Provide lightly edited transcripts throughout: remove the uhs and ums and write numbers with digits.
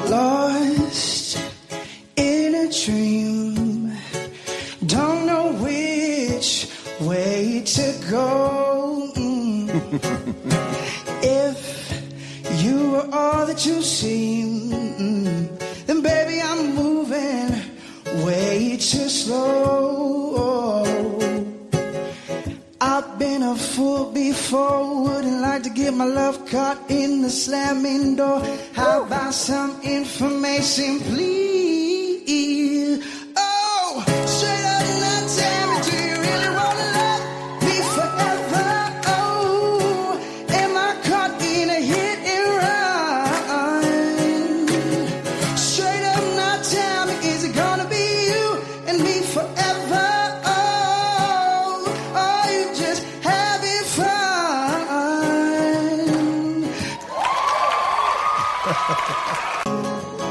Lost in a dream, don't know which way to go. If you were all that you seem, then baby I'm moving way too slow. I've been a fool before, wouldn't like to get my love caught in the slamming door. How about some information, please? Oh, straight up now tell me, do you really wanna love me forever? Oh, am I caught in a hit and run? Straight up now tell me, is it gonna be you and me forever?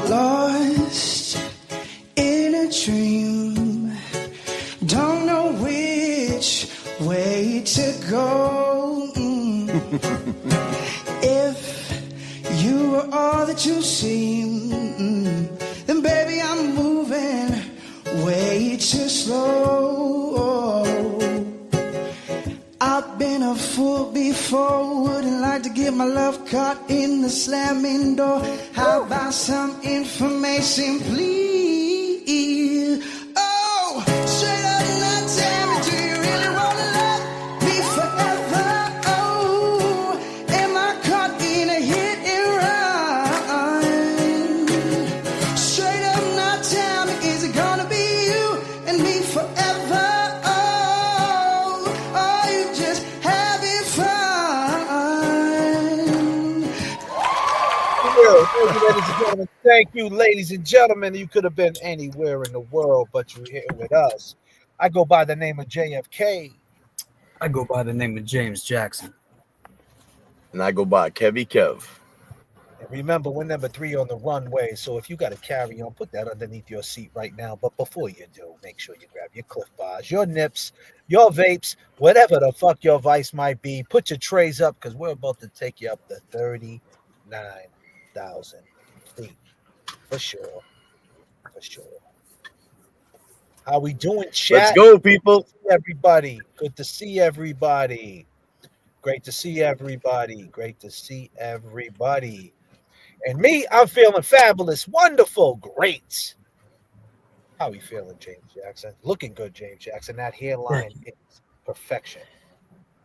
Lost in a dream, don't know which way to go. If you were all that you seem, then baby I'm moving way too slow. I've been a fool before, wouldn't like to get my love caught in the slamming door. How about some information, please? Oh, straight up now tell me, do you really wanna love me forever? Oh, am I caught in a hit and run? Straight up now tell me, is it gonna be you and me forever? Thank you, ladies and gentlemen. You could have been anywhere in the world, but you're here with us. I go by the name of J.F.K. I go by the name of James Jackson. And I go by Kevy Kev. And remember, we're number 3 on the runway, so if you got to carry on, put that underneath your seat right now. But before you do, make sure you grab your Cliff Bars, your nips, your vapes, whatever the fuck your vice might be. Put your trays up, because we're about to take you up to 39,000 feet. For sure. How we doing, chat? Let's go, people. Everybody. Good to see everybody. Great to see everybody. And me, I'm feeling fabulous, wonderful, great. How you feeling, James Jackson? Looking good, James Jackson. That hairline is perfection.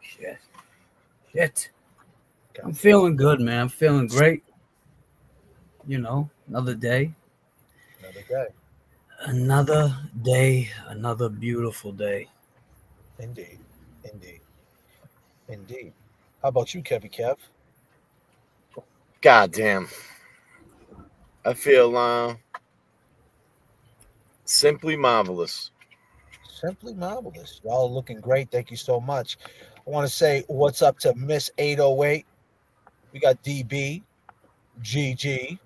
Shit. I'm feeling good, man. I'm feeling great. You know, another day. Another beautiful day. Indeed. How about you, Kevy Kev? God damn. I feel simply marvelous. Simply marvelous. Y'all looking great. Thank you so much. I want to say what's up to Miss 808. We got DB, GG.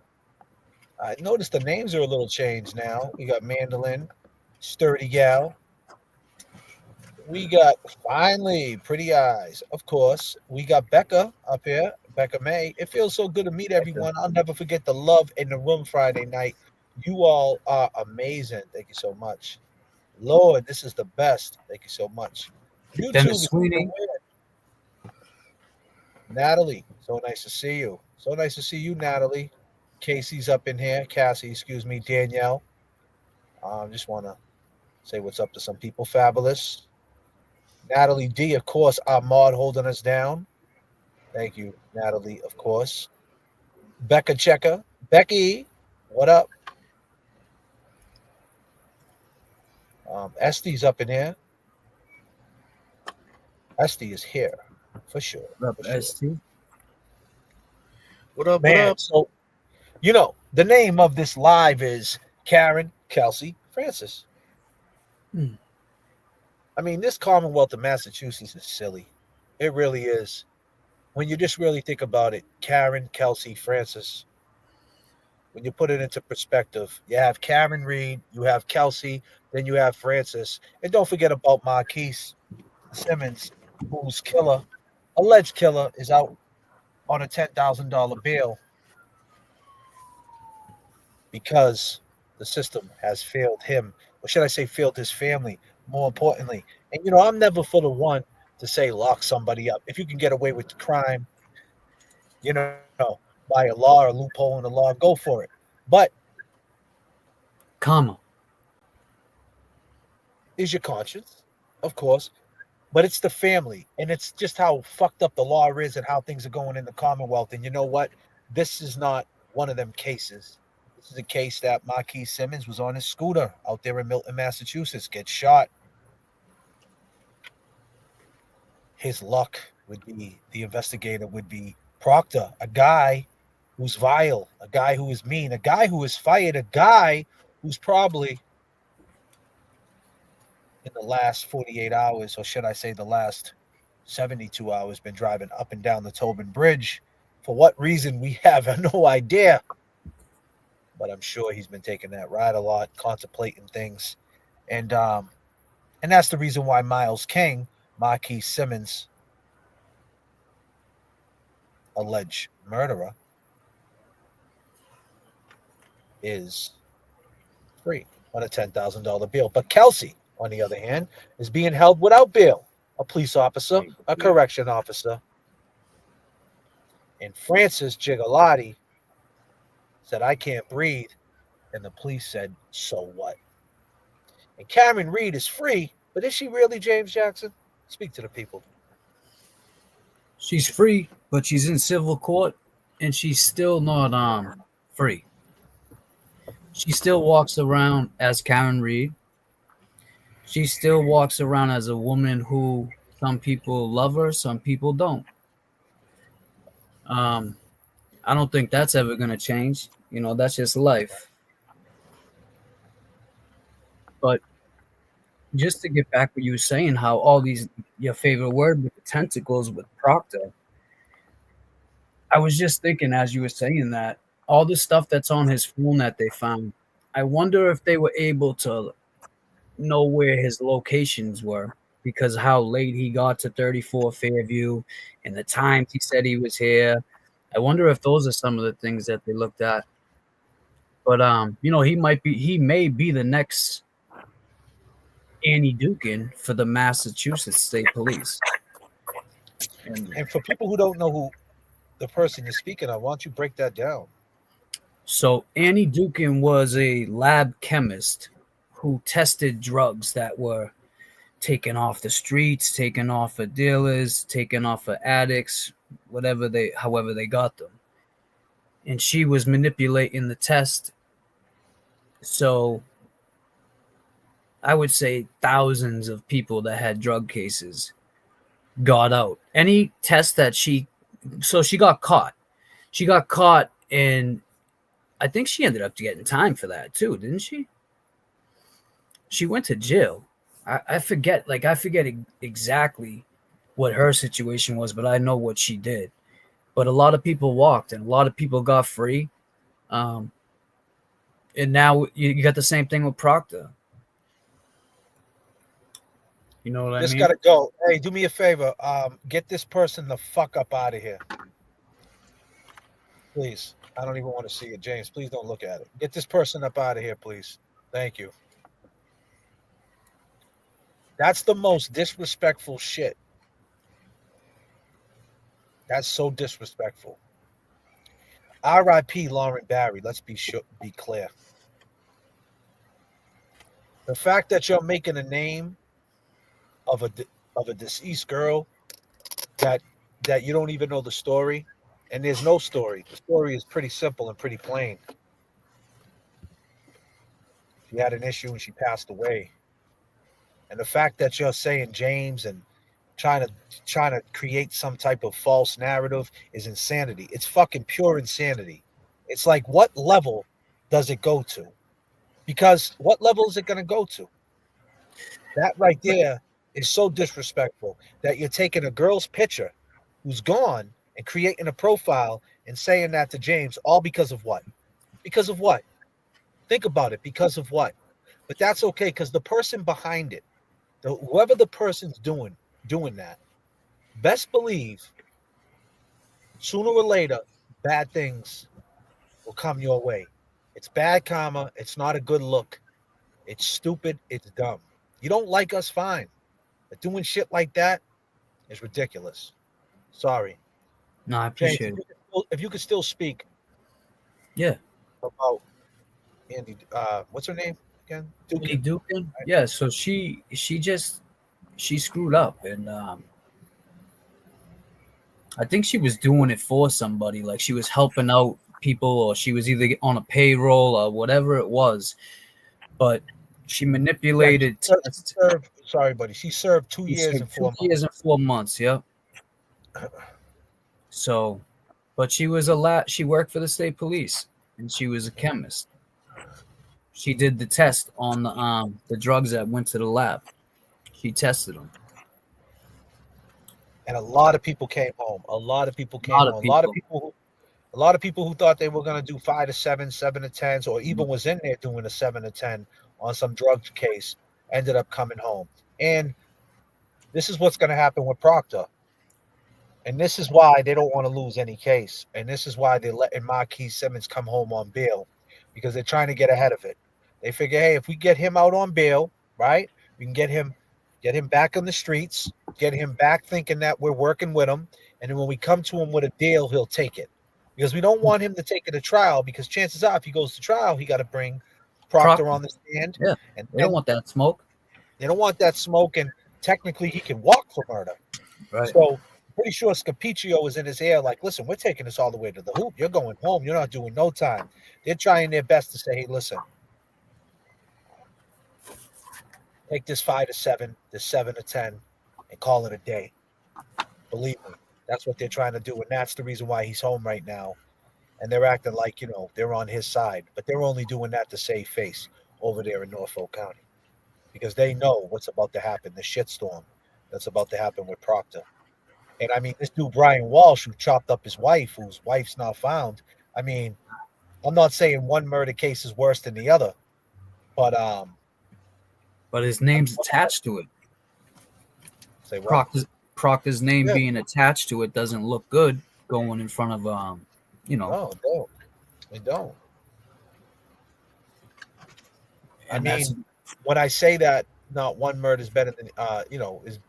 I noticed the names are a little changed now. We got Mandolin, Sturdy Gal. We got finally Pretty Eyes, of course. We got Becca up here, Becca May. It feels so good to meet everyone. I'll never forget the love in the room Friday night. You all are amazing. Thank you so much. Lord, this is the best. Thank you so much. YouTube is sweetie. Natalie, so nice to see you. So nice to see you, Natalie. Casey's up in here. Cassie, excuse me, Danielle. Just want to say what's up to some people. Fabulous. Natalie D, of course, Ahmad holding us down. Thank you, Natalie, of course. Becca Checker. Becky, what up? Estee's up in here. Esty is here, for sure. What up, Esty? What up, Man, what up? so, you know, the name of this live is Karen, Kelsey, Francis. I mean, this Commonwealth of Massachusetts is silly. It really is. When you just really think about it, Karen, Kelsey, Francis, when you put it into perspective, you have Karen Reed, you have Kelsey, then you have Francis. And don't forget about Marquise Simmons, whose alleged killer, is out on a $10,000 bail. because the system has failed him, or should I say, failed his family, more importantly. And, I'm never for the one to say lock somebody up. If you can get away with the crime, by a law or loophole in the law, go for it. But Comma. is your conscience, of course, but it's the family, and it's just how fucked up the law is and how things are going in the Commonwealth. And you know what? This is not one of them cases. This is a case that Marquis Simmons was on his scooter out there in Milton, Massachusetts, gets shot. His luck would be the investigator would be Proctor, a guy who's vile, a guy who is mean, a guy who is fired, a guy who's probably in the last 48 hours, or should I say the last 72 hours, been driving up and down the Tobin Bridge. For what reason, we have no idea. But I'm sure he's been taking that ride a lot, contemplating things. And that's the reason why Miles King, Marquis Simmons, alleged murderer, is free on a $10,000 bail. But Kelsey, on the other hand, is being held without bail. A police officer, a correction officer. And Francis Gigalotti said, I can't breathe. And the police said, so what? And Karen Reed is free, but is she really, James Jackson? Speak to the people. She's free, but she's in civil court, and she's still not free. She still walks around as Karen Reed. She still walks around as a woman who some people love her, some people don't. I don't think that's ever going to change. That's just life. But just to get back what you were saying, how all these, your favorite word with the tentacles with Proctor, I was just thinking as you were saying that, all the stuff that's on his phone that they found, I wonder if they were able to know where his locations were, because how late he got to 34 Fairview and the times he said he was here. I wonder if those are some of the things that they looked at. But he may be the next Annie Dukin for the Massachusetts State Police. And for people who don't know who the person you're speaking of, why don't you break that down? So Annie Dukin was a lab chemist who tested drugs that were taken off the streets, taken off of dealers, taken off of addicts, however they got them. And she was manipulating the test. So I would say thousands of people that had drug cases got out. Any test that she got caught. She got caught, and I think she ended up getting time for that too, didn't she? She went to jail. I forget exactly what her situation was, but I know what she did. But a lot of people walked, and a lot of people got free. And now you got the same thing with Proctor. You know what I mean? This gotta go. Hey, do me a favor. Get this person the fuck up out of here. Please. I don't even want to see it. James, please don't look at it. Get this person up out of here, please. Thank you. That's the most disrespectful shit. That's so disrespectful. R.I.P. Lauren Barry. Let's be clear. The fact that you're making a name of a deceased girl that you don't even know the story, and there's no story. The story is pretty simple and pretty plain. She had an issue and she passed away. And the fact that you're saying James and trying to create some type of false narrative is insanity. It's fucking pure insanity. It's like, what level does it go to? Because what level is it going to go to? That right there is so disrespectful, that you're taking a girl's picture who's gone and creating a profile and saying that to James, all because of what? Because of what? Think about it. Because of what? But that's okay, because the person behind it, whoever the person's doing that, best believe sooner or later bad things will come your way. It's bad karma. It's not a good look. It's stupid. It's dumb. You don't like us, fine. But doing shit like that is ridiculous. Sorry. No, I James, appreciate it. if you could still speak Yeah. about Andy, what's her name again? Annie Dukin. Dukin. Yeah. So she screwed up, and I think she was doing it for somebody. Like she was helping out people, or she was either on a payroll or whatever it was. But she manipulated tests. Sorry, buddy. She served 2 She years served and 4 2 months. years and 4 months. Yep. So, but she was she worked for the state police, and she was a chemist. She did the test on the drugs that went to the lab. She tested them. And a lot of people came home. A lot of people came lot of home. people. A lot of people who thought they were going to do 5 to 7, 7 to 10s, or even was in there doing a 7 to 10 on some drug case, ended up coming home. And this is what's going to happen with Proctor. And this is why they don't want to lose any case. And this is why they're letting Marquis Simmons come home on bail, because they're trying to get ahead of it. They figure, hey, if we get him out on bail, right, we can get him back on the streets, get him back thinking that we're working with him. And then when we come to him with a deal, he'll take it. Because we don't want him to take it to trial, because chances are if he goes to trial, he got to bring Proctor on the stand. Yeah, and they don't want that smoke. They don't want that smoke, and technically he can walk for murder. Right. So pretty sure Scapiccio is in his ear like, listen, we're taking this all the way to the hoop. You're going home. You're not doing no time. They're trying their best to say, hey, listen, take this 5 to 7, this 7 to 10, and call it a day. Believe me, that's what they're trying to do, and that's the reason why he's home right now. And they're acting like, they're on his side, but they're only doing that to save face over there in Norfolk County, because they know what's about to happen, the shitstorm that's about to happen with Proctor. And I mean, this dude, Brian Walsh, who chopped up his wife, whose wife's not found. I mean, I'm not saying one murder case is worse than the other, but his name's attached to it. Say what? Proctor's name being attached to it doesn't look good going in front of No, they don't. I mean, when I say that not one murder is better than is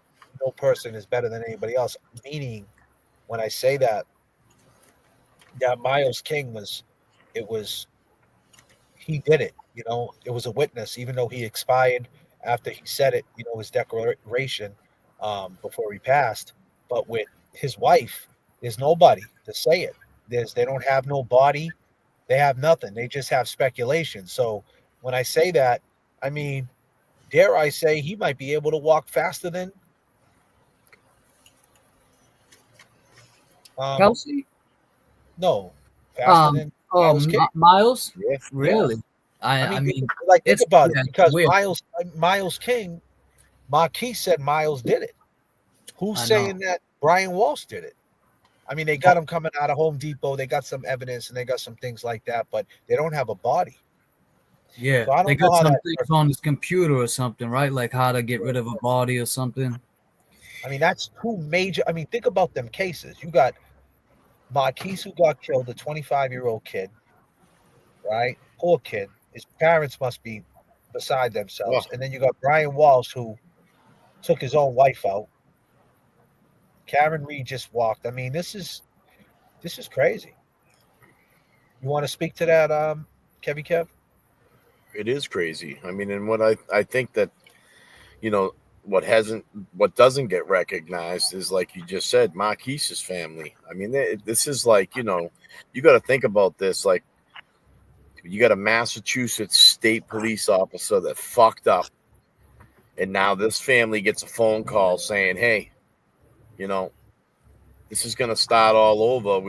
no person is better than anybody else, meaning when I say that Miles King he did it, it was a witness, even though he expired after he said it, his declaration before he passed. But with his wife, there's nobody to say it. They don't have no body. They have nothing. They just have speculation. So when I say that, I mean, dare I say he might be able to walk faster than Kelsey? No, faster than Miles King. Miles? Yeah. Really? Yeah. I mean, think it's about it, because weird. Miles King, Marquis said Miles did it. Who's saying that Brian Walsh did it? I mean, they got him coming out of Home Depot. They got some evidence and they got some things like that, but they don't have a body. Yeah, so they got some things on his computer or something, right? Like how to get rid of a body or something. I mean, that's two major. I mean, think about them cases. You got Marquis, who got killed, a 25-year-old kid, right? Poor kid. His parents must be beside themselves. And then you got Brian Walsh, who took his own wife out. Karen Reed just walked. I mean, this is crazy. You want to speak to that, Kevy Kev? It is crazy. I mean, and what I think that, what doesn't get recognized is, like you just said, Marquise's family. I mean, this is like, you got to think about this. Like, you got a Massachusetts state police officer that fucked up. And now this family gets a phone call saying, hey, this is going to start all over.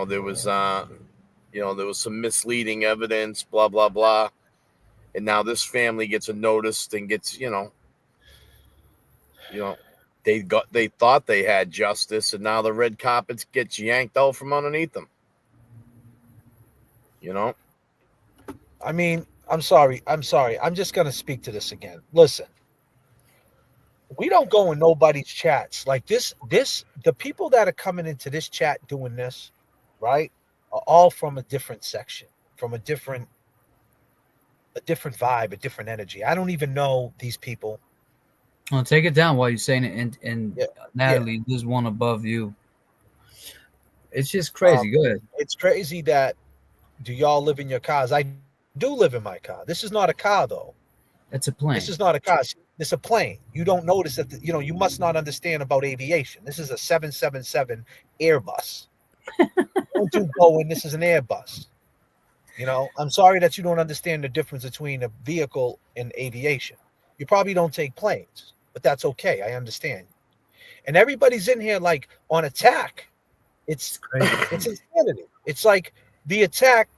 There was some misleading evidence, blah, blah, blah. And now this family gets a notice and gets, they thought they had justice, and now the red carpet gets yanked out from underneath them. I mean, I'm sorry. I'm just going to speak to this again. Listen, we don't go in nobody's chats like this. The people that are coming into this chat doing this, right, are all from a different section, from a different a different vibe, a different energy. I don't even know these people. Well, take it down while you're saying it. And Yeah, Natalie, there's one above you. It's just yeah. crazy. Go ahead. It's crazy that do y'all live in your cars? I do live in my car. This is not a car though. It's a This plane. is not a car. This is a plane. You don't notice that. You must not understand about aviation. This is a 777 Airbus. Don't do Boeing. This is an Airbus. I'm sorry that you don't understand the difference between a vehicle and aviation. You probably don't take planes, but that's okay. I understand. And everybody's in here like on attack. It's insanity. It's like the attack.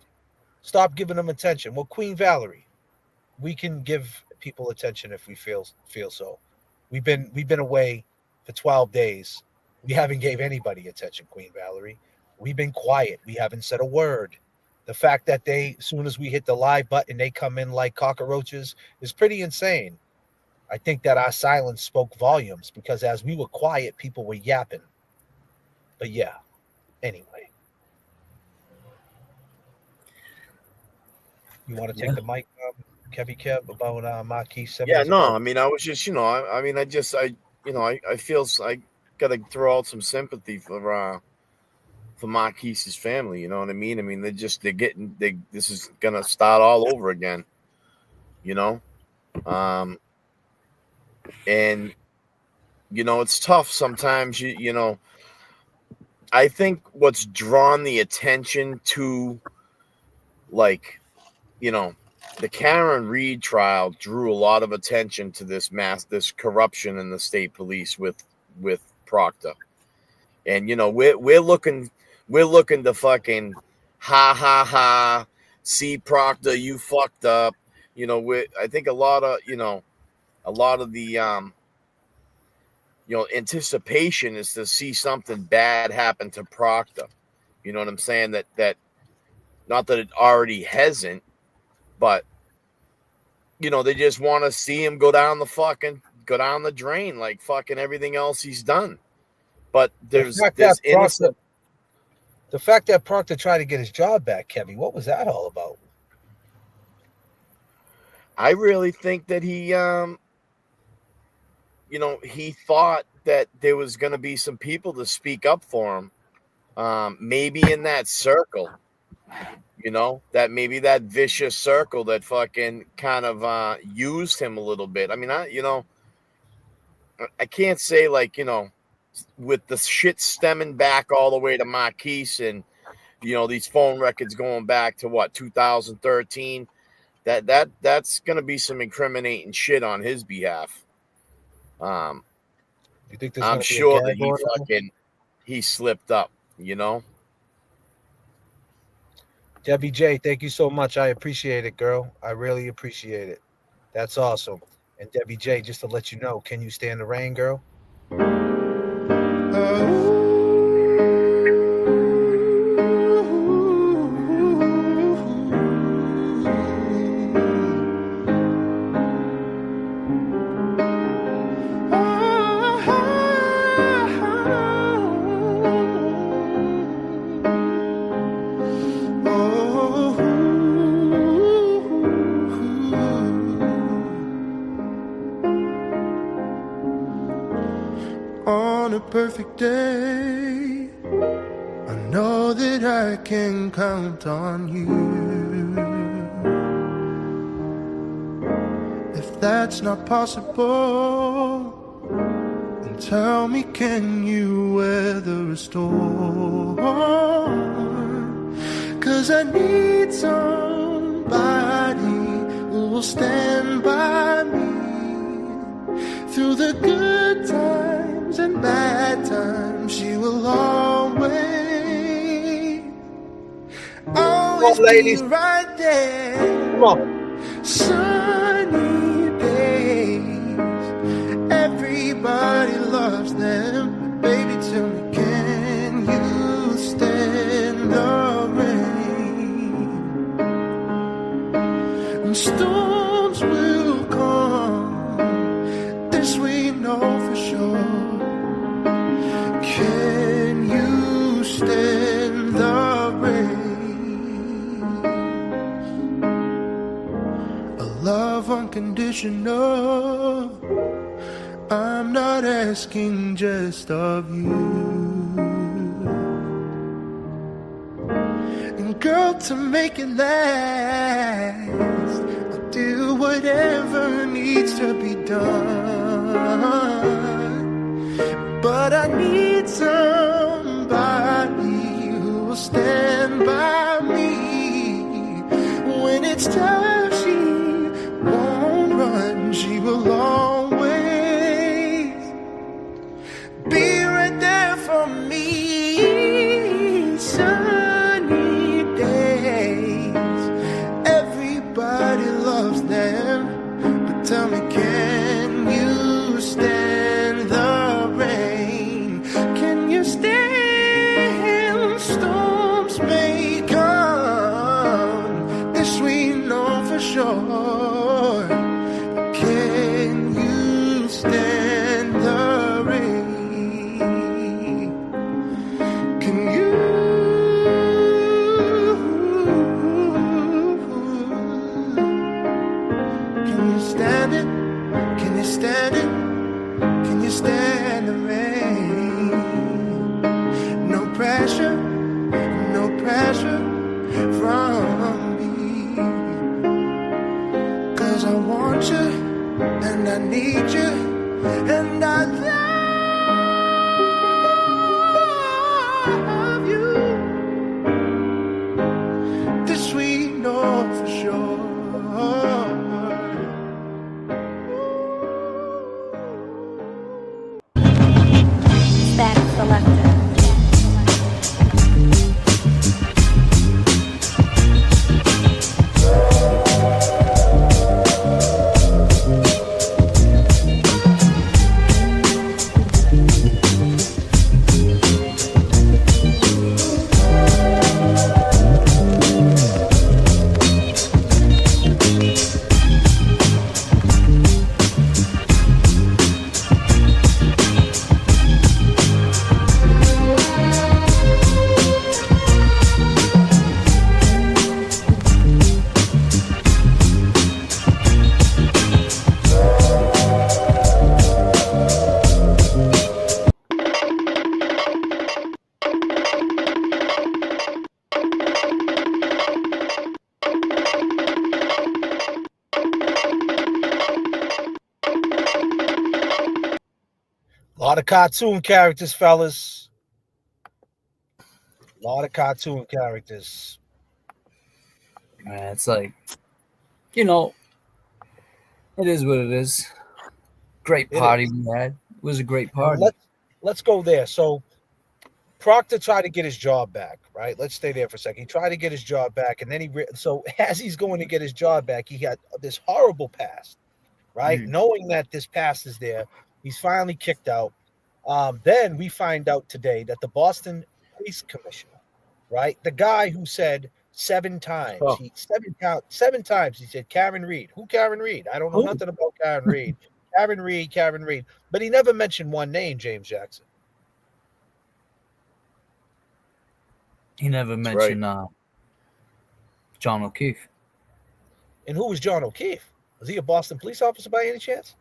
Stop giving them attention. Well, Queen Valerie, we can give people attention if we feel so. We've been away for 12 days. We haven't gave anybody attention, Queen Valerie. We've been quiet. We haven't said a word. The fact that as soon as we hit the live button, they come in like cockroaches is pretty insane. I think that our silence spoke volumes because as we were quiet, people were yapping. But yeah, anyway. You want to take the mic, Kevy Kev, about Marquis 7? Yeah, no, I mean, I was just, I feel I got to throw out some sympathy for Marquise's family. You know what I mean? I mean, this is going to start all over again, and, it's tough sometimes, I think what's drawn the attention to, like, the Karen Reed trial drew a lot of attention to this corruption in the state police with Proctor, and we're looking to fucking ha ha ha, see Proctor, you fucked up. I think a lot of the anticipation is to see something bad happen to Proctor. You know what I'm saying? That not that it already hasn't, but they just want to see him go down the drain like fucking everything else he's done. But there's innocent. The fact that Proctor tried to get his job back, Kevin, what was that all about? I really think that he, he thought that there was going to be some people to speak up for him, maybe in that circle. That maybe that vicious circle that fucking kind of used him a little bit. I mean, I can't say like, with the shit stemming back all the way to Marquise and, these phone records going back to 2013, that's going to be some incriminating shit on his behalf. You think I'm sure that he slipped up, Debbie J, thank you so much. I appreciate it, girl. I really appreciate it. That's awesome. And Debbie J, just to let you know, can you stand the rain, girl? On a perfect day, I know that I can count on you. If that's not possible, then tell me, can you weather a storm? 'Cause I need somebody who will stand by me through the good times and bad times. She will always be right there. Come on. Sunny days, everybody loves them. But baby, tell me, can you stand the rain? And storms will come, this we know for sure. Can you stand the rain? unconditional. I'm not asking just of you. And girl, to make it last, I'll do whatever needs to be done. But I need somebody who will stand by me. When it's tough, she won't run, she will always be right there for me. Sunny days, everybody loves them. But tell me, can you stand the rain? Can you stand storms may come? This we know for sure. But can you stand the rain? Can you? Can you stand it? Can you stand it? Can you stand the rain? No pressure from me. 'Cause I want you and I need you and I love you. This we know for sure. Static selector. A lot of cartoon characters, fellas. A lot of cartoon characters. Man, it's like, you know, it is what it is. Great It party is. we had. It was a great party. Let's go there. So Proctor tried to get his job back, right? Let's stay there for a second. He tried to get his job back, and then so as he's going to get his job back, he had this horrible past, right? Knowing that this past is there, he's finally kicked out. Then we find out today that the Boston Police Commissioner, right, the guy who said 7 times, seven times he said Karen Reed. Who Karen Reed? I don't know nothing about Karen Reed. Karen Reed. But he never mentioned one name, James Jackson. He never mentioned John O'Keefe. And who was John O'Keefe? Was he a Boston police officer by any chance?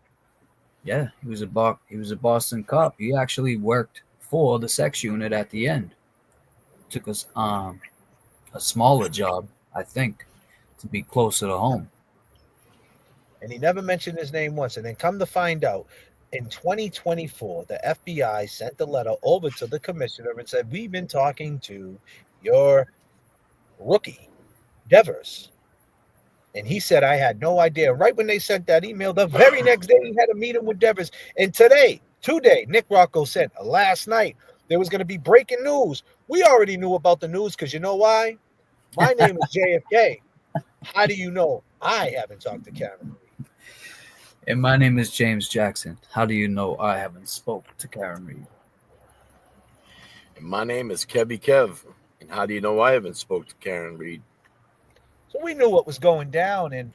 Yeah, he was a Boston cop. He actually worked for the sex unit at the end. Took us a smaller job, I think, to be closer to home. And he never mentioned his name once. And then come to find out, in 2024, the FBI sent a letter over to the commissioner and said, we've been talking to your rookie, Devers. And he said, I had no idea. Right when they sent that email, the very next day he had a meeting with Devers. And today, Nick Rocco said, last night, there was going to be breaking news. We already knew about the news because you know why? My name is J.F.K. How do you know I haven't talked to Karen Reed? And my name is James Jackson. How do you know I haven't spoke to Karen Reed? And my name is Kev. And how do you know I haven't spoke to Karen Reed? So we knew what was going down. And,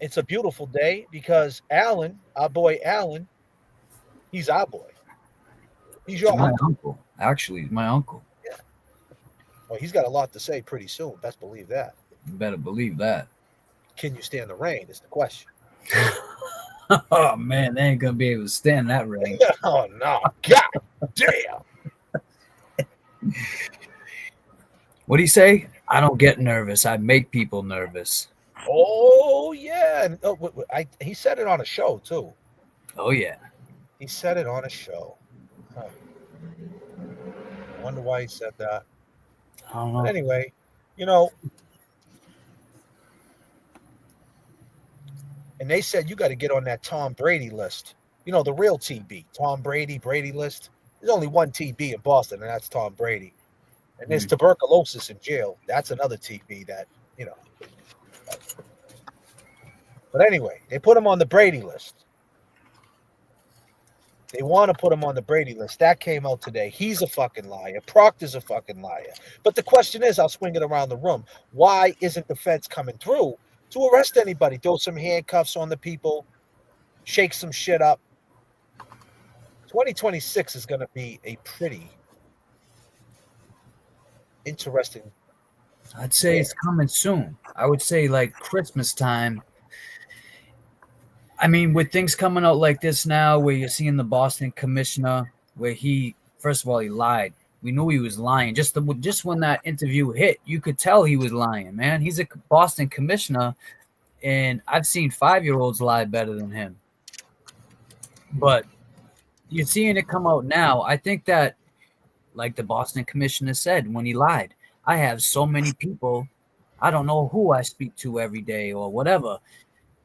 it's a beautiful day because Alan, our boy Alan, he's our boy. He's your uncle. Actually, my uncle. Yeah. Well, he's got a lot to say pretty soon. Best believe that. You better believe that. can you stand the rain? Is the question. Oh man, they ain't gonna be able to stand that rain. Oh no, God damn! What do you say? I don't get nervous. I make people nervous. Oh yeah, and, he said it on a show too. Oh yeah. He said it on a show. Huh. I wonder why he said that. I don't But know. anyway, you know, and they said you got to get on that Tom Brady list. You know, the real TB, Tom Brady list. There's only one TB in Boston, and that's Tom Brady. And there's tuberculosis in jail. That's another TB that, you know. But anyway, they put him on the Brady list. They want to put him on the Brady list. That came out today. He's a fucking liar. Proctor's a fucking liar. But the question is, I'll swing it around the room. Why isn't the feds coming through to arrest anybody? Throw some handcuffs on the people, shake some shit up. 2026 is going to be a pretty interesting. I'd say it's coming soon. I would say like Christmas time. I mean, with things coming out like this now, where you're seeing the Boston commissioner, where he first of all he lied. We knew he was lying. Just when that interview hit, you could tell he was lying. Man, he's a Boston commissioner, and I've seen 5-year-olds lie better than him. But you're seeing it come out now. I think that, like the Boston commissioner said when he lied, I have so many people, I don't know who I speak to every day or whatever.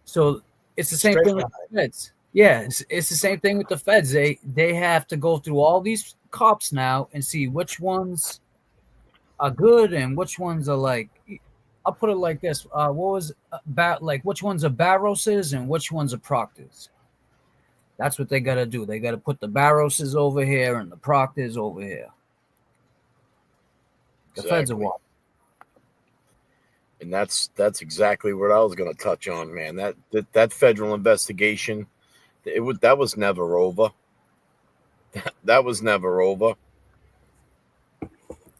So it's the same thing with the feds. Yeah, it's the same thing with the feds. They have to go through all these cops now and see which ones are good and which ones are like. I'll put it like this: what was which ones are Barroses and which ones are Proctors? That's what they got to do. They got to put the Barroses over here and the Proctors over here. The feds are what? And that's exactly what I was going to touch on, man. That federal investigation, that was never over. That was never over.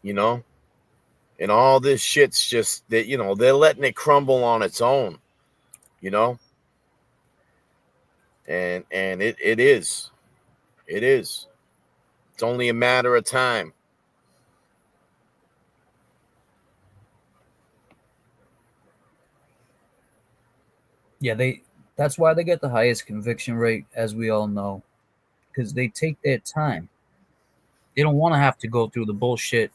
You know, and all this shit's just that, you know, they're letting it crumble on its own. You know, and it is. It's only a matter of time. Yeah, that's why they get the highest conviction rate, as we all know, because they take their time. They don't want to have to go through the bullshit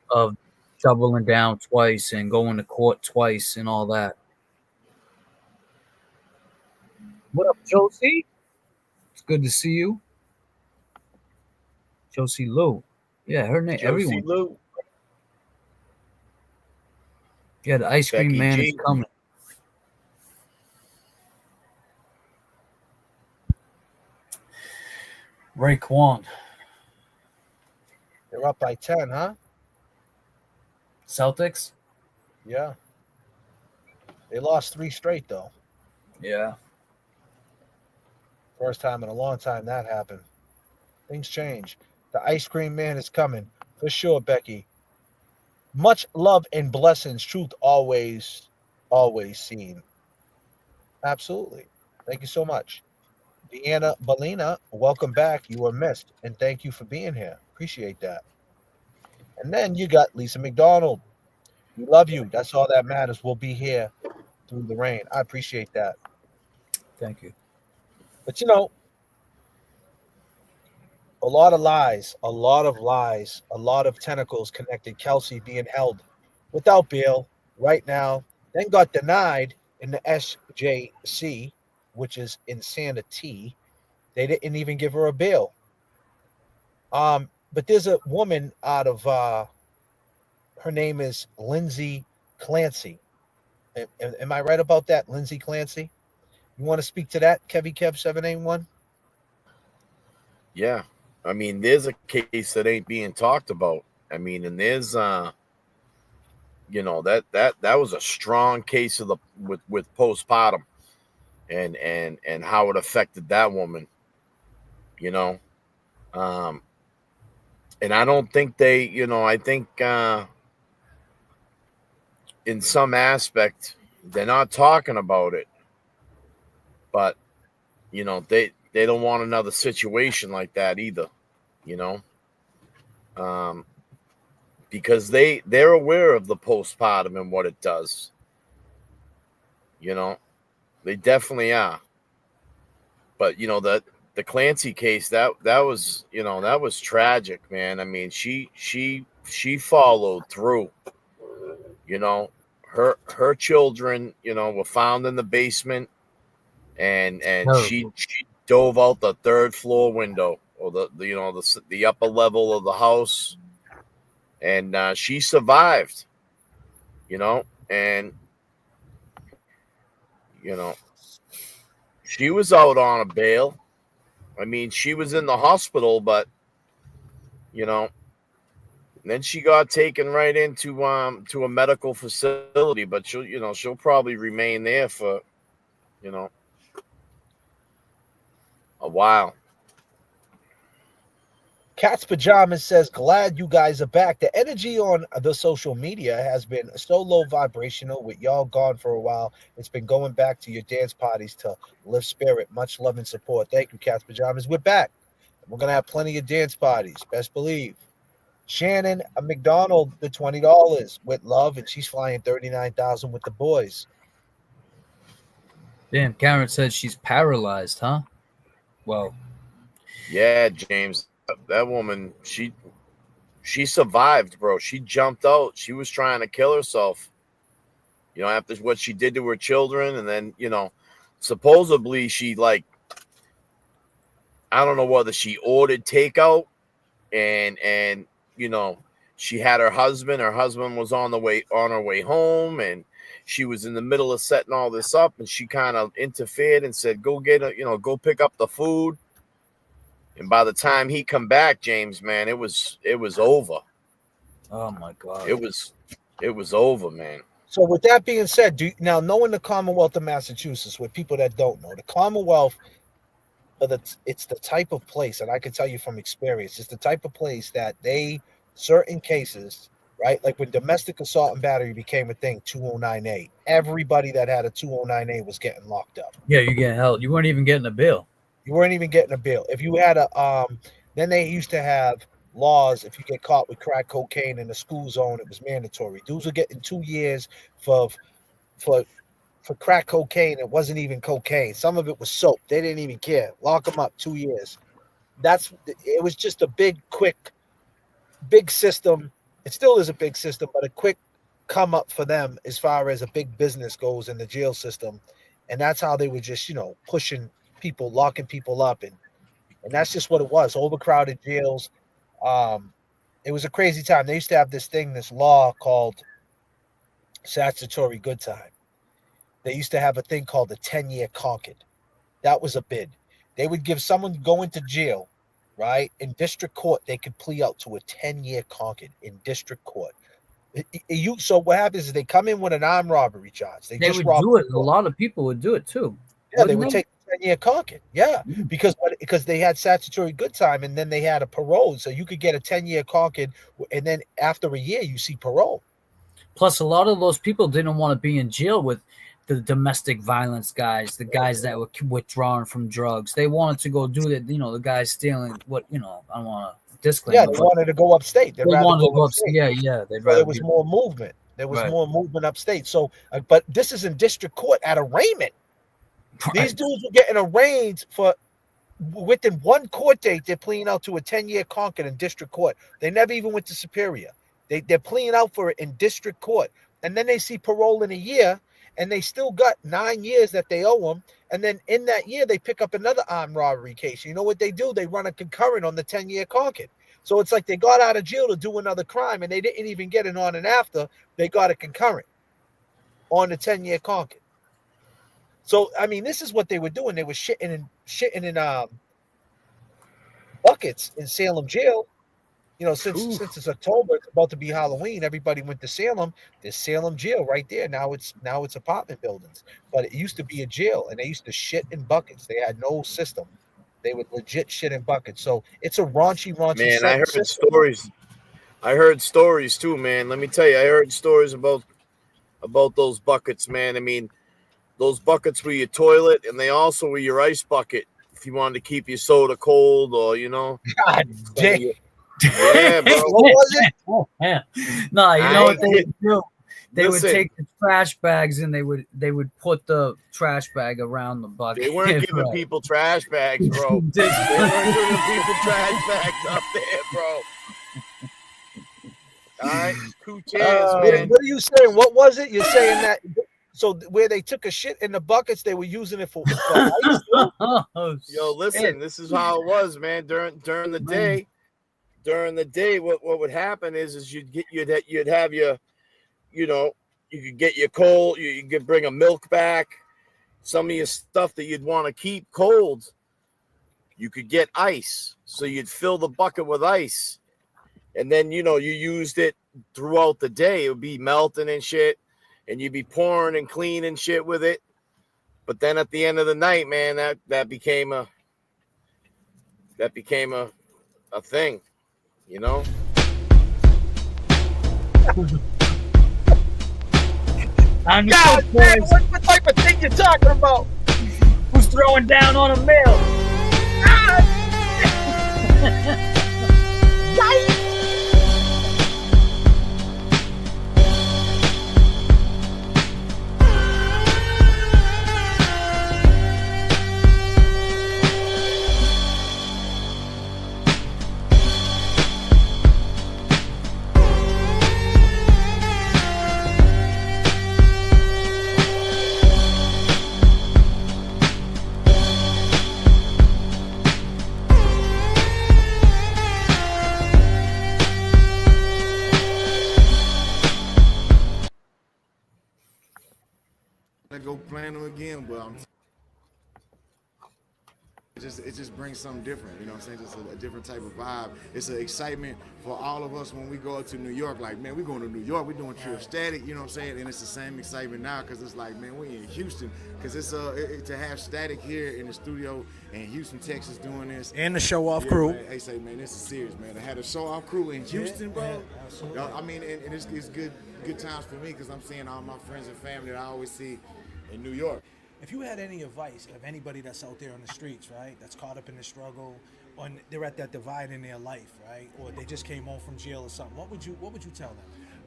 of doubling down twice and going to court twice and all that. What up, Josie? It's good to see you. Josie Lou. Yeah, her name. Josie everyone. Lou. Yeah, the ice cream Becky man G. is coming. Raekwon. They're up by 10, huh? Celtics? Yeah. They lost 3 straight, though. Yeah. First time in a long time that happened. Things change. The ice cream man is coming. For sure, Becky. Much love and blessings. Truth always seen. Absolutely. Thank you so much. Deanna Belina, welcome back. You were missed. And thank you for being here. Appreciate that. And then you got Lisa McDonald. We love you. That's all that matters. We'll be here through the rain. I appreciate that. Thank you. But you know, a lot of lies, a lot of tentacles connected Kelsey being held without bail right now, then got denied in the SJC, which is insanity. They didn't even give her a bail. But there's a woman out of her name is Lindsay Clancy. Am I right about that, Lindsay Clancy? You want to speak to that, Kevy Kev 781? Yeah. I mean, there's a case that ain't being talked about. I mean, and there's you know, that was a strong case of with postpartum and how it affected that woman, you know. And I don't think I think in some aspect They're not talking about it, but you know they don't want another situation like that either. You know, um, because they're aware of the postpartum and what it does. You know, they definitely are. But you know the Clancy case that was that was tragic, man. I mean, she followed through. You know, her children, were found in the basement, and Terrible. she dove out the third floor window, or the upper level of the house, and she survived. And you know she was out on a bail. I mean, she was in the hospital, but you know then she got taken right into to a medical facility, but she'll probably remain there for you know a while. Cat's Pajamas says, glad you guys are back. The energy on the social media has been so low vibrational with y'all gone for a while. It's been going back to your dance parties to lift spirit. Much love and support. Thank you, Cat's Pajamas. We're back. We're going to have plenty of dance parties. Best believe. Shannon, a McDonald, the $20 with love, and she's flying 39,000 with the boys. Damn, Karen said she's paralyzed, huh? Well, Yeah, James, that woman, she survived, bro. She jumped out. She was trying to kill herself. After what she did to her children, and then supposedly she, like, I don't know whether she ordered takeout, and she had her husband. Her husband was on her way home, and she was in the middle of setting all this up, and she kind of interfered and said, "Go go pick up the food." And by the time he come back, James, man, it was over. oh my God. It was over, man. So with that being said, now knowing the Commonwealth of Massachusetts, with people that don't know, the Commonwealth, it's the type of place, and I can tell you from experience, it's the type of place that certain cases, right? Like when domestic assault and battery became a thing, 209A, everybody that had a 209A was getting locked up. Yeah, you get held. You weren't even getting a bill. You weren't even getting a bill. If you had then they used to have laws. If you get caught with crack cocaine in the school zone, it was mandatory. Dudes were getting 2 years for crack cocaine. It wasn't even cocaine. Some of it was soap. They didn't even care. Lock them up 2 years. It was just a big system. It still is a big system, but a quick come up for them as far as a big business goes in the jail system. And that's how they were just, pushing people, locking people up. And that's just what it was. Overcrowded jails. It was a crazy time. They used to have this law called statutory good time. They used to have a thing called the 10-year concord. That was a bid. They would give someone going to jail, right? In district court, they could plea out to a 10-year concord in district court. So what happens is they come in with an armed robbery charge. They just would do it. A lot of people would do it too. Yeah, they would take a 10-year concord. Yeah, because they had statutory good time, and then they had a parole, so you could get a 10-year concord, and then after a year you see parole. Plus, a lot of those people didn't want to be in jail with the domestic violence guys, the guys that were withdrawing from drugs. They wanted to go do that. The guys stealing what I don't want to disclaim. Yeah, they wanted to go upstate. They wanted to go upstate. Yeah. There was more movement. There was more movement upstate. So, but this is in district court at arraignment. Right. These dudes were getting arraigned for within one court date. They're pleading out to a 10-year concord in district court. They never even went to Superior. They're pleading out for it in district court, and then they see parole in a year, and they still got 9 years that they owe them. And then in that year, they pick up another armed robbery case. You know what they do? They run a concurrent on the 10-year concord. So it's like they got out of jail to do another crime, and they didn't even get it on and after. They got a concurrent on the 10-year concord. So, I mean, this is what they were doing. They were shitting in buckets in Salem jail. Since it's October, it's about to be Halloween. Everybody went to Salem. There's Salem jail right there. Now it's apartment buildings, but it used to be a jail, and they used to shit in buckets. They had no system. They would legit shit in buckets. So it's a raunchy. Man, I heard stories. I heard stories too, man. Let me tell you, I heard stories about about those buckets, man. I mean, those buckets were your toilet, and they also were your ice bucket if you wanted to keep your soda cold, or God damn. Yeah, bro. What was it? No, you know what they ain't would do? They would Listen. take the trash bags and they would put the trash bag around the bucket. They weren't giving Right. people trash bags, bro. They weren't giving people trash bags up there, bro. All right, cool chance, man. What are you saying? What was it? You're saying that so where they took a shit in the buckets, they were using it for ice? Oh, Yo, listen, shit. this is how it was, man. During the day, what would happen is you'd have your, you could get your cold, you could bring a milk back, some of your stuff that you'd want to keep cold. You could get ice, so you'd fill the bucket with ice, and then you used it throughout the day. It would be melting and shit, and you'd be pouring and cleaning shit with it. But then at the end of the night, man, that became a thing, I'm God damn, what type of thing you talking about? who's throwing down on a mill? To go plan them again, but it just brings something different, you know what I'm saying? Just a different type of vibe. It's an excitement for all of us when we go up to New York. Like, man, we're going to New York, we're doing Trill Static, you know what I'm saying? And it's the same excitement now because it's like, man, we in Houston. Because it's to have Static here in the studio and Houston, Texas doing this. And the show off crew. Man, they say, man, this is serious, man. I had a show off crew in Houston, bro. I mean, and it's good times for me because I'm seeing all my friends and family that I always see in New York. If you had any advice of anybody that's out there on the streets, right, that's caught up in the struggle, or they're at that divide in their life, right, or they just came home from jail or something, what would you tell them?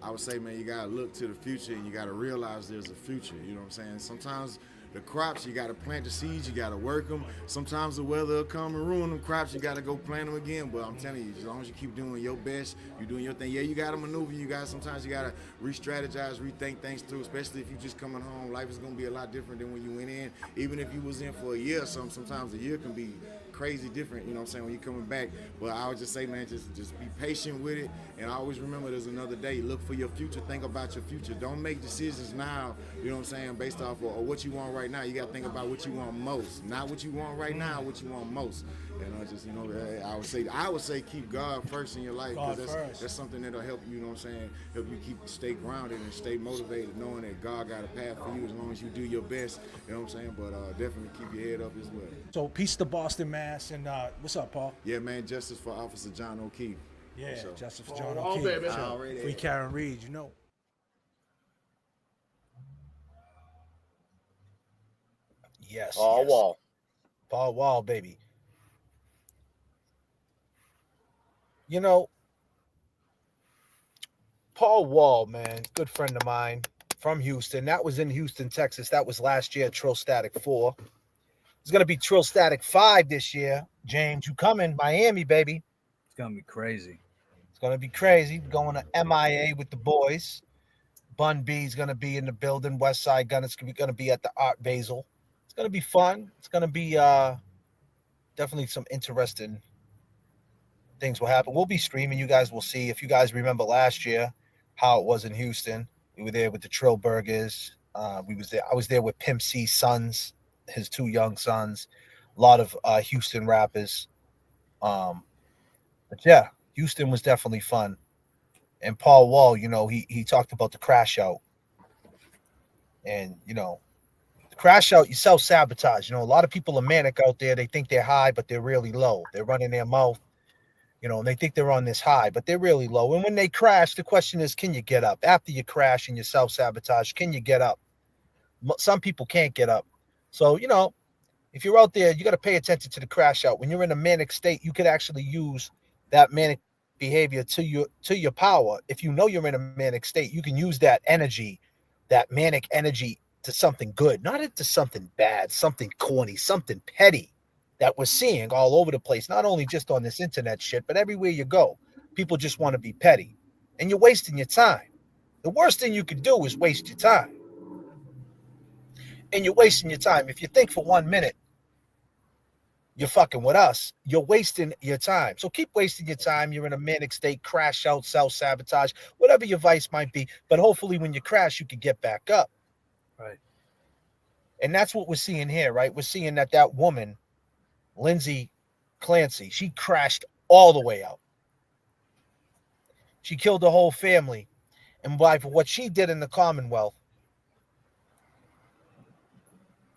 I would say, man, you gotta look to the future and you gotta realize there's a future. You know what I'm saying? Sometimes the crops, you gotta plant the seeds, you gotta work them. Sometimes the weather will come and ruin them crops, you gotta go plant them again. But I'm telling you, as long as you keep doing your best, you're doing your thing. Yeah, you gotta maneuver, sometimes you gotta re-strategize, rethink things through, especially if you're just coming home. Life is gonna be a lot different than when you went in. Even if you was in for a year or something, sometimes a year can be crazy different, you know what I'm saying, when you're coming back. But I would just say, man, just be patient with it, and always remember there's another day. Look for your future, think about your future. Don't make decisions now, you know what I'm saying, based off of what you want right now. You got to think about what you want most, not what you want right now, what you want most. And I would say keep God first in your life, because that's something that'll help you, you know what I'm saying, help you stay grounded and stay motivated, knowing that God got a path for you as long as you do your best, you know what I'm saying. But definitely keep your head up as well. So peace to Boston, Mass, and what's up, Paul? Yeah, man, justice for Officer John O'Keefe. Yeah, sure. justice for John O'Keefe. Free Karen Reed, you know. Yes. Paul Wall. Paul Wall, baby. Paul Wall, man, good friend of mine from Houston. That was in Houston, Texas. That was last year, Trill Static 4. It's going to be Trill Static 5 this year. James, you coming? Miami, baby. It's going to be crazy. It's going to be crazy. Going to MIA with the boys. Bun B's going to be in the building. West Side Gun is going to be at the Art Basel. It's going to be fun. It's going to be definitely some interesting things will happen. We'll be streaming. You guys will see. If you guys remember last year how it was in Houston, we were there with the Trill Burgers. I was there with Pimp C's sons, his 2 young sons, a lot of Houston rappers. But yeah, Houston was definitely fun. And Paul Wall, he talked about the crash out. And, the crash out, you self-sabotage. A lot of people are manic out there. They think they're high, but they're really low. They're running their mouth. And they think they're on this high, but they're really low. And when they crash, the question is, can you get up? After you crash and you self-sabotage, can you get up? Some people can't get up. So, if you're out there, you got to pay attention to the crash out. When you're in a manic state, you could actually use that manic behavior to your power. If you know you're in a manic state, you can use that energy, that manic energy, to something good, not into something bad, something corny, something petty that we're seeing all over the place, not only just on this internet shit, but everywhere you go. People just want to be petty, and you're wasting your time. The worst thing you could do is waste your time. And you're wasting your time. If you think for 1 minute you're fucking with us, you're wasting your time. So keep wasting your time. You're in a manic state, crash out, self-sabotage, whatever your vice might be. But hopefully when you crash, you can get back up. Right. And that's what we're seeing here, right? We're seeing that woman, Lindsay Clancy, she crashed all the way out. She killed the whole family. And by what she did in the Commonwealth,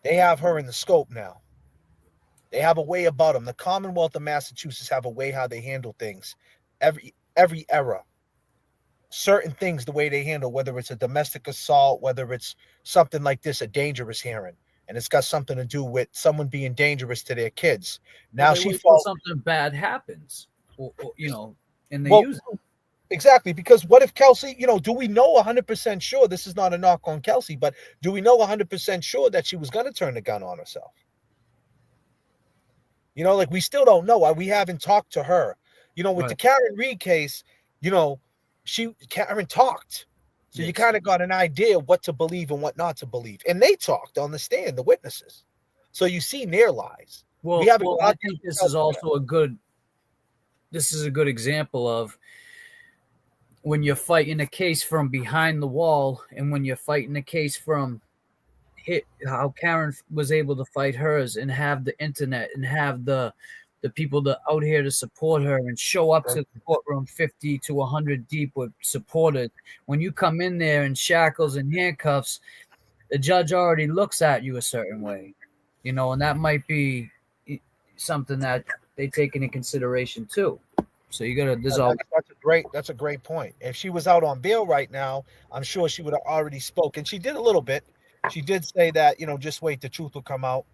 they have her in the scope now. They have a way about them. The Commonwealth of Massachusetts have a way how they handle things. Every era. Certain things, the way they handle, whether it's a domestic assault, whether it's something like this, a dangerous hearing, and it's got something to do with someone being dangerous to their kids. Now she falls. Something bad happens, or and they use it. Exactly, because what if Kelsey, do we know 100% sure, this is not a knock on Kelsey, but do we know 100% sure that she was going to turn the gun on herself? Like we still don't know. We haven't talked to her. With the Karen Reed case, Karen talked. So you kind of got an idea what to believe and what not to believe. And they talked on the stand, the witnesses. So you see their lies. Well, I think this is also a good example of when you're fighting a case from behind the wall and when you're fighting a case from how Karen was able to fight hers and have the internet and have the people that out here to support her and show up to the courtroom 50 to 100 deep with supporters. When you come in there in shackles and handcuffs, the judge already looks at you a certain way, and that might be something that they take into consideration too. So you gotta. That's a great point. If she was out on bail right now, I'm sure she would have already spoken. She did a little bit. She did say that, just wait, the truth will come out.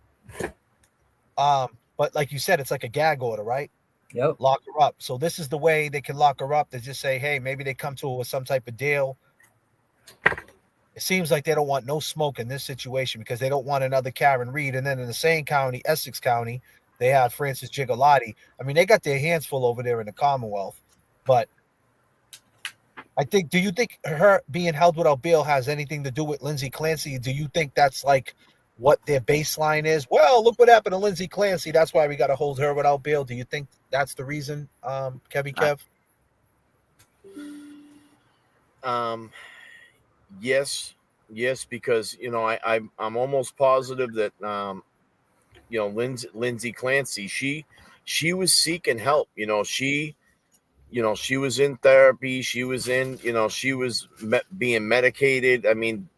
But like you said, it's like a gag order, right? Yep. Lock her up. So this is the way they can lock her up. They just say, hey, maybe they come to her with some type of deal. It seems like they don't want no smoke in this situation because they don't want another Karen Reed. And then in the same county, Essex County, they have Francis Gigalotti. I mean, they got their hands full over there in the Commonwealth. But do you think her being held without bail has anything to do with Lindsay Clancy? Do you think that's like what their baseline is? Well, look what happened to Lindsay Clancy. That's why we got to hold her without bail. Do you think that's the reason, Kev? Yes, because I'm almost positive that Lindsay Clancy, she was seeking help. She was in therapy. She was in, she was being medicated. I mean,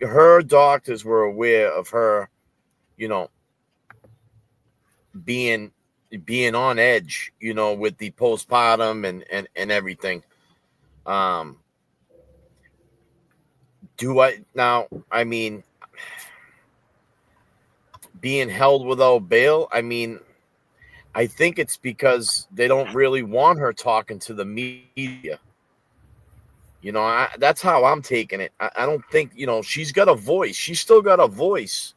her doctors were aware of her, being on edge, with the postpartum and everything. Being held without bail, I think it's because they don't really want her talking to the media. That's how I'm taking it. I don't think, she's got a voice. She's still got a voice.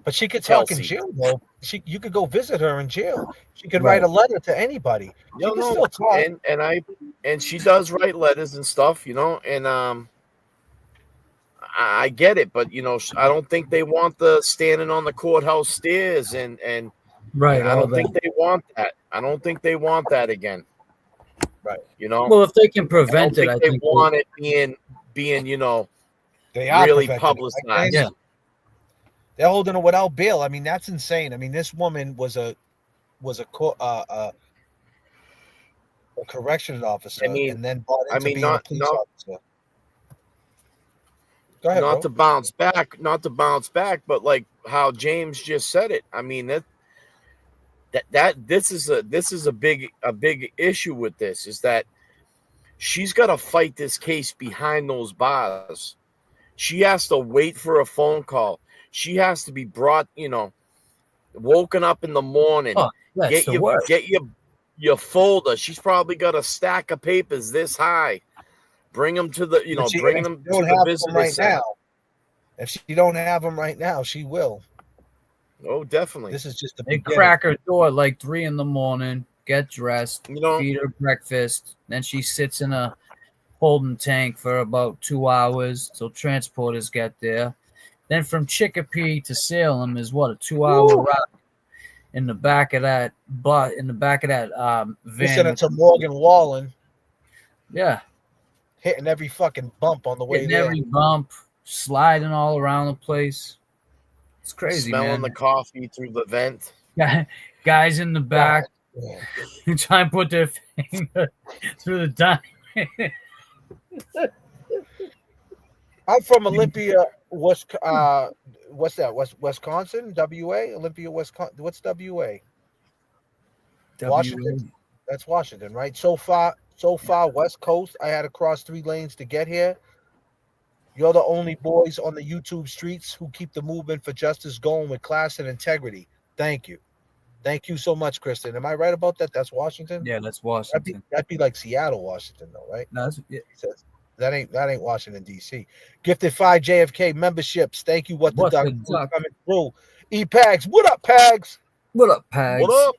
But she could talk in jail, though. You could go visit her in jail. She could write a letter to anybody. She can still talk. And she does write letters and stuff, and I get it, but I don't think they want the standing on the courthouse stairs and right. I don't think they want that. I don't think they want that again. Right. Well, if they can prevent it, I think they want it being they are really publicized. Yeah. They're holding her without bail. I mean, that's insane. I mean, this woman was a corrections officer, and then brought into being a police officer. Go ahead, not to bounce back, but like how James just said it. I mean, This is a big issue with this, is that she's got to fight this case behind those bars. She has to wait for a phone call. She has to be brought, woken up in the morning. Oh, that's the worst. Get your folder. She's probably got a stack of papers this high. Bring them to the, bring them to the visitor right center. now. If she don't have them right now, she will. Oh, definitely. This is just the They beginning. crack her door at like 3 a.m, get dressed, You know- feed her breakfast. Then she sits in a holding tank for about 2 hours till transporters get there. Then from Chicopee to Salem is what, a 2-hour route in the back of that van. Listening to Morgan Wallen Yeah, hitting every fucking bump on the way hitting there. every bump, sliding all around the place. It's crazy, Smelling man. the coffee through the vent. Guys in the back Yeah. try and put their finger through the time. I'm from Olympia, what's that? Wisconsin? WA? Olympia, Wisconsin. What's WA? Washington. That's Washington, right? So far, West Coast. I had to cross 3 lanes to get here. You're the only boys on the YouTube streets who keep the movement for justice going with class and integrity. Thank you. Thank you so much, Kristen. Am I right about that? That's Washington? Yeah, that's Washington. That'd be like Seattle, Washington, though, right? No, That ain't Washington, D.C. Gifted 5 J.F.K. memberships. Thank you. What the duck coming through. E-Pags. What up, Pags? What up, Pags? What up?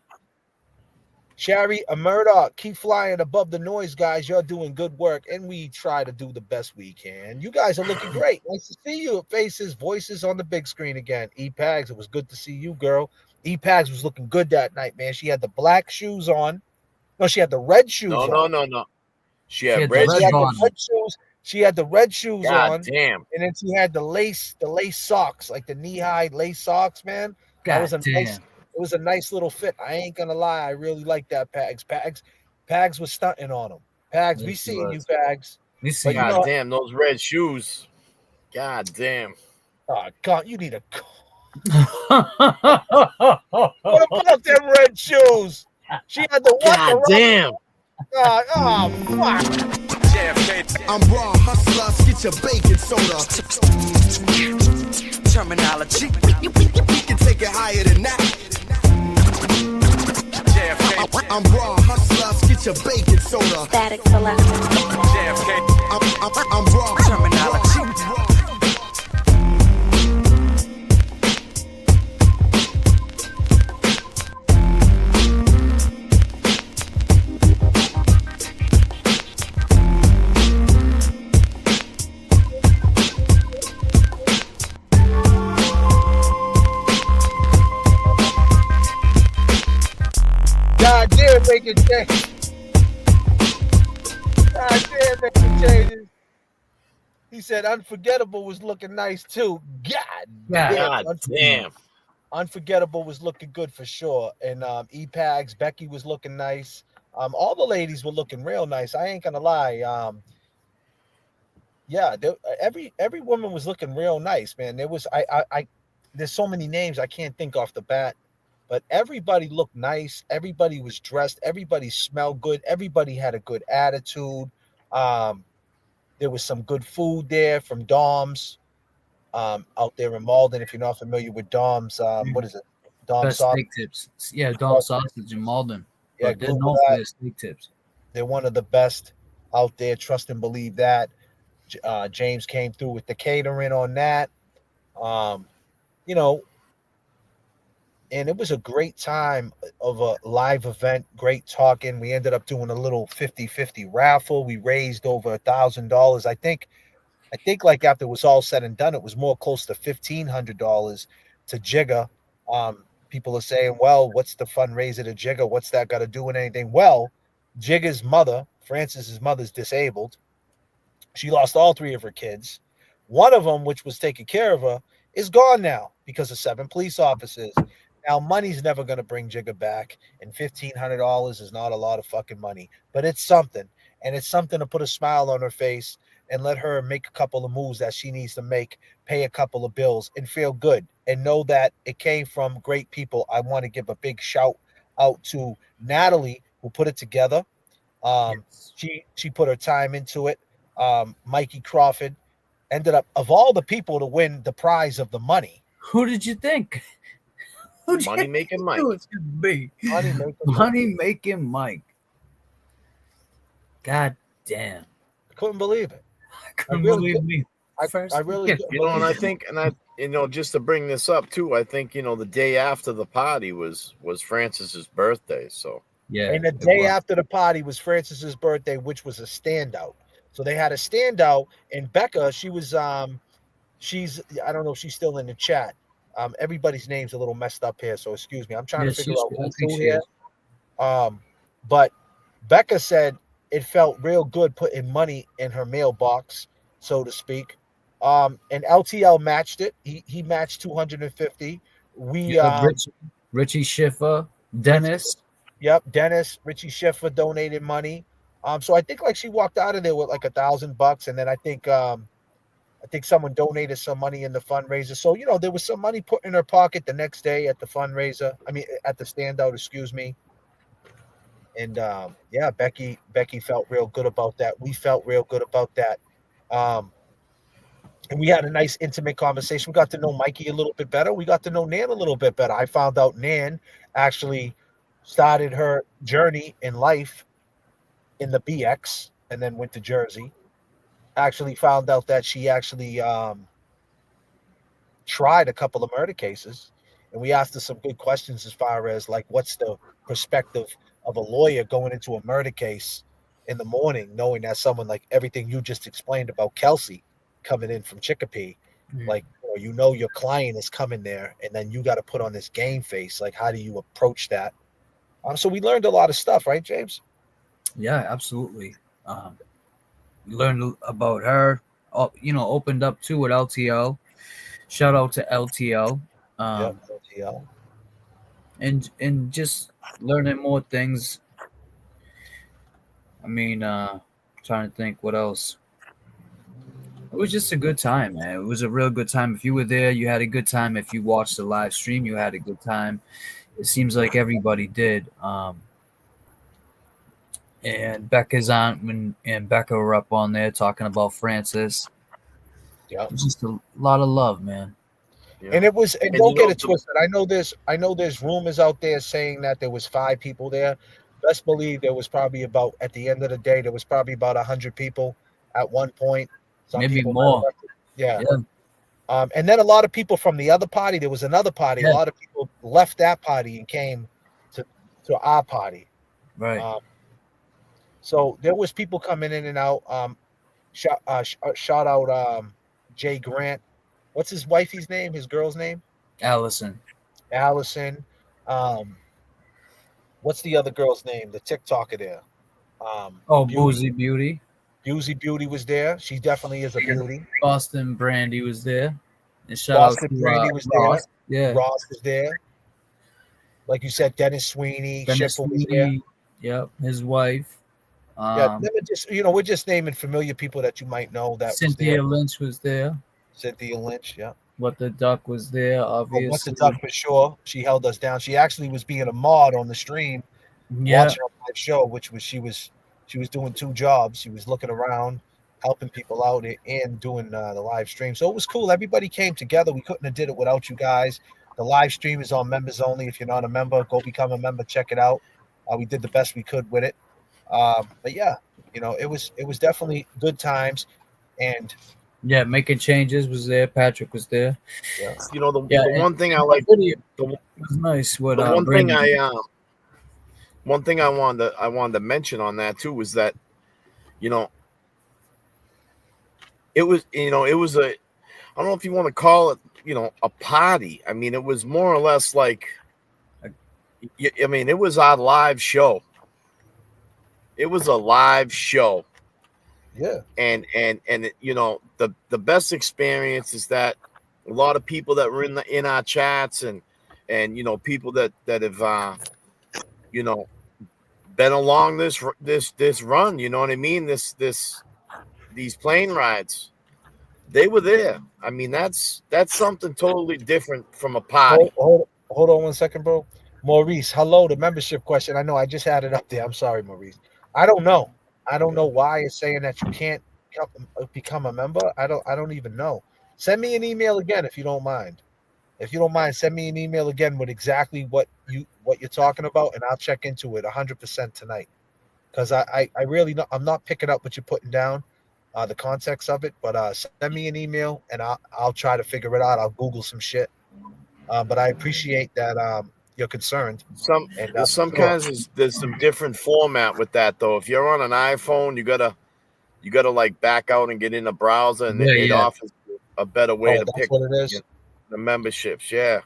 Shari Murdoch, keep flying above the noise, guys. You're doing good work, and we try to do the best we can. You guys are looking great. Nice to see your faces, voices on the big screen again. E-Pags, it was good to see you, girl. E-Pags was looking good that night, man. She had the black shoes on. No, she had the red shoes on. No. She had red shoes. She had the red shoes on. Damn. And then she had the lace socks, like the knee-high lace socks, man. It was a nice little fit. I ain't gonna lie, I really like that. Pags was stunting on him. Pags, we seen you, Pags. We see. God damn, those red shoes. God damn. Oh God, you need a. What about them red shoes? She had the what? God damn. Oh fuck. J.F.K. I'm raw hustler, get your baking soda. Terminology. We can take it higher than that. J.F.K. I'm raw hustler, get your baking soda. Static selector. J.F.K. I'm raw terminology. God damn, making changes. God damn, making changes. He said Unforgettable was looking nice too. God damn. Unforgettable was looking good for sure. And E-Pags, Becky was looking nice. All the ladies were looking real nice. I ain't gonna lie. Every woman was looking real nice, man. There was there's so many names I can't think off the bat. But everybody looked nice. Everybody was dressed. Everybody smelled good. Everybody had a good attitude. There was some good food there from Dom's out there in Malden. If you're not familiar with Dom's, what is it? Dom's steak tips. Yeah, Dom's sausage in Malden. Yeah, but they're known for their steak tips. They're one of the best out there. Trust and believe that. James came through with the catering on that. And it was a great time of a live event, great talking. We ended up doing a little 50-50 raffle. We raised over $1,000. I think like after it was all said and done, it was more close to $1,500 to Jigga. People are saying, well, what's the fundraiser to Jigga? What's that got to do with anything? Well, Jigga's mother, Francis's mother's disabled. She lost all 3 of her kids. One of them, which was taking care of her, is gone now because of 7 police officers. Now, money's never going to bring Jigga back, and $1,500 is not a lot of fucking money, but it's something, and it's something to put a smile on her face and let her make a couple of moves that she needs to make, pay a couple of bills, and feel good, and know that it came from great people. I want to give a big shout out to Natalie, who put it together. Yes. She put her time into it. Mikey Crawford ended up, of all the people to win the prize of the money. Who did you think? Who did Money you making think Mike. it was gonna be? Money making Mike. Money making Mike. God damn. Couldn't believe it. I couldn't believe me. I really Yeah. couldn't You know, and believe I it. think, just to bring this up too, I think, the day after the party was Francis's birthday. So Yeah. And the it day was. after the party was Francis's birthday, which was a standout. So they had a standout, and Becca, she's I don't know if she's still in the chat. Everybody's name's a little messed up here, so excuse me. I'm trying Yeah, to figure out I who's think who she here. is. But Becca said it felt real good putting money in her mailbox, so to speak. And LTL matched it. He matched 250. We Yeah, Richie Schiffer, Dennis. Yep, Dennis, Richie Schiffer donated money. So I think like she walked out of there with like $1,000, and then I think someone donated some money in the fundraiser. So there was some money put in her pocket the next day at the fundraiser. I mean, at the standout, excuse me. And yeah, Becky felt real good about that. We felt real good about that. Um, and we had a nice intimate conversation. We got to know Mikey a little bit better. We got to know Nan a little bit better. I found out Nan actually started her journey in life in the BX and then went to Jersey. Actually found out that she actually tried a couple of murder cases, and we asked her some good questions as far as like what's the perspective of a lawyer going into a murder case in the morning, knowing that someone like everything you just explained about Kelsey coming in from Chicopee, like your client is coming there, and then you got to put on this game face. Like, how do you approach that? So we learned a lot of stuff, right, James? Yeah, absolutely. Learned about her. Opened up too with LTL. Shout out to LTL. Yep, LTL. And just learning more things. I mean, trying to think what else. It was just a good time, man. It was a real good time. If you were there, you had a good time. If you watched the live stream, you had a good time. It seems like everybody did. And Becca's on and Becca were up on there talking about Francis. Yeah, Just a lot of love, man. yeah. And it was, and And don't get it twisted. I know there's rumors out there saying that there was 5 people there. Best believe there was probably about, at the end of the day, there was probably about 100 people at one point. Some Maybe people more. yeah. Yeah. And then a lot of people from the other party. There was another party. Yeah. A lot of people left that party and came to our party. Right. So there was people coming in and out. Shout out Jay Grant. What's his wifey's name? His girl's name? Allison. What's the other girl's name? The TikToker there. Boozy Beauty. Boozy Beauty was there. She definitely is a beauty. Boston Brandy was there. And shout Boston out to Brandy was Ross. there. Yeah. Ross was there. Like you said, Dennis Sweeney. Dennis Schiffer was there. Sweeney. Yep. His wife. Yeah, we're just naming familiar people that you might know that Cynthia was there. Lynch was there. Cynthia Lynch, yeah. What the Duck was there, obviously. What the Duck for sure. She held us down. She actually was being a mod on the stream, Yeah. watching our live show, which was she was doing 2 jobs. She was looking around, helping people out, and doing the live stream. So it was cool. Everybody came together. We couldn't have did it without you guys. The live stream is on members only. If you're not a member, go become a member. Check it out. We did the best we could with it. But yeah, it was definitely good times. And yeah, Making Changes was there. Patrick was there. yeah, the one thing I like, it was nice. What the one Brandon thing one thing I wanted to mention on that too was that, it was a, I don't know if you want to call it, a party. I mean, it was more or less like, I mean, it was our live show. It was a live show. yeah. And the best experience is that a lot of people that were in our chats and people that have been along this run, you know what I mean, these plane rides, they were there. I mean, that's something totally different from a party. Hold on one second, bro. Maurice, hello. The membership question. I know I just had it up there. I'm sorry, Maurice. I don't know. I don't know why it's saying that you can't become a member. I don't even know. Send me an email again if you don't mind. If you don't mind, send me an email again with exactly what you're talking about, and I'll check into it 100% tonight. Because I really not, I'm not picking up what you're putting down, the context of it. But send me an email, and I'll try to figure it out. I'll Google some shit. But I appreciate that you're concerned. Some And there's some sure. kinds of there's some different format with that though. If you're on an iPhone, you gotta like back out and get in the browser, and it Yeah. offers a better way Oh, to that's pick what it is. the memberships. Yeah,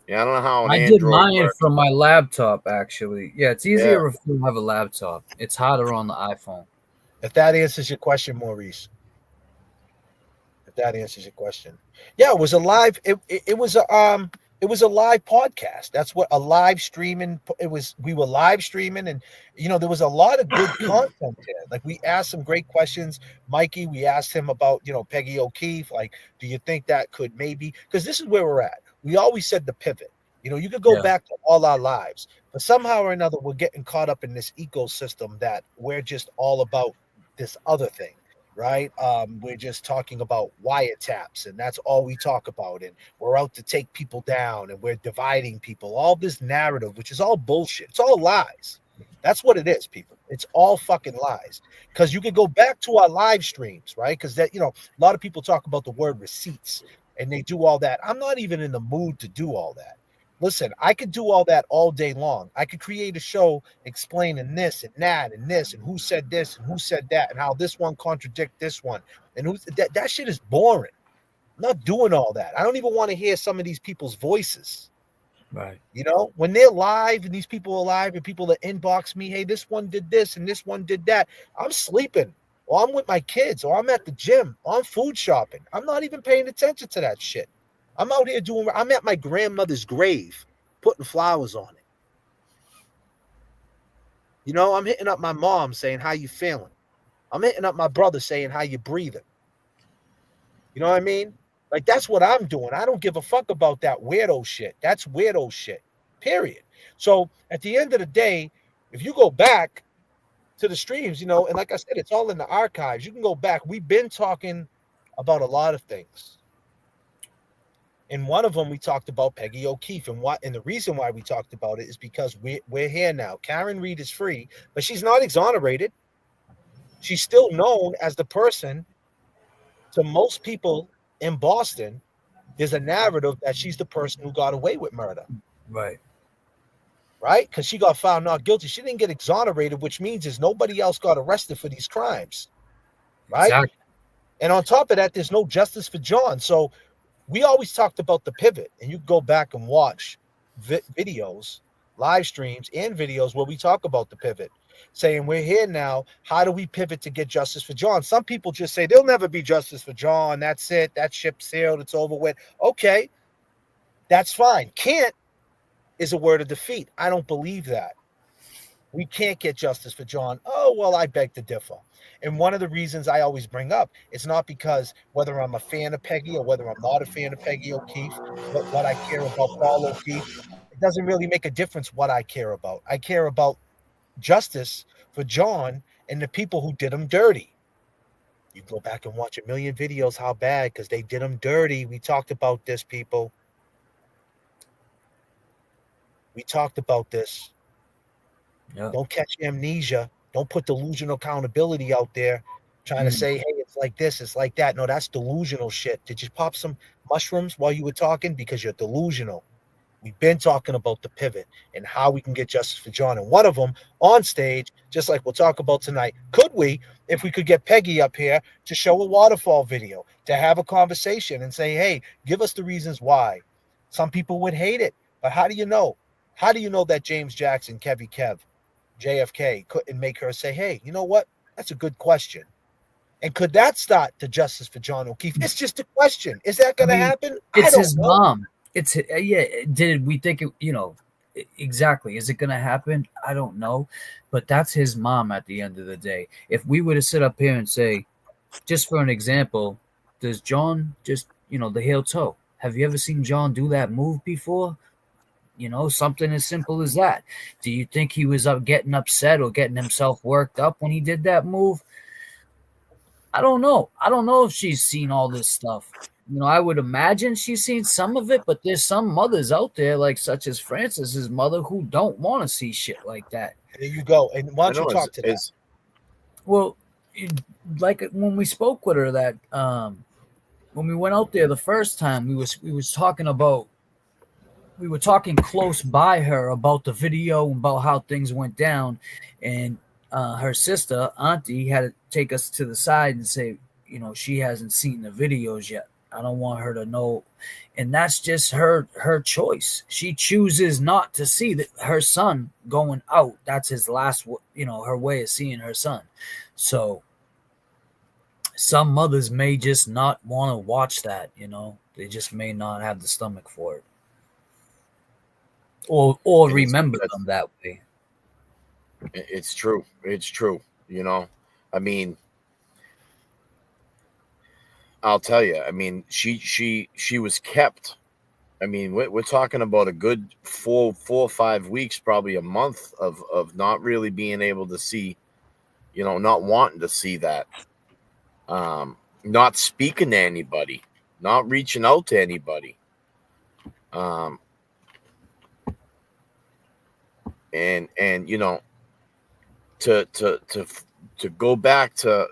I don't know how an I did Android mine works. from my laptop, actually. Yeah, it's Yeah, easier if you have a laptop. It's harder on the iPhone. If that answers your question, Maurice. If that answers your question. Yeah, it was a live. It was a live podcast. That's what a live streaming. It was. We were live streaming, and there was a lot of good content there. Like we asked some great questions. Mikey, we asked him about Peggy O'Keefe. Like, do you think that could maybe? Because this is where we're at. We always said the pivot. You could go Yeah. back to all our lives, but somehow or another, we're getting caught up in this ecosystem that we're just all about this other thing, right? We're just talking about wiretaps, and that's all we talk about. And we're out to take people down, and we're dividing people. All this narrative, which is all bullshit. It's all lies. That's what it is, people. It's all fucking lies. Because you could go back to our live streams, right? Because a lot of people talk about the word receipts, and they do all that. I'm not even in the mood to do all that. Listen, I could do all that all day long. I could create a show explaining this and that and this and who said this and who said that and how this one contradict this one. And that shit is boring. I'm not doing all that. I don't even want to hear some of these people's voices. Right. When they're live and these people are live and people that inbox me, hey, this one did this and this one did that. I'm sleeping, or I'm with my kids, or I'm at the gym, or I'm food shopping. I'm not even paying attention to that shit. I'm out here I'm at my grandmother's grave putting flowers on it. I'm hitting up my mom saying, how you feeling? I'm hitting up my brother saying, how you breathing? You know what I mean? Like, that's what I'm doing. I don't give a fuck about that weirdo shit. That's weirdo shit, period. So at the end of the day, if you go back to the streams, and like I said, it's all in the archives. You can go back. We've been talking about a lot of things. In one of them, we talked about Peggy O'Keefe, and the reason why we talked about it is because we're here now. Karen Reed is free, but she's not exonerated. She's still known as the person to most people in Boston. There's a narrative that she's the person who got away with murder. Right. Right? Because she got found not guilty. She didn't get exonerated, which means there's nobody else got arrested for these crimes. Right? Exactly. And on top of that, there's no justice for John. So we always talked about the pivot, and you go back and watch videos, live streams, and videos where we talk about the pivot, saying we're here now. How do we pivot to get justice for John? Some people just say there'll never be justice for John. That's it. That ship sailed. It's over with. Okay, that's fine. Can't is a word of defeat. I don't believe that. We can't get justice for John. Oh, well, I beg to differ. And one of the reasons I always bring up, it's not because whether I'm a fan of Peggy or whether I'm not a fan of Peggy O'Keefe, what I care about Paul O'Keefe, it doesn't really make a difference what I care about. I care about justice for John and the people who did him dirty. You go back and watch a million videos how bad, because they did him dirty. We talked about this, people. We talked about this. Yeah. Don't catch amnesia. Don't put delusional accountability out there trying to say, hey, it's like this, it's like that. No, that's delusional shit. Did you pop some mushrooms while you were talking? Because you're delusional. We've been talking about the pivot and how we can get justice for John. And one of them on stage, just like we'll talk about tonight, could we, if we could get Peggy up here to show a waterfall video, to have a conversation and say, hey, give us the reasons why. Some people would hate it, but how do you know? How do you know that James Jackson, Kev, J.F.K. couldn't make her say, hey, you know what? That's a good question. And could that start the justice for John O'Keefe? It's just a question. Is that going to happen? It's I don't his know. mom. It's Did we think it? Exactly. Is it going to happen? I don't know. But that's his mom at the end of the day. If we were to sit up here and say, just for an example, does John just the heel toe? Have you ever seen John do that move before? You know, something as simple as that. Do you think he was getting upset or getting himself worked up when he did that move? I don't know. I don't know if she's seen all this stuff. You know, I would imagine she's seen some of it, but there's some mothers out there, like such as Francis's mother, who don't want to see shit like that. There you go. And why I don't know you talk to that? Well, like when we spoke with her that when we went out there the first time, we was talking about, we were talking close by her about the video, about how things went down, and her sister auntie had to take us to the side and say, you know, she hasn't seen the videos yet. I don't want her to know, and that's just her choice. She chooses not to see that her son going out. That's his last, you know, her way of seeing her son. So some mothers may just not want to watch that. You know, they just may not have the stomach for it, or remember them that way. It's true. It's true. You know, I mean, I'll tell you. I mean, she was kept. I mean, we're talking about a good 4 or 5 weeks, probably a month of not really being able to see, you know, not wanting to see that, not speaking to anybody, not reaching out to anybody, and you know, to go back to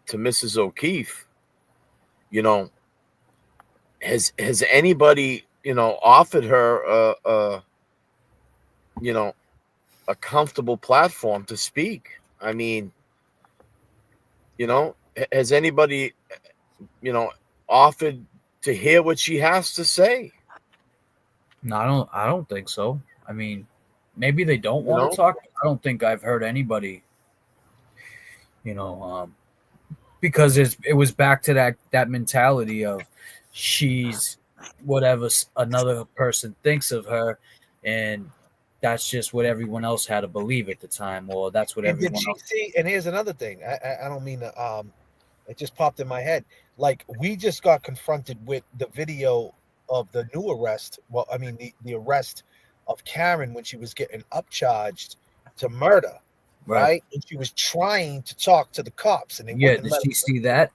Mrs. O'Keefe, you know, has anybody, you know, offered her you know, a comfortable platform to speak? I mean, you know, has anybody, you know, offered to hear what she has to say? No, I don't think so. I mean, maybe they don't want to talk. I don't think I've heard anybody, you know, because it was back to that mentality of she's whatever another person thinks of her, and that's just what everyone else had to believe at the time, or that's what everyone else. See, and here's another thing. I don't mean to, it just popped in my head. Like, we just got confronted with the video of the new arrest. Well, I mean, the arrest of Karen when she was getting upcharged to murder, right? And she was trying to talk to the cops, and they did she see that?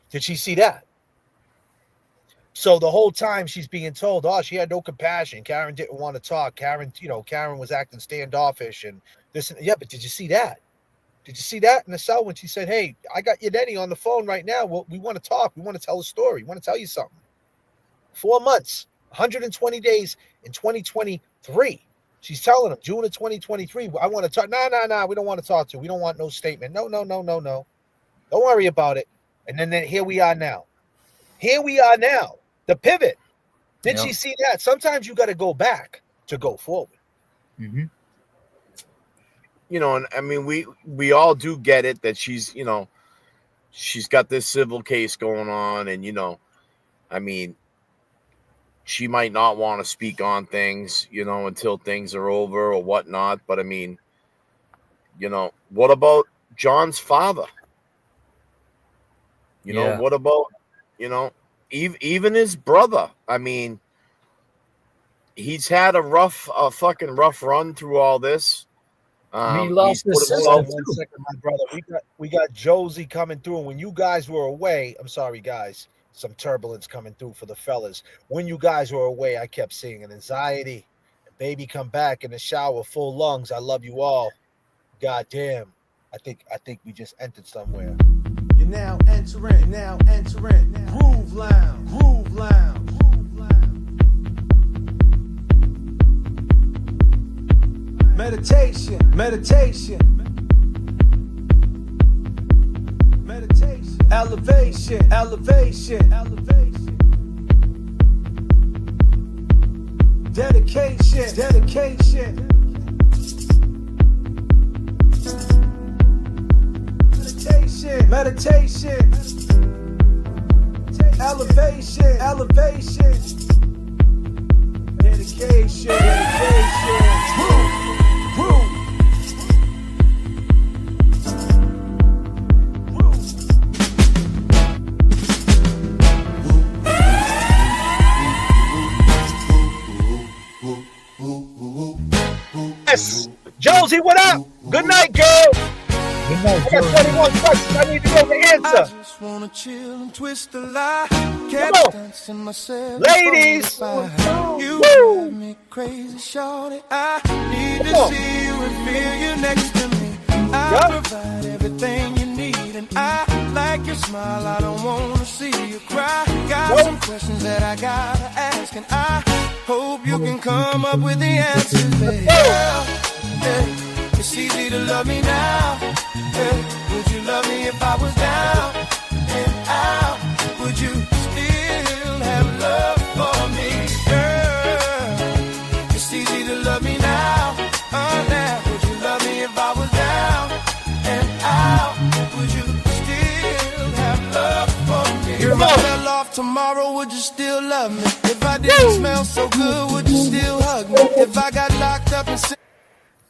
Did she see that? So the whole time she's being told, oh, she had no compassion. Karen didn't want to talk. Karen, you know, Karen was acting standoffish and this. Yeah, but did you see that? Did you see that in the cell when she said, hey, I got your daddy on the phone right now. Well, we want to talk. We want to tell a story. We want to tell you something. 4 months, 120 days in 2023. She's telling him, June of 2023, I want to talk. No, we don't want to talk to. We don't want no statement. No. Don't worry about it. And then here we are now. Here we are now. The pivot. Did she see that? Sometimes you got to go back to go forward. Mm-hmm. You know, and I mean, we all do get it that she's, you know, she's got this civil case going on, and, you know, I mean, she might not want to speak on things, you know, until things are over or whatnot. But I mean, you know, what about John's father? You know, what about, you know, even his brother? I mean, he's had a fucking rough run through all this. He lost his sister too. Second, my brother. We got Josie coming through. And when you guys were away, I'm sorry, guys, some turbulence coming through for the fellas. When you guys were away, I kept seeing an anxiety. Baby, come back in the shower, full lungs. I love you all. God damn. I think we just entered somewhere. You're now entering Groove Lounge. Meditation. Elevation. Dedication. Meditation. Elevation. Dedication. Woo. Yes. Josie, what up? Good night, girl. Good night, I got 21 questions. I need to know the answer. Just wanna chill and twist the lie. Come Kept on. dancing myself. Ladies. You Woo. drive me crazy, shorty. I need Come to on. see you and feel you next to me. I Yup. provide everything you need, and I like your smile. I don't wanna see you cry. Got Nope. some questions that I gotta ask, and I hope you can come up with the answers, baby. Girl, yeah, it's easy to love me now. Yeah, would you love me if I was down and out? Would you still have love for me, girl? It's easy to love me now. Oh, now, would you love me if I was down and out? Would you still have love for me? If I fell off tomorrow, would you still love me? If I didn't smell so good, would you still hug me? If I got locked up and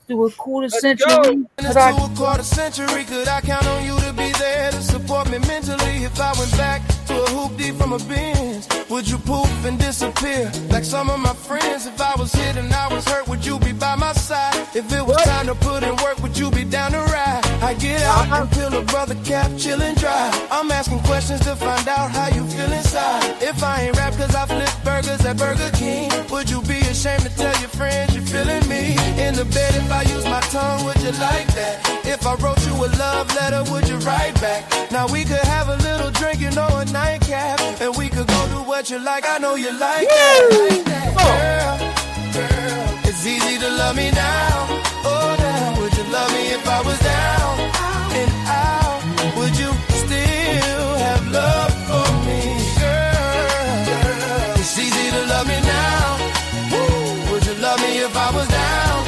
To a quarter Let's century. go. it's to a quarter century, could I count on you to be there to support me mentally? If I went back to a hoopty from a Benz, would you poof and disappear like some of my friends? If I was hit and I was hurt, would you be by my side? If it was time to put in work, would you be down to ride? I get out and peel a brother cap, chill and dry. I'm asking questions to find out how you feel inside. If I ain't rap cause I flip burgers at Burger King, would you be ashamed to tell your friends you're feeling me? In the bed if I use my tongue, would you like that? If I wrote you a love letter, would you write back? Now we could have a little drink, you know, a nightcap, and we could go do what you like. I know you like that. Girl, it's easy to love me now. Oh, now, would you love me if I was down and out? Would you still have love for me, girl? It's easy to love me now. Woo. Would you love me if I was down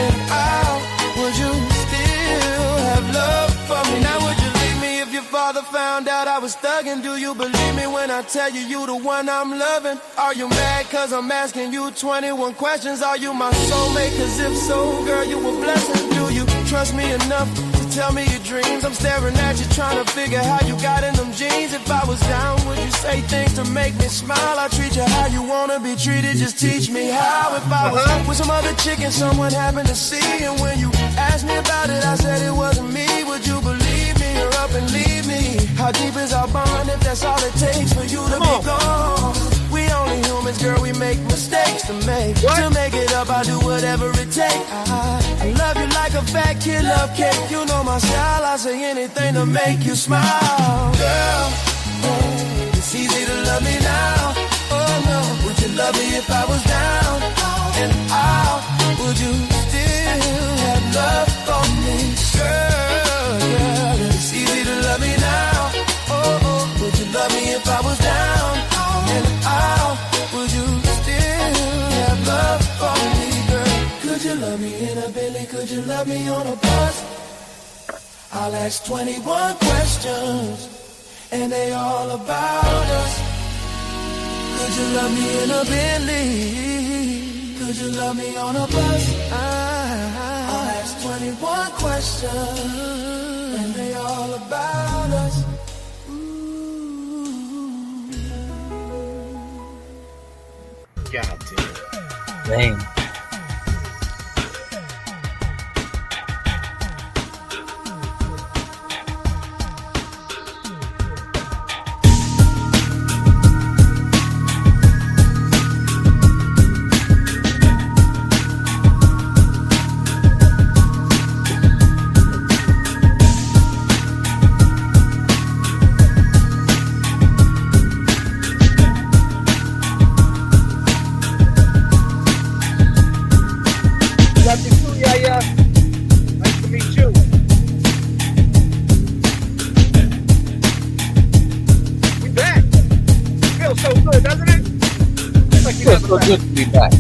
and out? Would you still have love for me? Now would you leave me if your father found out I was thugging? Do you believe me when I tell you you the one I'm loving? Are you mad cause I'm asking you 21 questions? Are you my soulmate? Cause if so, girl, you a blessing. Do you trust me enough to tell me your dreams? I'm staring at you trying to figure how you got in them jeans. If I was down, would you say things to make me smile? I treat you how you wanna be treated, just teach me how. If I was with some other chick and someone happened to see, and when you asked me about it, I said it wasn't me, would you believe me or up and leave me? How deep is our bond if that's all it takes for you to be gone? We only humans, girl, we make mistakes to make. To make it up, I do whatever it takes. I love you like a fat kid love cake. You know my style, I say anything to make you smile. Girl, it's easy to love me now. Oh no, would you love me if I was down and out? Would you still have love for me? Girl, it's easy to love me now. Oh, would you love me if I was down and out? Would you still have love for me, girl? Could you love me in a Bentley? Could you love me on a bus? I'll ask 21 questions, and they all about us. Could you love me in a Bentley? Could you love me on a bus? I'll ask 21 questions, and they all about us. God damn. Dang. Nice to meet you. We back. Feels so good, doesn't it? Like you Feels never so left. good to be back.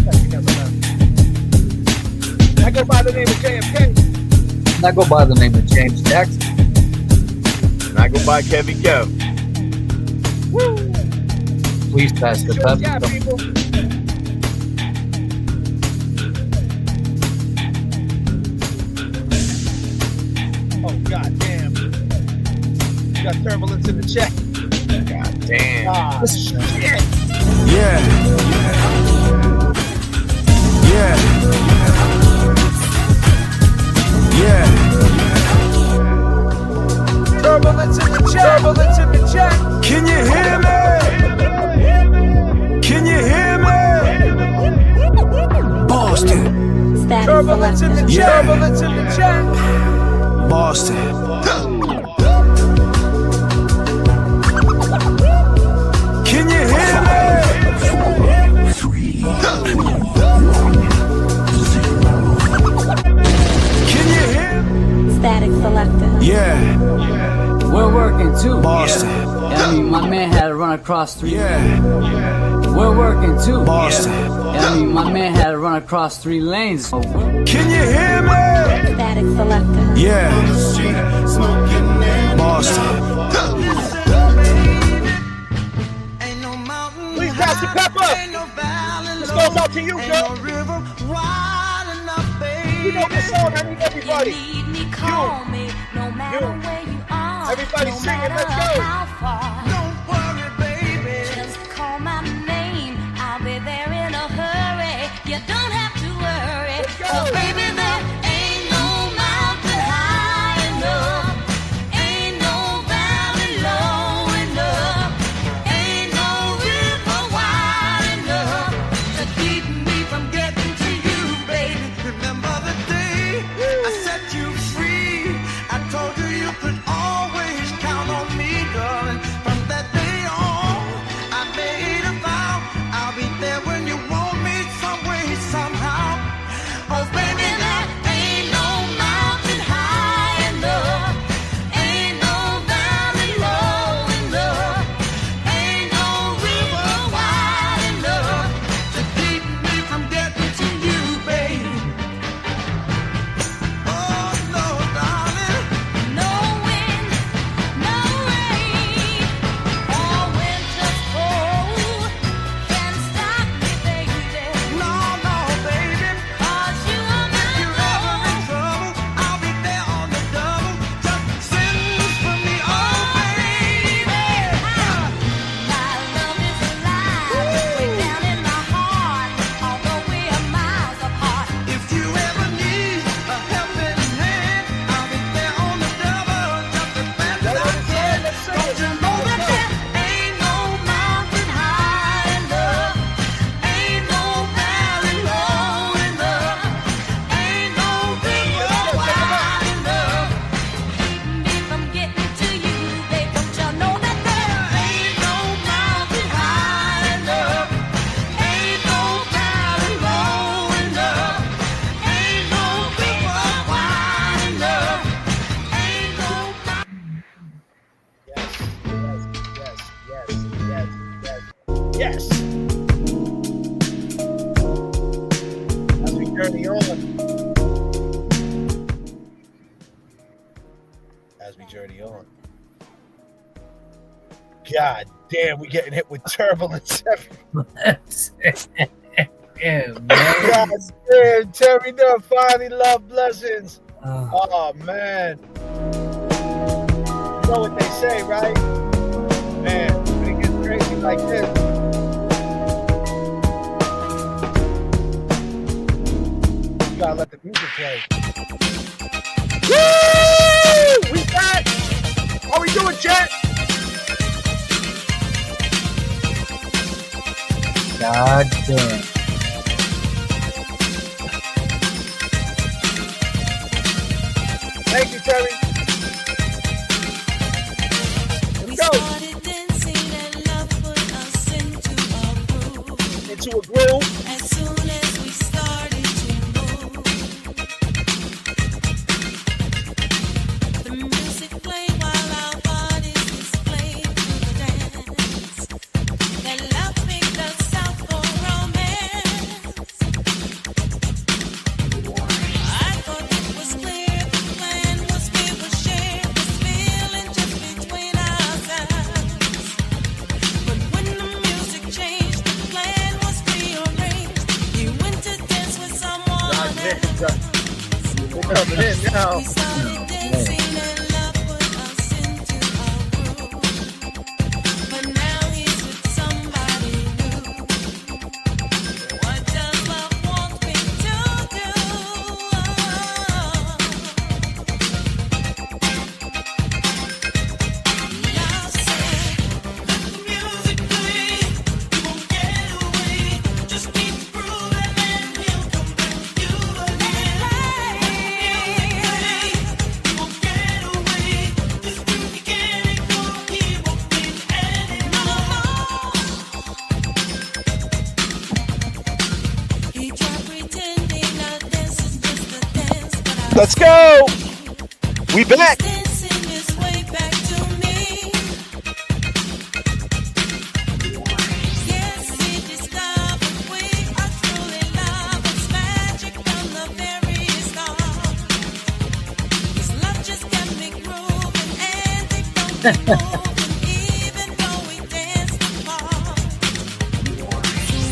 Like you never left. I go by the name of J.F.K. And I go by the name of James Jackson. And I go by Kevy Kev. Woo! Please pass the Show us yeah, pepper. people. Oh, god damn. You got turbulence in the chat. God damn. Ah, shit. Yeah. Yeah. Yeah. Turbulence in the chat. Turbulence in the chat. Can you hear me? Can you hear me? Boston. Static Turbulence in the selector. chat. Yeah. Turbulence in the chat. Boston. Can you hear me? Can you hear me? Static selector. Yeah. We're working too. Boston. I mean, my man had to run across 3 Yeah. We're working too. Boston. I mean, my man had to run across 3 lanes. Can you hear me? Static selector. Yeah. Boston. Ain't no mountain Please, Pastor high, Pepper. ain't no valley This low, goes out to you, ain't girl. no river wide enough, baby. You know this song. I need everybody. Need me, call me, no matter You. where you are. Everybody no sing it, let's matter go. how far. Don't worry, baby. Just call my name, I'll be there in a hurry. You don't have to worry. Let's go. Oh, baby, there ain't no mountain high enough. Ain't no valley low enough. Ain't no river wide enough to keep me from getting to you, baby. Remember the day I set you free? I told you you could always count on me, darling. From that day on, I made a vow I'll be there when you want me, some way, somehow. Oh, baby, there ain't no mountain high enough. Ain't no valley low enough. Ain't no river wide enough to keep me from getting to you, baby. Oh, no, darling. No wind, no rain, or winter's cold can stop me, baby. No, no, baby. 'Cause you are If my you're ever in love. trouble, I'll be there on the double. Just send for me, oh, baby. My love is alive, way down in my heart, although we are miles apart. If you ever need a helping hand, I'll be there on the double. Just as fast as I can. Don't you know that there ain't no mountain high enough? Ain't no valley low enough. Ain't no river wide enough. Keep me from getting to you, babe. Don't you know that there Ain't no mountain high enough. Ain't no valley low enough. Ain't no river wide enough. Ain't no Yes. As we journey on. As we journey on. God damn, we getting hit with turbulence. Yeah, man. God damn, Terry Dunn, finally love blessings. Uh, Oh man. You know what they say, right? Man, when it gets crazy like this. You gotta let the music play. Woo! We back! How we doing, chat? God damn. Thank you, Terry. Let's go. Into a groove. As soon as we started to move, the music played while our bodies displayed to the dance. That love picked us out for romance. I thought it was clear the plan was we would share this feeling just between ourselves. But when the music changed, the plan was rearranged. You went to dance with someone else. We're coming in now. We started dancing and love put us into a groove. But now he's with somebody new. What does love want me Let's go. We back. Dancing its way back to me. Yes, we discovered we are truly love. It's magic from the very start. This love just got me grooving and it don't be moving, even though we danced apart.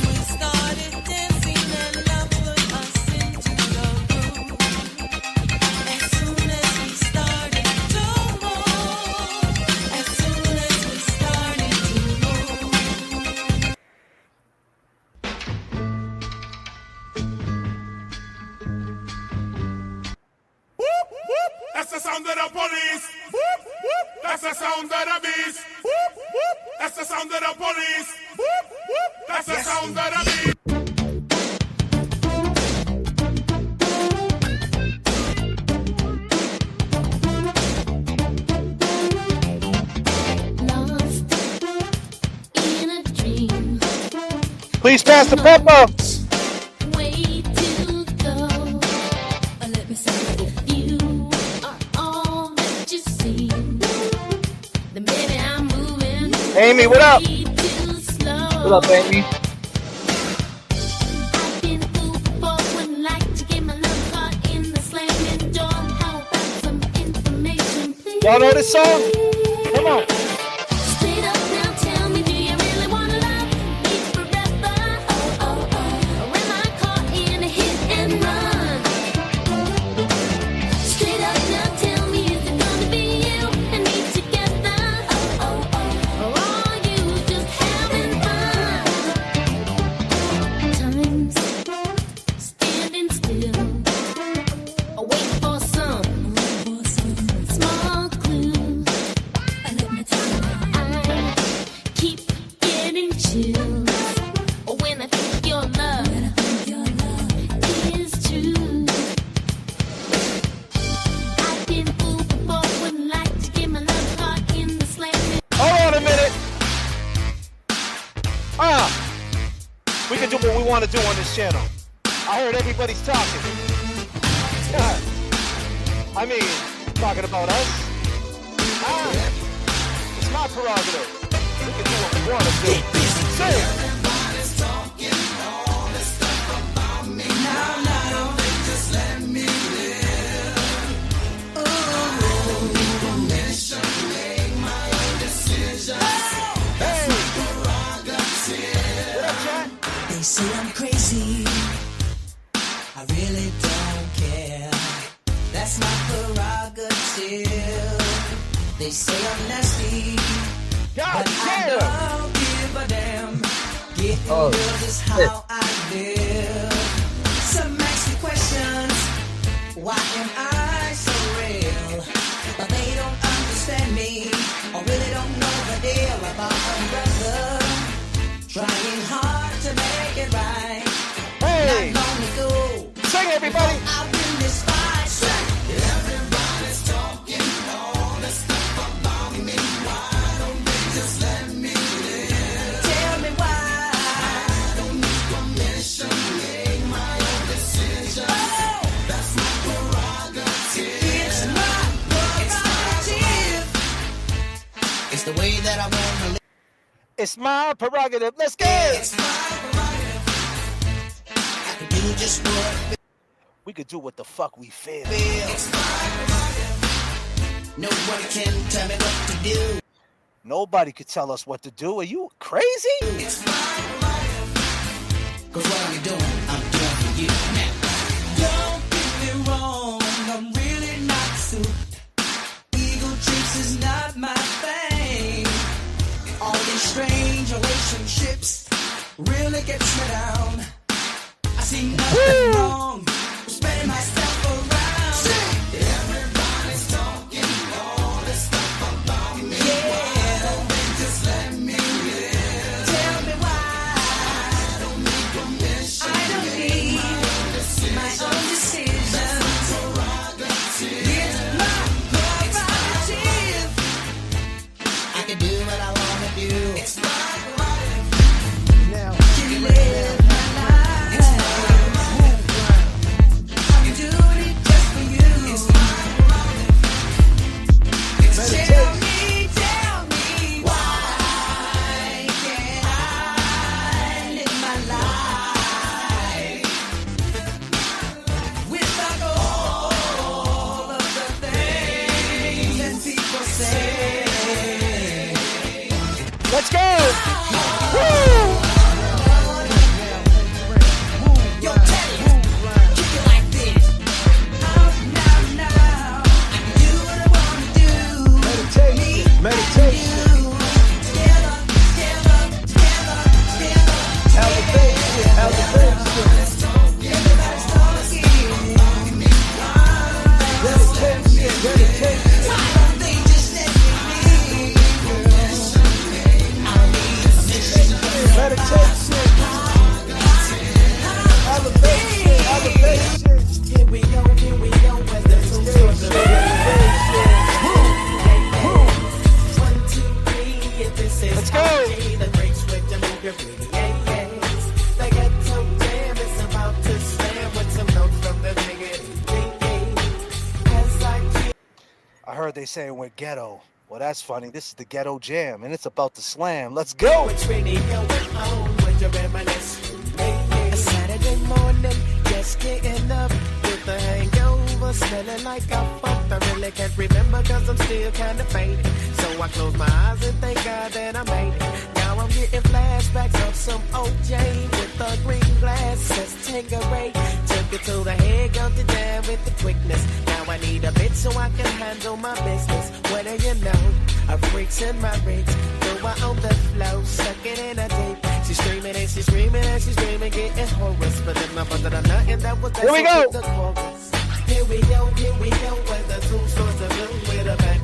We started dancing and love put us into the groove. As soon as we started to move, as soon as we started to move. That's the sound of the police. Whoop, whoop. That's the sound of the beast. Whoop, whoop. That's the sound of the police. Whoop, whoop. That's the sound of the beast. Lost in a dream. Please pass the pepper. Way to go. Let me say if you are all that you seem, then maybe I'm moving. Amy, what up? way too slow. What up, Amy? I've been fooled before, wouldn't like to get my love caught in the slamming door. How about some information, please? Y'all know this song? Come on. Straight up now, tell me, do you really wanna love me forever? Oh, oh, oh. Or am I caught in a hit and run? Straight up now, tell me, is it gonna be you and me together? Oh, oh, oh. Or are you just having fun? Time's standing still, waiting for some small clue. Let me tell you, I keep getting chills when I think your love is true. I've been fooled before, wouldn't like to get my love caught in the slamming. Hold on a minute. We can do what we want to do on this channel. I heard everybody's talking. I mean, talking about us. It's my prerogative. We can do what we want to do. Say They say I'm crazy. I really don't care. That's my prerogative. They say I'm nasty, God but I damn. don't give a damn. Getting Oh, girls is shit. how I live. Some ask me questions. Why am I so real? But they don't understand me, or really don't know the deal about a brother trying hard to make it right. Hey, Not long ago, sing everybody. I win this fight. Everybody's talking all this stuff about me. Why don't they just let me live? Tell me why. I don't need permission, make my own decision. That's my prerogative. It's my prerogative. It's the way that I want to live. It's my prerogative. Let's go. It's my prerogative. I can do just what We could do what the fuck we feel. I feel. It's my prerogative. No one can tell me what to do. Nobody could tell us what to do. Are you crazy? It's my prerogative. 'Cause what I'm doing, I'm doing for you now. Don't get me wrong, I'm really not suited. Ego trips is not my thing. All these strange relationships really gets me down. I see nothing wrong with spreading myself around. Everybody's talking all this stuff about me. Yeah, Just let me live. tell me why. I don't need permission. I don't need my own decision. Prerogative. It's my prerogative. I can do what I want to do. It's my prerogative. Now, Can live my life. Yo, Teddy, kick it like this. Now, do what I wanna do. Meditation, meditation, Together, elevation, elevation, let's talk again. dedication, dedication, Something just let me meditation, elevation, elevation, Here we go, as the two stars of One, two, three, if this is Let's go. okay, the brakes with the move your pretty They get so damn, it's about to slam with some notes from the as I keep I heard they saying we're ghetto. Well, that's funny. This is the ghetto jam, and it's about to slam. Let's go. what's really going on when you reminisce. A Saturday morning, just getting up with the hangover, smelling like I fucked. I really can't remember cause I'm still kinda faded. So I close my eyes and thank God that I made it. Now I'm getting flashbacks of some OJ with a green glass. Says Tangeray, took it to the head, gumped it down with the quickness. Now I need a bit so I can handle my business. What do you know? A freak's in my ribs. Throw her on the floor, suck it in a deep. She's screaming and she's screaming and she's screaming, getting hoarse. But then I'm under the nut and that was Here we go. the chorus. Here we go, with the two swords of blue with a back.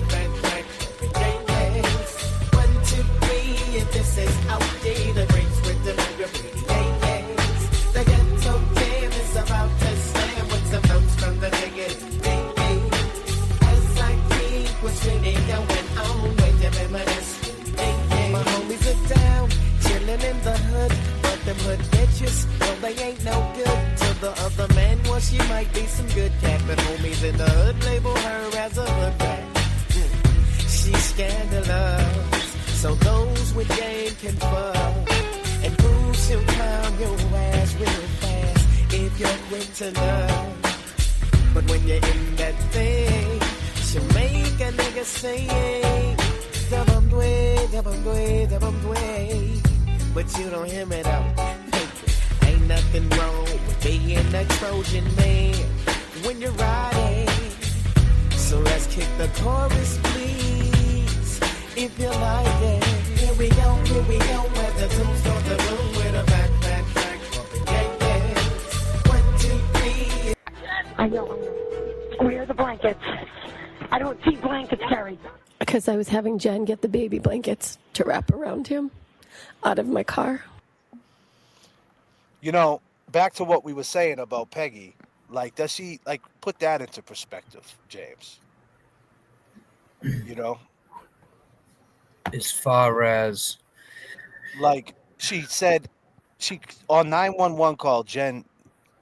Yes. 1, 2, 3, if this is outdated, breaks with the memory. Yes. The ghetto jam is about to slam with some notes from the negative. As I keep what's really going on, wait a minute. My homies are down, chilling in the hood, but them hood bitches, well they ain't no good. To the other man, well she might be some good cat, but homies in the hood label her as a hood rat. She's scandalous, so those with game can fuck. And Bruce will clown your ass real fast if you're quick to love. But when you're in that thing, she'll make a nigga say, dabam dway, dabam dway, dabam dway. But you don't hear me though. Ain't nothing wrong with being a Trojan man when you're riding. So let's kick the chorus, please, if you like it. Here we go, where the two start the room with a back. Yeah. 1, 2, 3. I know. Where are the blankets? I don't see blankets, Carrie. Because I was having Jen get the baby blankets to wrap around him out of my car. You know, back to what we were saying about Peggy. Like, does she put that into perspective, James? You know, As far as like she said, she on 911 call Jen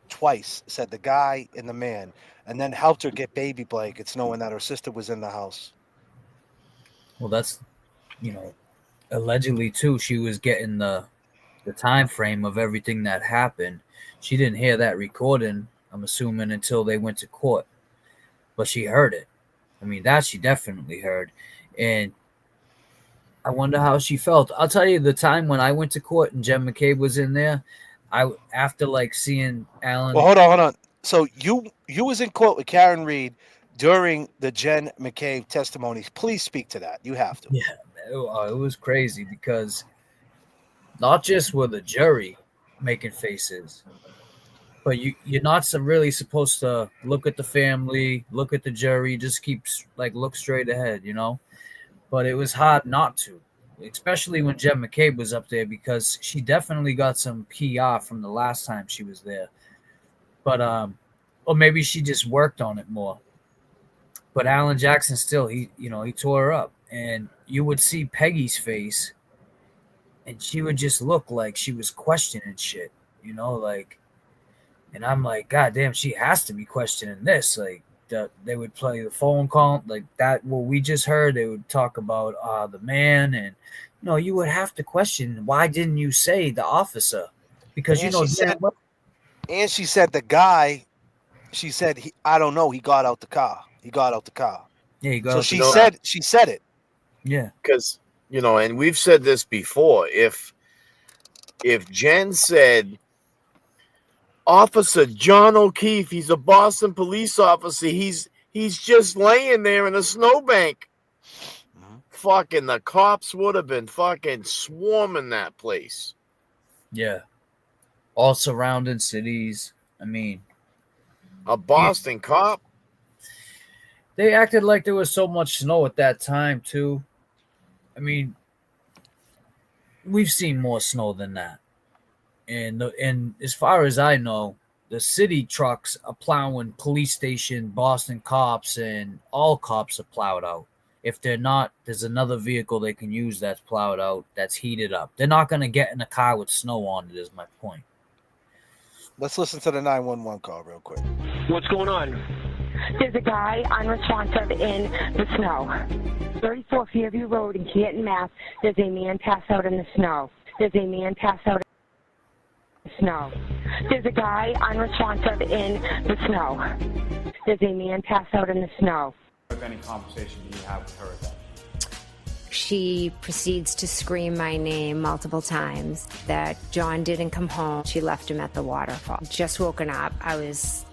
twice said the guy and the man, and then helped her get baby blankets, knowing that her sister was in the house. well, that's allegedly too. She was getting the time frame of everything that happened. She didn't hear that recording, I'm assuming, until they went to court, but she heard it. I mean, that she definitely heard, and I wonder how she felt. I'll tell you, the time when I went to court and Jen McCabe was in there, after seeing Alan. Well, hold on. So you was in court with Karen Reed during the Jen McCabe testimonies. Please speak to that. You have to. Yeah, it was crazy because not just were the jury making faces, but you're not really supposed to look at the family, look at the jury, just keep look straight ahead, But it was hard not to, especially when Jen McCabe was up there, because she definitely got some PR from the last time she was there. But or maybe she just worked on it more. But Alan Jackson still, he tore her up, and you would see Peggy's face, and she would just look like she was questioning shit, and I'm like, God damn, she has to be questioning this. They would play the phone call like that. What we just heard, they would talk about the man, and you would have to question, why didn't you say the officer? Because she said the guy. She said, I don't know. He got out the car. Yeah, he got. So out she the car. said it. Yeah, because you know, and we've said this before. If Jen said, Officer John O'Keefe, he's a Boston police officer, he's just laying there in a snowbank. Fucking the cops would have been fucking swarming that place. Yeah. All surrounding cities. I mean, a Boston cop. They acted like there was so much snow at that time too. I mean, we've seen more snow than that. And as far as I know, the city trucks are plowing police station, Boston cops, and all cops are plowed out. If they're not, there's another vehicle they can use that's plowed out, that's heated up. They're not going to get in a car with snow on it, is my point. Let's listen to the 911 call real quick. What's going on? There's a guy unresponsive in the snow. 34 Fairview Road in Canton, Mass. There's a man passed out in the snow. There's a man passed out in the snow. There's a guy unresponsive in the snow. There's a man passed out in the snow. What any conversation do you have with her then? She proceeds to scream my name multiple times, that John didn't come home. She left him at the waterfall. Just woken up. I was,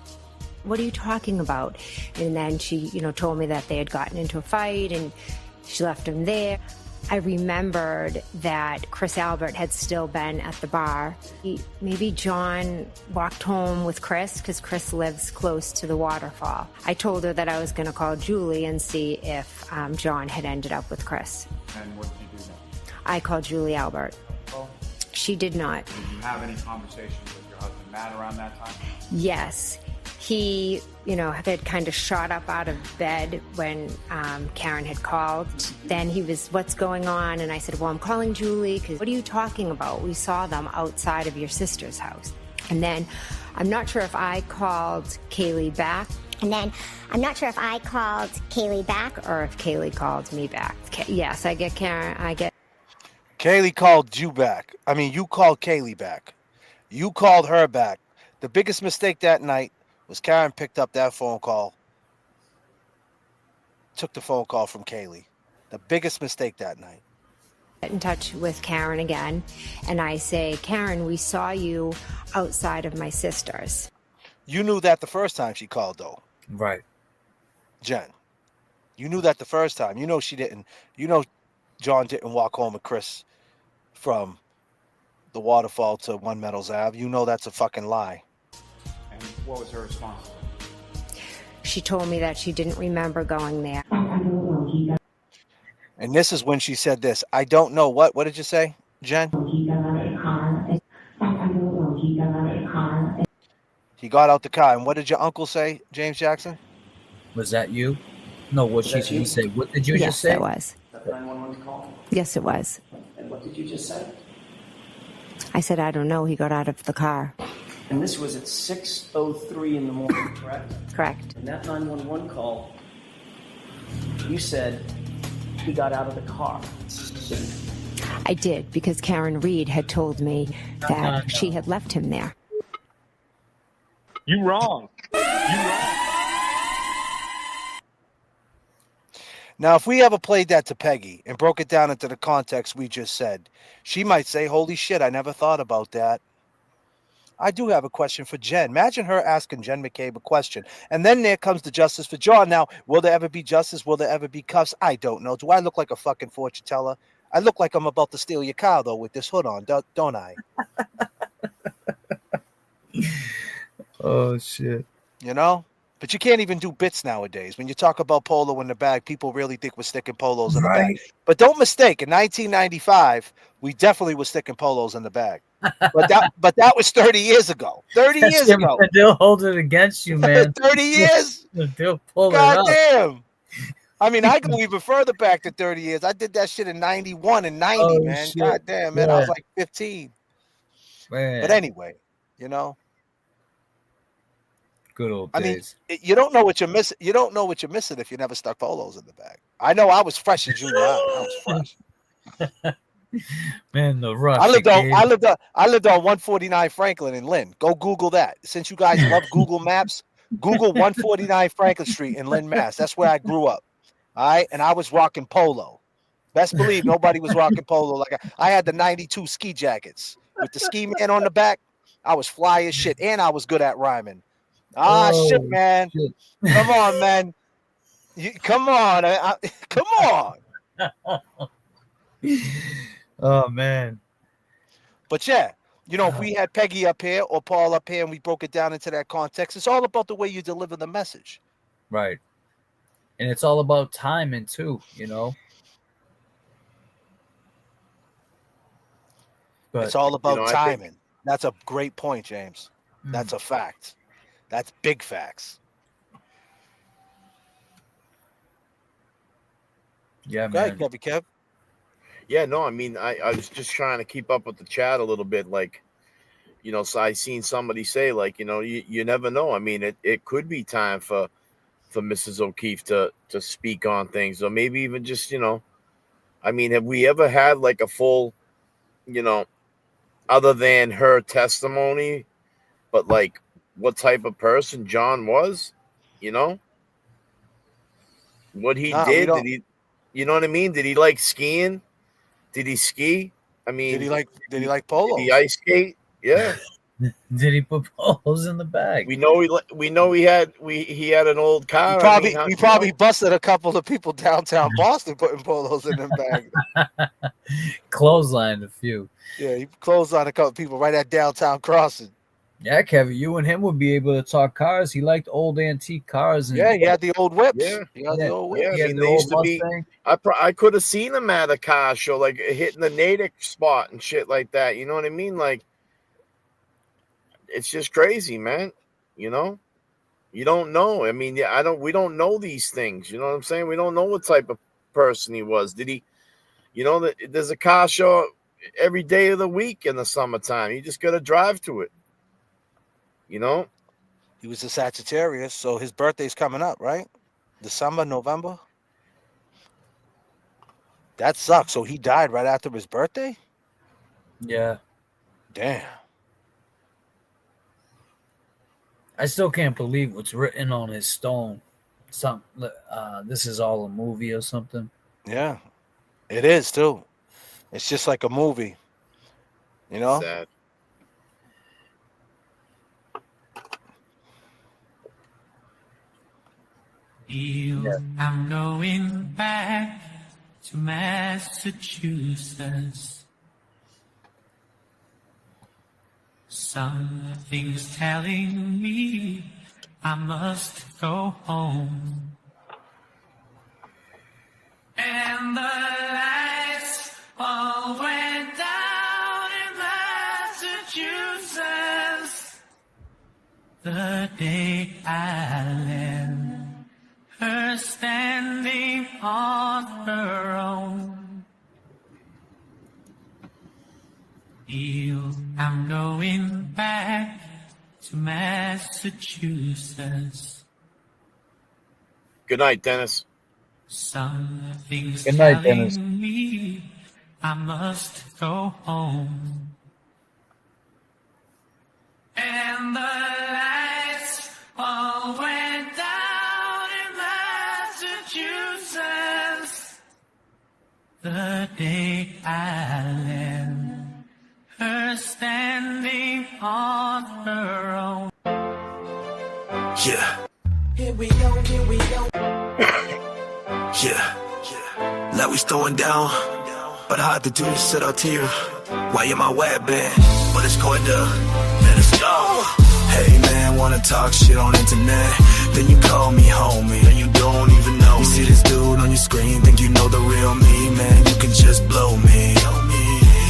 what are you talking about? And then she, told me that they had gotten into a fight and she left him there. I remembered that Chris Albert had still been at the bar. Maybe John walked home with Chris because Chris lives close to the waterfall. I told her that I was going to call Julie and see if John had ended up with Chris. And what did you do then? I called Julie Albert. Oh. She did not. Did you have any conversation with your husband Matt around that time? Yes. He, had kind of shot up out of bed when Karen had called. Then he was, what's going on? And I said, well, I'm calling Julie because what are you talking about? We saw them outside of your sister's house. And then I'm not sure if I called Kaylee back. And then I'm not sure if I called Kaylee back or if Kaylee called me back. Yes, I get Karen. Kaylee called you back. I mean, you called Kaylee back. You called her back. The biggest mistake that night was Karen picked up that phone call, took the phone call from Kaylee. The biggest mistake that night. Get in touch with Karen again, and I say, Karen, we saw you outside of my sister's. You knew that the first time she called, though. Right. Jen, you knew that the first time. She didn't. John didn't walk home with Chris from the waterfall to One Meadows Ave. You know that's a fucking lie. And what was her response? She told me that she didn't remember going there. And this is when she said this. I don't know what. What did you say, Jen? He got out the car. And what did your uncle say, James Jackson? Was that you? No, what he said. What did you just say? Yes, it was. That 911 call? Yes, it was. And what did you just say? I said, I don't know. He got out of the car. And this was at 6:03 in the morning, correct? Correct. And that 911 call, you said he got out of the car. I did, because Karen Reed had told me that she had left him there. You wrong. Now, if we ever played that to Peggy and broke it down into the context we just said, she might say, holy shit, I never thought about that. I do have a question for Jen. Imagine her asking Jen McCabe a question. And then there comes the justice for John. Now, will there ever be justice? Will there ever be cuffs? I don't know. Do I look like a fucking fortune teller? I look like I'm about to steal your car, though, with this hood on, don't I? Oh, shit. But you can't even do bits nowadays. When you talk about polo in the bag, people really think we're sticking polos in the bag. But don't mistake, in 1995, we definitely were sticking polos in the bag. But that was 30 years ago. 30 years ago. They'll hold it against you, man. 30 years? They'll pull God it up. damn. I mean, I go even further back than 30 years. I did that shit in 91 and 90, man. Shit. God damn, man. Yeah. I was like 15. Man. But anyway, Good old I days. mean, you don't know what you're missing. You don't know what you're missing if you never stuck polos in the bag. I know I was fresh in junior high. I was fresh. Man, the rush. I lived on 149 Franklin in Lynn. Go Google that. Since you guys love Google Maps, Google 149 Franklin Street in Lynn, Mass. That's where I grew up. All right, and I was rocking polo. Best believe nobody was rocking polo. Like I had the 92 ski jackets with the ski man on the back. I was fly as shit, and I was good at rhyming. Shit, man. Shit. Come on, man. Come on. Come on. Oh, man. But yeah, if we had Peggy up here or Paul up here and we broke it down into that context, it's all about the way you deliver the message. Right. And it's all about timing too, But it's all about I timing. think- That's a great point, James. That's a fact. That's big facts. Yeah, Go man. ahead, Kev. Yeah, no, I mean, I was just trying to keep up with the chat a little bit. Like, so I seen somebody say, like, you never know. I mean, it could be time for Mrs. O'Keefe to speak on things, or maybe even just, I mean, have we ever had like a full, other than her testimony, but like what type of person John was, what he did he, you know what I mean? Did he like skiing? Did he ski? I mean, did he like polo? Did he ice skate? Yeah. Did he put polos in the bag? We know he had an old car. He probably busted a couple of people downtown Boston putting polos in them bags. Clotheslined a few. Yeah, he closed on a couple of people right at downtown crossing. Yeah, Kevin, you and him would be able to talk cars. He liked old antique cars. And yeah, he had the old whips. Yeah, he had the old whips. Yeah, I mean, they used to be. I could have seen him at a car show, like hitting the Natick spot and shit like that. You know what I mean? Like, it's just crazy, man. You don't know. I mean, we don't know these things. You know what I'm saying? We don't know what type of person he was. Did he? There's a car show every day of the week in the summertime. You just got to drive to it. He was a Sagittarius, so his birthday's coming up, right? December, November. That sucks. So he died right after his birthday? Yeah. Damn. I still can't believe what's written on his stone. This is all a movie or something. Yeah, it is too. It's just like a movie, Sad. I'm going back to Massachusetts. Something's telling me I must go home. And the lights all went down in Massachusetts the day I left her standing on her own. I'm going back to Massachusetts. Good night, Dennis. Something's Good night, telling Dennis. me I must go home. And the lights all went down in Massachusetts the day I left her standing on her own. Yeah. Here we go, here we go. Yeah. Like we throwing down, but I had to do this set out to you. Why you my web band? But it's going to let us go. Hey man, wanna talk shit on internet? Then you call me homie, and you don't even know me. You see this dude on your screen, think you know the real me, man. You can just blow me.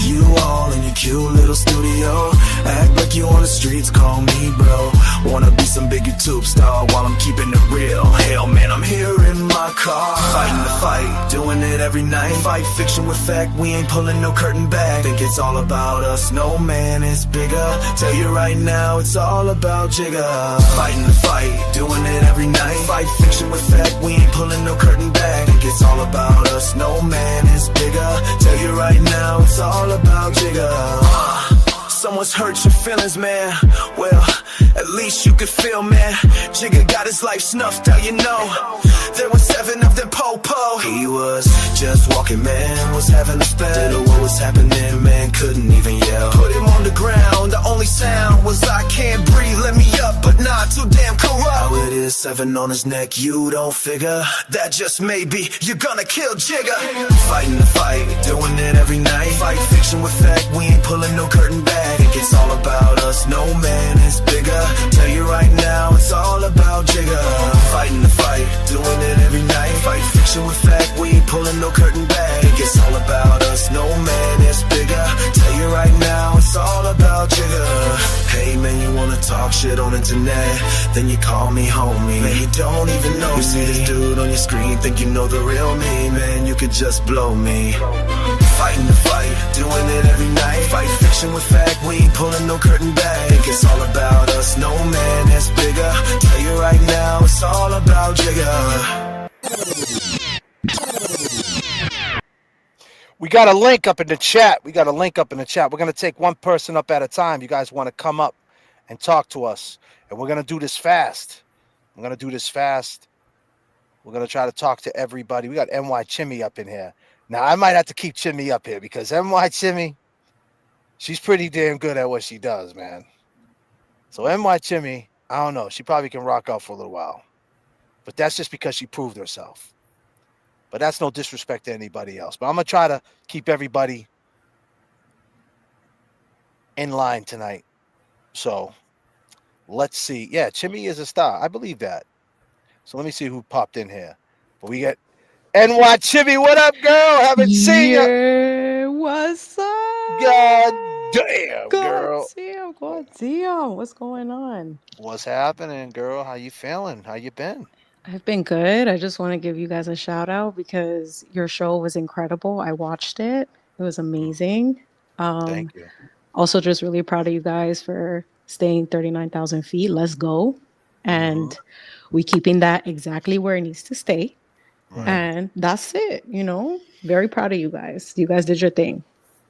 You all in your cute little studio, act like you on the streets, call me bro. Wanna be some big YouTube star while I'm keeping it real. Hell man, I'm here in my car, fighting the fight, doing it every night. Fight fiction with fact, we ain't pulling no curtain back. Think it's all about us, no man is bigger. Tell you right now, it's all about Jigger. Fighting the fight, doing it every night. Fight fiction with fact, we ain't pulling no curtain back. Think it's all about us, no man is bigger. Tell you right now, it's all about Jigger. Someone's hurt your feelings, man. Well, at least wish you could feel, man. Jigga got his life snuffed out, you know. There were 7 of them po-po. He was just walking, man, was having a spell. Didn't know what was happening, man, couldn't even yell. Put him on the ground, the only sound was I can't breathe, let me up, but not too damn corrupt. How it is, 7 on his neck, you don't figure. That just may be, you're gonna kill Jigga. Fighting the fight, doing it every night. Fight fiction with fact, we ain't pulling no curtain back. It gets all about us, no man is bigger. Tell you right now, it's all about Jigga. Fighting the fight, doing it every night. Fight fiction with fact, we ain't pulling no curtain back. It gets all about us, no man is bigger. Tell you right now, it's all about Jigga. Hey man, you wanna talk shit on internet, then you call me homie. Man, you don't even know. You see this dude on your screen, think you know the real me. Man, you could just blow me. Fighting the fight, doing it every night. Fight fiction with fact, we ain't pulling no curtain back. It's all about us, no man is bigger. Tell you right now, it's all about Jigga. We got a link up in the chat. We're going to take one person up at a time. You guys want to come up and talk to us. And we're going to do this fast. We're going to try to talk to everybody. We got NY Chimmy up in here. Now, I might have to keep Chimmy up here because NY Chimmy, she's pretty damn good at what she does, man. So NY Chimmy, I don't know. She probably can rock out for a little while. But that's just because she proved herself. But that's no disrespect to anybody else. But I'm going to try to keep everybody in line tonight. So let's see. Yeah, Chimmy is a star. I believe that. So let me see who popped in here. But we got NY Chimmy. What up, girl? Haven't seen you. What's up? God damn, girl. God damn. What's going on? What's happening, girl? How you feeling? How you been? I've been good. I just want to give you guys a shout out because your show was incredible. I watched it. It was amazing. Thank you. Also, just really proud of you guys for staying 39,000 feet. Let's go. And we keeping that exactly where it needs to stay. Right. And that's it. You know, very proud of you guys. You guys did your thing.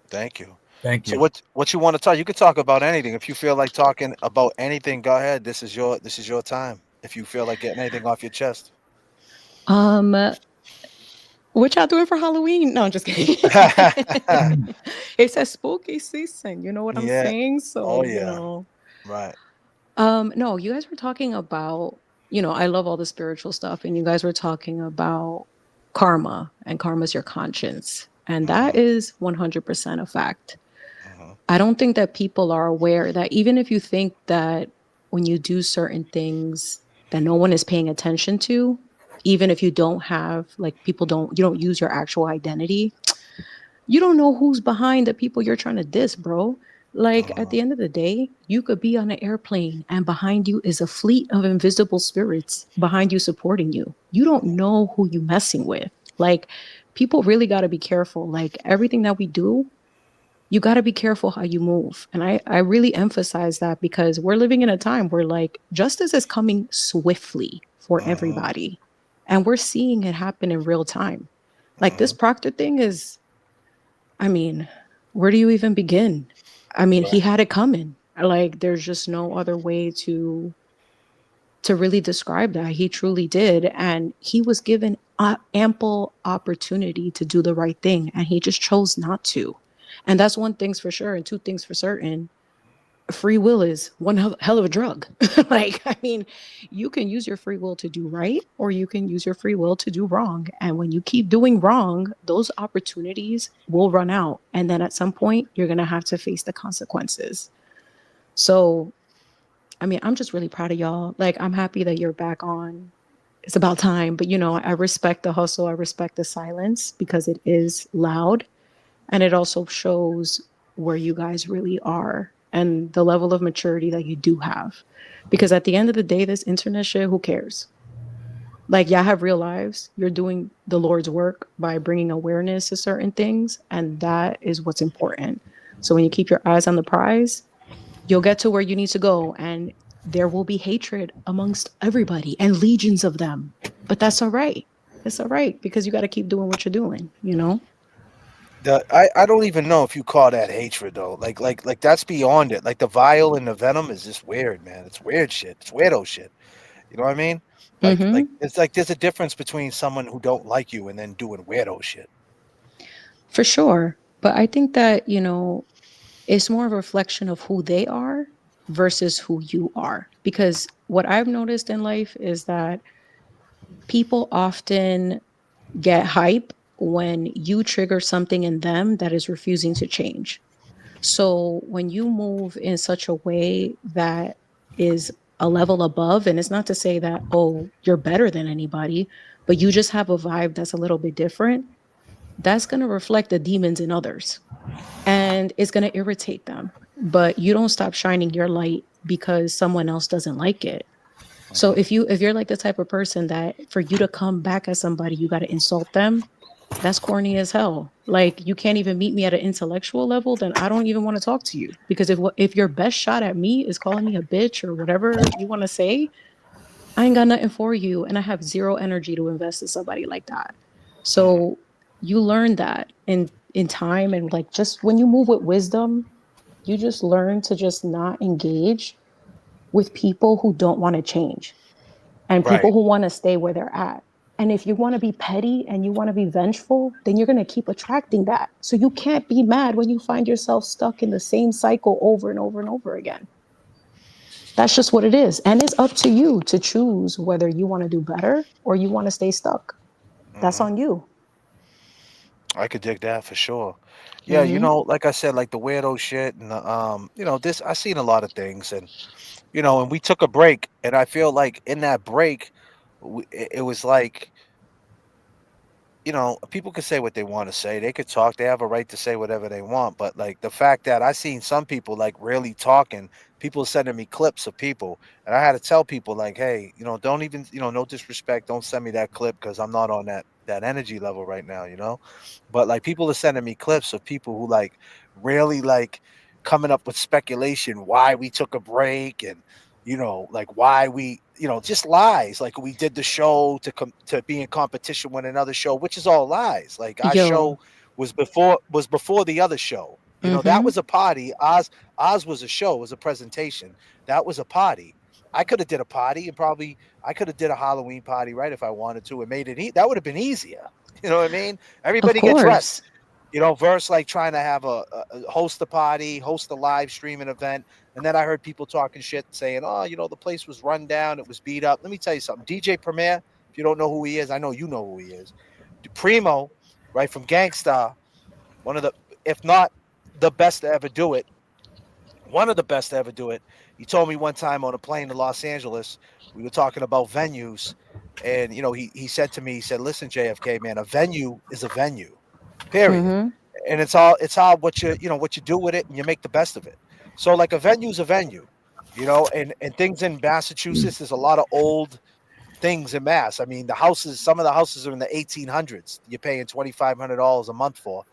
Thank you. Thank you. So what you want to talk? You can talk about anything. If you feel like talking about anything, go ahead. This is your time. If you feel like getting anything off your chest. What y'all doing for Halloween? No, I'm just kidding. It's a spooky season. You know what I'm saying? So, you know. Right. No, you guys were talking about, you know, I love all the spiritual stuff, and you guys were talking about karma, and karma's your conscience. And that is 100% a fact. I don't think that people are aware that even if you think that when you do certain things that no one is paying attention to, even if you don't have, like, you don't use your actual identity, you don't know who's behind the people you're trying to diss, bro. Like, at the end of the day, you could be on an airplane and behind you is a fleet of invisible spirits behind you supporting you. You don't know who you messing with. Like, people really got to be careful. Like, everything that we do, you got to be careful how you move. And I really emphasize that because we're living in a time where, like, justice is coming swiftly for everybody. And we're seeing it happen in real time. Like, this Proctor thing is, I mean, where do you even begin? I mean, he had it coming. Like, there's just no other way to really describe that. He truly did. And he was given ample opportunity to do the right thing. And he just chose not to. And that's one thing's for sure. And two things for certain. Free will is one hell of a drug. Like, I mean, you can use your free will to do right, or you can use your free will to do wrong. And when you keep doing wrong, those opportunities will run out. And then at some point, you're going to have to face the consequences. So, I mean, I'm just really proud of y'all. Like, I'm happy that you're back on. It's about time. But, you know, I respect the hustle. I respect the silence because it is loud. And it also shows where you guys really are and the level of maturity that you do have. Because at the end of the day, this internet shit, who cares? Like, y'all have real lives. You're doing the Lord's work by bringing awareness to certain things. And that is what's important. So when you keep your eyes on the prize, you'll get to where you need to go. And there will be hatred amongst everybody and legions of them. But that's all right. It's all right because you got to keep doing what you're doing, you know? I don't even know if you call that hatred though. Like that's beyond it. Like the vile and the venom is just weird, man. It's weird shit. It's weirdo shit. You know what I mean? Like Mm-hmm. it's like there's a difference between someone who don't like you and then doing weirdo shit. For sure. But I think that, it's more of a reflection of who they are versus who you are. Because what I've noticed in life is that people often get hype when you trigger something in them that is refusing to change. So when you move in such a way that is a level above, and it's not to say that, oh, you're better than anybody, but you just have a vibe that's a little bit different, that's going to reflect the demons in others and it's going to irritate them. But you don't stop shining your light because someone else doesn't like it. So if you're like the type of person that for you to come back at somebody, you got to insult them, that's corny as hell. Like you can't even meet me at an intellectual level, then I don't even want to talk to you because if your best shot at me is calling me a bitch or whatever you want to say, I ain't got nothing for you and I have zero energy to invest in somebody like that. So you learn that in time and like just when you move with wisdom, you just learn to just not engage with people who don't want to change and Right. people who want to stay where they're at. And if you want to be petty and you want to be vengeful, then you're going to keep attracting that. So you can't be mad when you find yourself stuck in the same cycle over and over and over again. That's just what it is. And it's up to you to choose whether you want to do better or you want to stay stuck. That's Hmm. on you. I could dig that for sure. Yeah, Mm-hmm. like I said, like the weirdo shit and this I seen a lot of things and and we took a break and I feel like in that break it was like people could say what they want to say. They could talk. They have a right to say whatever they want. But like the fact that I seen some people like really talking, people sending me clips of people, and I had to tell people like, hey, don't even, no disrespect, don't send me that clip because I'm not on that energy level right now, But like people are sending me clips of people who like really like coming up with speculation why we took a break and like why we, just lies. Like we did the show to be in competition with another show, which is all lies. Like our show Yo. was before the other show. That Mm-hmm. was a party. Oz was a show, was a presentation. That was a party. I could have did a party and probably I could have did a Halloween party, right? If I wanted to and made it that would have been easier. You know what I mean? Of Everybody get dressed. course. Versus like trying to have a host a party, host a live streaming event. And then I heard people talking shit saying, oh, the place was run down. It was beat up. Let me tell you something. DJ Premier, if you don't know who he is, I know you know who he is. Primo, right, from Gangstar, one of the, if not the best to ever do it, one of the best to ever do it. He told me one time on a plane to Los Angeles, we were talking about venues. And, he said to me, he said, listen, JFK, man, a venue is a venue, period. Mm-hmm. And it's all what you do with it and you make the best of it. So like a venue's a venue, and things in Massachusetts, there's a lot of old things in Mass. I mean, some of the houses are in the 1800s. You're paying $2,500 a month for.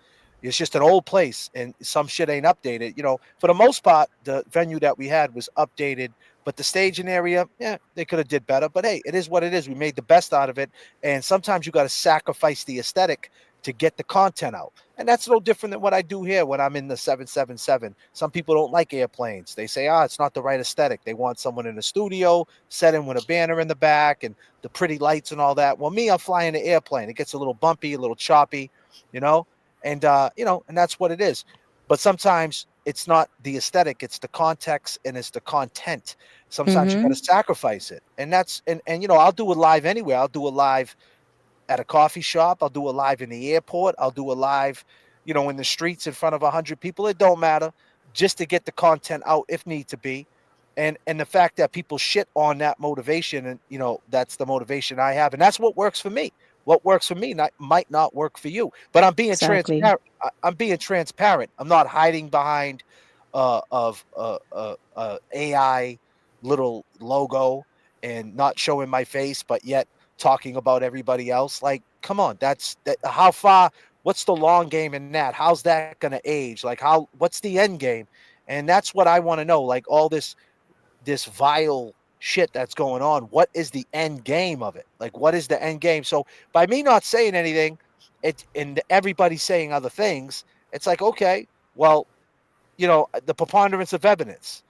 It's just an old place, and some shit ain't updated. For the most part, the venue that we had was updated, but the staging area, yeah, they could have did better. But hey, it is what it is. We made the best out of it, and sometimes you got to sacrifice the aesthetic to get the content out. And that's no different than what I do here when I'm in the 777. Some people don't like airplanes. They say, it's not the right aesthetic. They want someone in the studio, set in with a banner in the back and the pretty lights and all that. Well, me, I'm flying the airplane. It gets a little bumpy, a little choppy, you know, and that's what it is. But sometimes it's not the aesthetic, it's the context and it's the content. Sometimes you got to Mm-hmm. sacrifice it. And I'll do it live anyway. I'll do it live at a coffee shop. I'll do a live in the airport. I'll do a live, in the streets in front of 100 people. It don't matter, just to get the content out if need to be. And the fact that people shit on that motivation, and that's the motivation I have, and that's what works for me. What works for me might not work for you, but I'm being Exactly. transparent. I'm being transparent. I'm not hiding behind of AI little logo and not showing my face, but yet talking about everybody else. Like, come on, how far, what's the long game in that? How's that going to age? Like, what's the end game? And that's what I want to know. Like all this vile shit that's going on, what is the end game of it? Like, what is the end game? So by me not saying anything and everybody's saying other things, it's like, okay, well, the preponderance of evidence,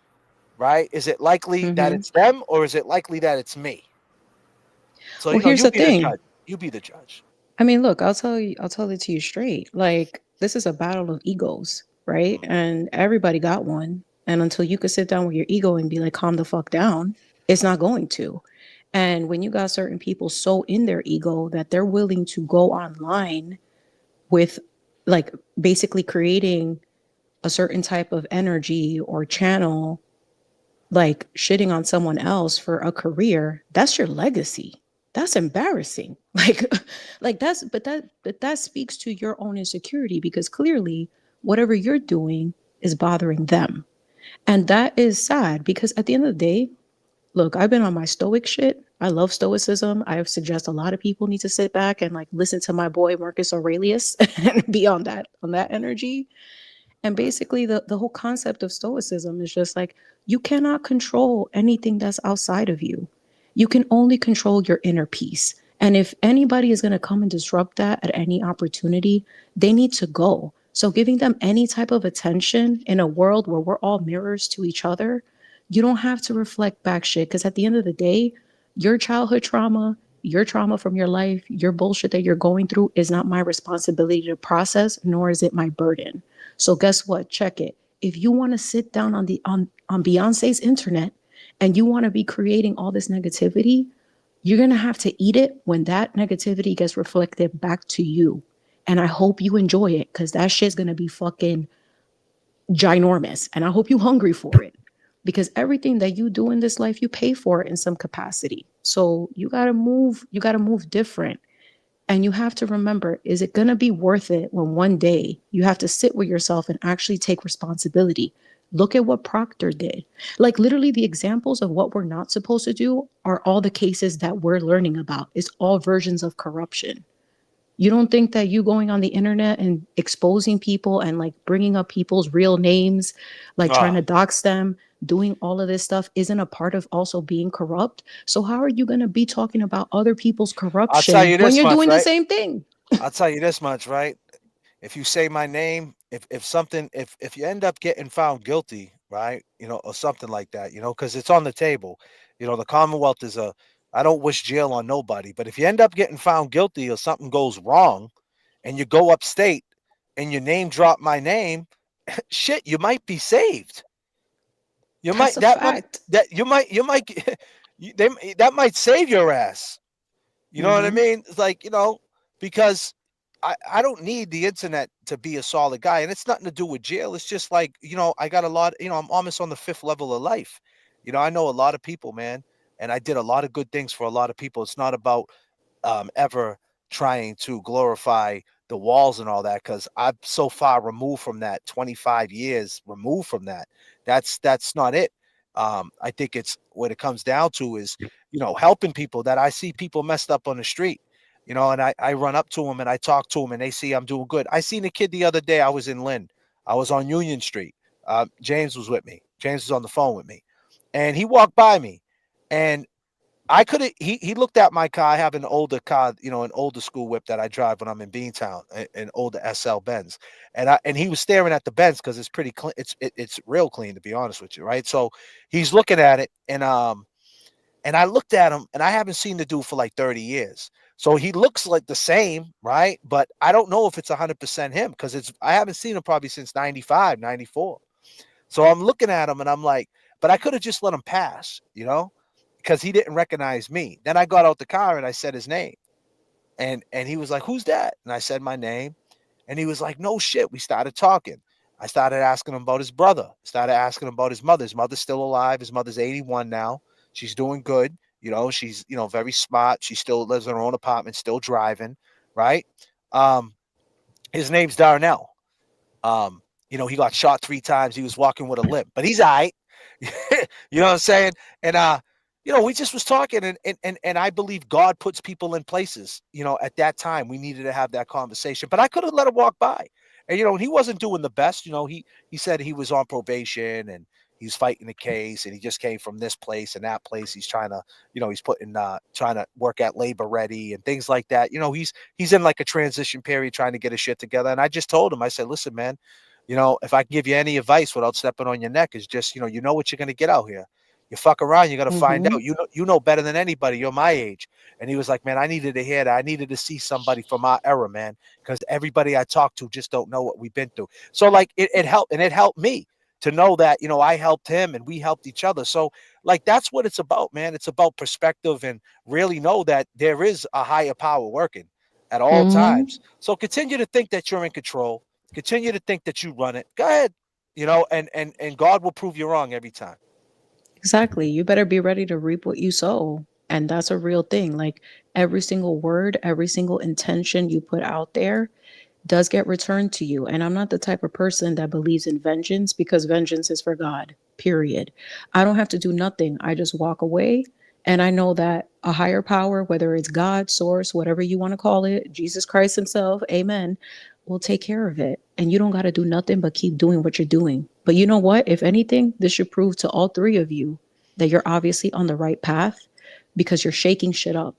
right? Is it likely that Mm-hmm. it's them, or is it likely that it's me? So, Well, here's you the be the thing. judge. You be the judge. I mean, look, I'll tell it to you straight. Like, this is a battle of egos, right? And everybody got one. And until you could sit down with your ego and be like, calm the fuck down, it's not going to. And when you got certain people so in their ego that they're willing to go online with, like, basically creating a certain type of energy or channel, like shitting on someone else for a career, that's your legacy. That's embarrassing. Like that speaks to your own insecurity, because clearly whatever you're doing is bothering them. And that is sad, because at the end of the day, look, I've been on my stoic shit. I love stoicism. I suggest a lot of people need to sit back and like listen to my boy Marcus Aurelius and be on that energy. And basically, the whole concept of stoicism is just like, you cannot control anything that's outside of you. You can only control your inner peace. And if anybody is going to come and disrupt that at any opportunity, they need to go. So, giving them any type of attention in a world where we're all mirrors to each other, you don't have to reflect back shit. Because at the end of the day, your childhood trauma, your trauma from your life, your bullshit that you're going through is not my responsibility to process, nor is it my burden. So guess what? Check it. If you want to sit down on Beyonce's internet and you want to be creating all this negativity, you're going to have to eat it when that negativity gets reflected back to you. And I hope you enjoy it, because that shit's going to be fucking ginormous. And I hope you're hungry for it, because everything that you do in this life, you pay for it in some capacity. So you got to move different. And you have to remember, is it going to be worth it when one day you have to sit with yourself and actually take responsibility? Look at what Proctor did. Like, literally, the examples of what we're not supposed to do are all the cases that we're learning about. It's all versions of corruption. You don't think that you going on the internet and exposing people and like bringing up people's real names, like trying to dox them, doing all of this stuff isn't a part of also being corrupt? So how are you going to be talking about other people's I'll tell corruption you when this you're much, doing the right? same thing? I'll tell you this much, right? If you say my name, if you end up getting found guilty, right, or something like that, because it's on the table, the Commonwealth is I don't wish jail on nobody, but if you end up getting found guilty or something goes wrong, and you go upstate and you name drop my name, shit, you might be saved. You That's might a fact. that might save your ass. You know what I Mm-hmm. mean? It's like, because I don't need the internet to be a solid guy. And it's nothing to do with jail. It's just like, I got a lot, I'm almost on the fifth level of life. I know a lot of people, man, and I did a lot of good things for a lot of people. It's not about ever trying to glorify the walls and all that, because I'm so far removed from that, 25 years removed from that. That's not it. I think it's what it comes down to is, helping people that I see people messed up on the street, and I run up to them and I talk to them and they see I'm doing good. I seen a kid the other day. I was in Lynn. I was on Union Street. James was with me. James was on the phone with me, and he walked by me, and I could have. He looked at my car. I have an older car, an older school whip that I drive when I'm in Beantown, an older SL Benz, and he was staring at the Benz because it's pretty clean. It's real clean, to be honest with you, right? So he's looking at it, and I looked at him, and I haven't seen the dude for like 30 years. So he looks like the same, right? But I don't know if it's 100% him, because I haven't seen him probably since 95, 94. So I'm looking at him and I'm like, but I could have just let him pass, because he didn't recognize me. Then I got out the car and I said his name. And he was like, "Who's that?" And I said my name. And he was like, "No shit." We started talking. I started asking him about his brother. Started asking him about his mother. His mother's still alive. His mother's 81 now. She's doing good. She's, very smart. She still lives in her own apartment, still driving, right? His name's Darnell. He got shot 3 times. He was walking with a limp, but he's all right. You know what I'm saying? And we just was talking, and I believe God puts people in places. At that time we needed to have that conversation, but I could have let him walk by. And he wasn't doing the best. He said he was on probation, and He's fighting the case, and he just came from this place and that place. He's trying to, he's trying to work at labor ready and things like that. He's in like a transition period trying to get his shit together. And I just told him, I said, listen, man, if I can give you any advice without stepping on your neck, is just, you know what you're going to get out here. You fuck around, you're going to find out. You know better than anybody. You're my age. And he was like, man, I needed to hear that. I needed to see somebody from our era, man, because everybody I talk to just don't know what we've been through. So like it helped, and it helped me to know that, I helped him and we helped each other. So like, that's what it's about, man. It's about perspective and really know that there is a higher power working at all times. So continue to think that you're in control. Continue to think that you run it. Go ahead, and God will prove you wrong every time. Exactly. You better be ready to reap what you sow. And that's a real thing. Like every single word, every single intention you put out there does get returned to you. And I'm not the type of person that believes in vengeance, because vengeance is for God, period. I don't have to do nothing. I just walk away. And I know that a higher power, whether it's God, source, whatever you want to call it, Jesus Christ himself, amen, will take care of it. And you don't got to do nothing but keep doing what you're doing. But you know what? If anything, this should prove to all three of you that you're obviously on the right path, because you're shaking shit up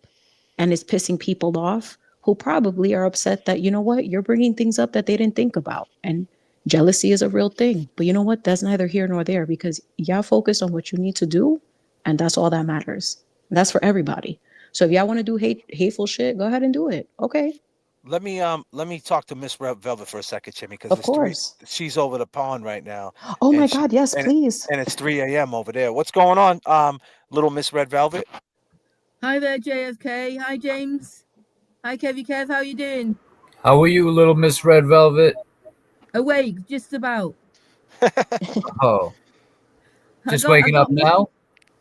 and it's pissing people off who probably are upset that, you know what, you're bringing things up that they didn't think about. And jealousy is a real thing. But you know what? That's neither here nor there, because y'all focus on what you need to do. And that's all that matters. That's for everybody. So if y'all want to do hateful shit, go ahead and do it. Okay. Let me talk to Miss Velvet for a second, Jimmy, because Of it's three. course. She's over the pond right now. Oh and my she, God. Yes, and, please. and it's 3 a.m. over there. What's going on, little Miss Red Velvet? Hi there, J.F.K. Hi, James. Hi, Kevy Kev. How you doing? How are you, little Miss Red Velvet? Awake, just about. Oh, just waking up now?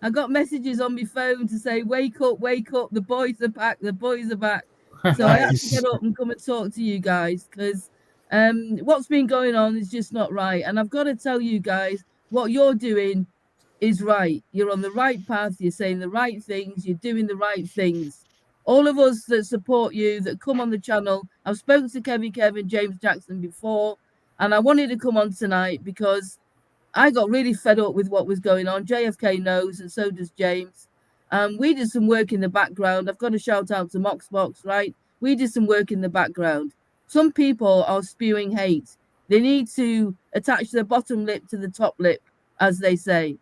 I got messages on my phone to say, wake up, the boys are back, the boys are back. So I had to get up and come and talk to you guys, because what's been going on is just not right. And I've got to tell you guys, what you're doing is right. You're on the right path, you're saying the right things, you're doing the right things. All of us that support you, that come on the channel, I've spoken to Kevin, James Jackson before, and I wanted to come on tonight because I got really fed up with what was going on. JFK knows, and so does James. We did some work in the background. I've got to shout out to Moxbox, right? We did some work in the background. Some people are spewing hate. They need to attach their bottom lip to the top lip, as they say.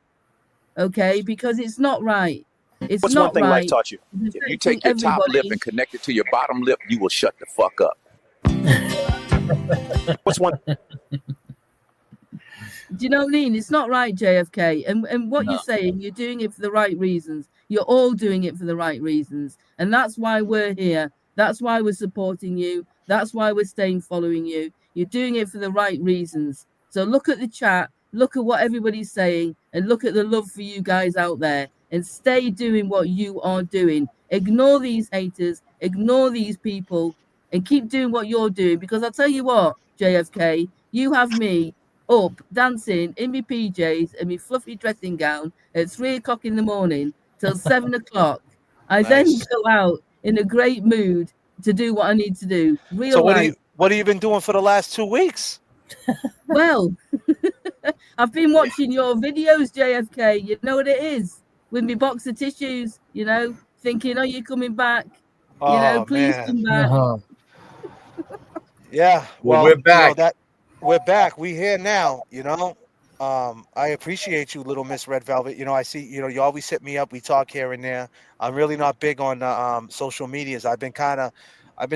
Okay? Because it's not right. It's What's not one thing life right. taught you? It's If you affecting take your top lip everybody. and connect it to your bottom lip, you will shut the fuck up. What's one? Do you know what I mean? It's not right, JFK. And what you're saying, you're doing it for the right reasons. You're all doing it for the right reasons. And that's why we're here. That's why we're supporting you. That's why we're staying following you. You're doing it for the right reasons. So look at the chat, look at what everybody's saying, and look at the love for you guys out there. And stay doing what you are doing. Ignore these haters, ignore these people, and keep doing what you're doing. Because I'll tell you what, JFK, you have me up dancing in my PJs and my fluffy dressing gown at 3 o'clock in the morning till 7 o'clock. I then go out in a great mood to do what I need to do. Real So life. what have you been doing for the last 2 weeks? Well, I've been watching your videos, JFK. You know what it is? With me box of tissues, thinking, are you coming back? Please man. come back. Yeah. Well, we're back. We're back. We here now, I appreciate you, little Miss Red Velvet. I see, you always hit me up. We talk here and there. I'm really not big on social medias. I've been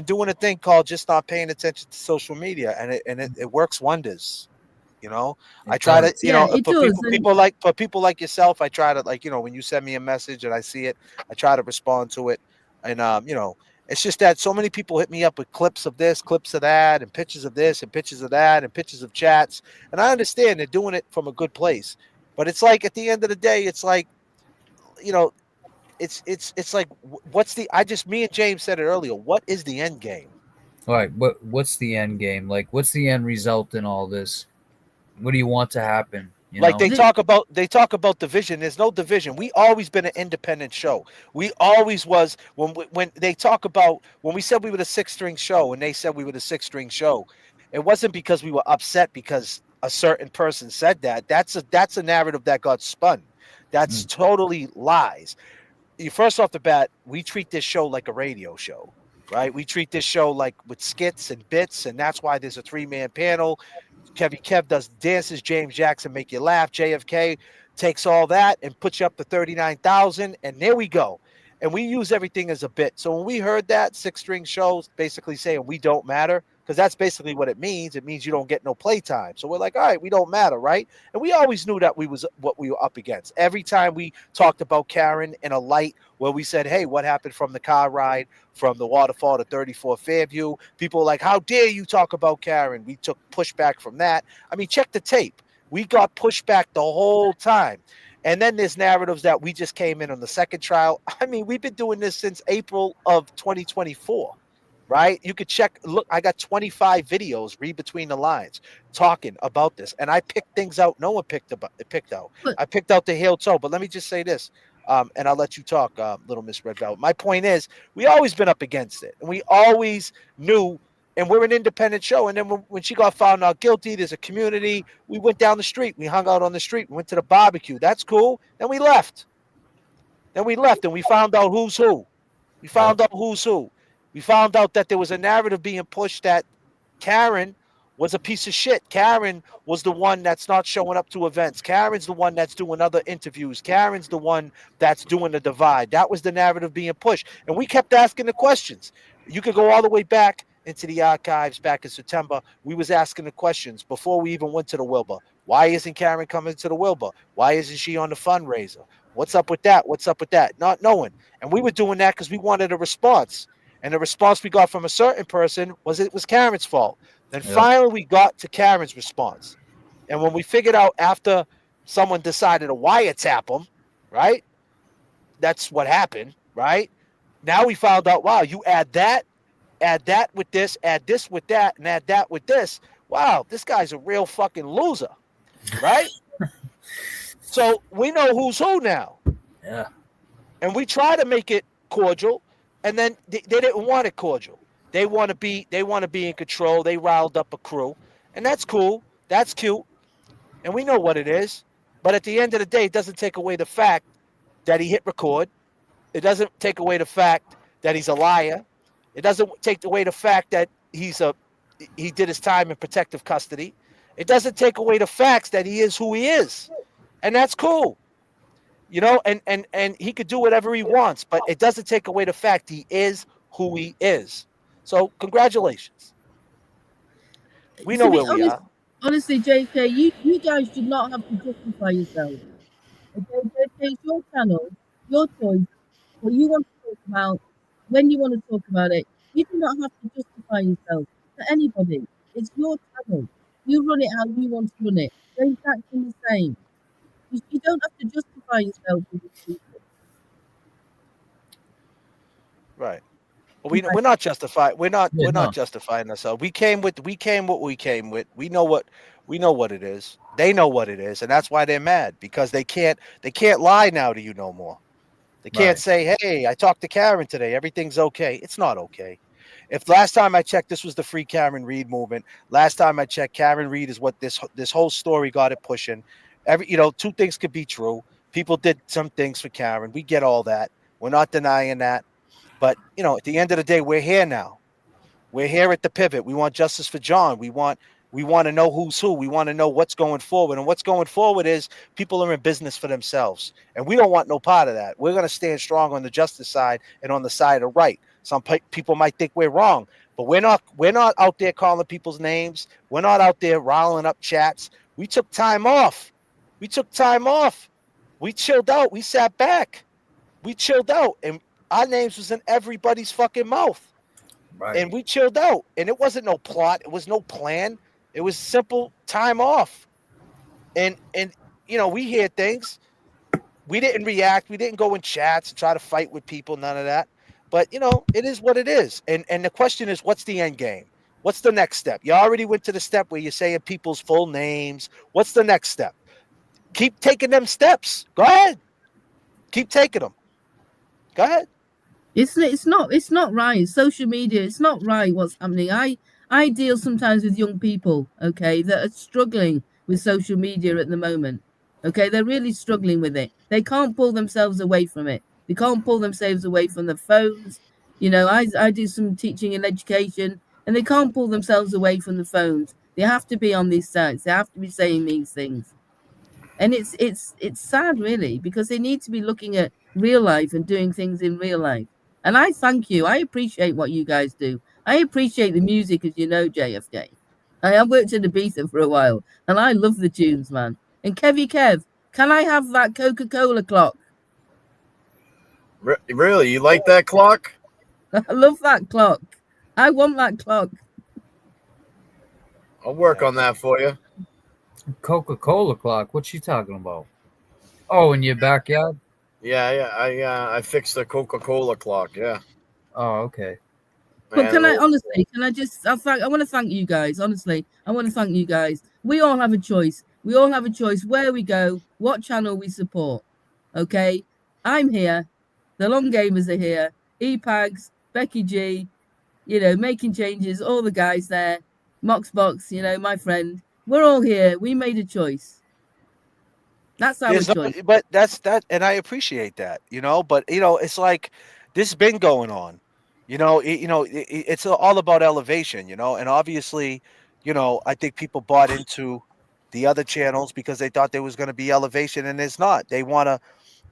doing a thing called just not paying attention to social media, and it works wonders. I try to, for people like yourself, I try to, when you send me a message and I see it, I try to respond to it. And it's just that so many people hit me up with clips of this, clips of that, and pictures of this, and pictures of that, and pictures of chats. And I understand they're doing it from a good place, but it's like at the end of the day, it's like, it's like, me and James said it earlier. What is the end game? All right, what's the end game? Like, what's the end result in all this? What do you want to happen? They talk about division. There's no division. We always been an independent show. We always was. When they talk about, when we said we were the 6-string show and they said we were the 6-string show, it wasn't because we were upset because a certain person said that. That's a narrative that got spun. That's totally lies. First off the bat, we treat this show like a radio show, right? We treat this show like with skits and bits, and that's why there's a 3-man panel. Kev does dances, James Jackson make you laugh, JFK takes all that and puts you up to 39,000, and there we go. And we use everything as a bit. So when we heard that 6-string shows basically saying we don't matter, because that's basically what it means. It means you don't get no playtime. So we're like, all right, we don't matter, right? And we always knew that we was what we were up against. Every time we talked about Karen in a light where we said, hey, what happened from the car ride from the waterfall to 34 Fairview? People were like, how dare you talk about Karen? We took pushback from that. I mean, check the tape. We got pushback the whole time. And then there's narratives that we just came in on the second trial. I mean, we've been doing this since April of 2024. Right? You could check. Look, I got 25 videos, read between the lines, talking about this. And I picked things out no one picked out. I picked out the heel toe. But let me just say this, and I'll let you talk, Little Miss Red Velvet. My point is, we always been up against it. And we always knew, and we're an independent show. And then when she got found out guilty, there's a community. We went down the street. We hung out on the street. We went to the barbecue. That's cool. Then we left. And we found out who's who. We found out who's who. We found out that there was a narrative being pushed that Karen was a piece of shit. Karen was the one that's not showing up to events. Karen's the one that's doing other interviews. Karen's the one that's doing the divide. That was the narrative being pushed. And we kept asking the questions. You could go all the way back into the archives back in September. We was asking the questions before we even went to the Wilbur. Why isn't Karen coming to the Wilbur? Why isn't she on the fundraiser? What's up with that? What's up with that? Not knowing. And we were doing that because we wanted a response. And the response we got from a certain person was it was Karen's fault. Then finally we got to Karen's response. And when we figured out after someone decided to wiretap him, right? That's what happened, right? Now we found out, wow, you add that with this, add this with that, and add that with this. Wow, this guy's a real fucking loser, right? So we know who's who now. Yeah. And we try to make it cordial. And then they didn't want it cordial. They want to be in control. They riled up a crew. And that's cool. That's cute. And we know what it is. But at the end of the day, it doesn't take away the fact that he hit record. It doesn't take away the fact that he's a liar. It doesn't take away the fact that he did his time in protective custody. It doesn't take away the facts that he is who he is. And that's cool. You know, and he could do whatever he wants, but it doesn't take away the fact he is who he is. So congratulations. We know where we are. Honestly, J.K., you guys should not have to justify yourself. Okay, J.K., it's your channel, your choice, what you want to talk about, when you want to talk about it. You do not have to justify yourself to anybody. It's your channel. You run it how you want to run it. James Jackson the same. You don't have to justify yourself with these people. Right. We're not justified. We're not justifying ourselves. We came what we came with. We know what it is. They know what it is, and that's why they're mad, because they can't lie now to you no more. They can't say, hey, I talked to Karen today. Everything's okay. It's not okay. If last time I checked, this was the Free Karen Reed movement. Last time I checked, Karen Reed is what this whole story got it pushing. Two things could be true. People did some things for Karen. We get all that. We're not denying that. But, at the end of the day, we're here now. We're here at the pivot. We want justice for John. We want to know who's who. We want to know what's going forward. And what's going forward is people are in business for themselves. And we don't want no part of that. We're going to stand strong on the justice side and on the side of right. Some people might think we're wrong, but we're not out there calling people's names. We're not out there riling up chats. We took time off. We chilled out. We sat back. We chilled out. And our names was in everybody's fucking mouth. Right. And we chilled out. And it wasn't no plot. It was no plan. It was simple time off. And we hear things. We didn't react. We didn't go in chats and try to fight with people. None of that. But, it is what it is. And the question is, what's the end game? What's the next step? You already went to the step where you're saying people's full names. What's the next step? Keep taking them steps. Go ahead. Keep taking them. Go ahead. It's not right. Social media, it's not right what's happening. I deal sometimes with young people, okay, that are struggling with social media at the moment. Okay, they're really struggling with it. They can't pull themselves away from it. They can't pull themselves away from the phones. You know, I do some teaching and education, and they can't pull themselves away from the phones. They have to be on these sites. They have to be saying these things. And it's sad really, because they need to be looking at real life and doing things in real life. And I thank you. I appreciate what you guys do. I appreciate the music, as you know, JFK. Have worked in Ibiza for a while, and I love the tunes, man. And Kev, can I have that Coca-Cola clock? Really, you like that clock? I love that clock. I want that clock. I'll work on that for you. Coca-Cola clock. What you talking about? Oh, in your backyard? Yeah. I fixed the Coca-Cola clock. Yeah. Oh, okay. But can I honestly, I want to thank you guys. Honestly, I want to thank you guys. We all have a choice. We all have a choice where we go, what channel we support. Okay, I'm here. The Long Gamers are here. EPAGs, Becky G, you know, making changes. All the guys there. Moxbox, you know, my friend. We're all here. We made a choice. That's our There's no, choice. but that's that, and I appreciate that, you know. But you know, it's like this has been going on, you know. It's all about elevation, you know. And obviously, you know, I think people bought into the other channels because they thought there was going to be elevation, and there's not. They want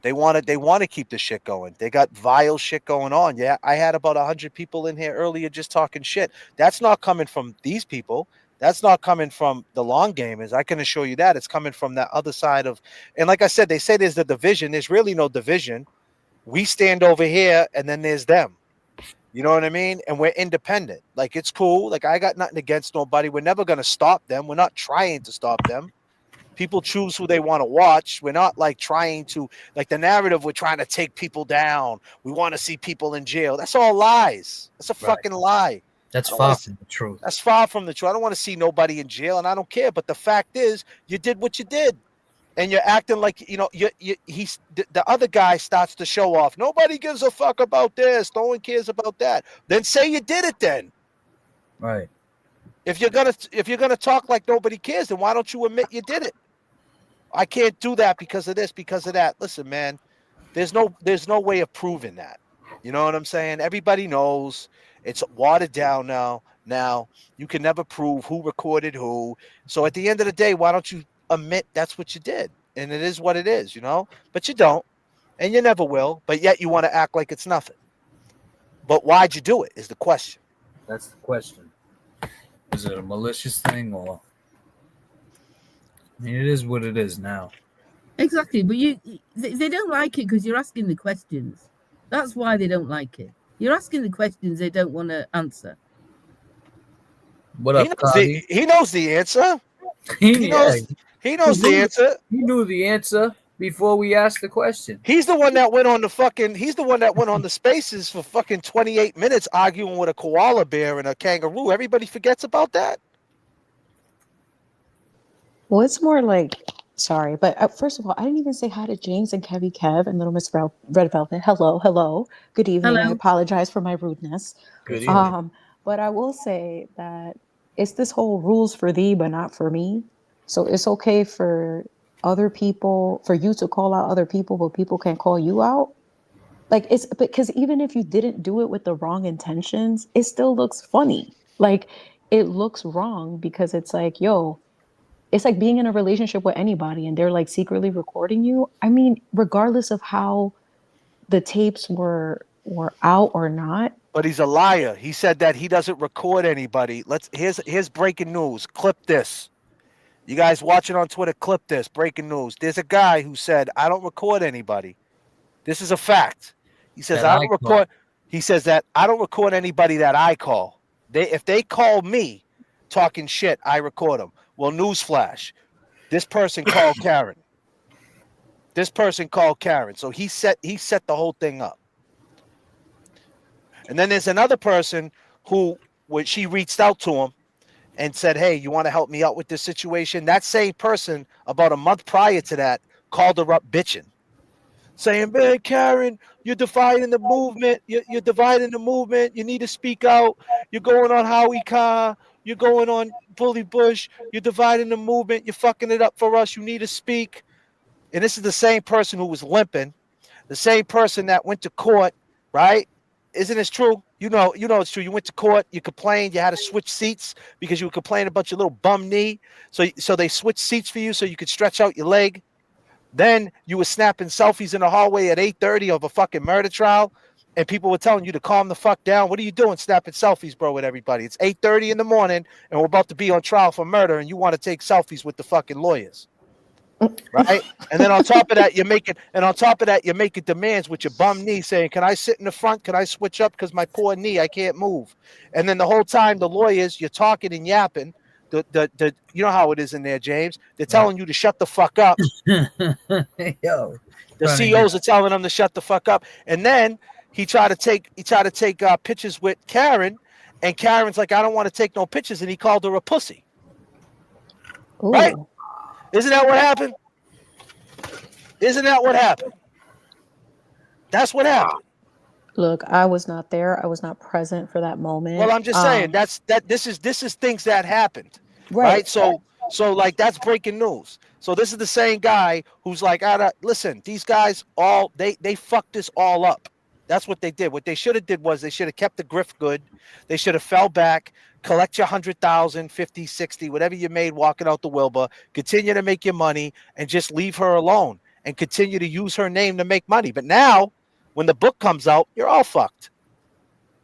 to keep the shit going. They got vile shit going on. Yeah, I had about 100 people in here earlier just talking shit. That's not coming from these people. That's not coming from the long gamers. I can assure you that. It's coming from that other side of, and like I said, they say there's the division. There's really no division. We stand over here and then there's them. You know what I mean? And we're independent. Like, it's cool. Like, I got nothing against nobody. We're never going to stop them. We're not trying to stop them. People choose who they want to watch. We're not like trying to, like the narrative, we're trying to take people down. We want to see people in jail. That's all lies. That's a fucking lie. That's I don't far wanna from the truth. That's far from the truth. I don't want to see nobody in jail, and I don't care. But the fact is, you did what you did, and you're acting like, you know, the other guy starts to show off. Nobody gives a fuck about this. No one cares about that. Then say you did it. Then, Right. if you're gonna talk like nobody cares, then why don't you admit you did it? I can't do that because of this, because of that. Listen, man, there's no way of proving that. You know what I'm saying? Everybody knows it's watered down now. Now you can never prove who recorded who. So at the end of the day, why don't you admit that's what you did? And it is what it is, you know? But you don't, and you never will. But yet you want to act like it's nothing. But why'd you do it is the question. That's the question. Is it a malicious thing, or I mean, it is what it is now. Exactly, but they don't like it because you're asking the questions. That's why they don't like it. You're asking the questions they don't want to answer. What up, Cardi? He knows the answer. He knows the answer. He knew the answer before we asked the question. He's the one that went on the spaces for fucking 28 minutes arguing with a koala bear and a kangaroo. Everybody forgets about that. Well, it's more like, sorry, but first of all, I didn't even say hi to James and Kev and Little Miss Red Velvet. Hello. Good evening. Hello. I apologize for my rudeness. Good evening. But I will say that it's this whole rules for thee, but not for me. So it's okay for other people, for you to call out other people, but people can't call you out. Like, it's because even if you didn't do it with the wrong intentions, it still looks funny. Like, it looks wrong because it's like, yo, it's like being in a relationship with anybody and they're like secretly recording you. I mean, regardless of how the tapes were out or not. But he's a liar. He said that he doesn't record anybody. Here's breaking news. Clip this. You guys watching on Twitter, clip this. Breaking news. There's a guy who said, I don't record anybody. This is a fact. He says, That I I don't record. He says that I don't record anybody that I call. If they call me talking shit, I record them. Well, newsflash. This person called Karen. So he set the whole thing up. And then there's another person who, when she reached out to him and said, hey, you want to help me out with this situation? That same person, about a month prior to that, called her up bitching, saying, man, Karen, you're dividing the movement. You're dividing the movement. You need to speak out. You're going on Howie Carr. You're going on Bully Bush. You're dividing the movement. You're fucking it up for us. You need to speak. And this is the same person who was limping, the same person that went to court, right? Isn't this true? You know it's true. You went to court, you complained, you had to switch seats because you were complaining about your little bum knee. So they switched seats for you so you could stretch out your leg. Then you were snapping selfies in the hallway at 8:30 of a fucking murder trial, and people were telling you to calm the fuck down. What are you doing snapping selfies, bro, with everybody? It's 8:30 in the morning, and we're about to be on trial for murder, and you want to take selfies with the fucking lawyers. Right? And then on top of that, you're making demands with your bum knee saying, "Can I sit in the front? Can I switch up? Because my poor knee, I can't move." And then the whole time, the lawyers, you're talking and yapping. You know how it is in there, James. They're telling you to shut the fuck up. Yo, The trying to CEOs are telling them to shut the fuck up. And then he tried to take pictures with Karen, and Karen's like, "I don't want to take no pictures," and he called her a pussy. Right? Ooh. Isn't that what happened? Isn't that what happened? That's what happened. Look, I was not there. I was not present for that moment. Well, I'm just saying this is things that happened, Right. right? So like that's breaking news. So this is the same guy who's like, listen, these guys all they fucked this all up. That's what they did. What they should have did was they should have kept the grift good. They should have fell back, collect your 100,000, 50, 60, whatever you made walking out the Wilbur, continue to make your money and just leave her alone and continue to use her name to make money. But now when the book comes out, you're all fucked.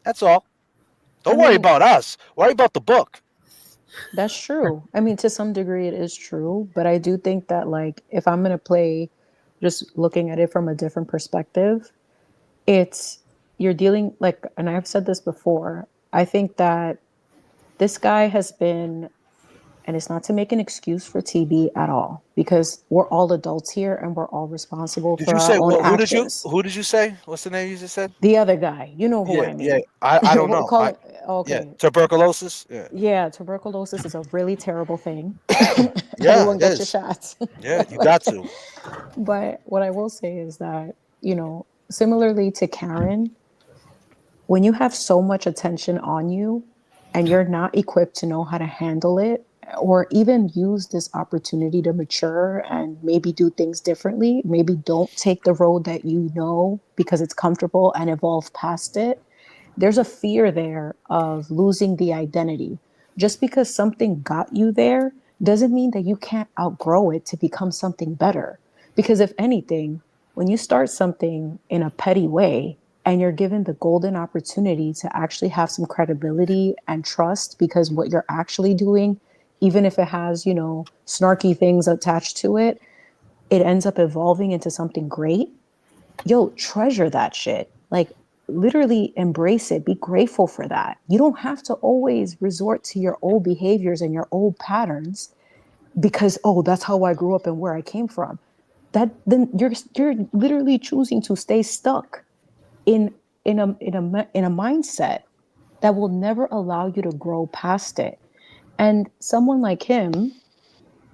That's all. Don't worry about us. Worry about the book. That's true. I mean, to some degree, it is true. But I do think that, like, if I'm going to play, just looking at it from a different perspective, you're dealing, like, and I've said this before, I think that this guy has been, and it's not to make an excuse for TB at all, because we're all adults here and we're all responsible Did for you our say own who actions. did you say? What's the name you just said? The other guy, you know who I mean. Yeah. I don't know. Call it, okay. Yeah, tuberculosis. Yeah. Yeah, tuberculosis is a really terrible thing. Yeah, Everyone it get your is. shots. Yeah, you got to. But what I will say is that, similarly to Karen, when you have so much attention on you and you're not equipped to know how to handle it or even use this opportunity to mature and maybe do things differently, maybe don't take the road that you know because it's comfortable and evolve past it, there's a fear there of losing the identity. Just because something got you there doesn't mean that you can't outgrow it to become something better. Because if anything, when you start something in a petty way and you're given the golden opportunity to actually have some credibility and trust, because what you're actually doing, even if it has, snarky things attached to it, it ends up evolving into something great. Yo, treasure that shit. Like, literally embrace it. Be grateful for that. You don't have to always resort to your old behaviors and your old patterns because, oh, that's how I grew up and where I came from. Then you're literally choosing to stay stuck in a mindset that will never allow you to grow past it. And someone like him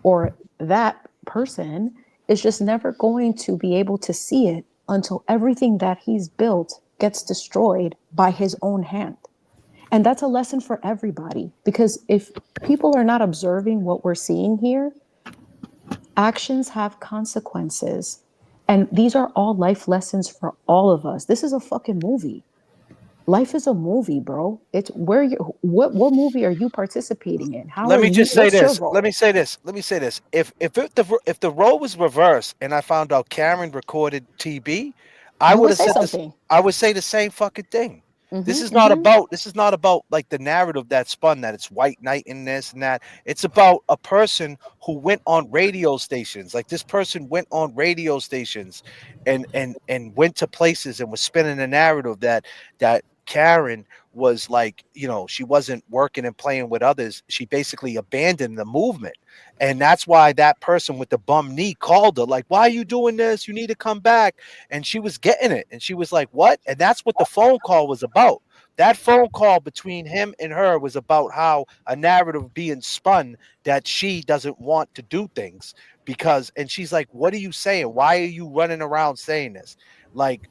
or that person is just never going to be able to see it until everything that he's built gets destroyed by his own hand. And that's a lesson for everybody, because if people are not observing what we're seeing here, actions have consequences. And these are all life lessons for all of us. This is a fucking movie. Life is a movie, bro. It's where what movie are you participating in? How Let are me you just say what's your this. role? Let me say this. If the role was reversed and I found out Karen recorded TB, I You would would have say said this. something. I would say the same fucking thing. This is not about like the narrative that spun that it's white knight and this and that. It's about a person who went on radio stations. Like this person went on radio stations and went to places and was spinning a narrative that Karen was like, she wasn't working and playing with others. She basically abandoned the movement. And that's why that person with the bum knee called her, like, why are you doing this? You need to come back. And she was getting it. And she was like, what? And that's what the phone call was about. That phone call between him and her was about how a narrative being spun that she doesn't want to do things and she's like, what are you saying? Why are you running around saying this? Like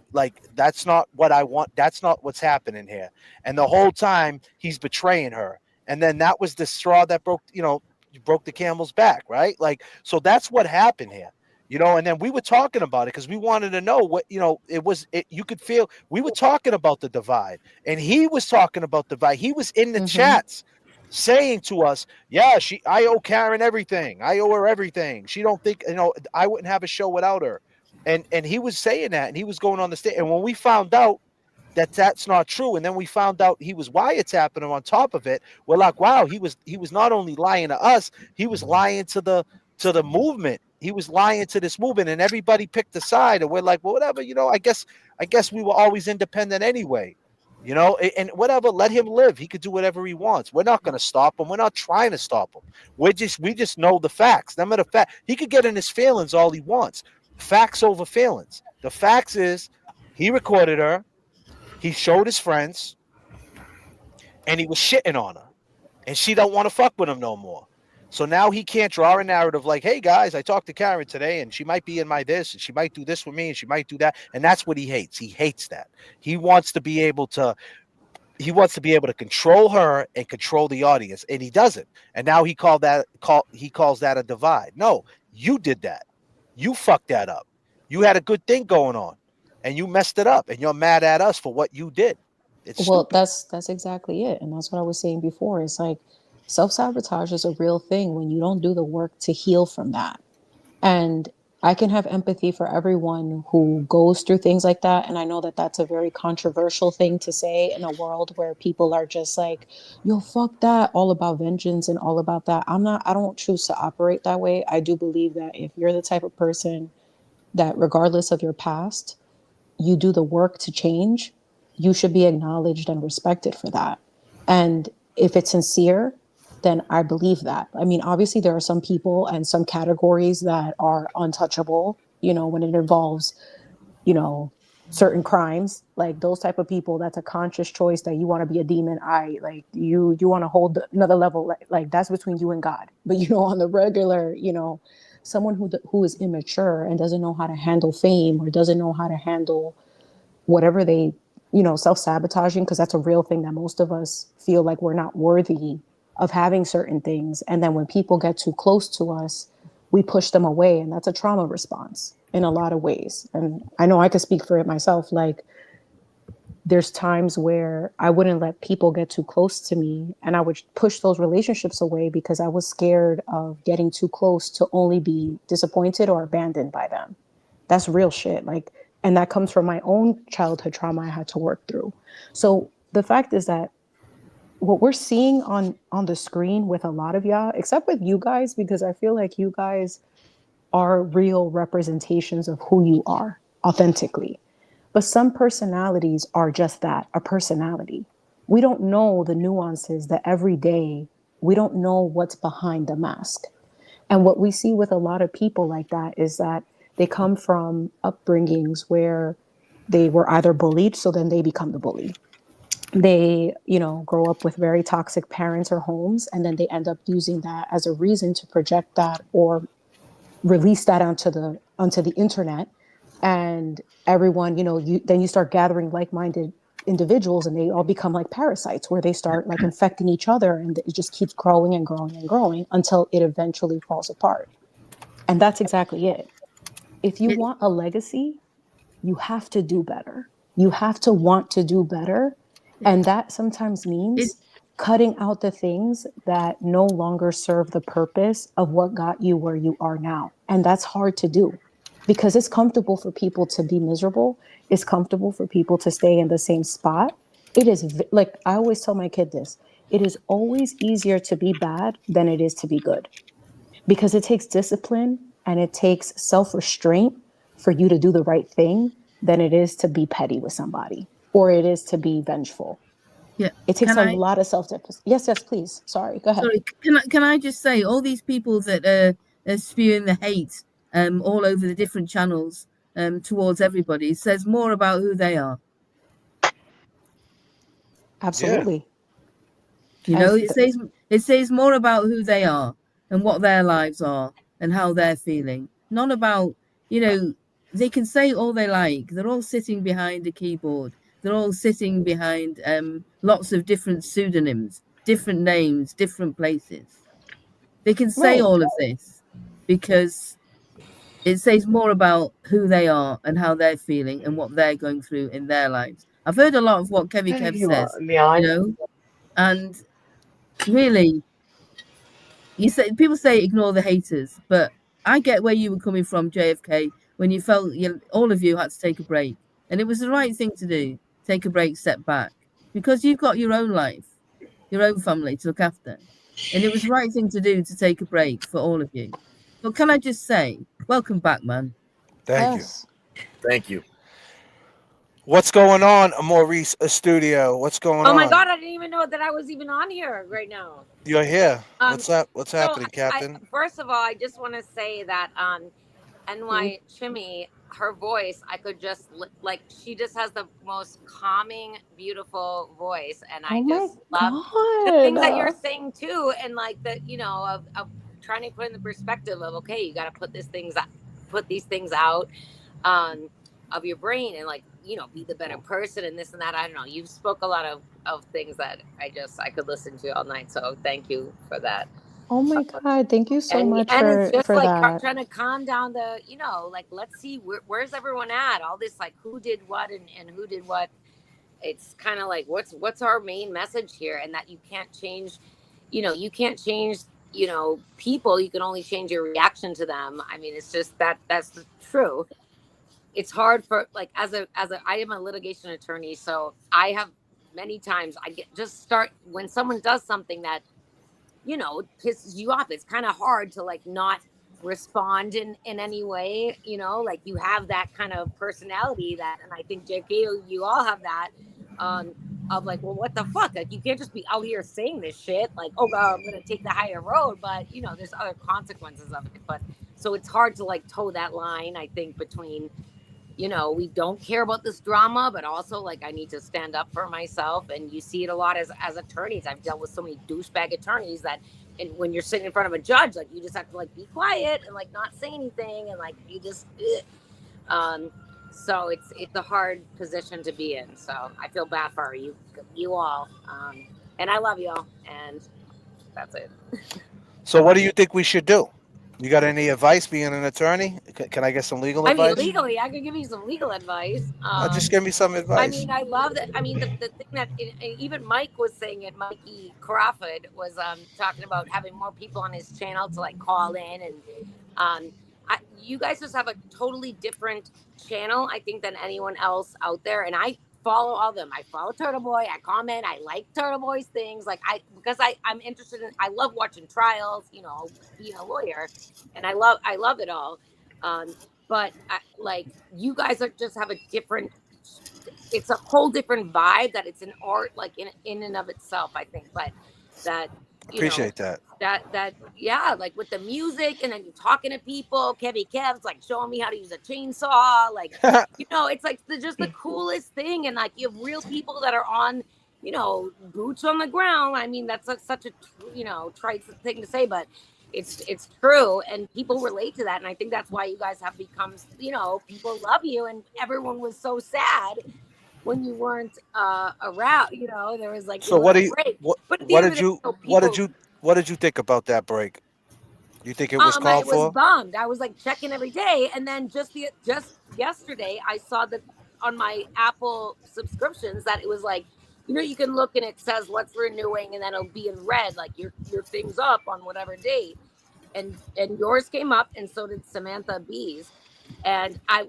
that's not what I want. That's not what's happening here. And the whole time he's betraying her. and then that was the straw that broke the camel's back, right? Like, so that's what happened here. And then we were talking about it because we wanted to know what, you could feel we were talking about the divide, and he was talking about the divide. He was in the chats saying to us, yeah, I owe Karen everything. I owe her everything. She don't think, I wouldn't have a show without her. And he was saying that, and he was going on the stage. And when we found out that that's not true, and then we found out he was wiretapping him on top of it, we're like, wow, he was not only lying to us, he was lying to the movement. He was lying to this movement, and everybody picked a side, and we're like, well, whatever, I guess we were always independent anyway. And whatever, let him live. He could do whatever he wants. We're not going to stop him. We're not trying to stop him. We just know the facts. No matter the fact, he could get in his feelings all he wants. Facts over feelings. The facts is he recorded her, he showed his friends, and he was shitting on her, and she don't want to fuck with him no more. So now he can't draw a narrative like, hey guys, I talked to Karen today, and she might be in my this, and she might do this with me, and she might do that. And that's what he hates. He hates that. He wants to be able to control her and control the audience, and he doesn't. And now he calls that a divide. No, you did that. You fucked that up. You had a good thing going on, and you messed it up, and you're mad at us for what you did. It's Well, stupid. that's exactly it. And that's what I was saying before. It's like self-sabotage is a real thing when you don't do the work to heal from that. And I can have empathy for everyone who goes through things like that. And I know that that's a very controversial thing to say in a world where people are just like, yo, fuck that, all about vengeance and all about that. I don't choose to operate that way. I do believe that if you're the type of person that, regardless of your past, you do the work to change, you should be acknowledged and respected for that. And if it's sincere, then I believe that. I mean, obviously, there are some people and some categories that are untouchable, when it involves, you know, certain crimes, like those type of people, that's a conscious choice that you want to be a demon. You want to hold another level, like that's between you and God. But, on the regular, someone who is immature and doesn't know how to handle fame or doesn't know how to handle whatever they, self-sabotaging, because that's a real thing that most of us feel like we're not worthy of having certain things. And then when people get too close to us, we push them away. And that's a trauma response in a lot of ways. And I know I could speak for it myself. Like, there's times where I wouldn't let people get too close to me, and I would push those relationships away because I was scared of getting too close to only be disappointed or abandoned by them. That's real shit. Like, and that comes from my own childhood trauma I had to work through. So the fact is that what we're seeing on the screen with a lot of y'all, except with you guys, because I feel like you guys are real representations of who you are authentically. But some personalities are just that, a personality. We don't know the nuances, the everyday. We don't know what's behind the mask. And what we see with a lot of people like that is that they come from upbringings where they were either bullied, so then they become the bully. They, grow up with very toxic parents or homes, and then they end up using that as a reason to project that or release that onto the internet. And everyone, then you start gathering like-minded individuals, and they all become like parasites where they start like infecting each other, and it just keeps growing and growing and growing until it eventually falls apart. And that's exactly it. If you want a legacy, you have to do better. You have to want to do better. And that sometimes means cutting out the things that no longer serve the purpose of what got you where you are now. And that's hard to do because it's comfortable for people to be miserable. It's comfortable for people to stay in the same spot. It is like I always tell my kid this, it is always easier to be bad than it is to be good, because it takes discipline and it takes self-restraint for you to do the right thing than it is to be petty with somebody or it is to be vengeful. Yeah. It takes Can a I lot of self-discipline. Yes, please. Sorry, go ahead. sorry, can I just say all these people that are spewing the hate all over the different channels towards everybody says more about who they are. Absolutely. It says more about who they are and what their lives are and how they're feeling. Not about, they can say all they like. They're all sitting behind a keyboard. They're all sitting behind lots of different pseudonyms. different names, different places. They can say Right. all of this because it says more about who they are and how they're feeling and what they're going through in their lives. I've heard a lot of what Kevy Kev says, and really, people say ignore the haters, but I get where you were coming from, JFK, when you felt all of you had to take a break, and it was the right thing to do. Take a break, step back, because you've got your own life, your own family to look after, and it was the right thing to do to take a break for all of you. But can I just say, welcome back, man. Thank you. Yes. Thank you. What's going on, Maurice Studio? What's going Oh my on? God, I didn't even know that I was even on here right now. You're here. Um, What's up? What's so happening, I Captain? first of all, I just want to say that NY Chimmy, her voice, I could just like she just has the most calming, beautiful voice, and Oh I my just love the things that you're God. saying too, and like the of trying to put in the perspective of okay, you got to put these things out. Of your brain and like be the better person and this and that. I don't know, you spoke a lot of things that I could listen to all night, so thank you for that. Oh my God. Thank you so much And it's just for like that. trying to calm down the like let's see where's everyone at, all this like who did what and who did what. It's kind of like what's our main message here, and that you can't change people. You can only change your reaction to them. I mean, it's just that's true. It's hard for like as a I am a litigation attorney, so I have many times I get just start when someone does something that pisses you off. It's kind of hard to like not respond in any way, like you have that kind of personality that, and I think JK, you all have that, um of like, well, what the fuck, like you can't just be out here saying this shit like, oh God, I'm gonna take the higher road, but there's other consequences of it. But so it's hard to like toe that line, I think, between we don't care about this drama, but also like I need to stand up for myself. And you see it a lot as attorneys. I've dealt with so many douchebag attorneys that, and when you're sitting in front of a judge, like you just have to like be quiet and like not say anything, and like you just, so it's a hard position to be in. So I feel bad for you all, and I love you all, and that's it. So, what do you think we should do? You got any advice being an attorney? Can I get some legal I mean, advice? legally, I could give you some legal advice. Just give me some I advice. mean, I love that. I mean, the thing that even Mike was saying it, Mikey Crawford was talking about having more people on his channel to like call in, and you guys just have a totally different channel, I think, than anyone else out there. And I follow all of them. I follow Turtle Boy. I comment. I like Turtle Boy's things. Like because I'm interested in. I love watching trials. Being a lawyer, and I love it all. But like you guys are just have a different. It's a whole different vibe. That it's an art, like in and of itself, I think. But that Appreciate that. that yeah, like with the music, and then you're talking to people. Kev's like showing me how to use a chainsaw. Like it's like just the coolest thing. And like you have real people that are on boots on the ground. I mean, that's such a trite thing to say, but it's true, and people relate to that. And I think that's why you guys have become people love you, and everyone was so sad when you weren't around. There was like a So, what do little you break, what but at the what end of did the day, you people. what did you think about that break? You think it was I called was for? bummed. I was like checking every day, and then just yesterday, I saw that on my Apple subscriptions that it was like, you can look and it says what's renewing, and then it'll be in red, like your thing's up on whatever date, and yours came up, and so did Samantha B's, and I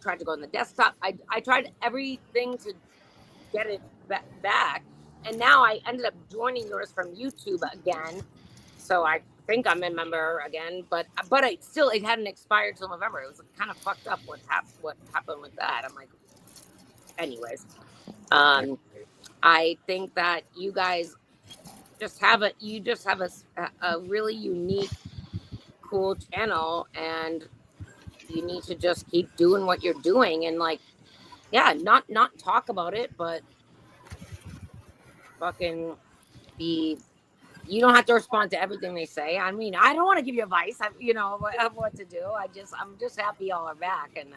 tried to go on the desktop. I tried everything to get it back, and now I ended up joining yours from YouTube again, so I think I'm a member again, but it hadn't expired till November. It was kind of fucked up what happened with that. I'm like, anyways, I think that you guys just have a really unique, cool channel, and you need to just keep doing what you're doing, and like, yeah, not talk about it, but fucking be. You don't have to respond to everything they say. I mean, I don't want to give you advice, of what to do. I'm just happy y'all are back, and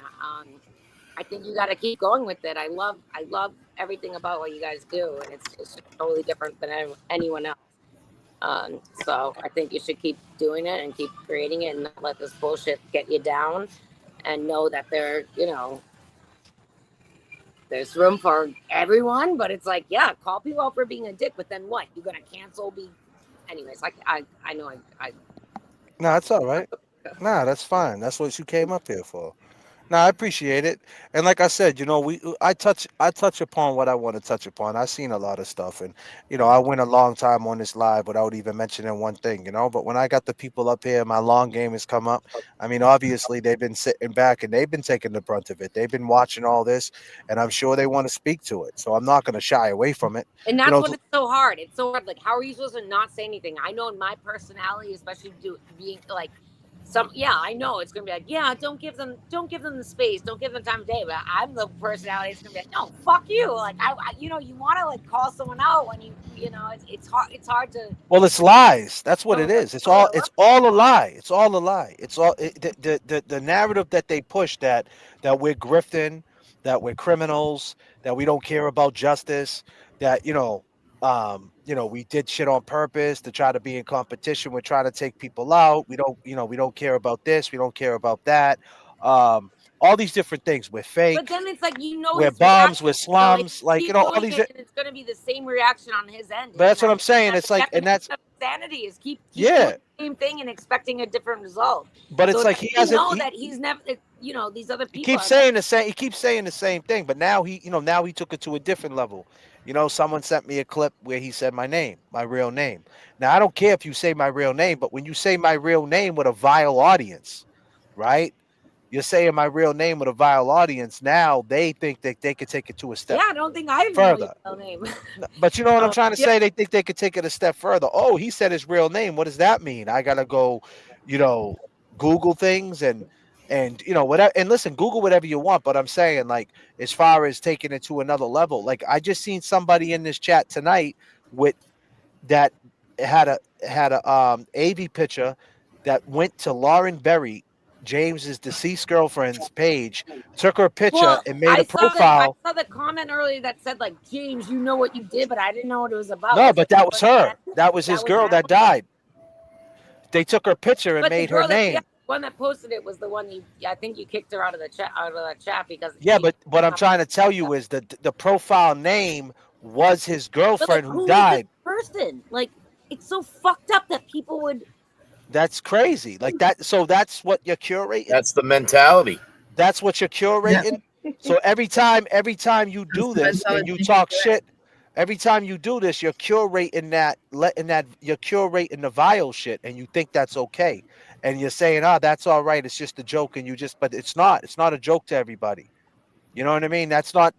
I think you got to keep going with it. I love everything about what you guys do, and it's just totally different than anyone else. So I think you should keep doing it and keep creating it, and not let this bullshit get you down. And know that there's room for everyone, but it's like, yeah, call people out for being a dick, but then what? You're gonna cancel? Anyways. I know I No, that's all right. Nah, that's fine. That's what you came up here for. No, I appreciate it. And like I said, I touch upon what I want to touch upon. I've seen a lot of stuff, and I went a long time on this live without even mentioning one thing. But when I got the people up here, my long game has come up. I mean, obviously they've been sitting back and they've been taking the brunt of it. They've been watching all this, and I'm sure they want to speak to it. So I'm not going to shy away from it. And that's what it's so hard. It's so hard. Like, how are you supposed to not say anything? I know in my personality, especially being like I know it's gonna be like, yeah, don't give them the space, don't give them time of day. But I'm the personality that's gonna be like, no, fuck you. Like, you want to like call someone out when it's hard. It's hard to. Well, it's lies. That's what it is. It's all a lie. It's all a lie. The narrative that they push that we're grifting, that we're criminals, that we don't care about justice, that we did shit on purpose to try to be in competition. We're trying to take people out. We don't care about this. We don't care about that. All these different things. We're fake. But then it's like, we're his bombs. We're reaction, slums. keep all doing these. it, and it's gonna be the same reaction on his end. But that's what I'm saying. It's like, and that's sanity is keep yeah. doing the same thing and expecting a different result. But it's like he hasn't. That he's never. These other people. He keeps saying the same. He keeps saying the same thing. But now he took it to a different level. Someone sent me a clip where he said my name, my real name. Now I don't care if you say my real name, but when you say my real name with a vile audience, right? You're saying my real name with a vile audience. Now they think that they could take it to a step. Yeah, I don't think I further. Know your real name. But you know what I'm trying to say? They think they could take it a step further. Oh, he said his real name. What does that mean? I gotta go, Google things and whatever. And listen, Google whatever you want. But I'm saying, like, as far as taking it to another level, like I just seen somebody in this chat tonight with that had a AV picture that went to Lauren Berry, James's deceased girlfriend's page, took her picture and made a profile. I saw the comment earlier that said, like, James, you know what you did, but I didn't know what it was about. No, but that was her. That was his girl that died. They took her picture and made her name. The one that posted it was the one I think you kicked her out of the chat because. Yeah, but what I'm trying to tell you is that the profile name was his girlfriend who died. Person, like, it's so fucked up that people would. That's crazy. Like that. So that's what you're curating. That's the mentality. That's what you're curating. Yeah. So every time you do this and you talk shit, every time you do this, you're curating you're curating the vile shit, and you think that's okay, and you're saying, that's all right. It's just a joke, but it's not. It's not a joke to everybody. You know what I mean? That's the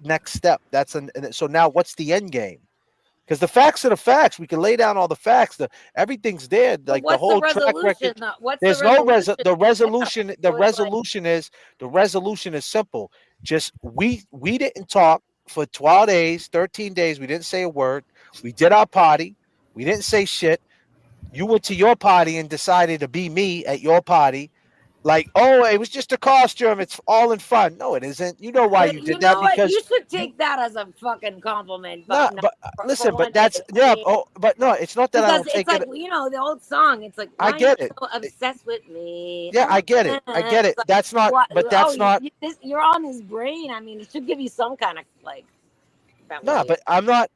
next step. So now what's the end game? Because the facts are the facts. We can lay down all the facts. Everything's there. Like the whole track record. There's no resolution. The resolution is simple. Just we didn't talk for 12 days, 13 days. We didn't say a word. We did our party. We didn't say shit. You went to your party and decided to be me at your party. Like, oh, it was just a costume. It's all in fun. No, it isn't. You know why you did that? Because you should take that as a fucking compliment. But listen, but that's but no, it's not that I don't take it. It's like the old song. It's like, I get it. So obsessed with me. Yeah, I get it. I get it. That's not. But that's not. You're on his brain. I mean, it should give you some kind of like. No, but I'm not.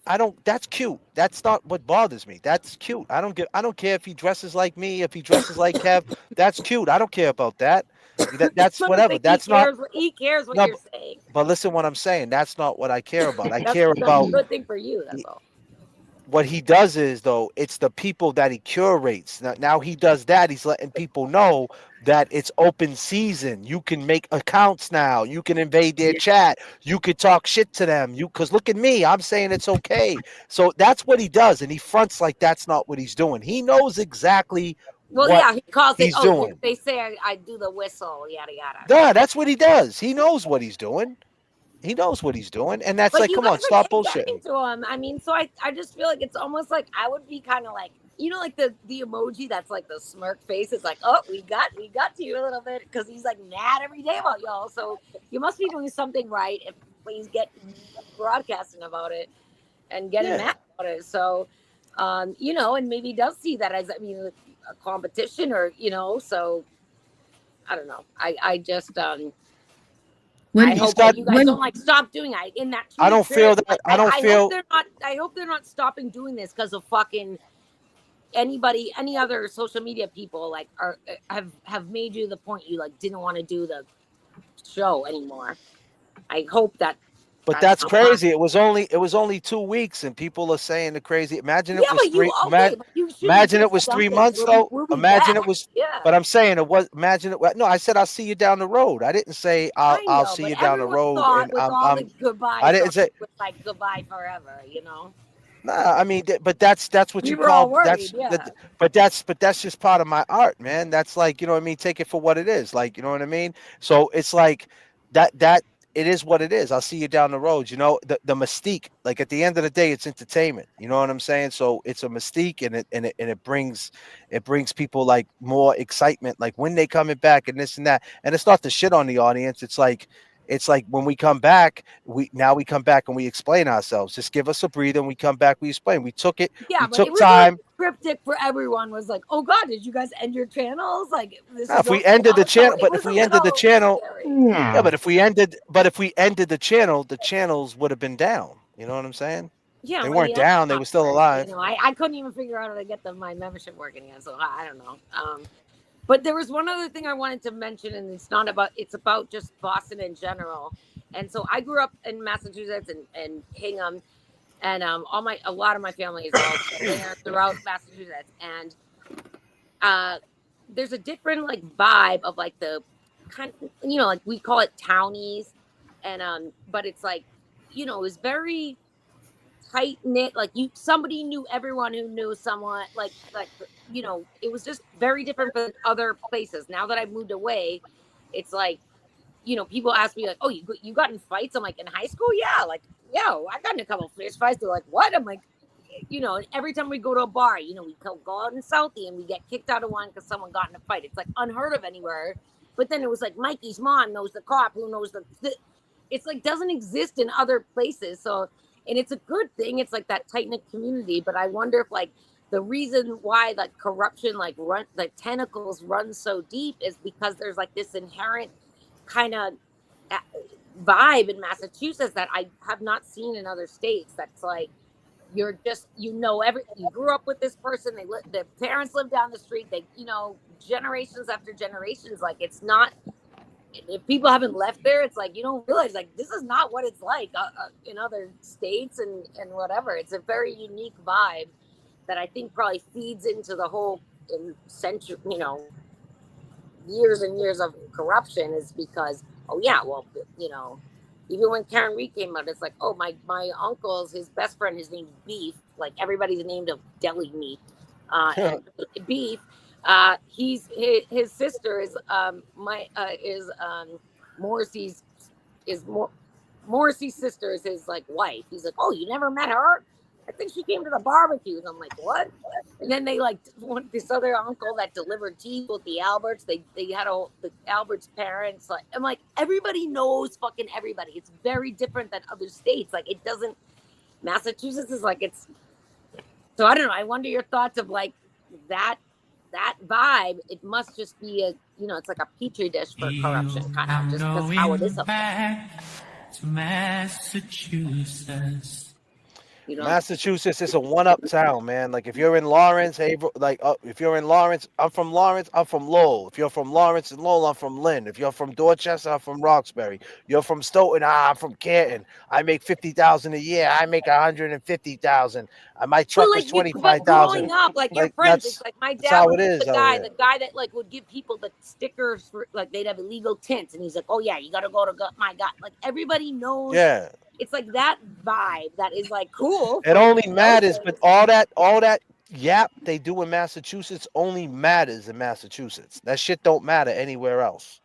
I don't. That's cute. That's not what bothers me. That's cute. I don't care if he dresses like me. If he dresses like Kev, that's cute. I don't care about that. That's whatever. That's not. He cares what you're saying. But listen, what I'm saying. That's not what I care about. I care about. That's a good thing for you. That's all. What he does is, though, it's the people that he curates. Now he does that. He's letting people know that it's open season. You can make accounts now. You can invade their chat. You could talk shit to them. Because look at me. I'm saying it's okay. So that's what he does. And he fronts like that's not what he's doing. He knows exactly what he calls it. Doing. They say I do the whistle, yada, yada. Yeah, that's what he does. He knows what he's doing. He knows what he's doing, and that's like, come on, stop bullshitting. To him. I mean, so I just feel like it's almost like I would be kind of like you know, like the emoji that's like the smirk face. It's like, oh, we got to you a little bit because he's like mad every day about y'all. So you must be doing something right if he's getting broadcasting about it and getting Yeah. mad about it. So, you know, and maybe he does see that as, I mean, a competition, or you know. So I don't know. I just I He's hope got. that you guys don't like stop doing it in that 2 I week don't feel period. that. Like, I don't I hope feel. they're not. I hope they're not stopping doing this because of fucking anybody, any other social media people like are have made you the point you like didn't want to do the show anymore. I hope that But that's that's not possible. crazy. It was only 2 weeks, and people are saying the crazy. Imagine it Yeah, was but you three. okay? But you shouldn't Imagine it just was dump 3 months it. though. We'll be Imagine it back. was. Yeah, But I'm saying it was. Imagine it. No, I said I'll see you down the road. I didn't say I'll I I'll know. see But you down the everyone road, and thought with all the I goodbyes didn't on say. it was like goodbye forever. You know, Nah, I mean, but that's what we you were all call worried. Yeah. but that's just part of my art, man. That's like, you know what I mean. Take it for what it is, like, you know what I mean. So it's like that it is what it is. I'll see you down the road. You know, the mystique. Like at the end of the day, it's entertainment. You know what I'm saying? So it's a mystique, and it brings people like more excitement, like when they coming back and this and that. And it's not the shit on the audience. It's like when we come back, we come back and we explain ourselves. Just give us a breather and we come back, we explain. We took it, Yeah, we but it took was like time. cryptic for everyone. Was like, oh God, did you guys end your channels? Like this Now, is if we over ended the now. So channel, it but was if a we ended the little channel, scary. yeah, but if we ended the channels would have been down. You know what I'm saying? Yeah, They I mean weren't that's down, they not were still hard. You alive. know, I couldn't even figure out how to get my membership working again. So I don't know. But there was one other thing I wanted to mention, and it's about just Boston in general. And so I grew up in Massachusetts and Hingham, and a lot of my family is all there throughout Massachusetts, and there's a different like vibe of like the kind, you know, like we call it townies, and but it's like, you know, it was very tight knit. Like somebody knew everyone who knew someone. Like you know, it was just very different from other places. Now that I've moved away, it's like, you know, people ask me like, "Oh, you got in fights?" I'm like, "In high school, yeah." Like, "Yo, I got in a couple of fist fights." They're like, "What?" I'm like, you know, every time we go to a bar, you know, we go out in Southie and we get kicked out of one because someone got in a fight. It's like unheard of anywhere. But then it was like Mikey's mom knows the cop who knows it's like doesn't exist in other places. So, and it's a good thing. It's like that tight knit community. But I wonder if like the reason why like corruption like tentacles run so deep is because there's like this inherent kind of vibe in Massachusetts that I have not seen in other states. That's like you're just, you know, you grew up with this person. Their parents live down the street. They, you know, generations after generations. Like it's not. If people haven't left there, it's like you don't realize like this is not what it's like in other states and whatever. It's a very unique vibe that I think probably feeds into the whole century, you know, years and years of corruption is because, oh yeah, well, you know, even when Karen Reed came out, it's like, oh, my uncle's, his best friend, his name's Beef. Like everybody's named of deli meat, and Beef. His sister Morrissey's is Morrissey's sister is his like wife. He's like, oh, you never met her? I think she came to the barbecues. I'm like, what? And then they like this other uncle that delivered tea with the Alberts. They had the Alberts' parents. Like, I'm like, everybody knows fucking everybody. It's very different than other states. Like, it doesn't. Massachusetts is like it's. So I don't know. I wonder your thoughts of like that vibe. It must just be it's like a petri dish for corruption, kind of just because how it is up there. Back to Massachusetts. You know, Massachusetts is a one-up town, man. Like if you're in Lawrence, hey, if you're in Lawrence, I'm from Lawrence. I'm from Lowell. If you're from Lawrence and Lowell, I'm from Lynn. If you're from Dorchester, I'm from Roxbury. You're from Stoughton, I'm from Canton. I make 50,000 a year. I make 150,000. My truck is but 25,000. growing up, like your Like friends, it's like my that's dad how would it be is out the here. guy that like would give people the stickers for like they'd have illegal tints, and he's like, oh yeah, you got to go to my God. Like everybody knows. Yeah. It's like that vibe that is like cool. It only matters, but all that yap they do in Massachusetts only matters in Massachusetts. That shit don't matter anywhere else.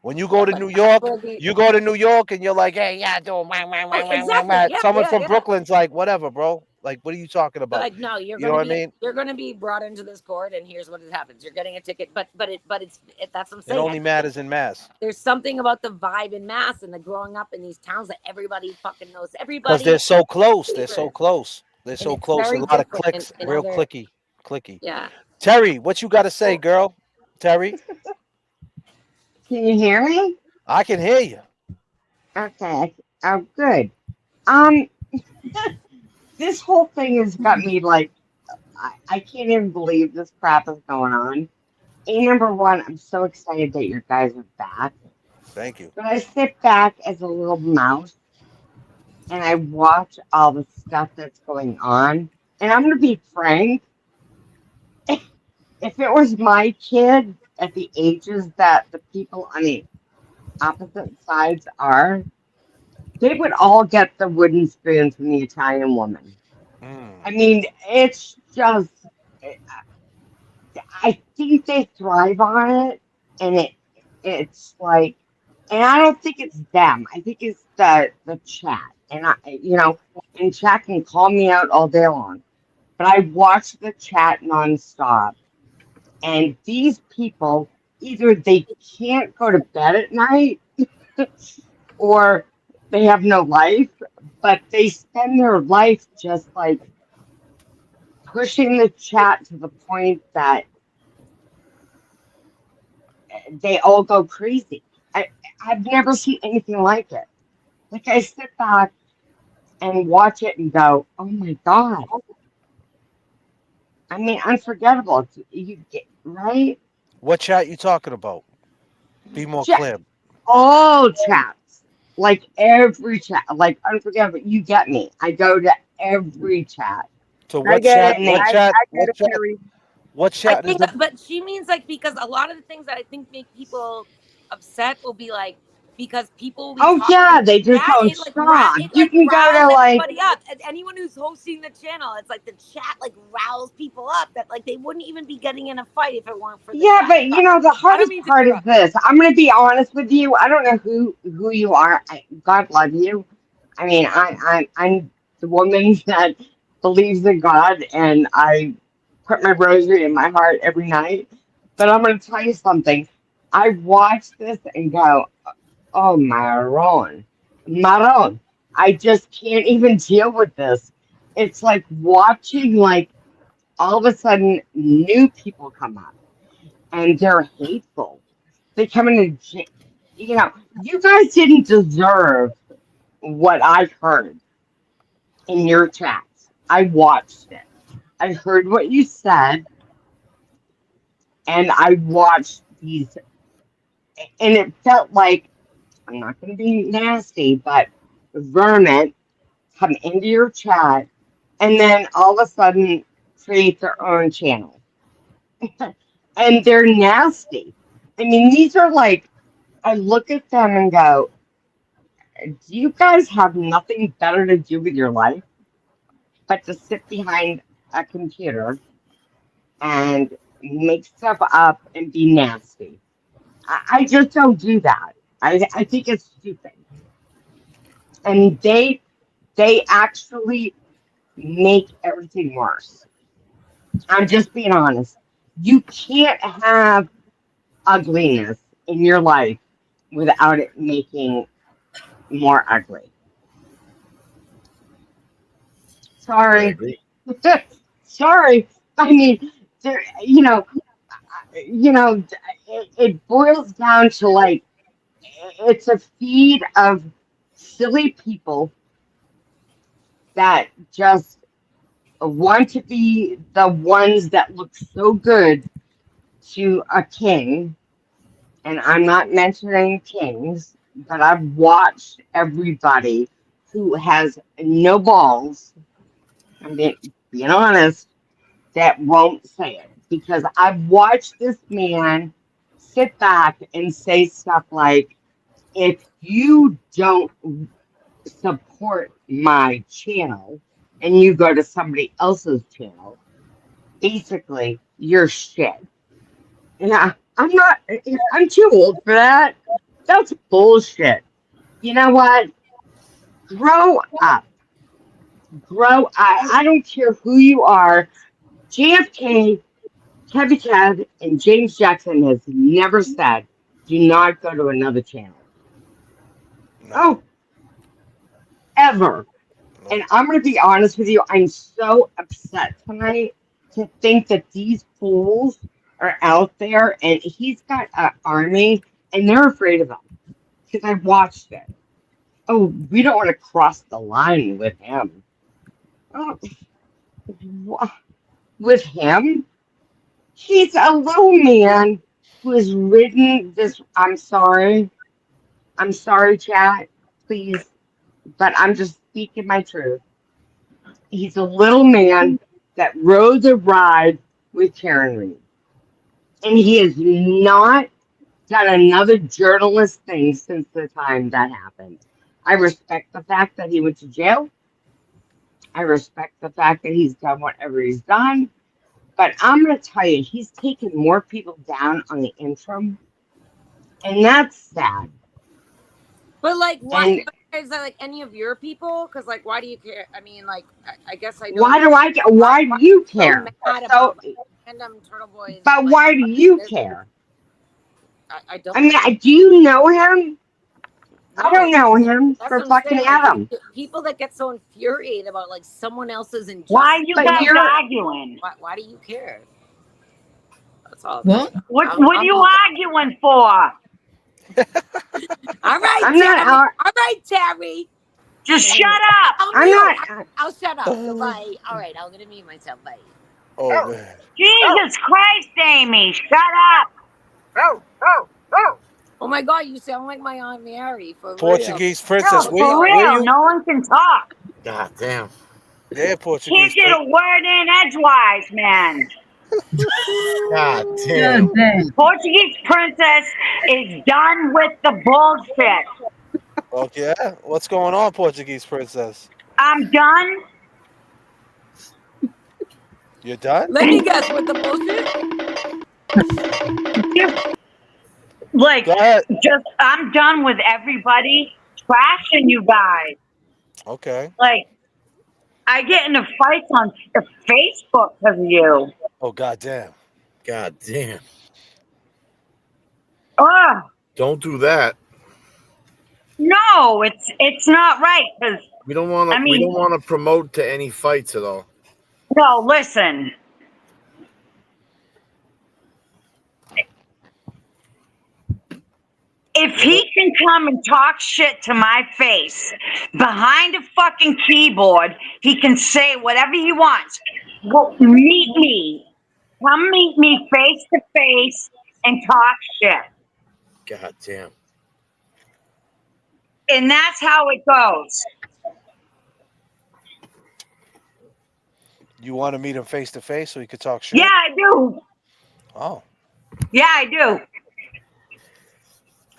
When you go to New York, and you're like, hey, yeah, do Exactly. Yeah, someone yeah, from yeah. Brooklyn's like, whatever, bro. Like, what are you talking about? Like, no, you're You know gonna what I be mean? you're gonna be brought into this court, and here's what happens: you're getting a ticket, but that's what I'm It saying. I only think matters in mass there's something about the vibe in Mass and the growing up in these towns that everybody fucking knows because everybody. they're so close. They're so close. They're And so it's close. A very lot of different clicks, in real other. clicky. Yeah. Terry, what you got to say, girl? Terry, Can you hear me? I can hear you. Okay. Oh, good. Um, this whole thing has got me like, I can't even believe this crap is going on. And number one, I'm so excited that you guys are back. Thank you. But I sit back as a little mouse and I watch all the stuff that's going on. And I'm going to be frank, if it was my kid at the ages that the people on the opposite sides are, they would all get the wooden spoon from the Italian woman. I mean, it's just, I think they thrive on it, and it's like, and I don't think it's them. I think it's the chat, and and chat can call me out all day long, but I watch the chat nonstop, and these people either they can't go to bed at night, or they have no life, but they spend their life just like pushing the chat to the point that they all go crazy. I've never seen anything like it. Like I sit back and watch it and go, "Oh my god!" I mean, unforgettable. You get right. What chat you talking about? Be more Chat, clear. all chats, like every chat, like unforgettable. You get me. I go to every chat. So I what get chat? it. What chat? I What chat? What I chat is think, the? but she means like because a lot of the things that I think make people upset will be like because people will be Oh talking yeah, they just that don't stop. it You like can go riles to like, everybody up. And anyone who's hosting the channel, it's like the chat like riles people up that like they wouldn't even be getting in a fight if it weren't for the yeah, chat. but you know the I don't hardest mean to part is interrupt. this. I'm gonna be honest with you. I don't know who you are. God love you. I mean, I'm the woman that believes in God, and I put my rosary in my heart every night. But I'm gonna tell you something. I watch this and go, oh Maron, Maron. I just can't even deal with this. It's like watching like all of a sudden new people come up and they're hateful. They come in and, you guys didn't deserve what I heard in your chats. I watched it. I heard what you said, and I watched these, and it felt like, I'm not going to be nasty, but vermin come into your chat and then all of a sudden create their own channel. And they're nasty. I mean, these are like, I look at them and go, do you guys have nothing better to do with your life but to sit behind a computer and make stuff up and be nasty? I just don't do that. I think it's stupid. And they actually make everything worse. I'm just being honest. You can't have ugliness in your life without it making more ugly. I Sorry. agree. Sorry. I mean, there, it boils down to like it's a feed of silly people that just want to be the ones that look so good to a king. And I'm not mentioning kings, but I've watched everybody who has no balls. I'm being honest, that won't say it because I've watched this man sit back and say stuff like, if you don't support my channel and you go to somebody else's channel, basically you're shit. Yeah, I'm too old for that. That's bullshit. You know what? Grow up. Grow. I don't care who you are. JFK, Kevin Kev, and James Jackson has never said, do not go to another channel. No. Oh, ever. And I'm going to be honest with you. I'm so upset tonight to think that these fools are out there and he's got an army and they're afraid of him because I watched it. Oh, we don't want to cross the line with him. Oh, with him? He's a little man who has ridden this. I'm sorry. I'm sorry, chat. Please. But I'm just speaking my truth. He's a little man that rode the ride with Karen Reed. And he has not done another journalist thing since the time that happened. I respect the fact that he went to jail. I respect the fact that he's done whatever he's done. But I'm going to tell you, he's taken more people down on the interim. And that's sad. But like, what And is that like any of your people? Because like, why do you care? I mean, like, I guess I know. why do I? Why Why do you are you so care? mad So, about like, random Turtle Boys? but Like, why do you this? care? I don't. I mean, do you know him? I No, don't know him that's for what I'm fucking saying. Like, Adam. people that get so infuriated about like someone else's injustice. Why are you But guys you're arguing? Why do you care? That's all. What? What are you arguing for? All right, I'm not. Terry. All right, Terry. Just shut up. I'll I'm mute. not. I'll shut up. Goodbye. All right, I'm gonna mute myself. Bye. Oh man. Jesus Christ, Amy, shut up. Oh my God, you sound like my Aunt Mary for Portuguese real. princess. No, for Where real, you? no one can talk. God damn. Yeah, Can't Portuguese get a princess. word in edgewise, man. God God damn. damn. Portuguese princess is done with the bullshit. Okay. What's going on, Portuguese princess? I'm done. You're done? Let me guess with the bullshit. Like, Go ahead. I'm done with everybody trashing you guys. Okay. Like, I get into fights on Facebook because of you. Oh goddamn. God damn. Ugh. Don't do that. No, it's not right because We don't want to. I We mean, don't want to promote to any fights at all. no, listen. If he can come and talk shit to my face behind a fucking keyboard, he can say whatever he wants. Well, meet me. Come meet me face to face and talk shit. God damn. And that's how it goes. You want to meet him face to face so he could talk shit? Yeah, I do. Oh. Yeah, I do.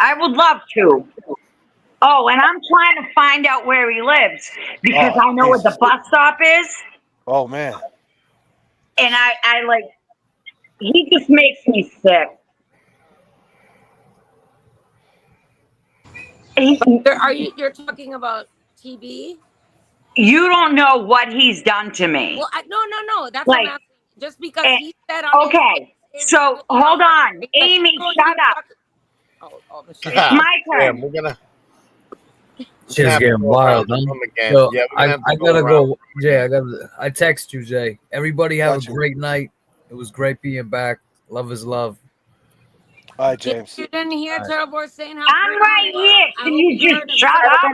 I would love to. Oh, and I'm trying to find out where he lives because Oh, I know where the Jesus. bus stop is. Oh man. And I like, he just makes me sick. You're talking about TB? You don't know what he's done to me. Well, no. That's Like, what I'm asking. Just because he said on okay, so hold on. Amy, shut up. Oh, It's my turn. We're gonna. Shit's getting wild, huh? Again. So Yeah, we're gonna have to I go gotta around. go. Jay, I text you, Jay. Everybody have Got a you. great night. It was great being back. Love is love. All right, James. You didn't hear All right. Turtle Boy saying how I'm right here. Can you just shut up?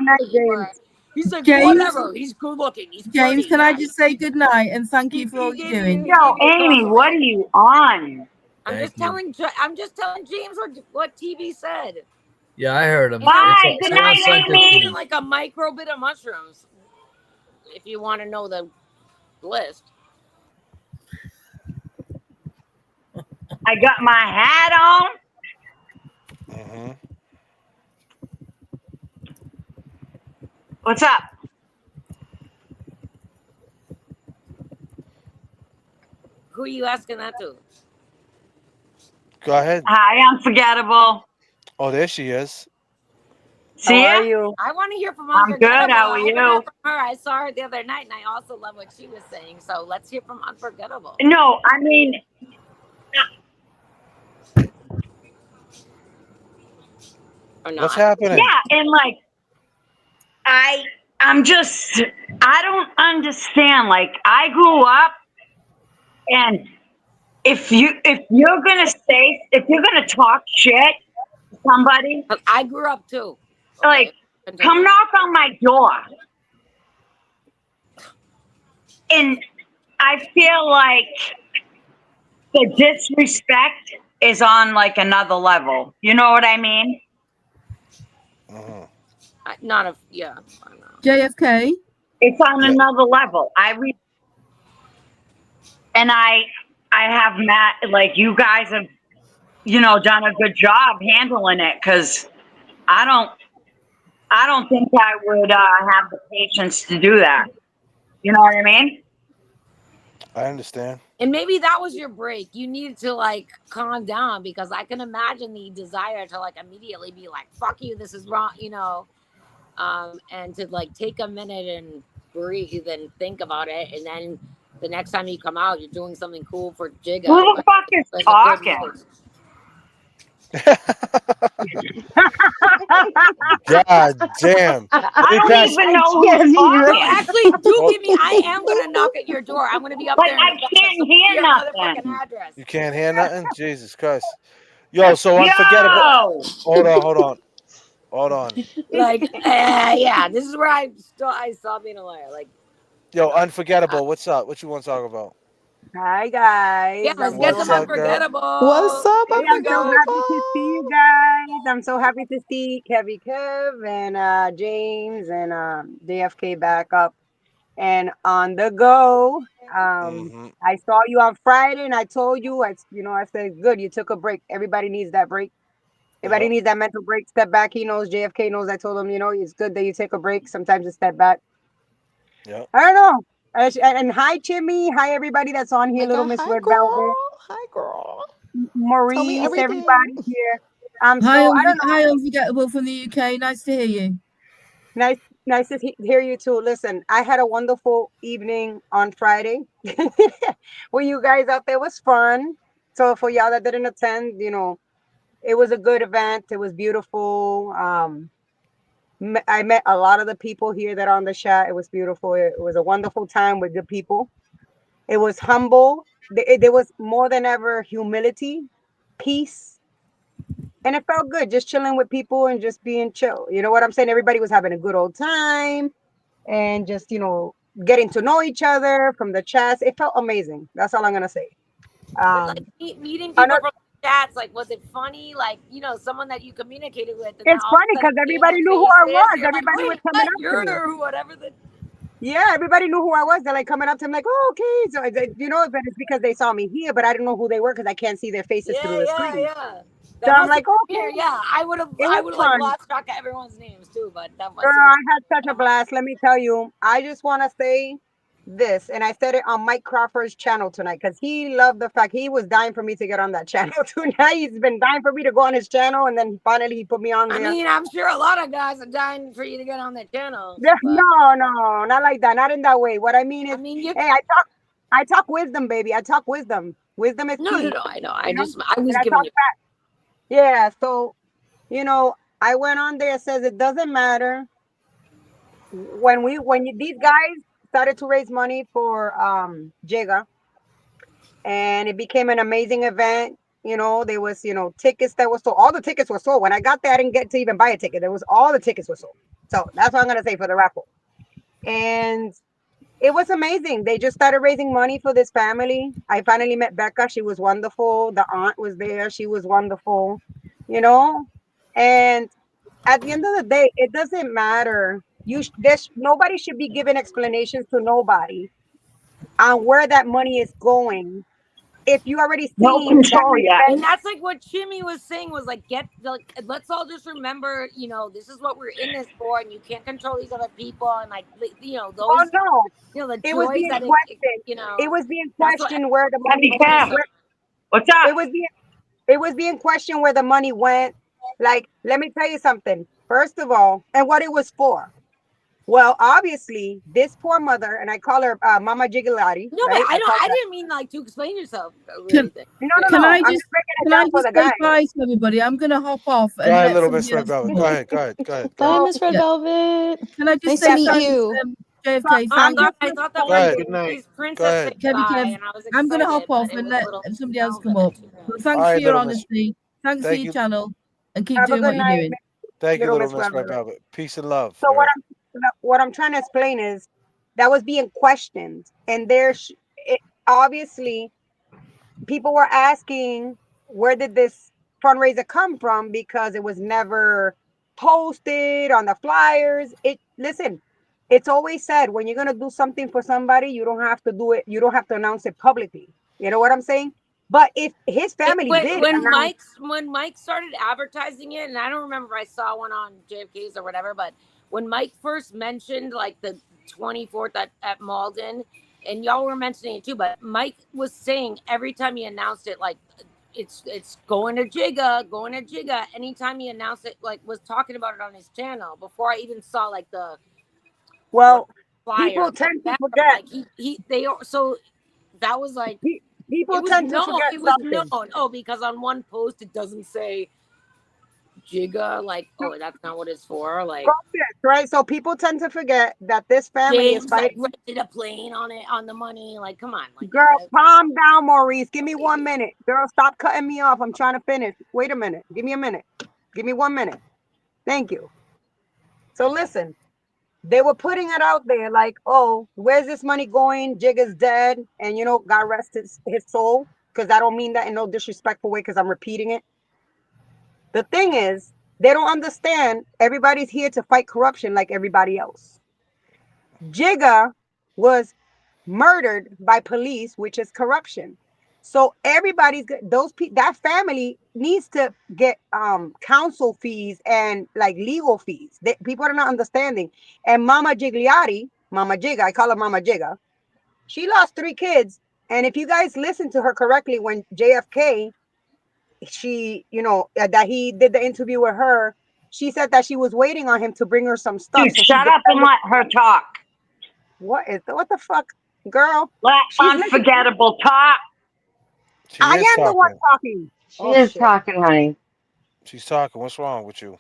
He's like, James? whatever. He's good looking. He's James, funny. can I just say good night and thank you for all you're doing? Yo, Amy, what are you on? I'm just telling James what TV said. Yeah, I heard him. Bye. It's Good someone night, sent it to Amy. me. Like a micro bit of mushrooms. If you want to know the list. I got my hat on. Mm-hmm. What's up? Who are you asking that to? Go ahead. Hi, unforgettable. Oh, there she is. See How are ya? you? I want to hear from I'm good. Unforgettable. How are I haven't heard you? from her. I saw her the other night, and I also love what she was saying. So let's hear from Unforgettable. No, I mean, Or What's not? happening? yeah, and like I'm just I don't understand. Like I grew up, and if you're gonna talk shit to somebody, I grew up too. like Okay, come continue. knock on my door. And I feel like the disrespect is on like another level. You know what I mean? Not a yeah. I know. JFK. It's on Yeah. another level. And I have Matt, like you guys have, done a good job handling it, because I don't think I would have the patience to do that. You know what I mean? I understand. And maybe that was your break. You needed to like calm down, because I can imagine the desire to like immediately be like, "Fuck you, this is wrong," and to like take a minute and breathe and think about it, and then the next time you come out, you're doing something cool for Who Jigga. the fuck is There's a good talking? message. God damn. I Let me don't pass. even know can't who's No, talking. actually, do Oh, give me. I am gonna knock at your door. I'm gonna be up Like there in I the basement. can't So hear your motherfucking nothing. address. you can't hear nothing? Jesus Christ. Yo, so Unforgettable. Yo! Hold on. Like, yeah, this is where I stop being a liar. Like, Yo, Unforgettable. What's up? What you want to talk about? Hi guys. yeah, let's I'm get so some What's up, happy. girl? What's unforgettable. up, Here Hey, we I'm so go. happy to see Unforgettable? you guys. I'm so happy to see Kevy Kev and James and J.F.K back up and on the go. Mm-hmm. I saw you on Friday and I told you, I said, good, you took a break. Everybody needs that break. Everybody Yep. needs that mental break. Step back. He knows, JFK knows. I told him, it's good that you take a break. Sometimes you step back. Yep. I don't know. And hi, Jimmy. Hi, everybody that's on here. I Little got Miss hi Red girl. Velvet. Hi girl. Tell me Maurice, everything. everybody here. I don't Hi, know. Unforgettable from the UK. Nice to hear you. Nice, nice to hear you too. Listen, I had a wonderful evening on Friday. With you guys out there, it was fun. So for y'all that didn't attend, it was a good event. It was beautiful. I met a lot of the people here that are on the chat. It was beautiful. It was a wonderful time with good people. It was humble. There was more than ever humility, peace, and it felt good just chilling with people and just being chill. You know what I'm saying? Everybody was having a good old time and just, getting to know each other from the chats. It felt amazing. That's all I'm going to say. But like meeting people Another, from the chats, like, was it funny? Like, someone that you communicated with, and then it's all of funny a sudden because seeing their everybody knew who I faces, was. you're like, Everybody was wait, coming what? up to me. You're whatever the. Yeah, everybody knew who I was. They're like coming up to me like, oh, okay. So, but it's because they saw me here, but I didn't know who they were because I can't see their faces through Yeah, the yeah, screen. yeah. So That I'm must have like, been here. okay. Yeah, I would have It was like fun. lost track of everyone's names too, but that must Girl, have been. I had such a blast. Let me tell you, I just want to say this, and I said it on Mike Crawford's channel tonight because he loved the fact he was dying for me to get on that channel tonight. He's been dying for me to go on his channel, and then finally he put me on I there. mean, I'm sure a lot of guys are dying for you to get on their channel. Yeah, But no, not like that, not in that way. What I mean is, you. hey, I talk wisdom, baby. I talk wisdom. Wisdom is key. No. I know. I You know, was and I giving talk you. back. Yeah, so I went on there. It says it doesn't matter these guys started to raise money for Jega, and it became an amazing event. There was tickets that were sold. All the tickets were sold. When I got there, I didn't get to even buy a ticket. There was all the tickets were sold. So that's what I'm gonna say for the raffle. And it was amazing. They just started raising money for this family. I finally met Becca. She was wonderful. The aunt was there. She was wonderful. And at the end of the day, it doesn't matter. Nobody should be giving explanations to nobody on where that money is going. If you already No seen that control they yet. And that's like what Jimmy was saying was like, let's all just remember, this is what we're in this for, and you can't control these other people, and like, those, no, the it was joys being that questioned. It was being that's what questioned where the money Happy Cap. What's up? it was being questioned where the money went. Like, let me tell you something. First of all, and what it was for. Well, obviously, this poor mother, and I call her Mama Jiggalati, No, but right? I call I her. didn't mean like to explain yourself or Can, anything. No, Yeah. no, can no. I I'm just just breaking it can I down for just the say guys. bye to everybody? I'm gonna hop off Go and ahead, let little Miss somebody Red else Velvet. come Go up. ahead. Go ahead. Go ahead. Go Bye, ahead. Miss Red Yeah. Velvet. Can I just Nice say to meet So, thanks, you. JFK? I'm Thanks. Sorry, just I thought that Go was ahead. Good night. Jay's Go princess ahead. saying Kevin bye, Kev, and I was I'm gonna hop excited, off but it and was a let little somebody else come velvet. up. But All thanks for right, your little Miss. honesty. Thanks for Thank your you. channel, and keep have a doing good what you're night, doing. Thank you, little little Miss Miss Red Velvet. Velvet. Peace and love. So Yeah. what I'm trying to explain is that was being questioned, and obviously people were asking where did this fundraiser come from because it was never posted on the flyers. It listen, it's always said when you're gonna do something for somebody, you don't have to do it. You don't have to announce it publicly. You know what I'm saying? But if his family did announce, When Mike started advertising it, and I don't remember if I saw one on JFK's or whatever, but when Mike first mentioned like the 24th at Malden, and y'all were mentioning it too, but Mike was saying every time he announced it, like it's going to Jigga, going to Jigga. Anytime he announced it, like was talking about it on his channel before I even saw like the well, flyer. people tend to forget. Like they are so that was like People tend to forget it was something. known. Oh, because on one post it doesn't say Jigga, like, oh, that's not what it's for. Like Right? So people tend to forget that this family is James like fighting. rented a plane on it on the money. Like, come on, like Girl, calm down, Maurice. Give me 1 minute. Girl, stop cutting me off. I'm trying to finish. Wait a minute. Give me a minute. Give me 1 minute. Thank you. So listen, they were putting it out there like, oh, where's this money going? Jigga's dead. And, God rest his soul. Because I don't mean that in no disrespectful way because I'm repeating it. The thing is, they don't understand everybody's here to fight corruption like everybody else. Jigga was murdered by police, which is corruption. So that family needs to get counsel fees and like legal fees. People are not understanding. And Mama Jigliotti, Mama Jigga, I call her Mama Jigga, she lost 3 kids. And if you guys listen to her correctly, when JFK, that he did the interview with her, she said that she was waiting on him to bring her some stuff. Dude, So she shut up and let her talk. what the fuck, girl? Let She's making. unforgettable talk. She I is am the one talking. talking. She is talking, honey. She's talking. What's wrong with you?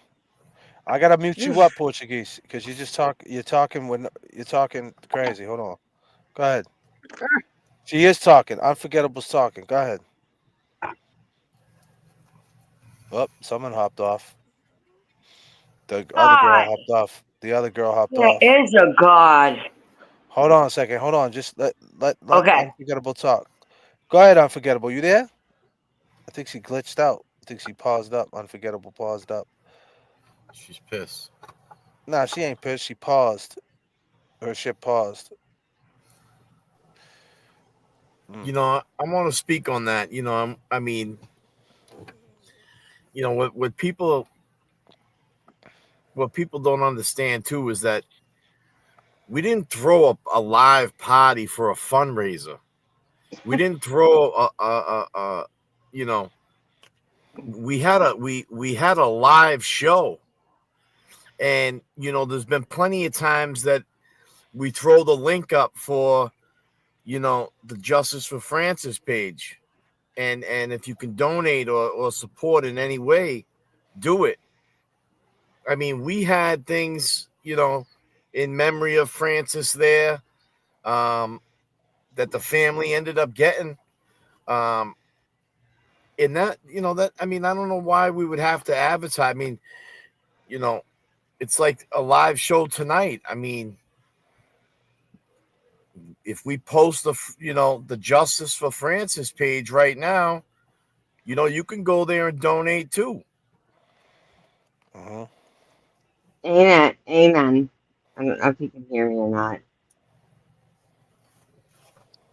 I gotta mute you up, Portuguese, because you just talk. You're talking when you're talking crazy. Hold on. Go ahead. She is talking. Unforgettable's talking. Go ahead. Oh, someone hopped off. The other girl God, hopped off. The other girl hopped there off. is a God. Hold on a second. Hold on. Just let Okay. Unforgettable talk. Go ahead, Unforgettable. You there? I think she glitched out. I think she paused up. Unforgettable paused up. She's pissed. Nah, she ain't pissed. She paused. Her shit paused. You know, I want to speak on that. You know, I mean, you know, what people don't understand too is that we didn't throw a live party for a fundraiser. We didn't throw you know, we had a live show. And you know, there's been plenty of times that we throw the link up for, you know, the Justice for Francis page. And if you can donate or support in any way, do it. I mean, we had things, you know, in memory of Francis there, that the family ended up getting. In that, you know, that, I mean, I don't know why we would have to advertise. I mean, you know, it's like a live show tonight. I mean, if we post the Justice for Francis page right now, you know, you can go there and donate too. Amen. Amen. I don't know if you can hear me or not.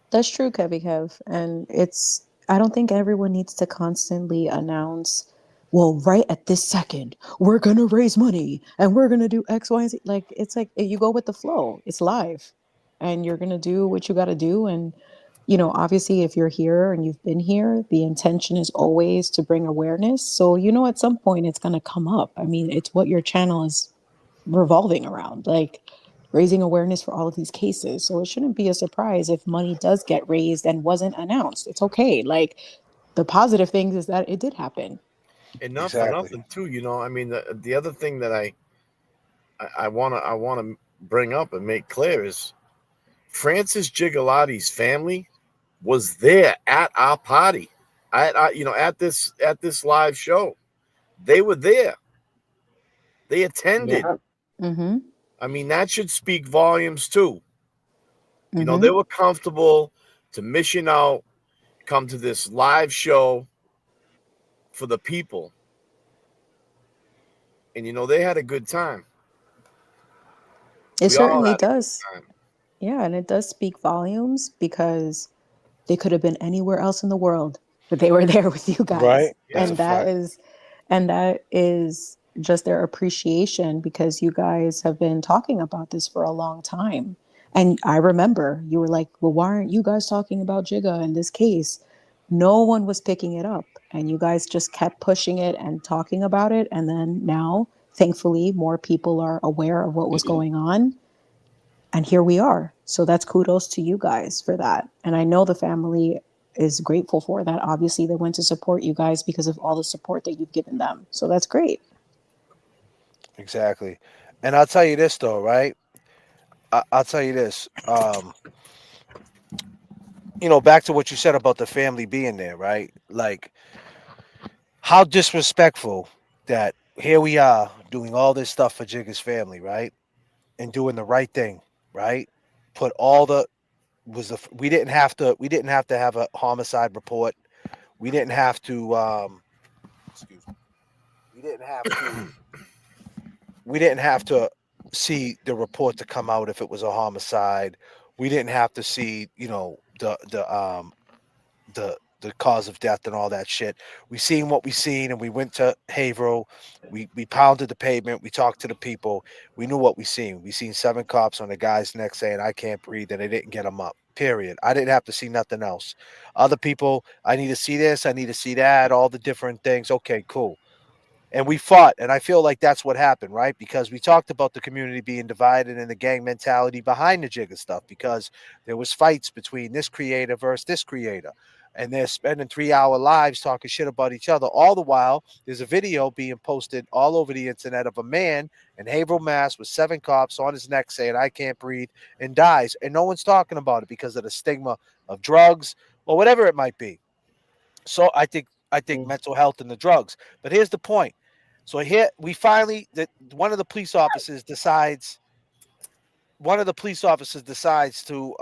That's true, Kevy Kev. And I don't think everyone needs to constantly announce, well, right at this second, we're going to raise money and we're going to do X, Y, and Z. Like, it's like you go with the flow. It's live and you're going to do what you got to do. And Obviously, if you're here and you've been here, the intention is always to bring awareness. So, at some point it's going to come up. I mean, it's what your channel is revolving around, like raising awareness for all of these cases. So, it shouldn't be a surprise if money does get raised and wasn't announced. It's okay. Like, the positive things is that it did happen. And not for nothing, too. I mean, the other thing that I wanna bring up and make clear is Francis Gigalotti's family was there at our party, at this live show. They were there. They attended. Mm-hmm. I mean, that should speak volumes too. Mm-hmm. They were comfortable to mission out, come to this live show for the people, and they had a good time. It We all certainly had a good does. time. Yeah, and it does speak volumes because they could have been anywhere else in the world, but they were there with you guys. Right. That's And a that fact. is just their appreciation because you guys have been talking about this for a long time. And I remember you were like, well, why aren't you guys talking about Jigga in this case? No one was picking it up. And you guys just kept pushing it and talking about it. And then now, thankfully, more people are aware of what was going on. And here we are. So that's kudos to you guys for that. And I know the family is grateful for that. Obviously, they went to support you guys because of all the support that you've given them. So that's great. Exactly. And I'll tell you this though, right? I'll tell you this. Back to what you said about the family being there, right? Like, how disrespectful that here we are doing all this stuff for Jigga's family, right? And doing the right thing, right? Put all the we didn't have to have a homicide report. We didn't have to excuse me. We didn't have to we didn't have to see the report to come out if it was a homicide. We didn't have to see, the cause of death and all that shit. We seen what we seen, and we went to Haverhill. We pounded the pavement. We talked to the people. We knew what we seen. We seen 7 cops on the guy's neck saying, "I can't breathe," and they didn't get him up. Period. I didn't have to see nothing else. Other people, I need to see this. I need to see that. All the different things. Okay, cool. And we fought, and I feel like that's what happened, right? Because we talked about the community being divided and the gang mentality behind the Jigga stuff, because there was fights between this creator versus this creator, and they're spending 3-hour lives talking shit about each other. All the while, there's a video being posted all over the internet of a man in Haverhill, Mass, with 7 cops on his neck saying, "I can't breathe," and dies, and no one's talking about it because of the stigma of drugs or whatever it might be. So I think mental health and the drugs. But here's the point. So here we finally that one of the police officers decides to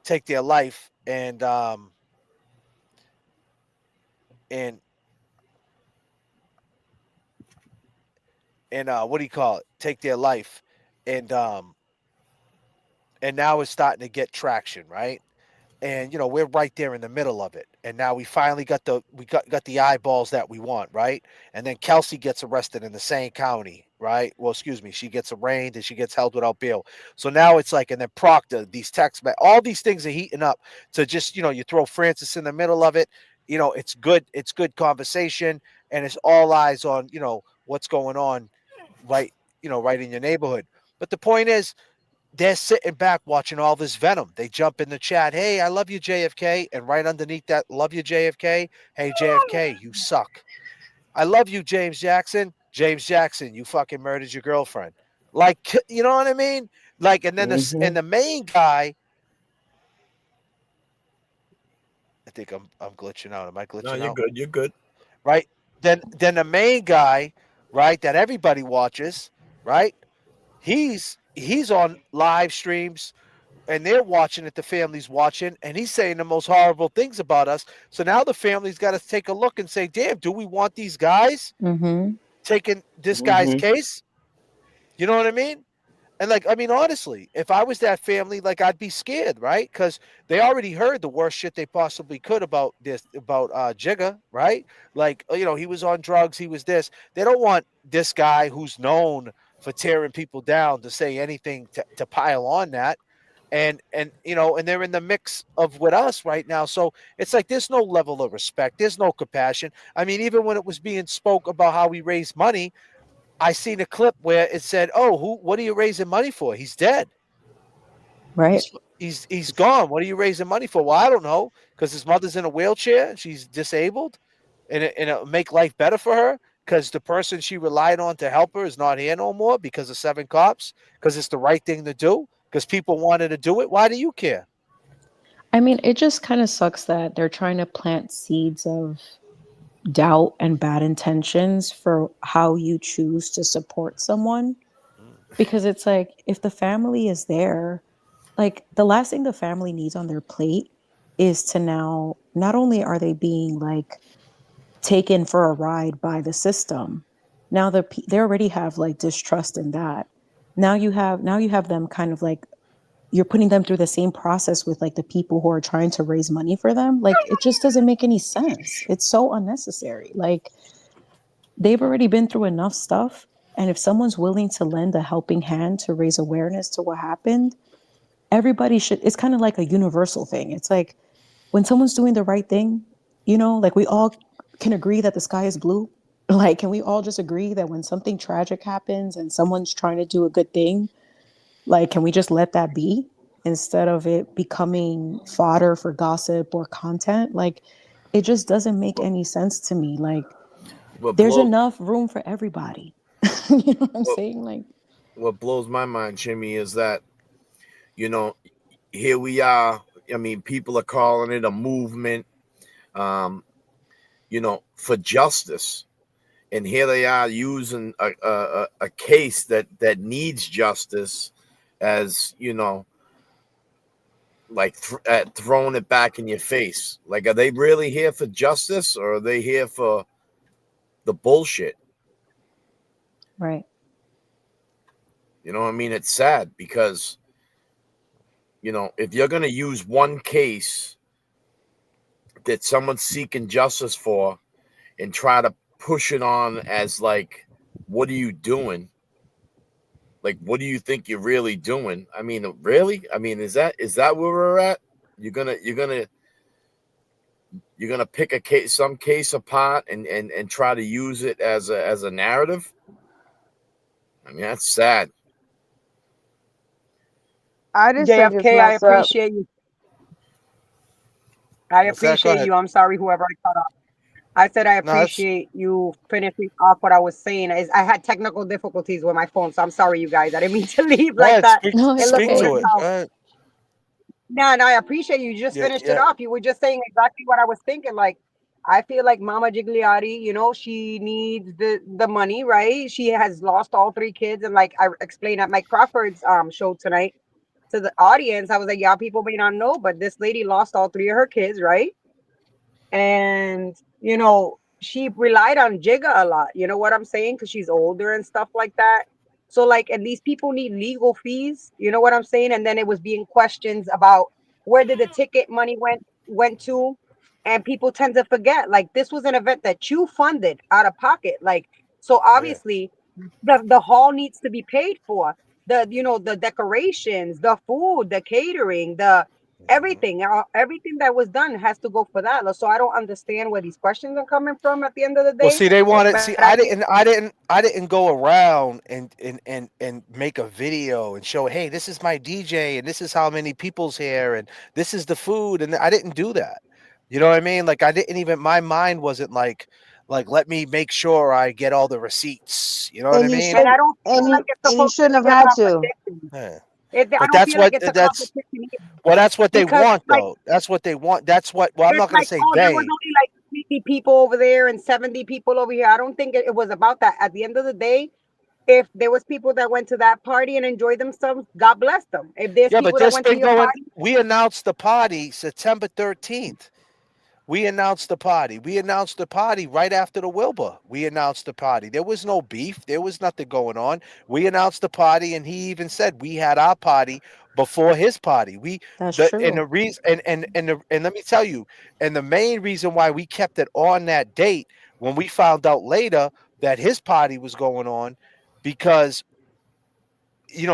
take their life and what do you call it? Take their life and now it's starting to get traction, right? And we're right there in the middle of it, and now we finally got the eyeballs that we want, right? And then Kelsey gets arrested in the same county, right? Well, excuse me, she gets arraigned and she gets held without bail. So now it's like, and then Proctor, these texts, all these things are heating up to just you throw Francis in the middle of it. It's good conversation, and it's all eyes on what's going on, right? Right in your neighborhood. But the point is, they're sitting back watching all this venom. They jump in the chat, "Hey, I love you, JFK." And right underneath that, "Love you, JFK. Hey, JFK, you suck. I love you, James Jackson. James Jackson, you fucking murdered your girlfriend." Like, you know what I mean? Like, and then the main guy, I think I'm glitching out. Am I glitching No, out? you're good. You're good. Right? Then the main guy, right, that everybody watches, right? He's on live streams, and they're watching it, the family's watching, and he's saying the most horrible things about us. So now the family's got to take a look and say, damn, do we want these guys taking this guy's case? You know what I mean? And honestly, if I was that family, I'd be scared, right? Because they already heard the worst shit they possibly could about Jigga, right? He was on drugs, he was this. They don't want this guy who's known for tearing people down to say anything to pile on that. and and they're in the mix of with us right now. So it's like there's no level of respect, there's no compassion. I mean, even when it was being spoke about how we raise money, I seen a clip where it said, "Oh, what are you raising money for? He's dead. Right. He's gone. What are you raising money for?" Well, I don't know, because his mother's in a wheelchair, she's disabled, and it'll make life better for her because the person she relied on to help her is not here no more because of 7 cops, because it's the right thing to do, because people wanted to do it. Why do you care? I mean, it just kind of sucks that they're trying to plant seeds of doubt and bad intentions for how you choose to support someone. Because it's like, if the family is there, like the last thing the family needs on their plate is to now, not only are they being like taken for a ride by the system, now they already have like distrust in that. Now you have them kind of like, you're putting them through the same process with like the people who are trying to raise money for them. Like, it just doesn't make any sense. It's so unnecessary. Like, they've already been through enough stuff. And if someone's willing to lend a helping hand to raise awareness to what happened, everybody should. It's kind of like a universal thing. It's like when someone's doing the right thing, like we all can agree that the sky is blue. Like, can we all just agree that when something tragic happens and someone's trying to do a good thing, like, can we just let that be instead of it becoming fodder for gossip or content? Like, it just doesn't make any sense to me. Like, What there's blows enough room for everybody. You know what I'm what, saying? Like, what blows my mind, Jimmy, is that you know here we are. I mean, people are calling it a movement, um, for justice, and here they are using a case that needs justice as like throwing it back in your face. Like, are they really here for justice, or are they here for the bullshit? right. I mean, it's sad because if you're going to use one case that someone's seeking justice for and try to push it on as like, what are you doing? Like, what do you think you're really doing? I mean, really? I mean, is that where we're at? You're gonna pick some case apart and try to use it as a narrative. I mean, that's sad. I just think it's JFK, I messed up. appreciate you. I What's that? Go appreciate ahead. you. I'm sorry, whoever I cut off. I said I No, that's appreciate you finishing off what I was saying. I had technical difficulties with my phone, so I'm sorry, you guys. I didn't mean to leave go like ahead. that. Speak No, It it's looked speak weird to okay. it. how. Go ahead. No, no, I appreciate you. You just Yeah, finished it yeah. off. You were just saying exactly what I was thinking. Like, I feel like Mama Gigliotti, she needs the money, right? She has lost all 3 kids, and like I explained at Mike Crawford's show tonight to the audience, I was like, yeah, people may not know, but this lady lost all 3 of her kids, right? And she relied on Jigga a lot, you know what I'm saying, because she's older and stuff like that. So like, and these people need legal fees, you know what I'm saying. And then it was being questions about where did the ticket money went to, and people tend to forget, like, this was an event that you funded out of pocket, like, so Yeah. obviously the hall needs to be paid for, the decorations, the food, the catering, the everything that was done has to go for that. So I don't understand where these questions are coming from at the end of the Well, day. see, they wanted. But See, I think I didn't go around and make a video and show, hey, this is my DJ and this is how many people's here and this is the food, and I didn't do that. You know what I mean? Like, I didn't even. My mind wasn't like let me make sure I get all the receipts. You know what I And you mean? and should I don't feel and like you it's and you supposed to shouldn't be have a had to. competition. Yeah. I But don't that's feel like what it's a that's competition either, well, that's what they because want, like though. That's what they want. That's what. Well, I'm it's not gonna like, say oh, there was they. only like 50 people over there and 70 people over here. I don't think it was about that. At the end of the day, if there was people that went to that party and enjoyed themselves, God bless them. If there's Yeah, but people that this went to been your going. party, We announced the party September 13th. We announced the party. We announced the party right after the Wilbur. We announced the party. There was no beef. There was nothing going on. We announced the party, and he even said we had our party before his party. That's And true. the reason and let me tell you, and the main reason why we kept it on that date when we found out later that his party was going on, because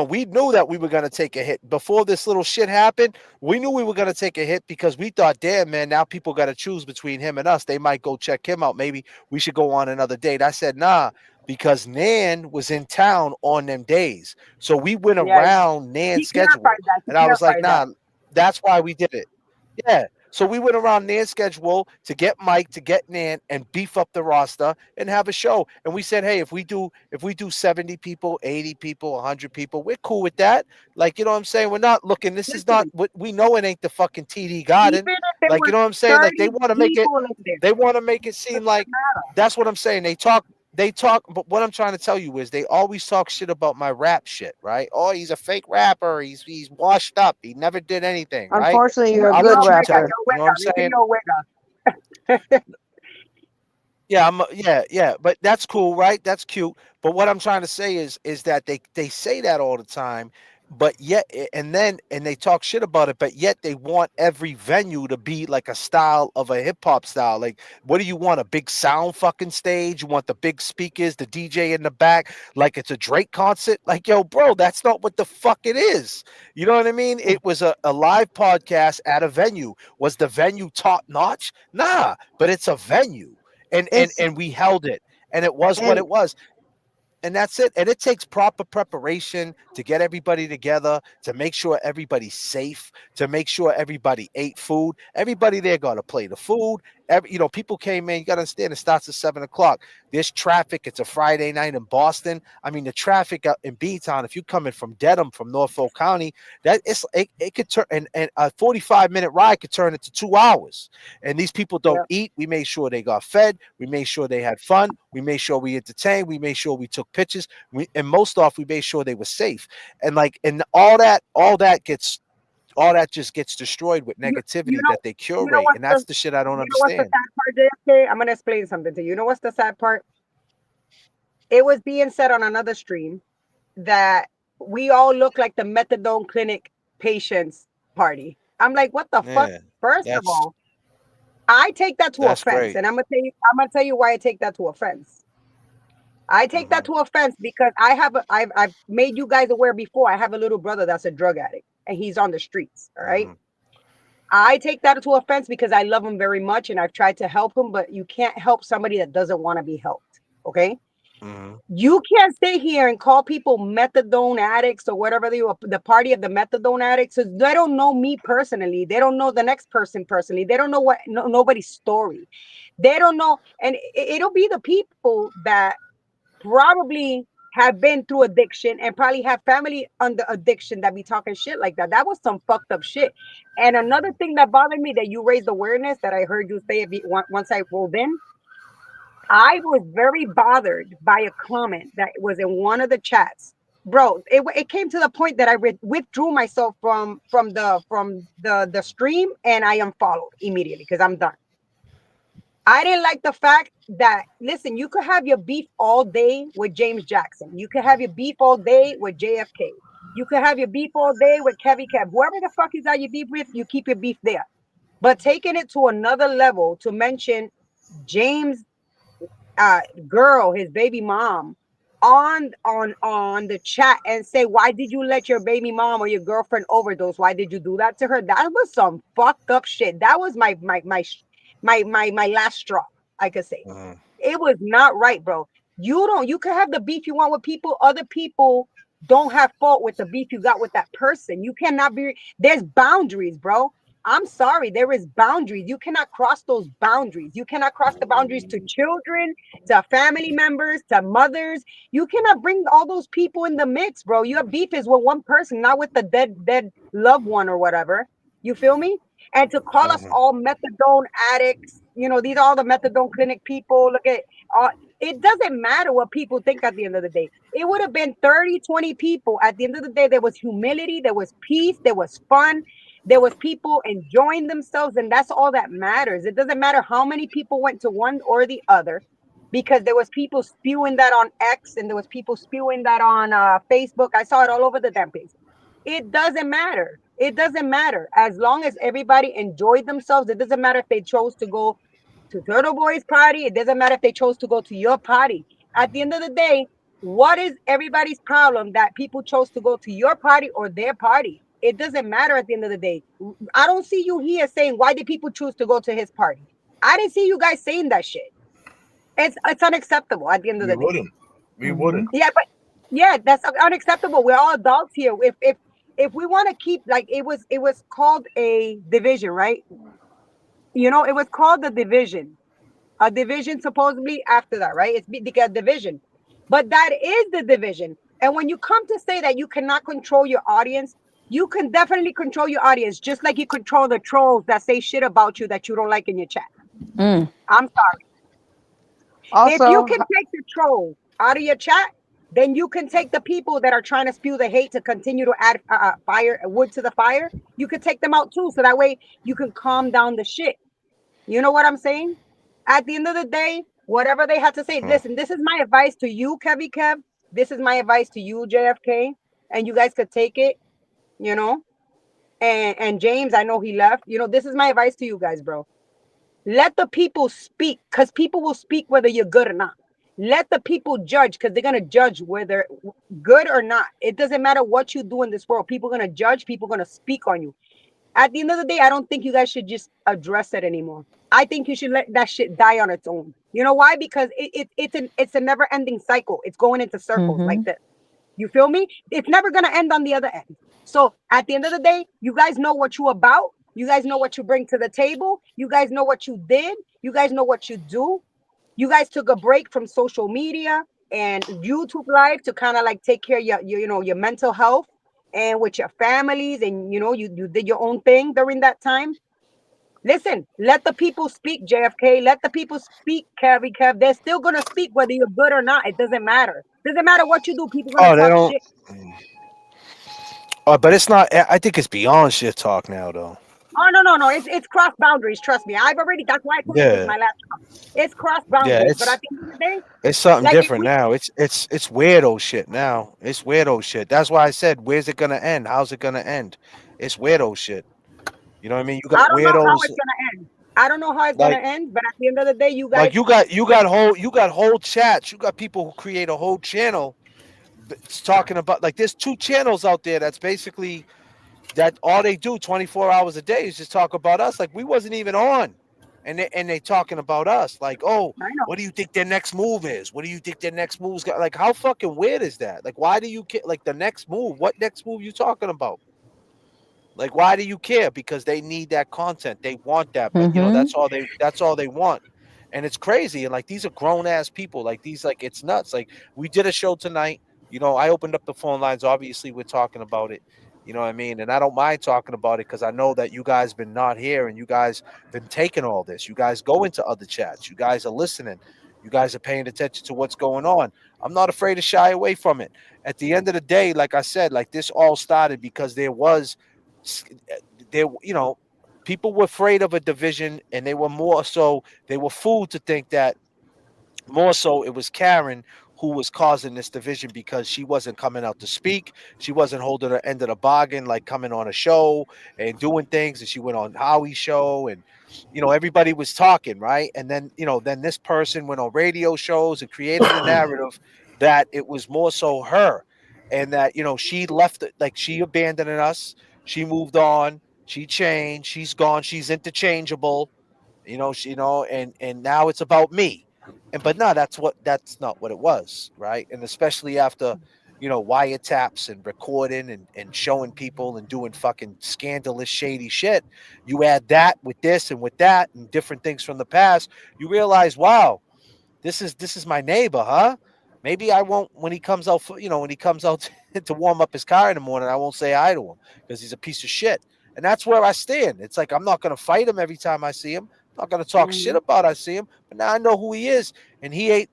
we knew that we were going to take a hit before this little shit happened. We knew we were going to take a hit because we thought, damn, man, now people got to choose between him and us. They might go check him out. Maybe we should go on another date. I said, nah, because Nan was in town on them days. So we went Yeah, around Nan's he clarified schedule. that. He And I was like, clarified that. nah, that's why we did it. Yeah. So we went around Nan's schedule to get Mike, to get Nan, and beef up the roster and have a show. And we said, hey, if we do 70 people, 80 people, 100 people, we're cool with that. Like, you know what I'm saying? We're not looking. This is not Listen, what we know. It ain't the fucking TD even Garden. if there Like, you was know what I'm saying? Like, they 30 want to make it. people in there, They want to make it seem like that's what I'm saying. They talk, but what I'm trying to tell you is they always talk shit about my rap shit, right? Oh, he's a fake rapper. He's washed up. He never did anything, right? Unfortunately, you're a I'll good let you rapper. tell. You know what I'm saying? Yeah, yeah, but that's cool, right? That's cute. But what I'm trying to say is that they say that all the time, but yet and they talk shit about it, but yet they want every venue to be like a style of a hip hop style. Like, what do you want? A big sound fucking stage? You want the big speakers, the DJ in the back, like it's a Drake concert? Like, yo, bro, that's not what the fuck it is. You know what I mean? It was a live podcast at a venue. Was the venue top notch? Nah, but it's a venue and and It's and we held it, and it was what and it was, and that's it. And it takes proper preparation to get everybody together, to make sure everybody's safe, to make sure everybody ate food. Everybody there got to play the food. People came in. You got to understand, it starts at 7 o'clock. There's traffic. It's a Friday night in Boston. I mean, the traffic out in B-Town, if you're coming from Dedham, from Norfolk County, it could turn, and a 45-minute ride could turn into 2 hours. And these people don't Yeah. eat. We made sure they got fed. We made sure they had fun. We made sure we entertained. We made sure we took pictures. And most off, we made sure they were safe. And all that just gets destroyed with You, you negativity know, that they you know curate. what's And the that's the shit I don't you know what's the understand. sad part, JFK? I'm gonna explain something to you. You know what's the sad part? It was being said on another stream that we all look like the methadone clinic patients party. I'm like, what the fuck? Yeah, First of that's all, I take that to that's offense, great. and I'm gonna tell you why I take that to offense. I take that to offense because I've made you guys aware before. I have a little brother that's a drug addict, and he's on the streets. All right. I take that to offense because I love him very much, and I've tried to help him, but you can't help somebody that doesn't want to be helped. Okay. You can't stay here and call people methadone addicts or whatever the party of the methadone addicts. So they don't know me personally. They don't know the next person personally. They don't know nobody's story. They don't know, and it'll be the people that probably have been through addiction and probably have family under addiction that be talking shit like that. That was some fucked up shit. And another thing that bothered me that you raised awareness that I heard you say once I rolled in, I was very bothered by a comment that was in one of the chats. Bro, it came to the point that I withdrew myself from the stream, and I unfollowed immediately because I'm done. I didn't like the fact that, listen, you could have your beef all day with James Jackson. You could have your beef all day with JFK. You could have your beef all day with Kevy Kev. Whoever the fuck is that you beef with, you keep your beef there. But taking it to another level to mention James girl, his baby mom, on the chat and say, why did you let your baby mom or your girlfriend overdose? Why did you do that to her? That was some fucked up shit. That was my last straw, I could say. It was not right, bro. You can have the beef you want with people. Other people don't have fault with the beef you got with that person. You cannot be, there's boundaries, bro. I'm sorry, there is boundaries. You cannot cross those boundaries. You cannot cross the boundaries to children, to family members, to mothers. You cannot bring all those people in the mix, bro. Your beef is with one person, not with the dead loved one or whatever. You feel me? And to call us all methadone addicts, these are all the methadone clinic people. Look at it doesn't matter what people think at the end of the day. It would have been 30, 20 people. At the end of the day, there was humility, there was peace, there was fun. There was people enjoying themselves, and that's all that matters. It doesn't matter how many people went to one or the other, because there was people spewing that on X, and there was people spewing that on Facebook. I saw it all over the damn place. It doesn't matter. It doesn't matter. As long as everybody enjoyed themselves, it doesn't matter if they chose to go to Turtle Boy's party. It doesn't matter if they chose to go to your party. At the end of the day, What is everybody's problem that people chose to go to your party or their party? It doesn't matter at the end of the day. I don't see you here saying why did people choose to go to his party. I didn't see you guys saying that shit. It's unacceptable at the end of the day. We wouldn't. Yeah, but yeah, that's unacceptable. We're all adults here. If we want to keep like it was called a division, right? You know, it was called the division. A division supposedly after that, right? It's because division. But that is the division. And when you come to say that you cannot control your audience, you can definitely control your audience, just like you control the trolls that say shit about you that you don't like in your chat. I'm sorry. If you Also, can take the trolls out of your chat, then you can take the people that are trying to spew the hate to continue to add fire wood to the fire. You can take them out too, so that way you can calm down the shit. You know what I'm saying? At the end of the day, whatever they had to say, listen, this is my advice to you, Kevy Kev. This is my advice to you, JFK. And you guys could take it, you know. And James, I know he left. You know, this is my advice to you guys, bro. Let the people speak, because people will speak whether you're good or not. Let the people judge, because they're going to judge whether good or not. It doesn't matter what you do in this world. People are going to judge. People are going to speak on you. At the end of the day, I don't think you guys should just address it anymore. I think you should let that shit die on its own. You know why? Because it's a never ending cycle. It's going into circles like this. You feel me? It's never gonna end on the other end. So at the end of the day, you guys know what you about. You guys know what you bring to the table. You guys know what you did. You guys know what you do. You guys took a break from social media and YouTube live to kind of like take care of your mental health and with your families, and you did your own thing during that time. Listen, let the people speak, JFK. Let the people speak, Kev. They're still gonna speak whether you're good or not. It doesn't matter. Doesn't matter what you do. People gonna Oh, they talk don't. shit. But it's not. I think it's beyond shit talk now, though. Oh no. It's cross boundaries. Trust me. I've already. That's why I told you this is Yeah, my last job. It's cross yeah. boundaries. But at the end of the day, It's something like if different we now. It's weirdo shit now. It's weirdo shit. That's why I said, where's it gonna end? How's it gonna end? It's weirdo shit. You know what I mean? You I got don't know how weirdos it's gonna end. I don't know how it's gonna like end, but at the end of the day, you guys. like you got whole chats. You got people who create a whole channel it's talking about like there's two channels out there that's basically that all they do 24 hours a day is just talk about us. Like we wasn't even on. And they talking about us like, oh, I know. what do you think their next move is? What do you think their next move's got? Like, how fucking weird is that? Like, why do you care? Like, the next move? What next move you talking about? Like, why do you care? Because they need that content. They want that, but that's all they want. And it's crazy. And like these are grown ass people. Like these, like it's nuts. Like we did a show tonight. I opened up the phone lines. Obviously, we're talking about it. You know what I mean? And I don't mind talking about it because I know that you guys been not here and you guys been taking all this. You guys go into other chats. You guys are listening. You guys are paying attention to what's going on. I'm not afraid to shy away from it. At the end of the day, like I said, like this all started because there, people were afraid of a division, and they were fooled to think that more so it was Karen who was causing this division because she wasn't coming out to speak. She wasn't holding her end of the bargain, like coming on a show and doing things. And she went on Howie's show, and everybody was talking, right? And then this person went on radio shows and created a narrative that it was more so her, and that she left it, like she abandoned us. She moved on. She changed. She's gone. She's interchangeable. And now it's about me. But no, that's not what it was, right? And especially after, wiretaps and recording and showing people and doing fucking scandalous, shady shit. You add that with this and with that and different things from the past, you realize, wow, this is my neighbor, huh? Maybe I won't when he comes out to warm up his car in the morning, I won't say hi to him because he's a piece of shit. And that's where I stand. It's like I'm not gonna fight him every time I see him. I'm not gonna talk shit about I see him, but now I know who he is, and he ain't,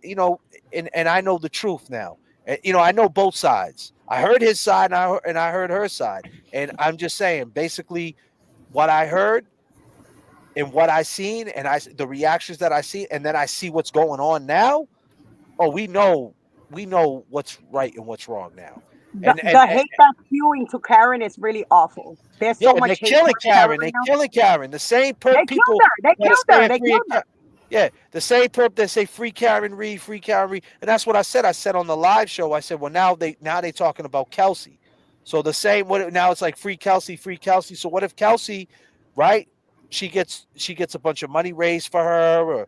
and I know the truth now. And, I know both sides. I heard his side, and I heard her side, and I'm just saying, basically, what I heard and what I seen, and the reactions that I see, and then I see what's going on now. Oh, we know what's right and what's wrong now. The hate that's spewing to Karen is really awful. There's Yeah, so and they're much hate killing towards Karen. Karen They're right now. killing Karen. The same They killed people her. They that are killed her. staying They free. killed her. Yeah, the same perp that say free Karen Reed, and that's what I said. I said on the live show. I said, well, now they talking about Kelsey. So the same. What now? It's like free Kelsey, free Kelsey. So what if Kelsey, right? She gets a bunch of money raised for her, or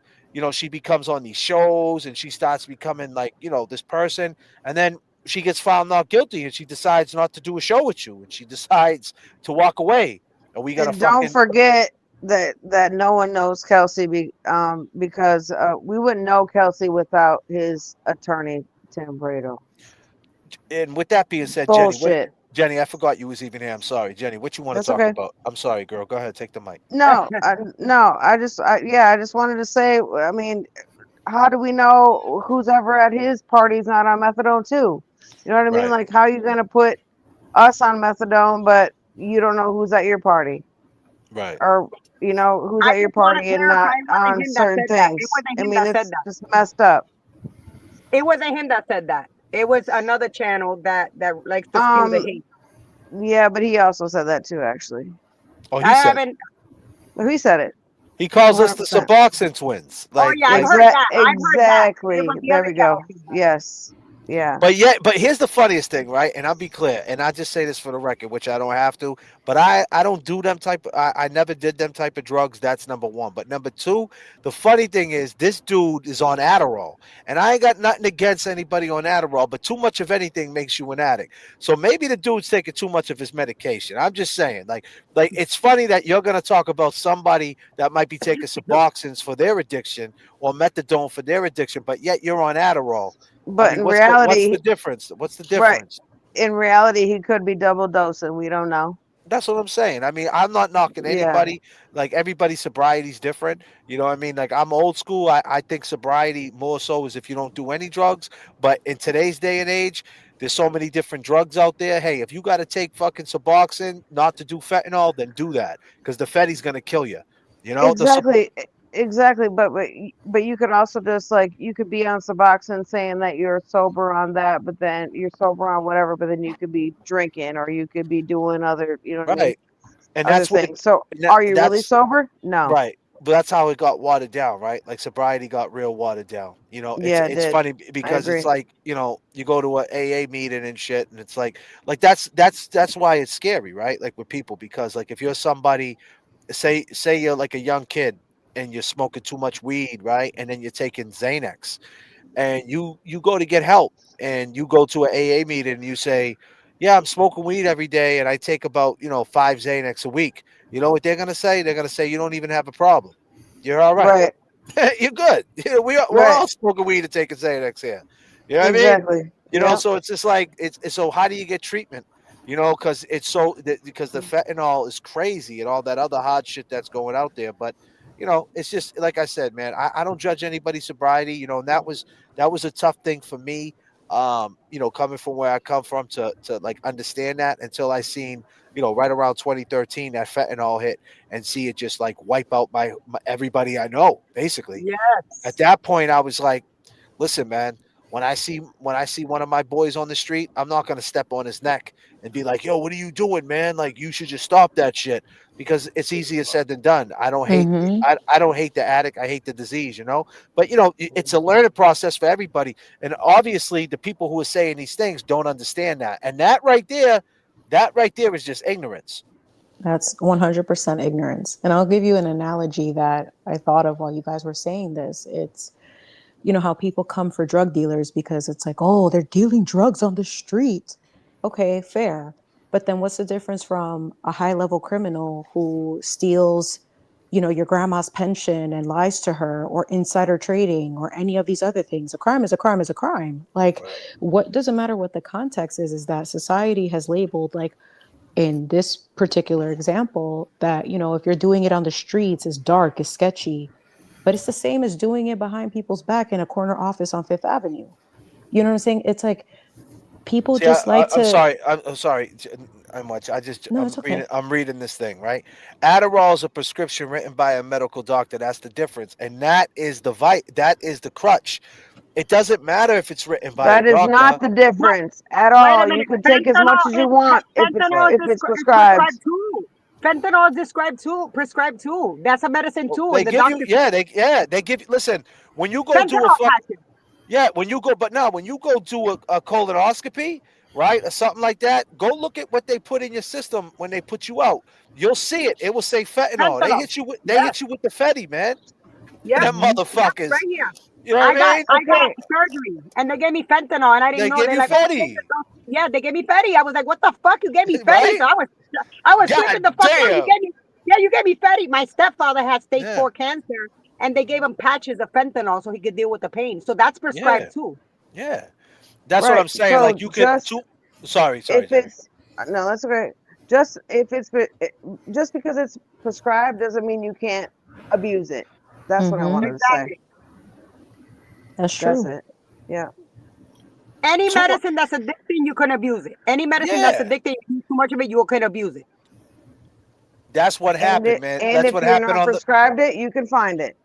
she becomes on these shows and she starts becoming like this person, and then she gets found not guilty and she decides not to do a show with you and she decides to walk away. And we got to And don't fucking forget that no one knows Kelsey because we wouldn't know Kelsey without his attorney Tim Brado. And with that being said, Bullshit. Jenny, I forgot you was even here. I'm sorry, Jenny. What you want to That's talk okay. about? I'm sorry, girl. Go ahead, take the mic. No, I just wanted to say, I mean, how do we know who's ever at his party's not on methadone too? You know what I mean? Right. Like, how are you gonna put us on methadone, but you don't know who's at your party, Right. or who's I at your just want to party and not clarify, it wasn't on him that certain said that. It things? wasn't I him mean, that said it's that. just messed up. It wasn't him that said that. It was another channel that likes to spew the hate. Yeah, but he also said that too, actually. Oh, I haven't. Well, he said it. He calls us the 100%. Suboxone twins. Oh yeah, I heard that. I heard that. Exactly. It was the There other we go. channel. Yes. Yeah. But here's the funniest thing, right? And I'll be clear, and I just say this for the record, which I don't have to, but I don't do them type. I never did them type of drugs. That's number one. But number two, the funny thing is, this dude is on Adderall, and I ain't got nothing against anybody on Adderall, but too much of anything makes you an addict. So maybe the dude's taking too much of his medication. I'm just saying, like it's funny that you're gonna talk about somebody that might be taking Suboxones for their addiction or methadone for their addiction, but yet you're on Adderall. But in what's reality, the difference? What's the right? difference? In reality, he could be double dosing. We don't know. That's what I'm saying. I mean, I'm not knocking Yeah. anybody. Like everybody's sobriety's different. You know what I mean? Like I'm old school. I think sobriety more so is if you don't do any drugs. But in today's day and age, there's so many different drugs out there. Hey, if you got to take fucking Suboxone not to do fentanyl, then do that because the fentany's gonna kill you. You know, Exactly, but you could also just you could be on Suboxone saying that you're sober on that, but then you're sober on whatever, but then you could be drinking or you could be doing other, what I mean, right. And other that's what things. So and are you really that's sober? No. right. But that's how it got watered down, right? Like sobriety got real watered down. Yeah, it It's did. funny I because it's agree. like, you go to a AA meeting and shit, and it's like that's why it's scary, right? Like with people, because like if you're somebody, say you're like a young kid and you're smoking too much weed, right? And then you're taking Xanax and you go to get help and you go to an AA meeting and you say, yeah, I'm smoking weed every day and I take about 5 Xanax a week. You know what they're gonna say? They're gonna say you don't even have a problem. You're all right. Right. You're good. We're all smoking weed and taking Xanax here. You know what I mean? Exactly. Yeah. So it's just like it's so how do you get treatment? Because because the fentanyl is crazy and all that other hard shit that's going out there. But it's just like I said, man. I don't judge anybody's sobriety. And that was a tough thing for me. Coming from where I come from to like understand that until I seen right around 2013 that fentanyl hit and see it just like wipe out my everybody I know basically. Yes. At that point, I was like, listen, man. When I see one of my boys on the street, I'm not gonna step on his neck and be like, "Yo, what are you doing, man? Like, you should just stop that shit." Because it's easier said than done. I don't hate I don't hate the addict. I hate the disease, But it's a learning process for everybody. And obviously, the people who are saying these things don't understand that. And that right there is just ignorance. That's 100% ignorance. And I'll give you an analogy that I thought of while you guys were saying this. It's how people come for drug dealers because it's like, oh, they're dealing drugs on the street. Okay, fair. But then what's the difference from a high level criminal who steals, your grandma's pension and lies to her, or insider trading, or any of these other things? A crime is a crime is a crime. Like, what doesn't matter what the context is that society has labeled, like in this particular example, that, if you're doing it on the streets, is dark, is sketchy. But it's the same as doing it behind people's back in a corner office on Fifth Avenue. You know what I'm saying? It's like people See, just like I'm to. sorry. I'm sorry. I'm much. No, it's okay. I'm reading this thing right. Adderall is a prescription written by a medical doctor. That's the difference, and that is that is the crutch. It doesn't matter if it's written by That a is doctor. not the difference at Wait a all. You minute. can take as much as you want if Fentanyl it's is prescribed. too. Fentanyl is prescribed too. That's a medicine too. They And the give you, doctor they give you. Listen, when you go do a fentanyl fuck, patches. when you go, but now when you go do a colonoscopy, right, or something like that, go look at what they put in your system when they put you out. You'll see it. It will say fentanyl. They Fentanyl. hit you with, Yeah. the fetty, man. Yep. Them Yep. motherfuckers. Right here. You know what I mean? I got surgery and they gave me fentanyl and I didn't They know. give They're you like, oh, fetty, yeah, they gave me fetty. I was like, what the fuck? You gave me fetty. right? So I was flipping God the fuck out. damn. You gave me fetty. My stepfather had stage Yeah, 4 cancer and they gave him patches of fentanyl so he could deal with the pain. So that's yeah, prescribed too. yeah. That's what Right. I'm saying. So Like you could. just Sorry, if Jamie. it's no, that's okay. Just if it's just because it's prescribed doesn't mean you can't abuse it. That's what I Mm-hmm. wanted to say. Exactly. That's That's true. it. Yeah. Any Too much. medicine that's addicting, you can abuse it. Any medicine that's Yeah, addicting, you use too much of it, you can abuse it. that's what happened, man. And That's if what you're happened not on the. prescribed it, you can find it.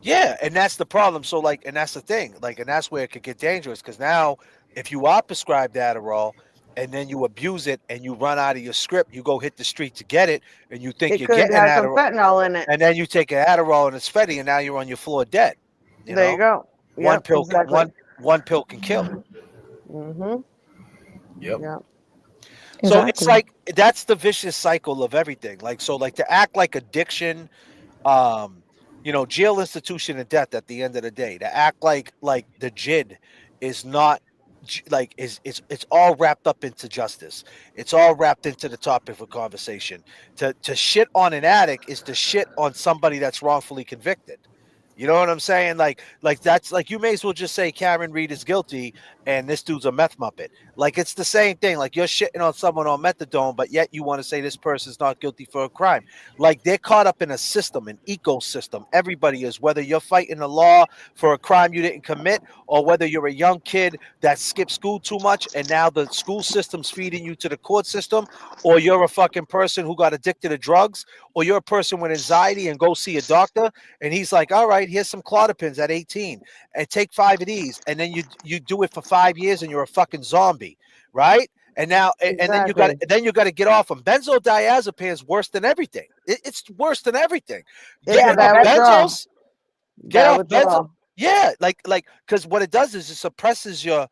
Yeah, and that's the problem. So like, and that's the thing. Like, and that's where it could get dangerous because now, if you are prescribed Adderall and then you abuse it and you run out of your script, you go hit the street to get it, and you think It you're could getting have some Adderall, fentanyl in it. and then you take an Adderall and it's fetty, and now you're on your floor dead. You There you know, go. one Yep, pill, exactly. one pill can kill. Mm-hmm. Yep. Yep. So it's Exactly. like that's the vicious cycle of everything. Like so, like to act like addiction, um, jail, institution, and death. At the end of the day, to act like the JID is not like is it's all wrapped up into justice. It's all wrapped into the topic of conversation. To shit on an addict is to shit on somebody that's wrongfully convicted. You know what I'm saying? Like that's like you may as well just say Karen Reed is guilty and this dude's a meth muppet. Like it's the same thing. Like you're shitting on someone on methadone, but yet you want to say this person's not guilty for a crime. Like they're caught up in a system, an ecosystem. Everybody is, whether you're fighting the law for a crime you didn't commit, or whether you're a young kid that skipped school too much and now the school system's feeding you to the court system, or you're a fucking person who got addicted to drugs, or you're a person with anxiety and go see a doctor and he's like, all right, here's some clonopins at 18 and take 5 of these. And then you do it for 5 years and you're a fucking zombie, right? And now, and then Exactly. you got to get off them. Benzodiazepine is worse than everything. It's worse than everything. It's Yeah, a Getting off bad withdrawal. benzos, get Bad off benzo. withdrawal. Yeah, like because what it does is it suppresses your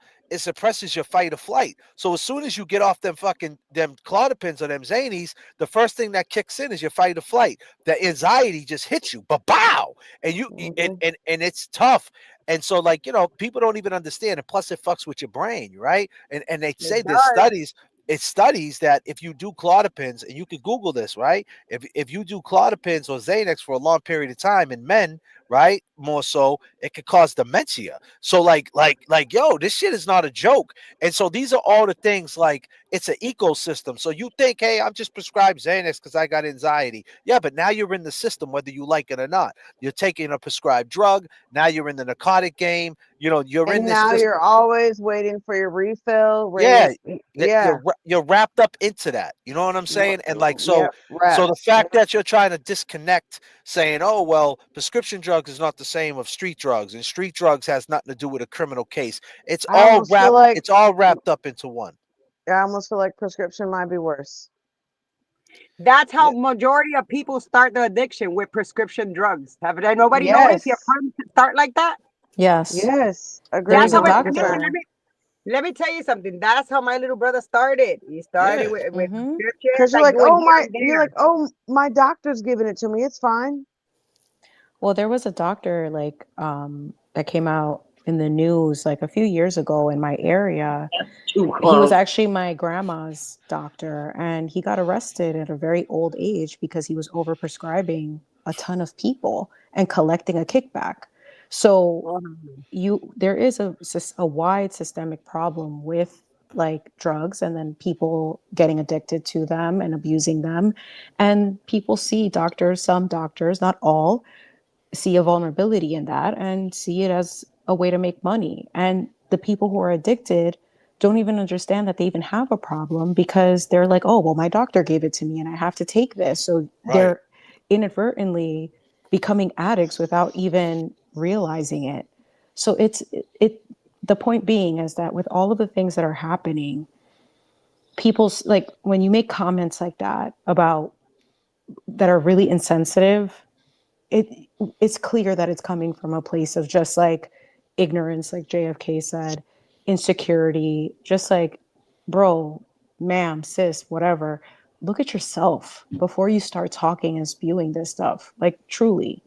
fight or flight. So as soon as you get off them clonopins or them zanies, the first thing that kicks in is your fight or flight. The anxiety just hits you, but bow, and and it's tough. And so like people don't even understand, and plus it fucks with your brain, right? And they say it there's does. studies that if you do clonopins, and you can Google this, right? If you do clonopins or Xanax for a long period of time in men, right, more so, it could cause dementia. So yo, this shit is not a joke. And so these are all the things, like it's an ecosystem. So you think, hey, I'm just prescribed Xanax because I got anxiety. Yeah, but now you're in the system whether you like it or not. You're taking a prescribed drug. Now you're in the narcotic game. You're in And this now system. you're always waiting for your refill. Yeah, Yeah. you're wrapped up into that. You know what I'm saying? And like Yeah. so the Wrapped. fact that you're trying to disconnect, saying, "Oh well, prescription drugs is not the same of street drugs, and street drugs has nothing to do with a criminal case." It's I all almost feel like wrapped up into one. I almost feel like prescription might be worse. That's how Yeah. majority of people start the addiction with prescription drugs. Have nobody noticed? Your Yes. friends start like that? Yes. Yes. There Agreed. was That's a how it. doctor. Let me tell you something. That's how my little brother started. He started Yeah. with Mm-hmm. prescription, Because you're like like, doing oh here my, and you're like, there. oh, my doctor's giving it to me. It's fine. Well, there was a doctor that came out in the news like a few years ago in my area. Too He was close. actually my grandma's doctor, and he got arrested at a very old age because he was overprescribing a ton of people and collecting a kickback. So there is a wide systemic problem with like drugs, and then people getting addicted to them and abusing them. And people see doctors, some doctors, not all, see a vulnerability in that and see it as a way to make money. And the people who are addicted don't even understand that they even have a problem because they're like, oh, well, my doctor gave it to me and I have to take this. So Right. they're inadvertently becoming addicts without even realizing it. So the point being is that with all of the things that are happening, people's like when you make comments like that about that are really insensitive, it it's clear that it's coming from a place of just like ignorance, like JFK said, insecurity, just like, bro, ma'am, sis, whatever. Look at yourself before you start talking and spewing this stuff. Like truly.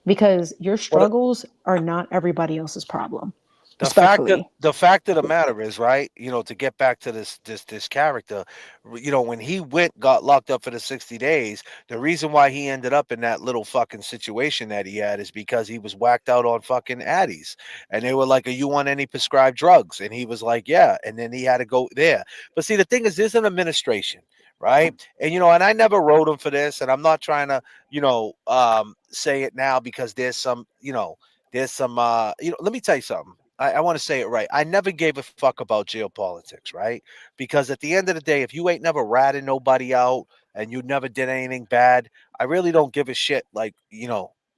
Because your Well, struggles are not everybody else's problem. the Respectfully. the fact of the matter is, right? To get back to this character, when he got locked up for the 60 days, the reason why he ended up in that little fucking situation that he had is because he was whacked out on fucking Addies, and they were like, "Are you on any prescribed drugs?" And he was like, "Yeah," and then he had to go there. But see, the thing is, there's an administration, right? And I never wrote him for this, and I'm not trying to, say it now because there's some let me tell you something. I want to say it right. I never gave a fuck about geopolitics, right? Because at the end of the day, if you ain't never ratted nobody out and you never did anything bad, I really don't give a shit, like,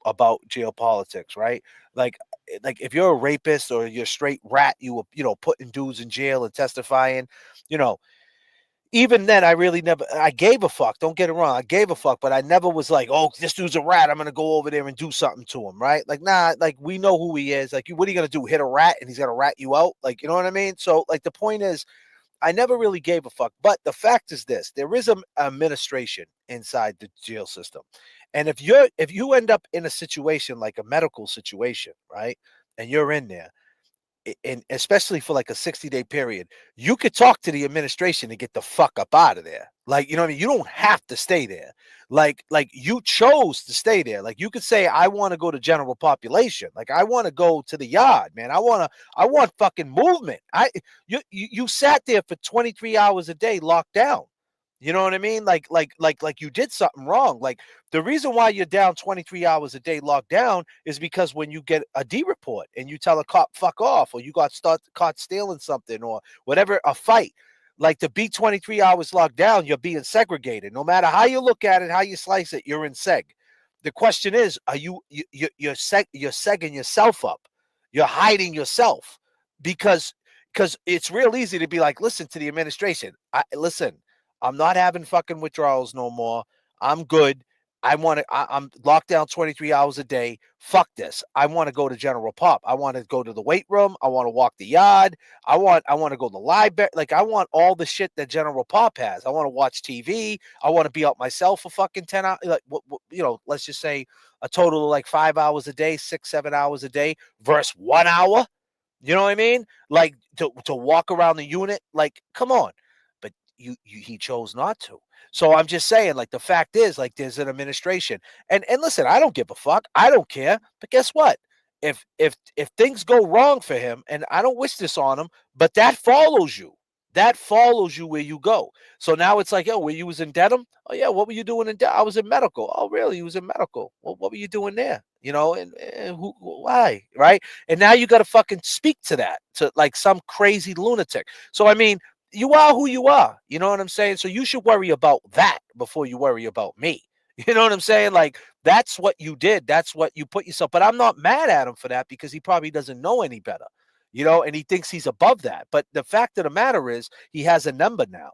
about geopolitics, right? Like, if you're a rapist or you're a straight rat, you were, putting dudes in jail and testifying, you know, even then, I really never. I gave a fuck. Don't get it wrong. I gave a fuck, but I never was like, "Oh, this dude's a rat. I'm gonna go over there and do something to him." Right? Like, nah. Like, we know who he is. Like, what are you gonna do? Hit a rat and he's gonna rat you out? Like, you know what I mean? So, like, the point is, I never really gave a fuck. But the fact is this: there is an administration inside the jail system, and if you end up in a situation like a medical situation, right, and you're in there, and especially for like a 60-day period, you could talk to the administration to get the fuck up out of there. Like, you know what I mean? You don't have to stay there. Like you chose to stay there. Like, you could say, I want to go to general population. Like, I want to go to the yard, man. I want fucking movement. You sat there for 23 hours a day locked down. You know what I mean? Like you did something wrong. Like, the reason why you're down 23 hours a day locked down is because when you get a D report and you tell a cop fuck off, or you caught stealing something or whatever, a fight, like, to be 23 hours locked down, you're being segregated. No matter how you look at it, how you slice it, you're in seg. The question is, are you're segging yourself up? You're hiding yourself because it's real easy to be like, listen to the administration. Listen, I'm not having fucking withdrawals no more. I'm good. I'm locked down 23 hours a day. Fuck this. I want to go to General Pop. I want to go to the weight room. I want to walk the yard. I want to go to the library. Like, I want all the shit that General Pop has. I want to watch TV. I want to be out myself for fucking 10 hours. Like, let's just say a total of like 5 hours a day, 6, 7 hours a day versus 1 hour. You know what I mean? Like, to walk around the unit. Like, come on. But he chose not to. So I'm just saying, like, the fact is, like, there's an administration. And listen, I don't give a fuck. I don't care. But guess what? If things go wrong for him, and I don't wish this on him, but that follows you. That follows you where you go. So now it's like, yo, where you was in Dedham? Oh yeah, what were you doing in Dedham? I was in medical. Oh really? You was in medical. Well, what were you doing there? And why? Right? And now you got to fucking speak to that, to like some crazy lunatic. So I mean, you are who you are. You know what I'm saying? So you should worry about that before you worry about me. You know what I'm saying? Like, that's what you did. That's what you put yourself. But I'm not mad at him for that because he probably doesn't know any better, and he thinks he's above that. But the fact of the matter is, he has a number now,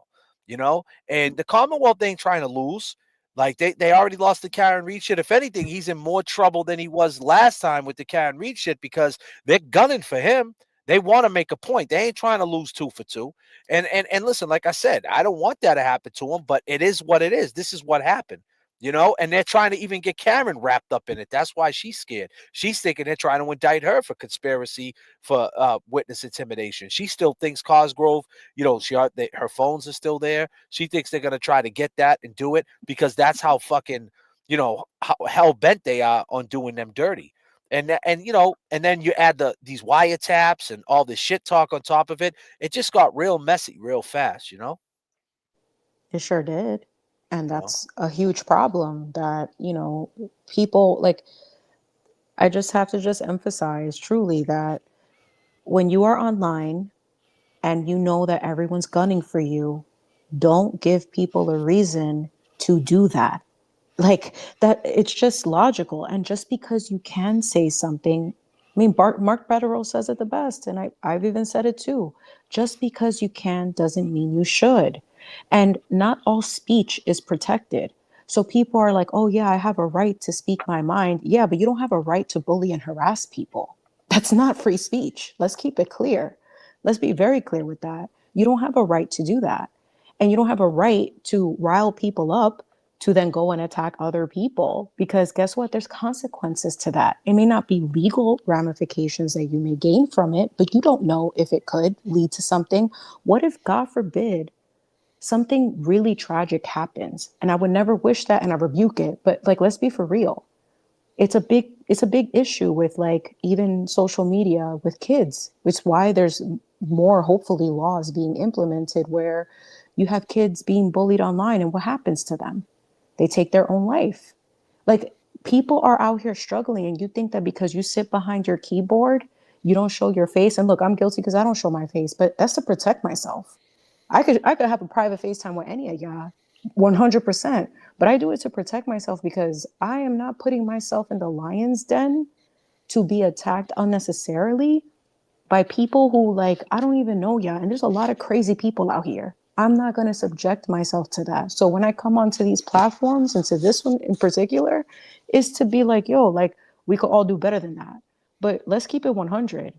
and the Commonwealth ain't trying to lose. Like, they already lost the Karen Reed shit. If anything, he's in more trouble than he was last time with the Karen Reed shit because they're gunning for him. They want to make a point. They ain't trying to lose 2 for 2. And listen, like I said, I don't want that to happen to him, but it is what it is. This is what happened. And they're trying to even get Karen wrapped up in it. That's why she's scared. She's thinking they're trying to indict her for conspiracy for witness intimidation. She still thinks Cosgrove, her phones are still there. She thinks they're going to try to get that and do it because that's how fucking, how hell bent they are on doing them dirty. And then you add these wiretaps and all this shit talk on top of it. It just got real messy real fast, It sure did. And that's a huge problem that, people like, I just have to just emphasize truly that when you are online and you know that everyone's gunning for you, don't give people a reason to do that. Like that, it's just logical. And just because you can say something I mean, Mark Betterow says it the best, and I've even said it too. Just because you can doesn't mean you should. And not all speech is protected. So people are like, oh, yeah, I have a right to speak my mind. Yeah, but you don't have a right to bully and harass people. That's not free speech. Let's keep it clear. Let's be very clear with that. You don't have a right to do that. And you don't have a right to rile people up to then go and attack other people, because guess what? There's consequences to that. It may not be legal ramifications that you may gain from it, but you don't know if it could lead to something. What if, God forbid, something really tragic happens? And I would never wish that, and I rebuke it, but like, let's be for real. It's a big issue with like even social media with kids. It's why there's more, hopefully, laws being implemented where you have kids being bullied online, and what happens to them? They take their own life. Like, people are out here struggling, and you think that because you sit behind your keyboard, you don't show your face. And look, I'm guilty because I don't show my face, but that's to protect myself. I could have a private FaceTime with any of y'all, 100%. But I do it to protect myself because I am not putting myself in the lion's den to be attacked unnecessarily by people who, like, I don't even know y'all. And there's a lot of crazy people out here. I'm not going to subject myself to that. So when I come onto these platforms, and to this one in particular, is to be like, yo, like, we could all do better than that. But let's keep it 100.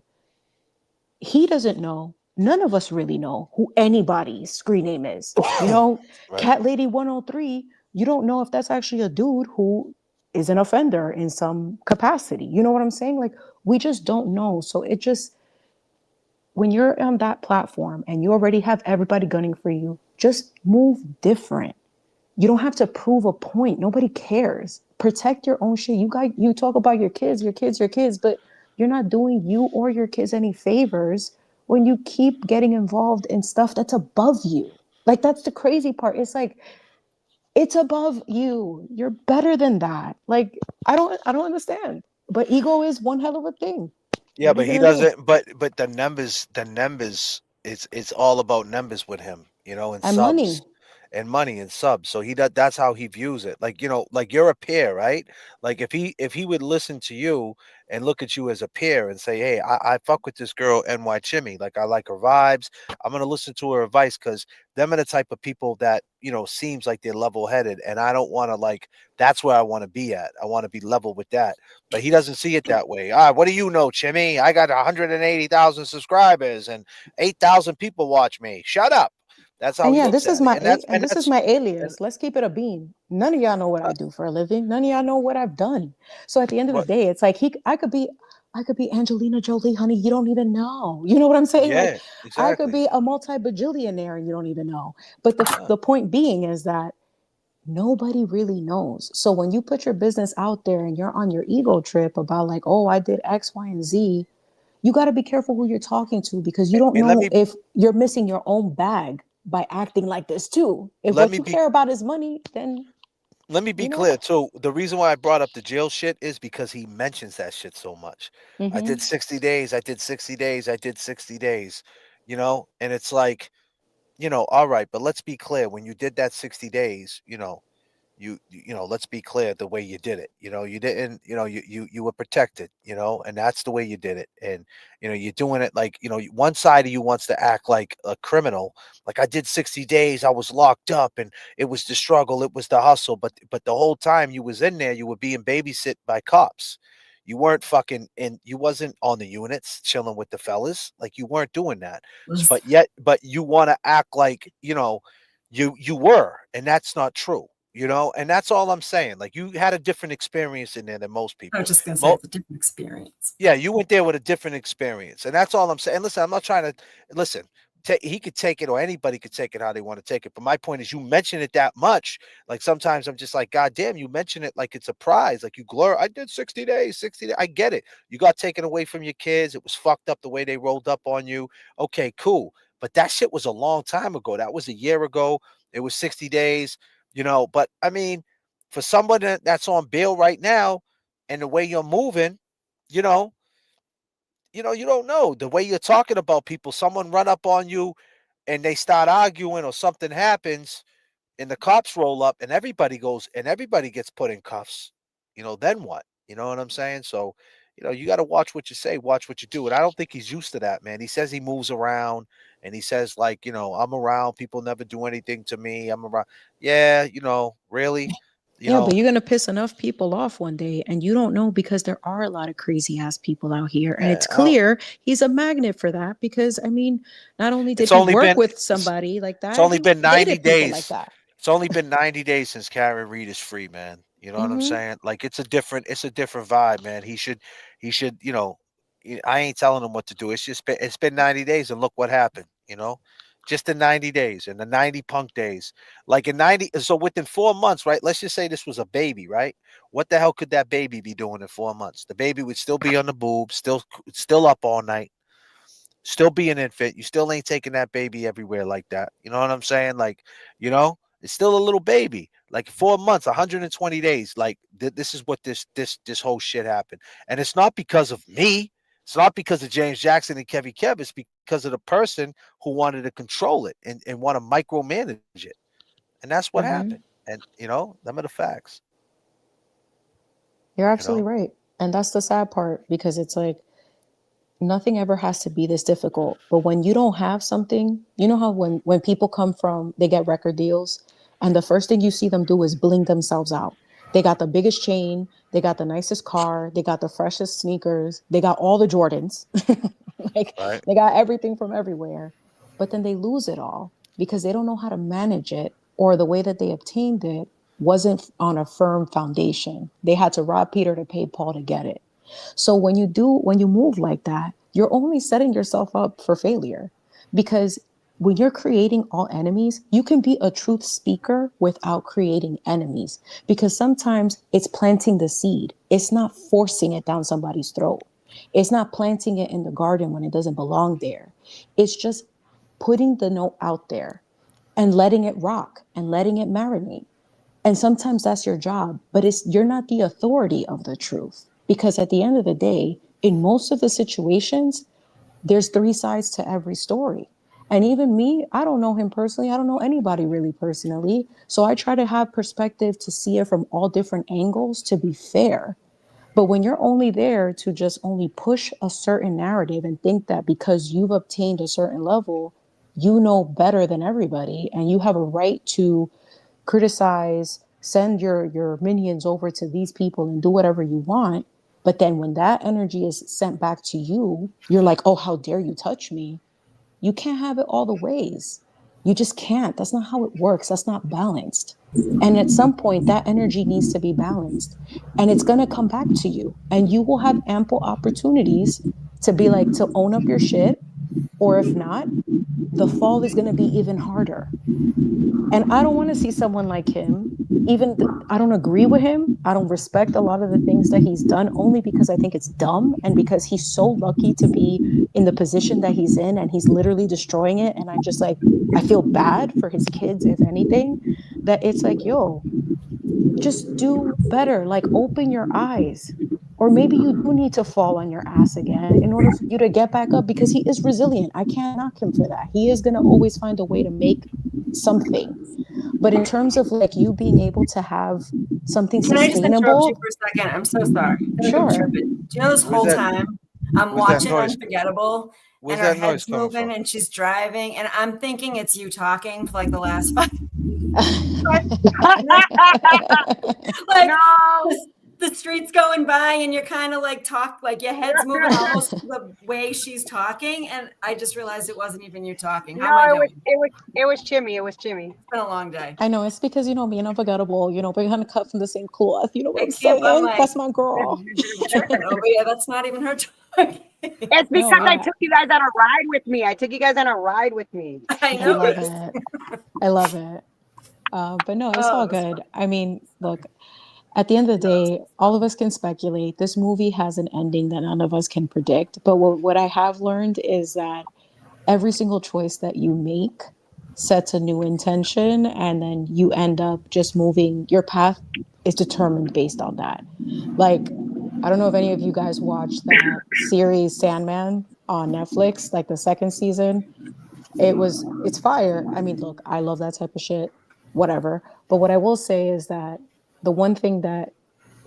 He doesn't know. None of us really know who anybody's screen name is. Right. Cat Lady 103, you don't know if that's actually a dude who is an offender in some capacity. You know what I'm saying? Like, we just don't know. So it just, when you're on that platform and you already have everybody gunning for you, just move different. You don't have to prove a point. Nobody cares. Protect your own shit. You talk about your kids, but you're not doing you or your kids any favors when you keep getting involved in stuff that's above you. Like, that's the crazy part. It's like, it's above you. You're better than that. Like, I don't understand. But ego is one hell of a thing. Yeah, What are but you he gonna do? doesn't. But the numbers. It's all about numbers with him, and And money. subs, and money and subs. So he does. That's how he views it. Like like you're a peer, right? Like if he would listen to you and look at you as a peer and say, hey, I fuck with this girl NY Chimmy. Like I like her vibes. I'm gonna listen to her advice because them are the type of people that seems like they're level headed, and I don't want to like. That's where I want to be at. I want to be level with that. But he doesn't see it that way. What do you know, Chimmy? I got 180,000 subscribers and 8,000 people watch me. Shut up. That's how And he yeah, looks this is at it. my And that's and and this is that's my and alias. Let's keep it a bean. None of y'all know what I do for a living. None of y'all know what I've done. So at the end of the but day, it's like I could be Angelina Jolie, honey. You don't even know. You know what I'm saying? Like, yeah, I could exactly. be a multi-bajillionaire and you don't even know. But the Yeah. the point being is that nobody really knows. So when you put your business out there and you're on your ego trip about like, oh, I did X, Y, and Z, you got to be careful who you're talking to, because you don't And let know me if you're missing your own bag by acting like this too. If let what me you be care about is money, then let me be you know. clear too. The reason why I brought up the jail shit is because he mentions that shit so much. I Mm-hmm. did 60 days, I did 60 days, I did 60 days, and it's like, all right, but let's be clear. When you did that 60 days, let's be clear the way you did it. You didn't, you were protected, and that's the way you did it. And you're doing it like, one side of you wants to act like a criminal. Like, I did 60 days, I was locked up, and it was the struggle, it was the hustle, but the whole time you was in there, you were being babysit by cops. You weren't fucking in, you wasn't on the units chilling with the fellas. Like, you weren't doing that. But you want to act like, you were, and that's not true. And that's all I'm saying. Like, you had a different experience in there than most I was people. just gonna say it's a different experience. Yeah, you went there with a different experience, and that's all I'm saying. Listen, I'm not trying to listen. He could take it, or anybody could take it how they want to take it. But my point is, you mention it that much. Like, sometimes I'm just like, God damn, you mention it like it's a prize. Like, you I did 60 days, 60 days. I get it. You got taken away from your kids. It was fucked up the way they rolled up on you. Okay, cool. But that shit was a long time ago. That was a year ago. It was 60 days. But I mean, for someone that's on bail right now, and the way you're moving, you know, you don't know the way you're talking about people. Someone run up on you and they start arguing, or something happens and the cops roll up and everybody gets put in cuffs. Then what? You know what I'm saying? So, you got to watch what you say, watch what you do. And I don't think he's used to that, man. He says he moves around and he says, like, I'm around. People never do anything to me. I'm around. Yeah, really? Yeah, but you're going to piss enough people off one day, and you don't know because there are a lot of crazy ass people out here. And it's clear he's a magnet for that because, I mean, not only did It's he only work been with somebody like that, it's only he been 90 dated people like days. that. It's only been 90 days since Karen Reed is free, man. You know what I'm Mhm. saying? Like it's a different vibe, man. He should, I ain't telling him what to do. It's been 90 days and look what happened, just in 90 days and the 90 punk days. Like in 90, so within 4 months, right? Let's just say this was a baby, right? What the hell could that baby be doing in 4 months? The baby would still be on the boob, still up all night, still be an infant. You still ain't taking that baby everywhere like that. You know what I'm saying? Like, it's still a little baby. Like 4 months, 120 days. Like this is what this whole shit happened. And it's not because of me. It's not because of James Jackson and Kevy Kev. It's because of the person who wanted to control it and want to micromanage it. And that's what happened. And them are the facts. You're absolutely right. And that's the sad part because it's like nothing ever has to be this difficult. But when you don't have something, you know how when people come from, they get record deals and the first thing you see them do is bling themselves out. They got the biggest chain, they got the nicest car, they got the freshest sneakers, they got all the Jordans. Like Right. they got everything from everywhere. But then they lose it all because they don't know how to manage it, or the way that they obtained it wasn't on a firm foundation. They had to rob Peter to pay Paul to get it. So when you move like that, you're only setting yourself up for failure, because when you're creating all enemies, you can be a truth speaker without creating enemies, because sometimes it's planting the seed. It's not forcing it down somebody's throat. It's not planting it in the garden when it doesn't belong there. It's just putting the note out there and letting it rock and letting it marinate. And sometimes that's your job, but you're not the authority of the truth. Because at the end of the day, in most of the situations, there's three sides to every story. And even me, I don't know him personally. I don't know anybody really personally. So I try to have perspective to see it from all different angles to be fair. But when you're only there to just only push a certain narrative and think that because you've obtained a certain level, you know better than everybody and you have a right to criticize, send your minions over to these people and do whatever you want. But then when that energy is sent back to you, you're like, oh, how dare you touch me? You can't have it all the ways. You just can't. That's not how it works. That's not balanced. And at some point, that energy needs to be balanced. And it's going to come back to you. And you will have ample opportunities to be like, to own up your shit. Or if not, the fall is going to be even harder. And I don't want to see someone like him. I don't agree with him. I don't respect a lot of the things that he's done, only because I think it's dumb and because he's so lucky to be in the position that he's in and he's literally destroying it. And I feel bad for his kids, if anything, that it's like, yo, just do better. Like, open your eyes. Or maybe you do need to fall on your ass again in order for you to get back up, because he is resilient. I can't knock him for that. He is going to always find a way to make something. But in terms of like you being able to have something Can I just interrupt you sustainable. for a second? I'm so sorry. Sure. Do you know this Where's whole that- time I'm where's that watching noise? Unforgettable Where's and her that noise head's coming moving from? and she's driving and I'm thinking it's you talking for like the last 5 like No. the street's going by and you're kind of like like your head's moving almost the way she's talking, and I just realized it wasn't even you talking. How No, am I it was doing? it was Chimmy. It was Chimmy. It's been a long day. I know it's because me and Unforgettable, we're kind of cut from the same cloth. You know what I I'm can't. I'm saying? like, That's my girl. oh yeah, that's not even her talking. It's No, because I yeah. took you guys on a ride with me. I took you guys on a ride with me. I I love noticed. it. I love it. But no, it's Oh, all it was good. I mean, look, at the end of the day, all of us can speculate. This movie has an ending that none of us can predict. But what I have learned is that every single choice that you make sets a new intention, and then you end up just moving. Your path is determined based on that. Like, I don't know if any of you guys watched that series Sandman on Netflix, like the second season. It's fire. I mean, look, I love that type of shit, whatever. But what I will say is that the one thing that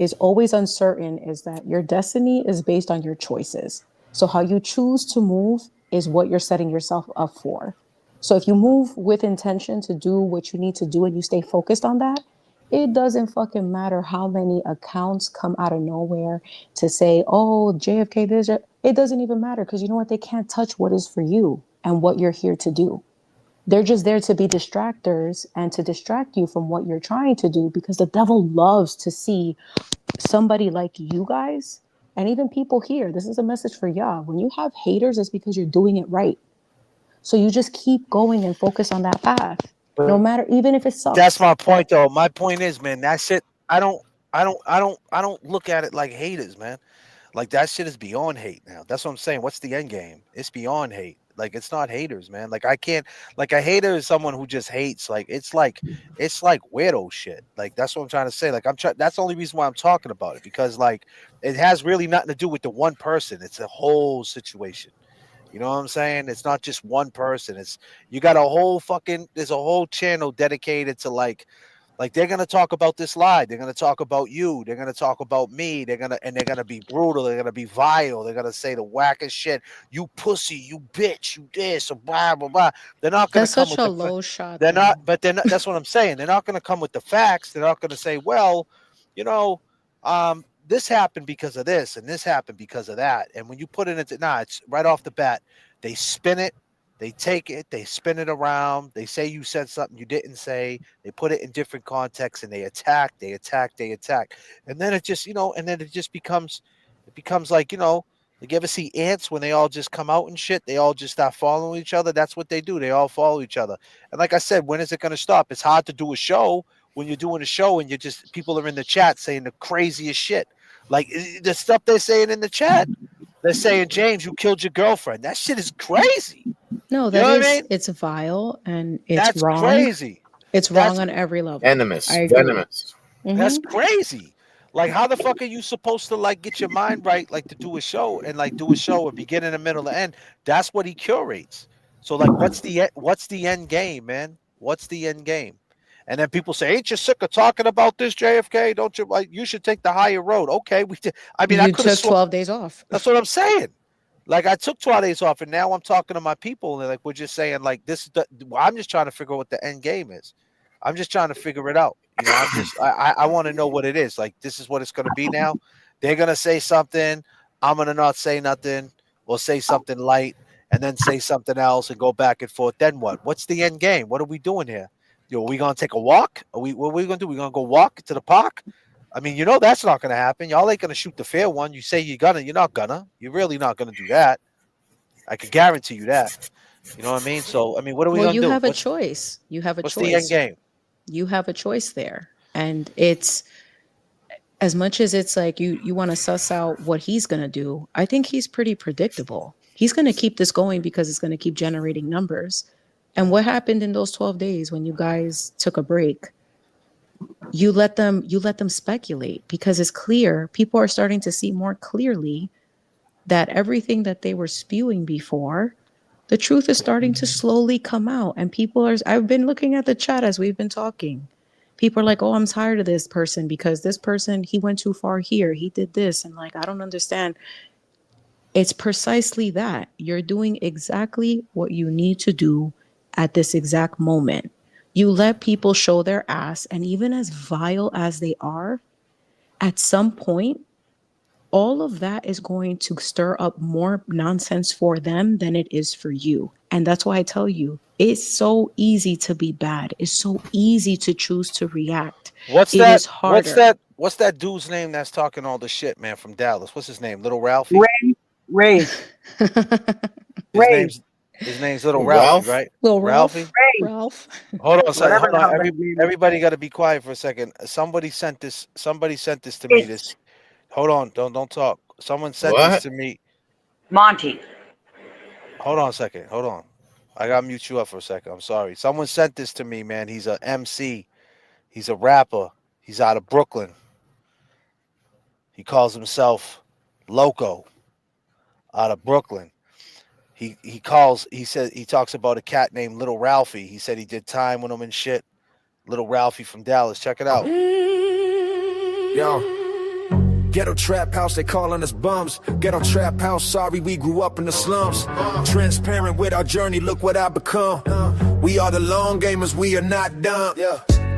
is always uncertain is that your destiny is based on your choices. So how you choose to move is what you're setting yourself up for. So if you move with intention to do what you need to do and you stay focused on that, it doesn't fucking matter how many accounts come out of nowhere to say, oh, JFK, this, it doesn't even matter because you know what? They can't touch what is for you and what you're here to do. They're just there to be distractors and to distract you from what you're trying to do because the devil loves to see somebody like you guys and even people here. This is a message for y'all. When you have haters, it's because you're doing it right. So you just keep going and focus on that path, no matter, even if it sucks. That's my point, though. My point is, man, that shit. I don't look at it like haters, man. Like that shit is beyond hate now. That's what I'm saying. What's the end game? It's beyond hate. Like it's not haters, man. Like I can't. Like a hater is someone who just hates. Like it's like weirdo shit. Like that's what I'm trying to say. Like I'm trying. That's the only reason why I'm talking about it because like it has really nothing to do with the one person. It's a whole situation. You know what I'm saying? It's not just one person. It's you got a whole fucking. There's a whole channel dedicated to like they're gonna talk about this lie. They're gonna talk about you. They're gonna talk about me. They're gonna be brutal. They're gonna be vile. They're gonna say the wackest shit. You pussy. You bitch. You this. Or blah blah blah. They're not gonna That's come such with a the. low shot. They're not. But they're not. That's what I'm saying. They're not gonna come with the facts. They're not gonna say, well, you know, this happened because of this, and this happened because of that. And when you put it into it's right off the bat. They spin it. They take it, they spin it around. They say you said something you didn't say. They put it in different contexts and they attack. And then it just, it becomes like, like you ever see ants when they all just come out and shit? They all just start following each other. That's what they do. They all follow each other. And like I said, when is it going to stop? It's hard to do a show when you're doing a show and people are in the chat saying the craziest shit. Like the stuff they're saying in the chat. They're saying, James, you killed your girlfriend. That shit is crazy. No, You know what I mean? it's vile and it's That's wrong. crazy. It's wrong on every level. Venomous. I agree. Venomous. That's crazy. Like, how the fuck are you supposed to like get your mind right, like to do a show and like do a show at beginning, and middle, and end? That's what he curates. So, like, what's the end game, man? What's the end game? And then people say, "Ain't you sick of talking about this, JFK? Don't you like you should take the higher road?" Okay, we did. I mean, I You could have took 12 days off. That's what I'm saying. Like I took 12 days off, and now I'm talking to my people, and they're like, we're just saying, like, I'm just trying to figure out what the end game is. I'm just trying to figure it out. I want to know what it is. Like, this is what it's going to be now. They're going to say something. I'm going to not say nothing, or say something light, and then say something else, and go back and forth. Then what? What's the end game? What are we doing here? Are we going to take a walk? What are we going to do? We're going to go walk to the park? I mean, that's not going to happen. Y'all ain't going to shoot the fair one. You say you're not gonna. You're really not going to do that. I can guarantee you that. You know what I mean? So, I mean, what are we going to do? You have a choice. You have a choice. What's the end game? You have a choice there. And it's, as much as it's like you want to suss out what he's going to do, I think he's pretty predictable. He's going to keep this going because it's going to keep generating numbers. And what happened in those 12 days when you guys took a break? You let them speculate because it's clear. People are starting to see more clearly that everything that they were spewing before, the truth is starting to slowly come out. And I've been looking at the chat as we've been talking. People are like, oh, I'm tired of this person because this person, he went too far here. He did this. And like, I don't understand. It's precisely that. You're doing exactly what you need to do at this exact moment. You let people show their ass, and even as vile as they are, at some point, all of that is going to stir up more nonsense for them than it is for you. And that's why I tell you, it's so easy to be bad. It's so easy to choose to react. What's It that? is harder. What's that dude's name that's talking all the shit, man, from Dallas? What's his name? Little Ralphie? Ray. His name's Little Ralph? Ralphie, right? Little Ralphie? Ralph. Hold on a second. Whatever Hold the on. hell that name is. Everybody got to be quiet for a second. Somebody sent this to me. This. Hold on. Don't talk. Someone sent this to me. Monty. Hold on a second. Hold on. I got to mute you up for a second. I'm sorry. Someone sent this to me, man. He's a MC. He's a rapper. He's out of Brooklyn. He calls himself Loco. Out of Brooklyn. He talks about a cat named Little Ralphie. He said he did time with him and shit. Little Ralphie from Dallas. Check it out. Yo, Ghetto trap house, they calling us bums. Ghetto trap house, sorry we grew up in the slums. Transparent with our journey, look what I become. We are the long gamers, we are not dumb.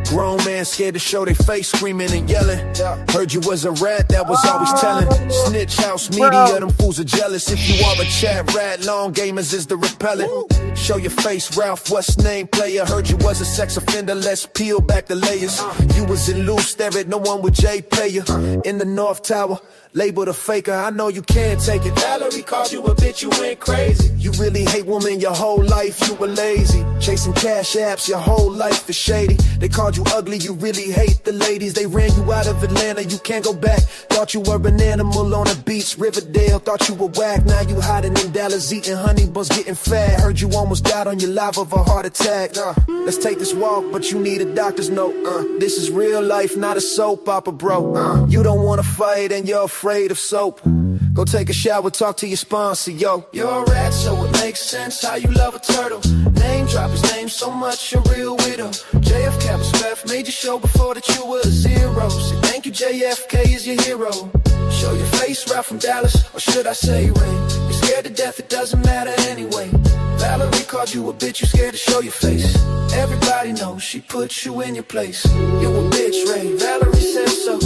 Grown man scared to show their face, screaming and yelling. Heard you was a rat, that was always telling. Snitch house media, them fools are jealous. If you are a chat rat, long gamers is the repellent. Show your face, Ralph, what's name player? Heard you was a sex offender, let's peel back the layers. You was in loose, stare at no one with J payer. In the North Tower, labeled a faker, I know you can't take it. Valerie called you a bitch, you went crazy. You really hate women your whole life, you were lazy. Chasing cash apps, your whole life is shady. They called you ugly, you really hate the ladies. They ran you out of Atlanta, you can't go back. Thought you were an animal on a beach, Riverdale. Thought you were whack, now you hiding in Dallas, eating honey buns, getting fat. Heard you almost died on your live of a heart attack. Let's take this walk, but you need a doctor's note. This is real life, not a soap opera, bro. You don't wanna fight and you're afraid of soap. Go take a shower, talk to your sponsor, yo. You're a rat, so it makes sense how you love a turtle. Name drop his name so much, you're real widow. J.F.K was left, made your show before that you were a zero. Say thank you, J.F.K is your hero. Show your face, right from Dallas, or should I say Ray? You're scared to death, it doesn't matter anyway. Valerie called you a bitch, you scared to show your face. Everybody knows she put you in your place. You a bitch, Ray, Valerie says so.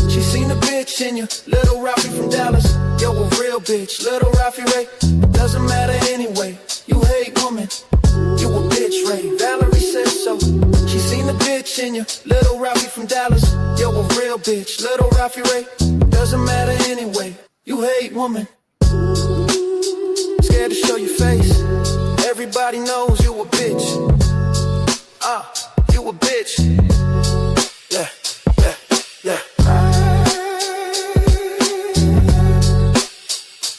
She seen a bitch in you, little Ralphie from Dallas. Yo, a real bitch, little Ralphie Ray. It doesn't matter anyway, you hate women. You a bitch, Ray, Valerie says so. She seen a bitch in you, little Ralphie from Dallas. Yo, a real bitch, little Ralphie Ray. It doesn't matter anyway, you hate women. Scared to show your face. Everybody knows you a bitch. You a bitch. Yeah, yeah, yeah.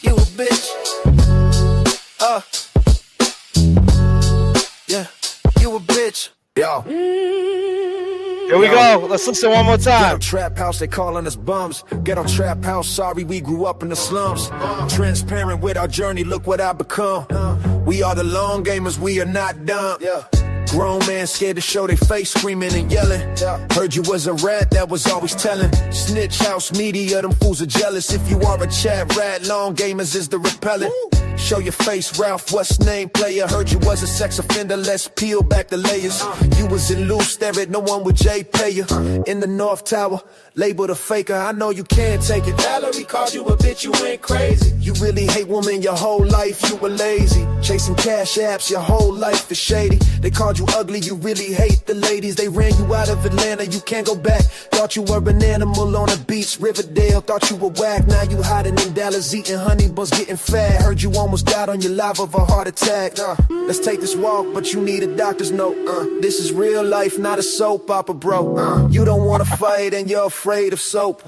You a bitch. Yeah, you a bitch. Yo. Here we go. Let's listen one more time. Ghetto trap house, they calling us bums. Ghetto trap house, sorry we grew up in the slums. Transparent with our journey, look what I become. We are the long gamers, we are not dumb. Grown man scared to show their face, screaming and yelling. Heard you was a rat, that was always telling. Snitch house media, them fools are jealous. If you are a chat rat, long gamers is the repellent. Show your face, Ralph, what's name player? Heard you was a sex offender, let's peel back the layers. You was in loose, stare at no one with J payer. In the North Tower, labeled a faker, I know you can't take it. Valerie called you a bitch, you went crazy. You really hate women your whole life, you were lazy. Chasing cash apps, your whole life is shady. They called you ugly, you really hate the ladies. They ran you out of Atlanta, you can't go back. Thought you were an animal on a beach, Riverdale. Thought you were whack, now you hiding in Dallas, eating honey buns, getting fat. Heard you almost died on your live of a heart attack. Let's take this walk, but you need a doctor's note. This is real life, not a soap opera, bro. You don't wanna fight and you're afraid of soap.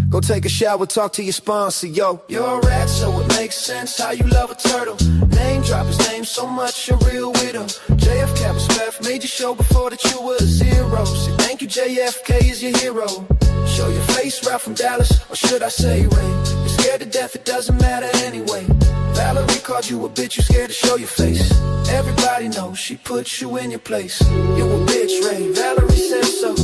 Go take a shower, talk to your sponsor, yo. You're a rat, so it makes sense how you love a turtle. Name drop his name so much, you're real widow. J.F.K was left, made your show before that you were a zero. Say thank you, J.F.K is your hero. Show your face, right from Dallas, or should I say Ray? You're scared to death, it doesn't matter anyway. Valerie called you a bitch, you scared to show your face. Everybody knows she put you in your place. You a bitch, Ray, Valerie says so.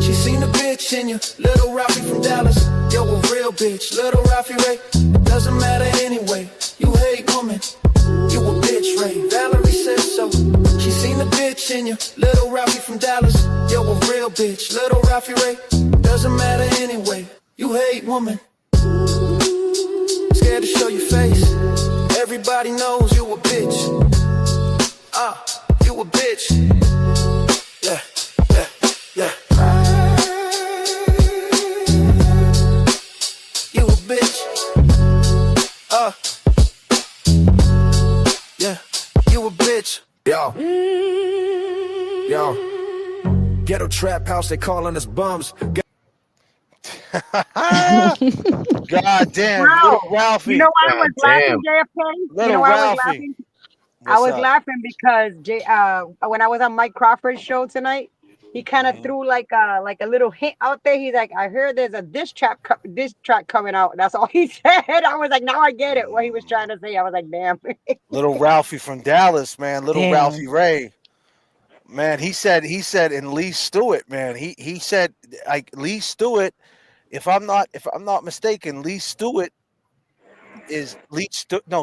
She seen a bitch in you, little Ralphie from Dallas. Yo, a real bitch, little Ralphie Ray. It doesn't matter anyway, you hate women. You a bitch, Ray, Valerie says so. She seen a bitch in you, little Ralphie from Dallas. Yo, a real bitch, little Ralphie Ray. It doesn't matter anyway, you hate women. Scared to show your face. Everybody knows you a bitch. You a bitch. Yeah, yeah, yeah. You a bitch. Yeah, you a bitch. Yo. Yo. Ghetto trap house, they calling us bums. God damn, Wow. little Ralphie. You know why I was God laughing, damn. JFK? Little You know why I was Ralphie. laughing? I What's was up? laughing because when I was on Mike Crawford's show tonight, he kind of threw like a little hint out there. He's like, I heard there's a diss track coming out. That's all he said. I was like, now I get it. What he was trying to say. I was like, damn. Little Ralphie from Dallas, man. Little Damn. Ralphie Ray. Man, he said, and Lee Stewart, man. He said, like, Lee Stewart If I'm not mistaken, Lee Stewart is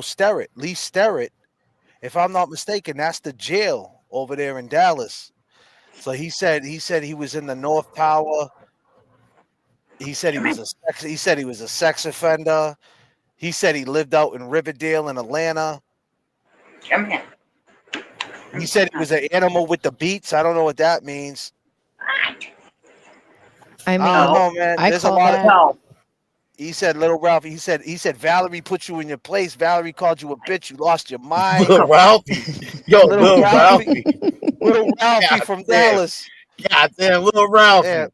Sterrett. Lee Sterrett. If I'm not mistaken, that's the jail over there in Dallas. So he said he was in the North Tower. He said he was a sex offender. He said he lived out in Riverdale in Atlanta. Come here. He said he was an animal with the beats. I don't know what that means. I mean, I don't know, man. I There's a call lot that. of. He said, "Little Ralphie." He said Valerie put you in your place. Valerie called you a bitch. You lost your mind. Little Ralphie. Yo, Little Ralphie. Little Ralphie from Dallas. God damn, Little Ralphie. Yeah.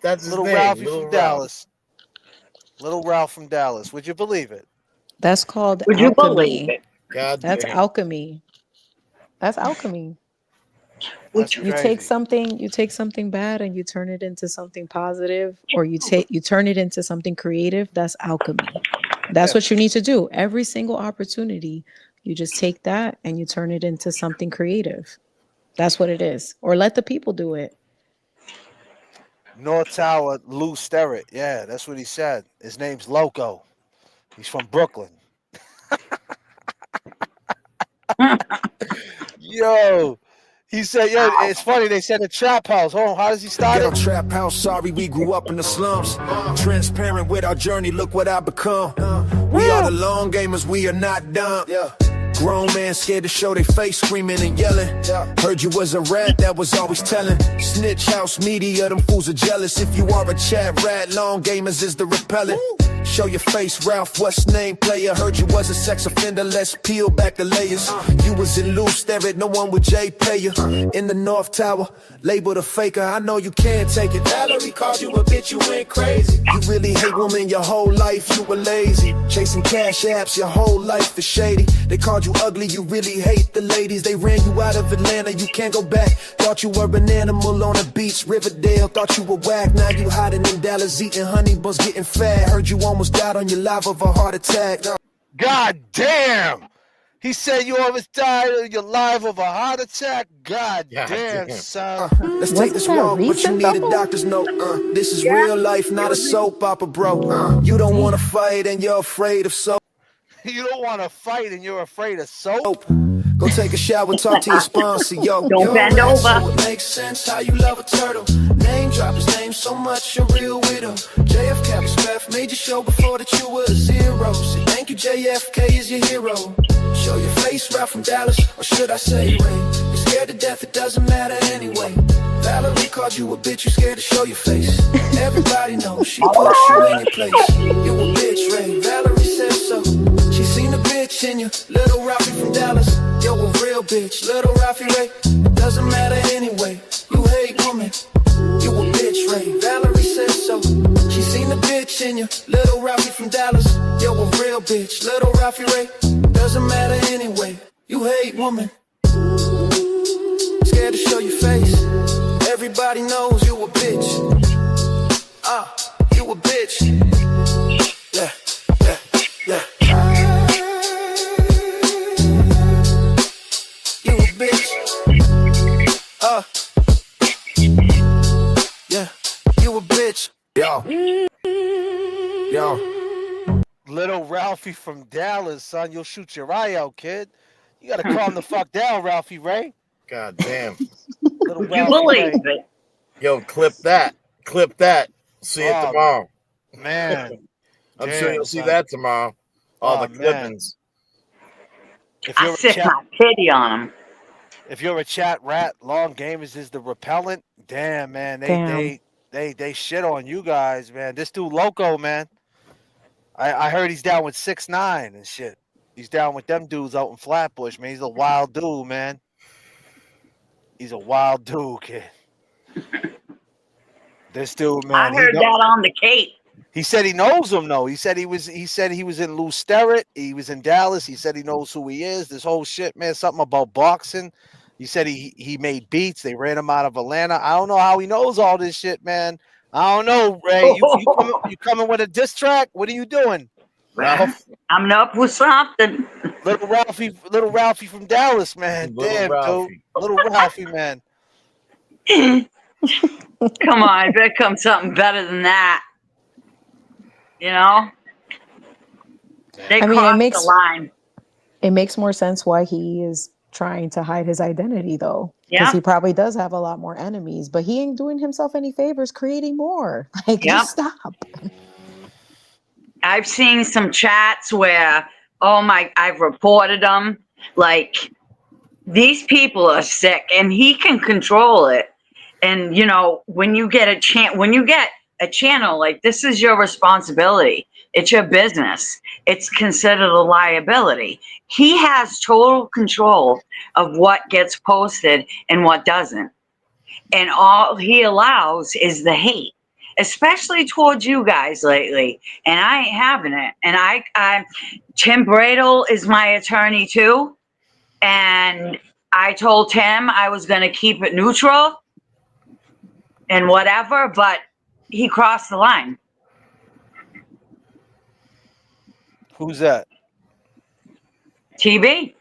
That's his Little name. Ralphie Little from Ralph. Dallas. Little Ralph from Dallas. Would you believe it? That's called Would alchemy. you believe it? God That's damn. alchemy. That's alchemy. That's You take something bad and you turn it into something positive, or you turn it into something creative. That's alchemy. That's what you need to do. Every single opportunity, you just take that and you turn it into something creative. That's what it is. Or let the people do it. North Tower, Lou Sterrett. Yeah, that's what he said. His name's Loco. He's from Brooklyn. Yo, he said, "Yo, it's funny." They said a trap house. Hold on, how does he start Ghetto it? trap house, sorry we grew up in the slums. Transparent with our journey, look what I become. We are the long gamers, we are not dumb. Grown man scared to show their face, screaming and yelling. Heard you was a rat, that was always telling. Snitch house media, them fools are jealous. If you are a chat rat, long gamers is the repellent. Show your face, Ralph, what's name player? Heard you was a sex offender, let's peel back the layers. You was in loose, Sterrett, no one would J pay you. In the North Tower, labeled a faker, I know you can't take it. Valerie called you a bitch, you went crazy. You really hate women your whole life, you were lazy. Chasing cash apps, your whole life is shady. They called you ugly, you really hate the ladies. They ran you out of Atlanta, you can't go back. Thought you were an animal on a beach, Riverdale. Thought you were whack, now you hiding in Dallas, eating honey buns, getting fat. Heard you almost died on your live of a heart attack. God damn! He said you almost died on your live of a heart attack. God damn, son. Let's take this walk, but you need a doctor's note. This is real life, not a soap opera, bro. You don't want to fight and you're afraid of soap. You don't want to fight and you're afraid of soap. Go take a shower, talk to your sponsor, yo. Don't bend over. So it makes sense how you love a turtle. Name drop his name so much, a real widow. J.F.K. respect made your show before that you were a zero. Say thank you, J.F.K. is your hero. Show your face, Ralph from Dallas, or should I say Ray? You're scared to death, it doesn't matter anyway. Valerie called you a bitch, you scared to show your face. Everybody knows she puts you in your place. You a bitch, Ray, Valerie says so. She seen a bitch in you, little Ralphie from Dallas. Yo, a real bitch, little Ralphie Ray. It doesn't matter anyway, you hate women. You a bitch, Ray, Valerie says so. She seen a bitch in you, little Ralphie from Dallas. Yo, a real bitch, little Ralphie Ray. Doesn't matter anyway, you hate women. Scared to show your face. Everybody knows you a bitch. You a bitch. Yeah, yeah, yeah. You a bitch. Yeah, you a bitch. Yo. Little Ralphie from Dallas, son. You'll shoot your eye out, kid. You gotta calm the fuck down, Ralphie Ray. God damn. Little You Ralphie believe Ray. it. Yo, clip that. Clip that. See it tomorrow. Man. I'm sure Damn, you'll see son. that tomorrow. All the Man. clippings. If I you're a sick chat, my pity on him. if you're a chat rat, long gamers is the repellent. Damn, man. They shit on you guys, man. This dude Loco, man. I heard he's down with 6ix9ine and shit. He's down with them dudes out in Flatbush, man. He's a wild dude, man. He's a wild dude, kid. This dude, man. I heard that on the Cape. He said he knows him though. He said he was in Lou Sterrett. He was in Dallas. He said he knows who he is. This whole shit, man. Something about boxing. He said he made beats. They ran him out of Atlanta. I don't know how he knows all this shit, man. I don't know, Ray. You coming with a diss track? What are you doing, Ralph? I'm up with something. Little Ralphie from Dallas, man. Damn, dude. Little Ralphie, man. Come on, I better come something better than that. You know, they I mean, crossed the line. it makes more sense why he is trying to hide his identity though, because Yeah. he probably does have a lot more enemies, but he ain't doing himself any favors creating more. Like, Yep. just stop. I've seen some chats where, I've reported them. Like, these people are sick, and he can control it. And you know, when you get a channel, like, this is your responsibility. It's your business. It's considered a liability. He has total control of what gets posted and what doesn't. And all he allows is the hate, especially towards you guys lately. And I ain't having it. And I Tim Bradle is my attorney too. And I told Tim I was going to keep it neutral and whatever, but he crossed the line. Who's that? TB.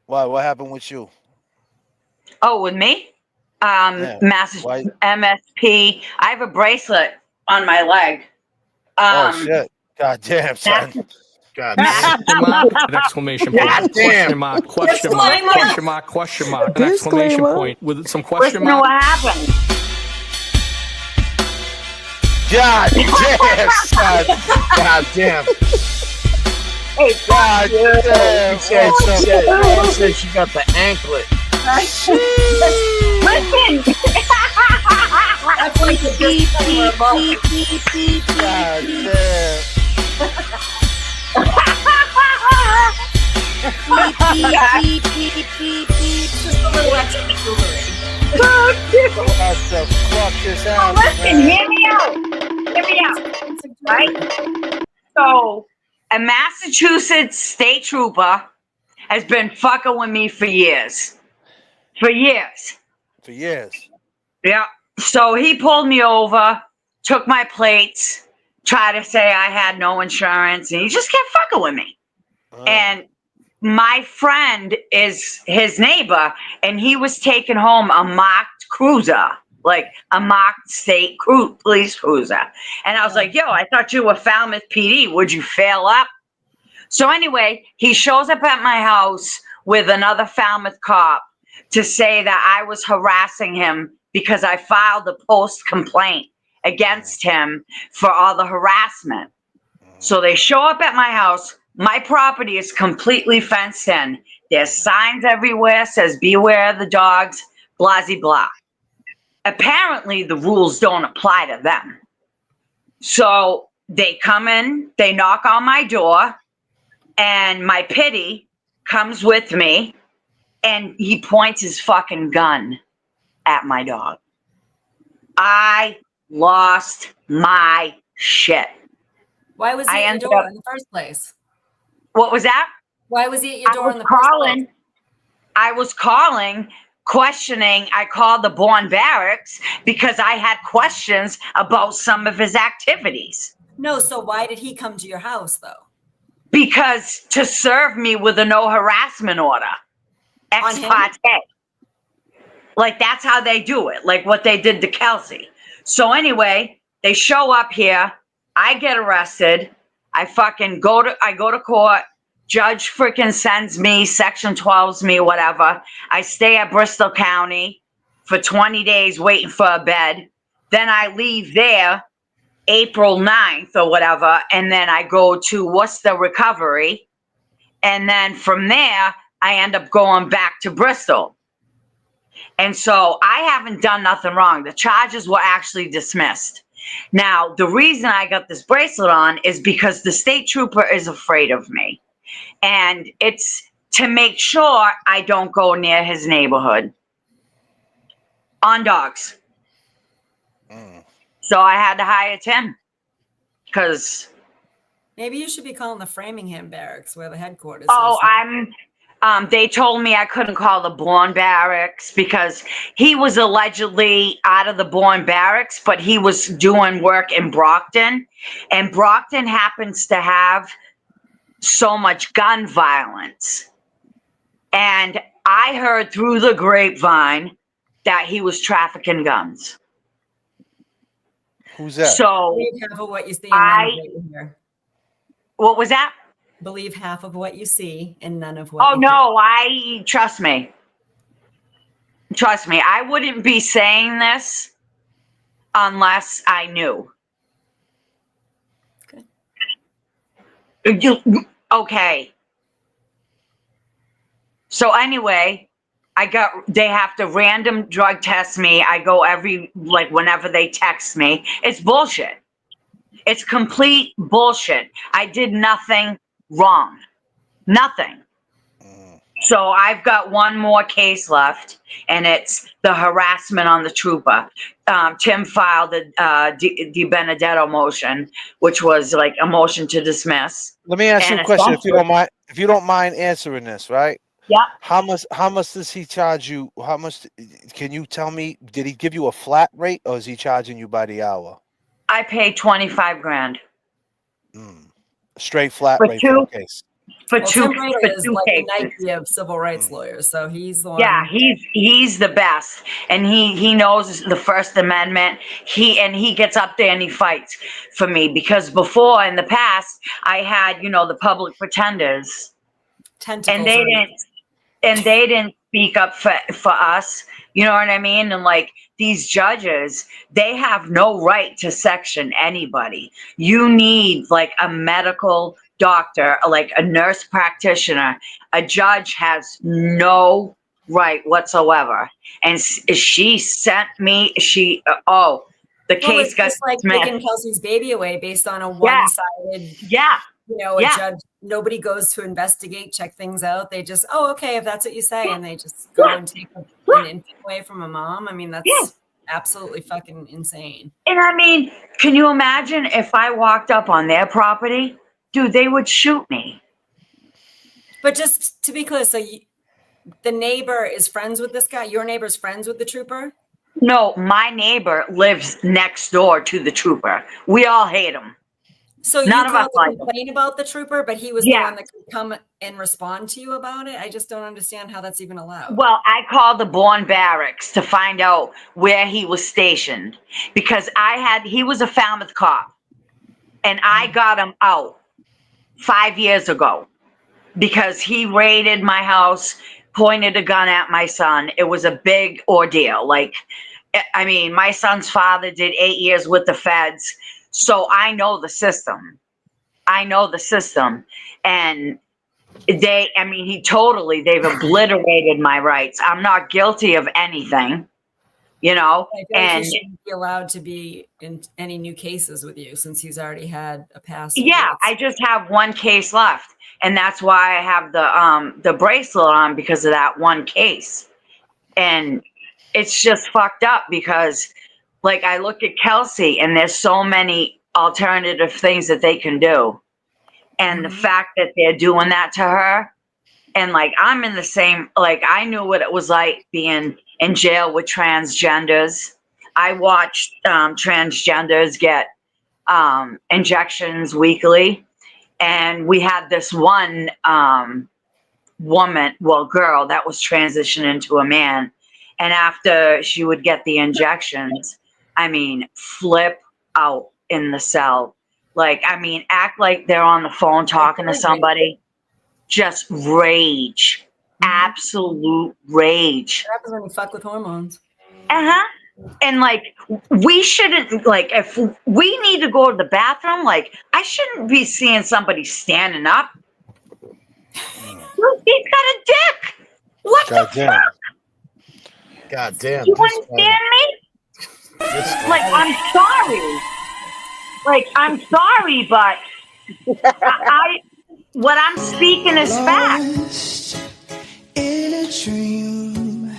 Why? What happened with you? Oh, with me? Yeah. Massachusetts MSP. I have a bracelet on my leg. Oh shit! God damn, son. God Question mark, an exclamation point, God question mark, question mark, question mark, question mark, an exclamation point with some question Listen to mark. what happened. God damn, son. God damn. Hey, God damn. She said she got the anklet. Listen. That's like the beep, God damn. Just a little extra jewelry. What the fuck is happening? Listen, hear me out. Hear me out. Right? So, a Massachusetts state trooper has been fucking with me for years. For years. For years. Yeah. So he pulled me over, took my plates, tried to say I had no insurance, and he just kept fucking with me. And my friend is his neighbor, and he was taking home a marked cruiser, like a marked state police cruiser. And I was like, yo, I thought you were Falmouth PD. Would you fail up? So anyway, he shows up at my house with another Falmouth cop to say that I was harassing him because I filed a post complaint against him for all the harassment. So they show up at my house. My property is completely fenced in. There's signs everywhere, says beware of the dogs, blah, blah, blah. Apparently, the rules don't apply to them. So they come in, they knock on my door, and my pity comes with me, and he points his fucking gun at my dog. I lost my shit. Why was he at your door in the first place? What was that? Why was he at your door in the first place? I was calling, questioning. I called the Bourne Barracks because I had questions about some of his activities. No, so why did he come to your house, though? Because to serve me with a no harassment order. Ex parte. Like, that's how they do it. Like what they did to Kelsey. So anyway, they show up here. I get arrested. I go to court. Judge freaking sends me, section 12s me, whatever. I stay at Bristol County for 20 days waiting for a bed. Then I leave there April 9th or whatever. And then I go to Worcester Recovery. And then from there, I end up going back to Bristol. And so I haven't done nothing wrong. The charges were actually dismissed. Now, the reason I got this bracelet on is because the state trooper is afraid of me. And it's to make sure I don't go near his neighborhood on dogs. So I had to hire Tim because maybe you should be calling the Framingham Barracks where the headquarters is. They told me I couldn't call the Bourne Barracks because he was allegedly out of the Bourne Barracks, but he was doing work in Brockton. And Brockton happens to have so much gun violence. And I heard through the grapevine that he was trafficking guns. Who's that? So believe half of what you see and none of what you hear. What was that? Believe half of what you see and none of what Oh you no, trust me. Trust me, I wouldn't be saying this unless I knew. Okay. So anyway, they have to random drug test me. I go whenever they text me. It's bullshit. It's complete bullshit. I did nothing wrong. Nothing. So I've got one more case left, and it's the harassment on the trooper. Tim filed a Di Benedetto motion, which was like a motion to dismiss. Let me ask you a question, if you don't mind. If you don't mind answering this, right? Yeah. How much does he charge you? How much? Can you tell me? Did he give you a flat rate, or is he charging you by the hour? I pay $25,000. Straight flat rate for the case. Tim Brady is like cases. the Nike of civil rights lawyers, so he's the one. Yeah, he's the best, and he knows the First Amendment. He gets up there and he fights for me, because before in the past I had the public pretenders, and they didn't speak up for us. You know what I mean? And like these judges, they have no right to section anybody. You need like a medical doctor, like a nurse practitioner. A judge has no right whatsoever. And she sent me, the case it's got just like dismissed. taking Kelsey's baby away based on a one-sided. Yeah. A judge, nobody goes to investigate, check things out. They just, okay, if that's what you say, and they just go and take an infant away from a mom. I mean, that's absolutely fucking insane. And I mean, can you imagine if I walked up on their property? Dude, they would shoot me. But just to be clear, so the neighbor is friends with this guy? Your neighbor's friends with the trooper? No, my neighbor lives next door to the trooper. We all hate him. So you called to complain about the trooper, but he was the one that could come and respond to you about it? I just don't understand how that's even allowed. Well, I called the Bourne Barracks to find out where he was stationed, because he was a Falmouth cop, and I got him out 5 years ago because he raided my house, pointed a gun at my son. It was a big ordeal. Like, I mean, my son's father did 8 years with the feds. So I know the system. And they've obliterated my rights. I'm not guilty of anything, and he shouldn't be allowed to be in any new cases with you since he's already had a past. Yeah, I just have one case left, and that's why I have the bracelet on, because of that one case. And it's just fucked up because, like, I look at Kelsey, and there's so many alternative things that they can do. And the fact that they're doing that to her, and like, I'm in the same, like, I knew what it was like being in jail with transgenders. I watched transgenders get injections weekly. And we had this one girl that was transitioning into a man. And after she would get the injections, I mean, flip out in the cell. Like, I mean, act like they're on the phone talking to somebody. Just rage. Absolute rage. What happens when you fuck with hormones? And like, we shouldn't, like, if we need to go to the bathroom, like, I shouldn't be seeing somebody standing up. He's got a dick. What the fuck? God damn. You understand me? Like, I'm sorry. Like, I'm sorry, but what I'm speaking is fact. In a dream.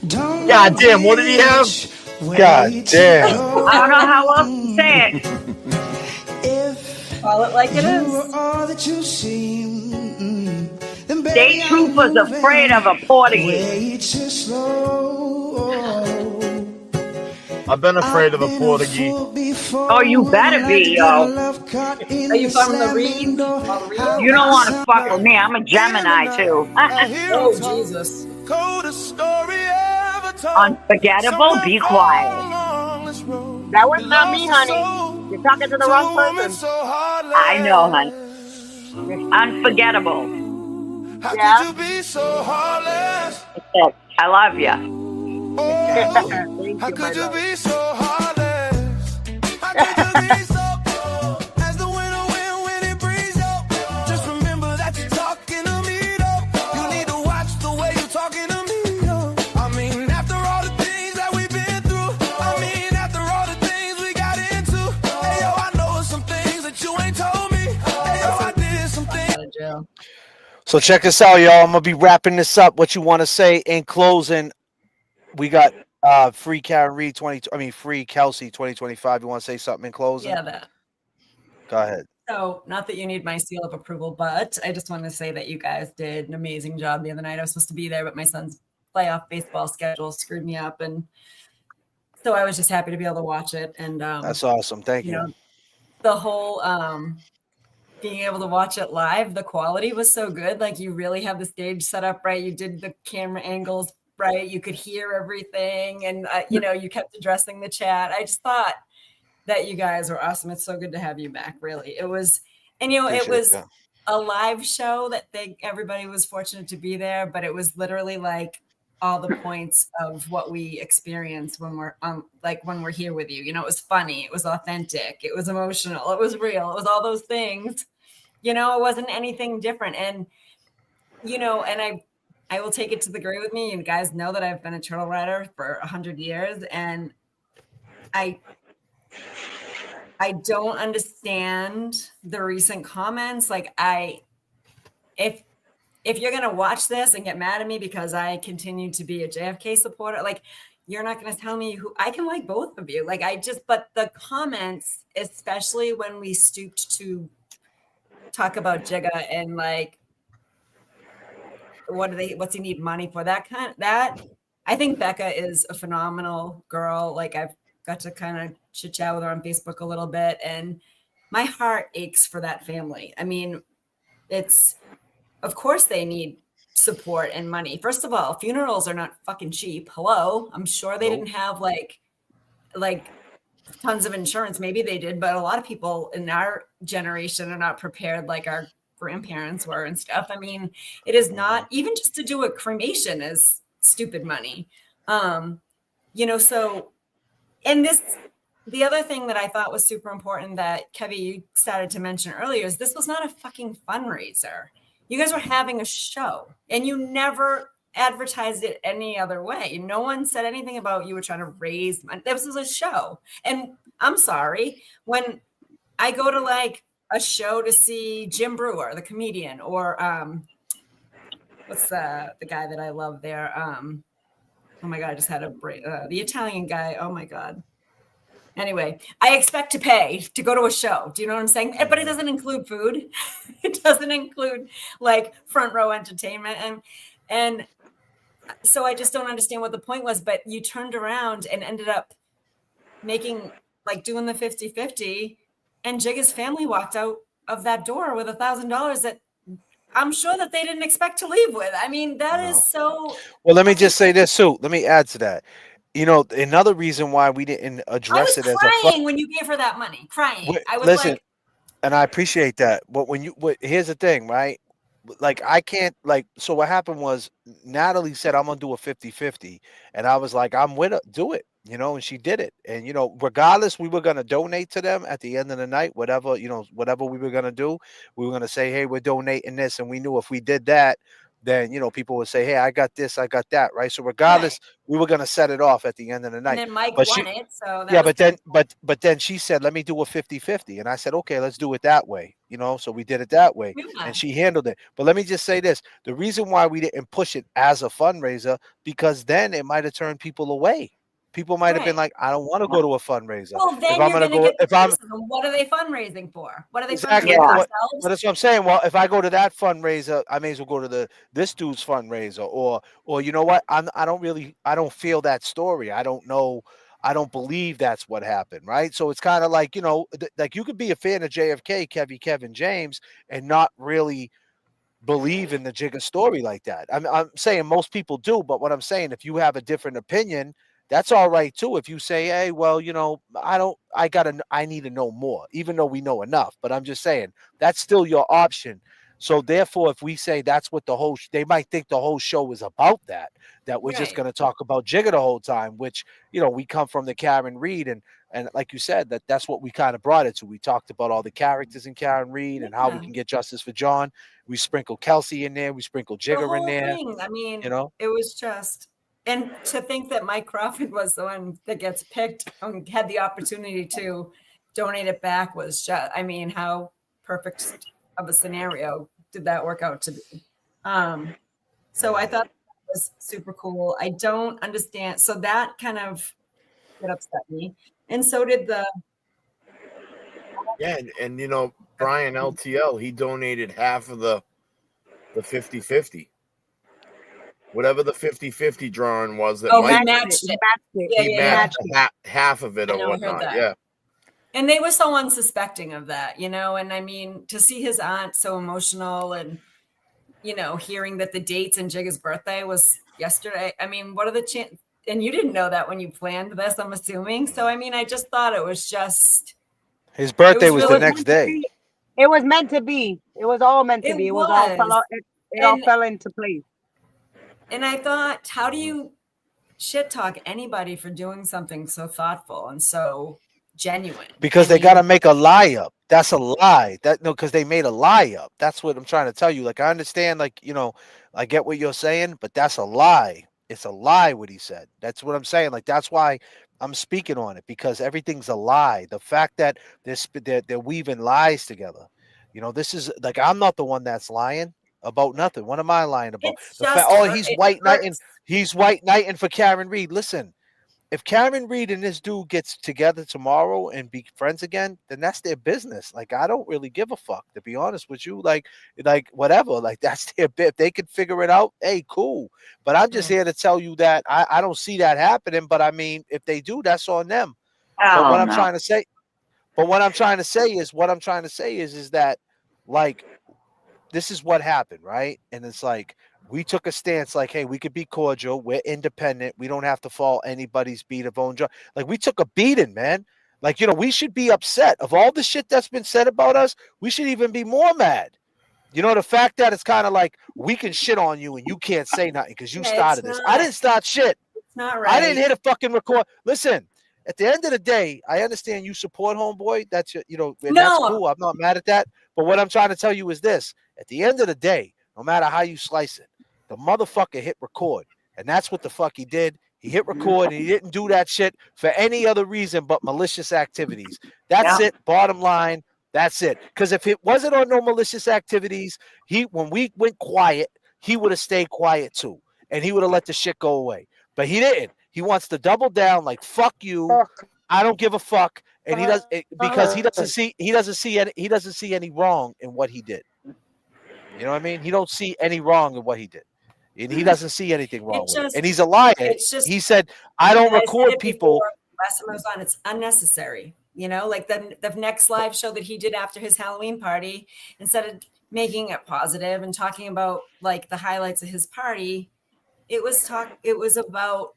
God damn, what did he have? God damn. I don't know how else to say it. Call it like it is. All that you seem. State troopers afraid of a Portuguese. I've been afraid of a Portuguese. Oh, you better be, yo. Are you from the Reed? You don't want to fuck with me. I'm a Gemini, too. Oh, Jesus. Unforgettable, be quiet. That was not me, lost your honey. soul You're talking to the to wrong a woman person. so heartless. I know, hon. Unforgettable. How could Yeah. you be so heartless? I love you. Oh, Thank how you, my could you love. be so heartless? How could you be so cold as the winter wind when it breezes up? Just remember that you're talking to me, though. You need to watch the way you're talking to me, though. I mean, after all the things that we've been through, I mean, after all the things we got into, hey, yo, I know some things that you ain't told me. Hey, yo, I did some things. Out of jail. So check this out, y'all. I'm gonna be wrapping this up. What you want to say in closing? We got free Karen Reed free Kelsey 2025. You want to say something in closing? Yeah, that. Go ahead. So, not that you need my seal of approval, but I just want to say that you guys did an amazing job the other night. I was supposed to be there, but my son's playoff baseball schedule screwed me up, and so I was just happy to be able to watch it. And That's awesome. Thank you. know, the whole being able to watch it live, the quality was so good. Like, you really have the stage set up right. You did the camera angles right. You could hear everything, and you kept addressing the chat. I just thought that you guys were awesome. It's so good to have you back. Really, it was, and it was a live show that everybody was fortunate to be there, but it was literally like all the points of what we experience when we're when we're here with you. It was funny, it was authentic, it was emotional, it was real, it was all those things. It wasn't anything different. And and I will take it to the grave with me. You guys know that I've been a turtle rider for 100 years, and I don't understand the recent comments. Like, if you're going to watch this and get mad at me because I continue to be a J.F.K. supporter, like, you're not going to tell me who I can like both of you. Like, but the comments, especially when we stooped to talk about Jigga and like, what's he need money for? I think Becca is a phenomenal girl. Like, I've got to kind of chit chat with her on Facebook a little bit, and my heart aches for that family. I mean, of course they need support and money. First of all, funerals are not fucking cheap. Hello. I'm sure they didn't have like tons of insurance. Maybe they did, but a lot of people in our generation are not prepared like our grandparents were and stuff. I mean, it is not, even just to do a cremation is stupid money. So, and the other thing that I thought was super important that Kevy, you started to mention earlier, is this was not a fucking fundraiser. You guys were having a show, and you never advertised it any other way. No one said anything about you were trying to raise money. This was a show. And I'm sorry, when I go to like a show to see Jim Brewer, the comedian, or what's the guy that I love there? Oh my God, I just had a break. The Italian guy. Oh my God. Anyway, I expect to pay to go to a show. Do you know what I'm saying? But it doesn't include food. It doesn't include like front row entertainment. And so I just don't understand what the point was. But you turned around and ended up doing the 50-50. And Jigga's family walked out of that door with $1,000 that I'm sure that they didn't expect to leave with. I mean, that is so. Well, let me just say this, Sue. Let me add to that. Another reason why we didn't address it as a crying when you gave her that money. Crying. I was listen, like, and I appreciate that. But here's the thing, right? Like, I can't, so what happened was Natalie said, I'm going to do a 50-50. And I was like, I'm with her, do it, and she did it. And, regardless, we were going to donate to them at the end of the night, whatever we were going to do, we were going to say, hey, we're donating this. And we knew if we did that, then, people would say, hey, I got this, I got that. Right. So regardless, we were going to set it off at the end of the night. And then Mike won it. So that yeah, was but then she said, let me do a 50-50. And I said, okay, let's do it that way. So we did it that way. Yeah. And she handled it. But let me just say this. The reason why we didn't push it as a fundraiser, because then it might have turned people away. People might have been like, I don't want to go to a fundraiser. Well, then you're going to get the criticism. What are they fundraising for? What are they fundraising for themselves? But that's what I'm saying. Well, if I go to that fundraiser, I may as well go to this dude's fundraiser, or you know what? I don't feel that story. I don't know. I don't believe that's what happened, right? So it's kind of like, like you could be a fan of JFK, Kevin James, and not really believe in the Jigga story like that. I'm saying most people do, but what I'm saying, if you have a different opinion, that's all right too. If you say, hey, well, I need to know more, even though we know enough. But I'm just saying that's still your option. So therefore, if we say that's what they might think the whole show is about that we're just Right. going to talk about Jigga the whole time, which, we come from the Karen Reed and like you said, that's what we kind of brought it to. We talked about all the characters in Karen Reed and how we Yeah. can get justice for John. We sprinkle Kelsey in there. We sprinkle The Jigga in whole there. thing. I mean, it was just, and to think that Mike Crawford was the one that gets picked and had the opportunity to donate it back was just, I mean, how perfect of a scenario did that work out to be? So I thought that was super cool. I don't understand. So that kind of it upset me. And so did the Yeah, and Brian LTL, he donated half of the 50-50. Whatever the 50-50 drawing was that he Mike matched it. he matched half of it I or know, I heard whatnot. that. Yeah. And they were so unsuspecting of that, and I mean, to see his aunt so emotional and, hearing that the dates and Jigga's birthday was yesterday. I mean, what are the chances? And you didn't know that when you planned this, I'm assuming. So, I mean, I just thought it was just. His birthday was the really next day. It was meant to be. It was all meant to be. It was all fell out. It all fell into place. And I thought, how do you shit talk anybody for doing something so thoughtful and so genuine? Because they got to make a lie up. That's a lie. Because they made a lie up. That's what I'm trying to tell you. Like, I understand, I get what you're saying, but that's a lie. It's a lie what he said. That's what I'm saying. Like, that's why I'm speaking on it, because everything's a lie. The fact that they're weaving lies together. This is like, I'm not the one that's lying about nothing. What am I lying about? It's The fact, he's white knighting. He's white knighting for Karen Reed. Listen, if Karen Reed and this dude gets together tomorrow and be friends again, then that's their business. Like, I don't really give a fuck, to be honest with you. Like whatever. Like, that's their bit. If they could figure it out, hey, cool. But I'm just here to tell you that I don't see that happening. But I mean, if they do, that's on them. But what I'm trying to say, is that, like, this is what happened, right? And it's like, we took a stance like, hey, we could be cordial. We're independent. We don't have to follow anybody's beat of own job. Like, we took a beating, man. Like, we should be upset. Of all the shit that's been said about us, we should even be more mad. The fact that it's kind of like, we can shit on you and you can't say nothing because you started this. I didn't start shit. It's not right. I didn't hit a fucking record. Listen, at the end of the day, I understand you support Homeboy. That's, that's cool. I'm not mad at that. But what I'm trying to tell you is this. At the end of the day, no matter how you slice it, the motherfucker hit record. And that's what the fuck he did. He hit record and he didn't do that shit for any other reason but malicious activities. That's it. Bottom line. That's it. Because if it wasn't on no malicious activities, when we went quiet, he would have stayed quiet too. And he would have let the shit go away. But he didn't. He wants to double down like, fuck you. I don't give a fuck. And he does because he doesn't see any wrong in what he did. You know what I mean? He don't see any wrong in what he did. And he doesn't see anything wrong with it. And he's a liar. He said, I don't record people. Last time I was on, it's unnecessary. Like the next live show that he did after his Halloween party, instead of making it positive and talking about like the highlights of his party, it was about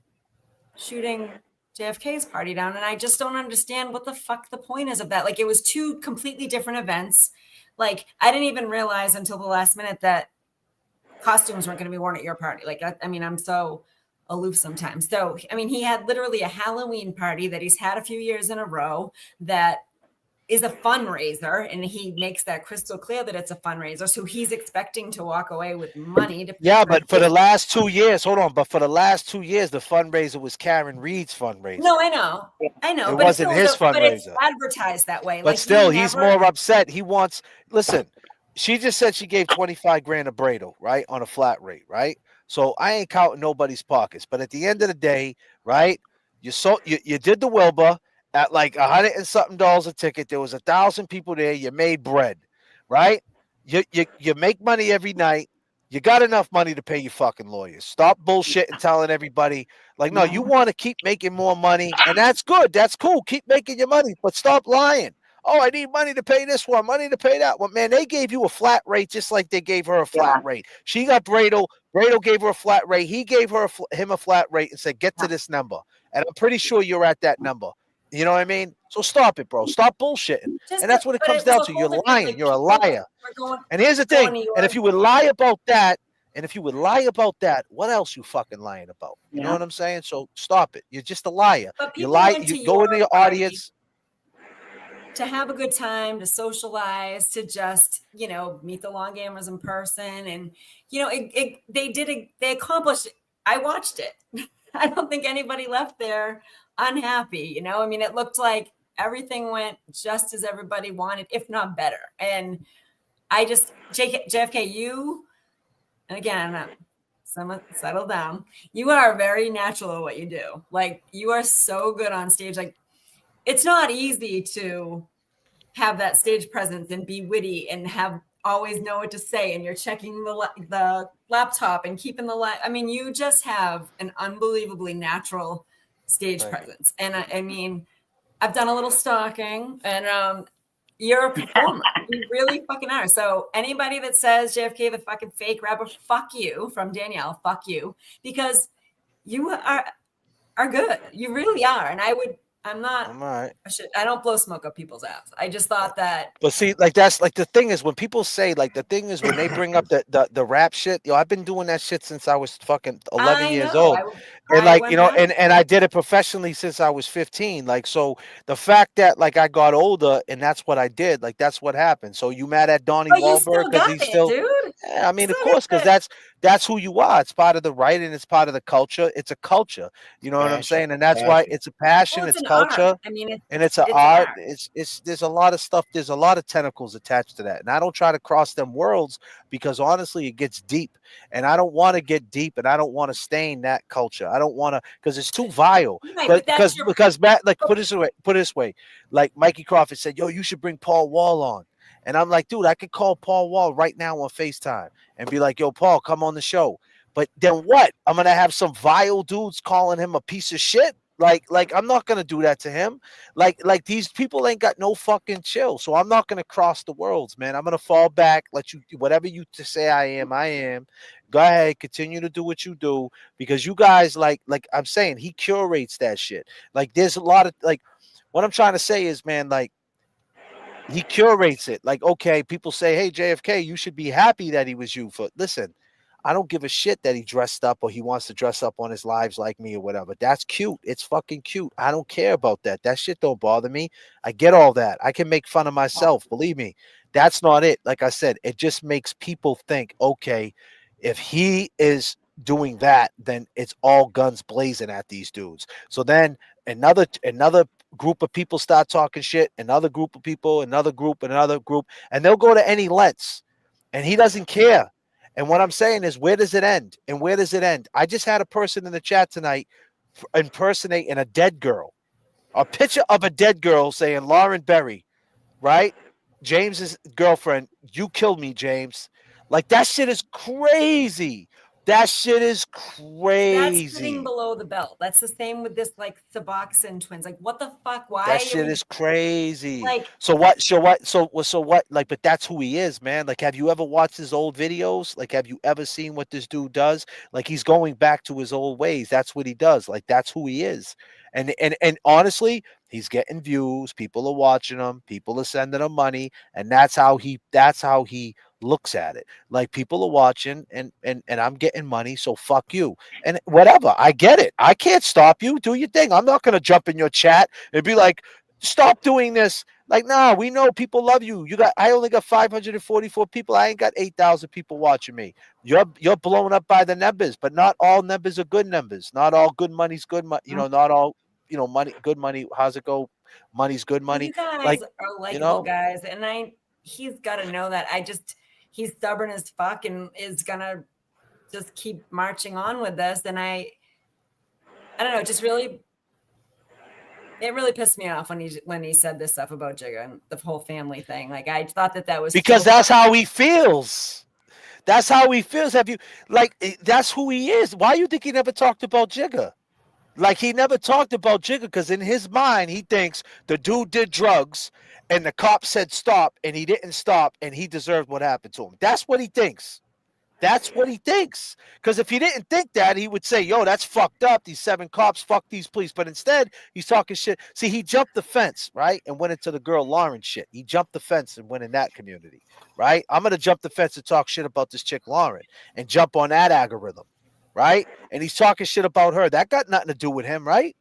shooting J.F.K.'s party down. And I just don't understand what the fuck the point is of that. Like, it was two completely different events. Like, I didn't even realize until the last minute that costumes weren't going to be worn at your party. Like, I mean, I'm so aloof sometimes. So, I mean, he had literally a Halloween party that he's had a few years in a row that is a fundraiser, and he makes that crystal clear that it's a fundraiser. So he's expecting to walk away with money. But for the last 2 years, the fundraiser was Karen Reed's fundraiser. No, I know. It wasn't his fundraiser. But it's advertised that way. But still, he's more upset. He wants, listen, she just said she gave 25 grand to Brado, right? On a flat rate, right? So I ain't counting nobody's pockets. But at the end of the day, right? You did the Wilbur at like $100 and something a ticket. There was 1,000 people there. You made bread, right? You make money every night. You got enough money to pay your fucking lawyers. Stop bullshitting, telling everybody like, no, you want to keep making more money, and that's good. That's cool. Keep making your money, but stop lying. Oh, I need money to pay this one, money to pay that one. Man, they gave you a flat rate just like they gave her a flat rate. She got Bradle. Bradle gave her a flat rate. He gave her him a flat rate and said, get to this number. And I'm pretty sure you're at that number. You know what I mean? So stop it, bro. Stop bullshitting. And that's what it comes down to. You're lying. You're a liar. And here's the thing. And if you would lie about that, what else you fucking lying about? You know what I'm saying? So stop it. You're just a liar. You lie. You go into your audience to have a good time, to socialize, to just, meet the long gamers in person. And, they accomplished it. I watched it. I don't think anybody left there unhappy. It looked like everything went just as everybody wanted, if not better. And I just, JFK, you, and again, settle down. You are very natural at what you do. Like, you are so good on stage. Like, it's not easy to have that stage presence and be witty and always know what to say. And you're checking the laptop and keeping you just have an unbelievably natural stage presence. And I've done a little stalking, and you're a performer. You really fucking are. So anybody that says JFK the fucking fake rapper, fuck you, from Danielle, fuck you, because you are good. You really are. And I'm right. I don't blow smoke up people's ass. I just thought that. But see, like, that's like the thing is when people say, like, the thing is when they bring up the rap shit, I've been doing that shit since I was fucking 11 years old. And like, and I did it professionally since I was 15. Like, so the fact that like I got older and that's what I did, like, that's what happened. So you mad at Donnie Wahlberg because he's still, dude? Yeah, of course, because that's who you are. It's part of the writing. It's part of the culture. It's a culture. You know what I'm saying? And that's why it's a passion. It's culture. Art. And it's an art. It's there's a lot of stuff. There's a lot of tentacles attached to that. And I don't try to cross them worlds because honestly, it gets deep. And I don't want to get deep, and I don't want to stain that culture. I don't want to, because it's too vile. Because Matt, like, put it this way, like Mikey Crawford said, yo, you should bring Paul Wall on. And I'm like, dude, I could call Paul Wall right now on FaceTime and be like, yo, Paul, come on the show. But then what? I'm gonna have some vile dudes calling him a piece of shit. Like I'm not gonna do that to him. Like these people ain't got no fucking chill. So I'm not gonna cross the worlds, man. I'm gonna fall back, let you, whatever you to say I am. Go ahead, continue to do what you do, because you guys, like I'm saying, he curates that shit. Like, there's a lot of, like, what I'm trying to say is, man, like, he curates it. Like, okay, people say, hey, JFK, you should be happy that he was you. Listen, I don't give a shit that he dressed up or he wants to dress up on his lives like me or whatever. That's cute. It's fucking cute. I don't care about that. That shit don't bother me. I get all that. I can make fun of myself. Believe me. That's not it. Like I said, it just makes people think, okay, if he is doing that, then it's all guns blazing at these dudes. So then another group of people start talking shit, another group of people, another group, and they'll go to any lengths, and he doesn't care. And what I'm saying is, where does it end? And where does it end? I just had a person in the chat tonight impersonating a dead girl, a picture of a dead girl saying Lauren Berry, right? James's girlfriend. You killed me, James. Like, that shit is crazy. That shit is crazy. That's sitting below the belt. That's the same with this, like, Suboxone twins. Like, what the fuck? Why? That shit is crazy. Like, so what? Like, but that's who he is, man. Like, have you ever watched his old videos? Like, have you ever seen what this dude does? Like, he's going back to his old ways. That's what he does. Like, that's who he is. And honestly, he's getting views. People are watching him. People are sending him money, and that's how he looks at it. Like, people are watching, and I'm getting money, so fuck you. And whatever, I get it. I can't stop you. Do your thing. I'm not gonna jump in your chat and be like, stop doing this. Like, nah, we know people love you. I only got 544 people. I ain't got 8,000 people watching me. You're blown up by the numbers, but not all numbers are good numbers. Not all good money's good money. Not all, money, good money. How's it go? Money's good money. You guys like, are likable guys, and he's got to know that. He's stubborn as fuck and is gonna just keep marching on with this. And I don't know, it really pissed me off when he said this stuff about Jigga and the whole family thing. Like, I thought that was because that's how he feels. That's how he feels. That's who he is. Why do you think he never talked about Jigga? Like he never talked about Jigga because in his mind he thinks the dude did drugs and the cop said stop and he didn't stop and he deserved what happened to him. That's what he thinks. That's what he thinks. Because if he didn't think that, he would say, yo, that's fucked up. These 7 cops, fuck these police. But instead, he's talking shit. See, he jumped the fence, right? And went into the girl Lauren shit. He jumped the fence and went in that community, right? I'm going to jump the fence and talk shit about this chick Lauren and jump on that algorithm, right? And he's talking shit about her. That got nothing to do with him, right?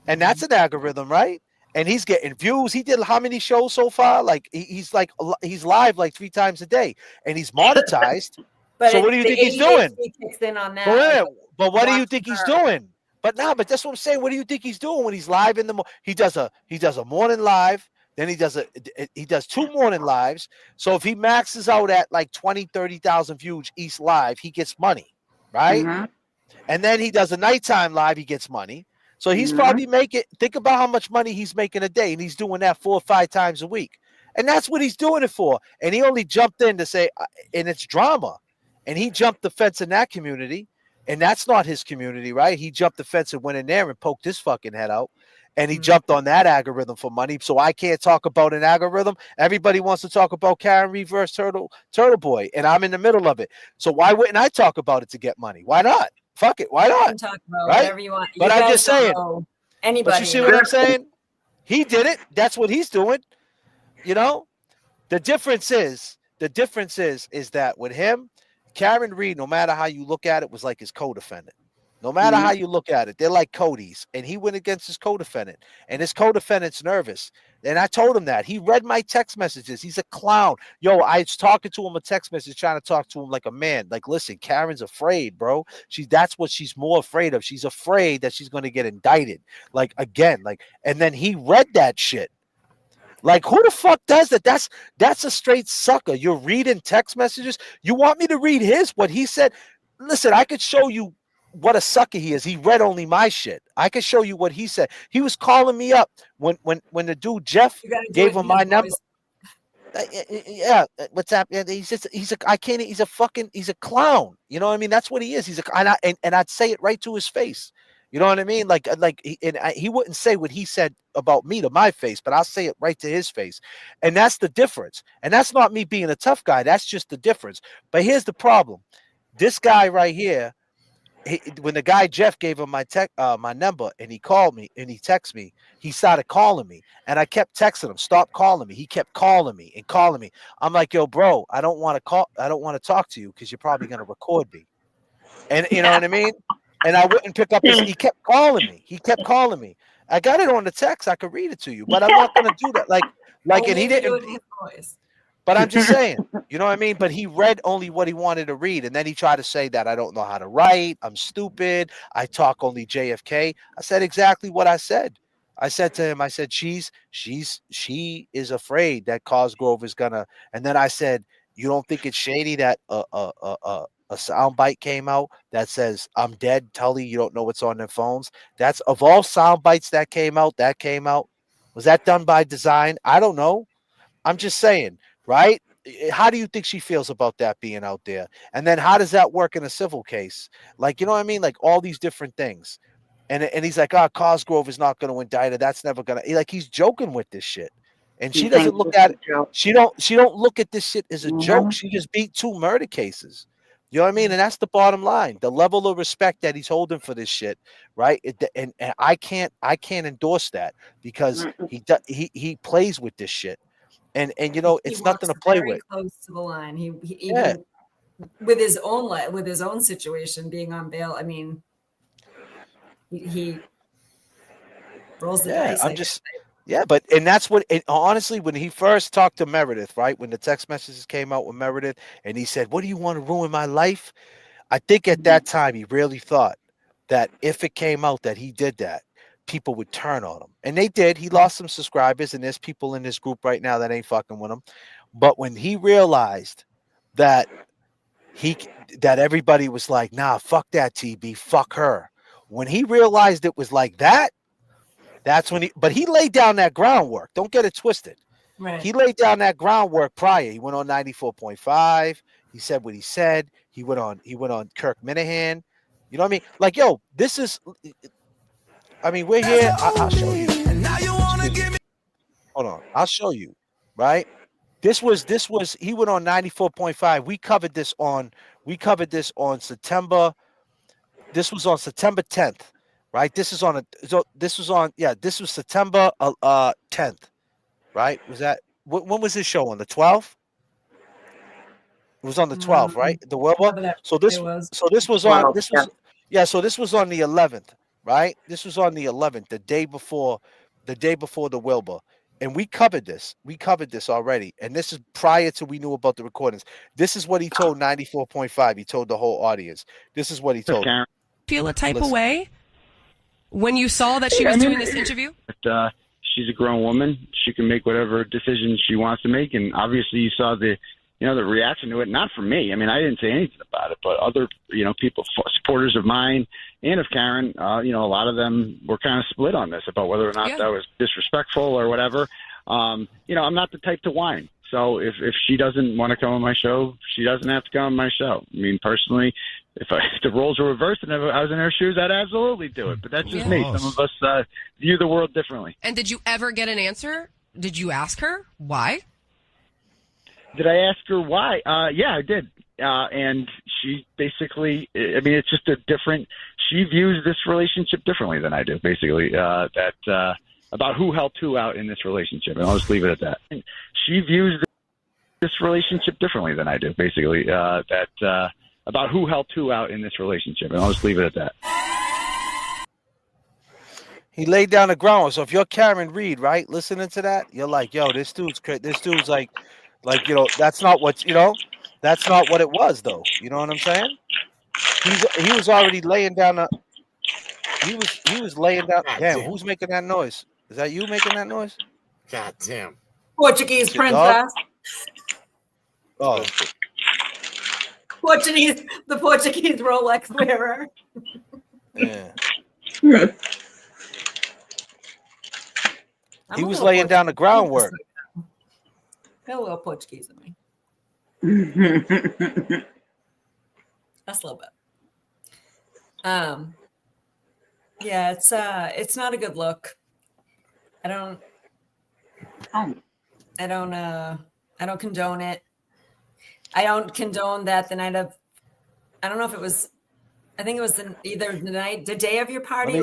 And that's an algorithm, right? And he's getting views. He did how many shows so far? Like he's live like 3 times a day, and he's monetized. But So what do you the think he's doing? ADHD kicks in on that. But what do you watching think he's her. doing? But that's what I'm saying. What do you think he's doing when he's live in the he does a morning live, then he does 2 morning lives. So if he maxes out at like 20, 30,000 views each live, he gets money, right? And then he does a nighttime live, he gets money. So he's probably think about how much money he's making a day, and he's doing that 4 or 5 times a week. And that's what he's doing it for. And he only jumped in to say, and it's drama. And he jumped the fence in that community, and that's not his community, right? He jumped the fence and went in there and poked his fucking head out, and he jumped on that algorithm for money. So I can't talk about an algorithm. Everybody wants to talk about Karen Reverse Turtle Boy, and I'm in the middle of it. So why wouldn't I talk about it to get money? Why not? Fuck it. Why You not? can talk about right? whatever you want. But I'm just saying. Anybody. But you see what I'm saying? He did it. That's what he's doing. You know? The difference is that with him, Karen Reed, no matter how you look at it, was like his co-defendant. No matter how you look at it, they're like Cody's. And he went against his co-defendant. And his co-defendant's nervous. And I told him that. He read my text messages. He's a clown. Yo, I was talking to him a text message, trying to talk to him like a man. Like, listen, Karen's afraid, bro. That's what she's more afraid of. She's afraid that she's going to get indicted. Like, again, like, and then he read that shit. Like, who the fuck does that? That's a straight sucker. You're reading text messages. You want me to read what he said? Listen, I could show you what a sucker he is. He read only my shit. I could show you what he said. He was calling me up when the dude Jeff gave him my number. Yeah, what's happening? He's a clown. You know what I mean? That's what he is. He's and I'd say it right to his face. You know what I mean? He wouldn't say what he said about me to my face, but I'll say it right to his face. And that's the difference. And that's not me being a tough guy. That's just the difference. But here's the problem. This guy right here, when the guy Jeff gave him my number and he called me and he texted me, he started calling me and I kept texting him, stop calling me. He kept calling me and calling me. I'm like, yo, bro, I don't want to talk to you because you're probably going to record me. And you know what I mean? And I wouldn't pick up he kept calling me. I got it on the text. I could read it to you, but I'm not going to do that. And he didn't. But I'm just saying, you know what I mean? But he read only what he wanted to read. And then he tried to say that I don't know how to write. I'm stupid. I talk only J.F.K. I said exactly what I said. I said to him, she is afraid that Cosgrove is going to. And then I said, you don't think it's shady that a soundbite came out that says, I'm dead, Tully, you don't know what's on their phones? That's of all sound bites that came out. Was that done by design? I don't know. I'm just saying. Right? How do you think she feels about that being out there? And then how does that work in a civil case? Like, you know what I mean? Like all these different things. And he's like, Cosgrove is not going to indict her. That's never going to, like, he's joking with this shit. And she doesn't look at it. She don't look at this shit as a joke. She just beat 2 murder cases. You know what I mean? And that's the bottom line. The level of respect that he's holding for this shit, right? And I can't endorse that because he plays with this shit. And you know, it's nothing to play with. Close to the line. He even with his own situation being on bail. I mean, he rolls the dice. And that's what. And honestly, when he first talked to Meredith, right, when the text messages came out with Meredith, and he said, "What do you want to ruin my life?" I think at that time he really thought that if it came out that he did that, people would turn on him. And they did. He lost some subscribers, and there's people in this group right now that ain't fucking with him. But when he realized that everybody was like, nah, fuck that TB, fuck her. When he realized it was like that, that's when he laid down that groundwork. Don't get it twisted. Right. He laid down that groundwork prior. He went on 94.5. He said what he said. He went on Kirk Minahan. You know what I mean? Like, yo, this is I mean, we're here. I'll show you. Hold on. I'll show you. Right. This was he went on 94.5. We covered this on September. This was on September 10th. Right. This was September 10th. Right. Was that when was this show on the 12th? It was on the 12th, right? The Wilbur. So this was on this was on the 11th, right? This was on the 11th, the day before the Wilbur. And we covered this. We covered this already. And this is prior to we knew about the recordings. This is what he told 94.5. He told the whole audience. This is what he told them. Feel a type of way when you saw that she was doing this interview? But, she's a grown woman. She can make whatever decisions she wants to make. And obviously you saw the reaction to it, not from me. I mean, I didn't say anything about it, but other, people, supporters of mine and of Karen, a lot of them were kind of split on this about whether or not that was disrespectful or whatever. I'm not the type to whine. So if she doesn't want to come on my show, she doesn't have to come on my show. I mean, personally, if the roles were reversed and if I was in her shoes, I'd absolutely do it. But that's just me. Some of us view the world differently. And did you ever get an answer? Did you ask her why? Did I ask her why? Yeah, I did. And she basically, it's just she views this relationship differently than I do, basically, about who helped who out in this relationship. And I'll just leave it at that. She views this relationship differently than I do, basically, about who helped who out in this relationship. And I'll just leave it at that. He laid down the ground. So if you're Karen Reed, right, listening to that, you're like, yo, this dude's like, that's not what it was, though. You know what I'm saying? He was already laying down he was laying down. Damn, who's making that noise? Is that you making that noise? God damn. Portuguese princess. Oh. The Portuguese Rolex wearer. Yeah. He was laying down the groundwork. Got a little Portuguese in me. That's a little bit. Yeah, it's not a good look. I don't condone it. I don't condone that the night of, I don't know if it was, I think it was the day of your party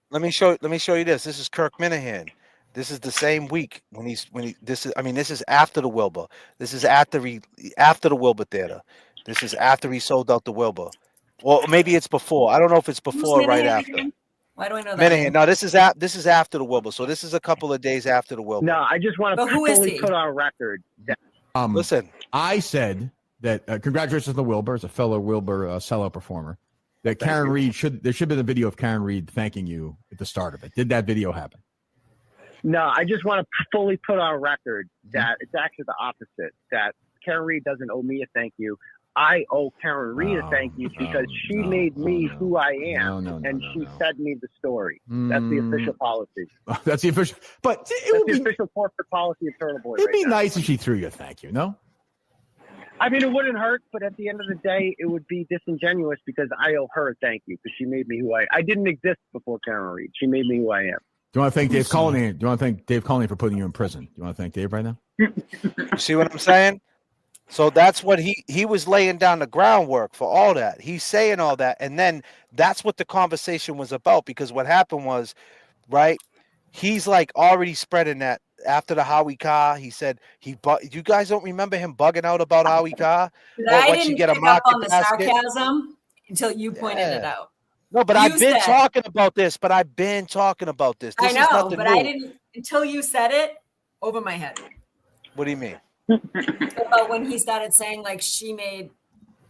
Let me show you this. This is Kirk Minahan. This is the same week this is after the Wilbur. This is after the Wilbur Theater. This is after he sold out the Wilbur. Or maybe it's before. I don't know if it's before or right after. Why do I know that? Minahan. No, this is after the Wilbur. So this is a couple of days after the Wilbur. No, I just want to fully put on record that listen. I said that congratulations to the Wilbur as a fellow Wilbur sellout performer. That Karen Reed there should be the video of Karen Reed thanking you at the start of it. Did that video happen? No, I just want to fully put on record that it's actually the opposite. That Karen Reed doesn't owe me a thank you. I owe Karen Reed a thank you because she made me who I am, and she fed me the story. That's the official policy. That's the official, but that's the official corporate policy of Turtle Boy. It'd be nice if she threw you a thank you. No. I mean, it wouldn't hurt, but at the end of the day, it would be disingenuous because I owe her a thank you because she made me who I didn't exist before Karen Reed. She made me who I am. Do you want to thank Dave Colley? Do you want to thank Dave Colley for putting you in prison? Do you want to thank Dave right now? You see what I'm saying? So that's what he was laying down the groundwork for all that. He's saying all that. And then that's what the conversation was about, because what happened was, right, he's like already spreading that after the Howie Carr. He said you guys don't remember him bugging out about Howie Carr? I didn't pick up on the sarcasm until you pointed it out. No, but I've been talking about this. This I know, is but I didn't until you said it over my head. What do you mean? About when he started saying like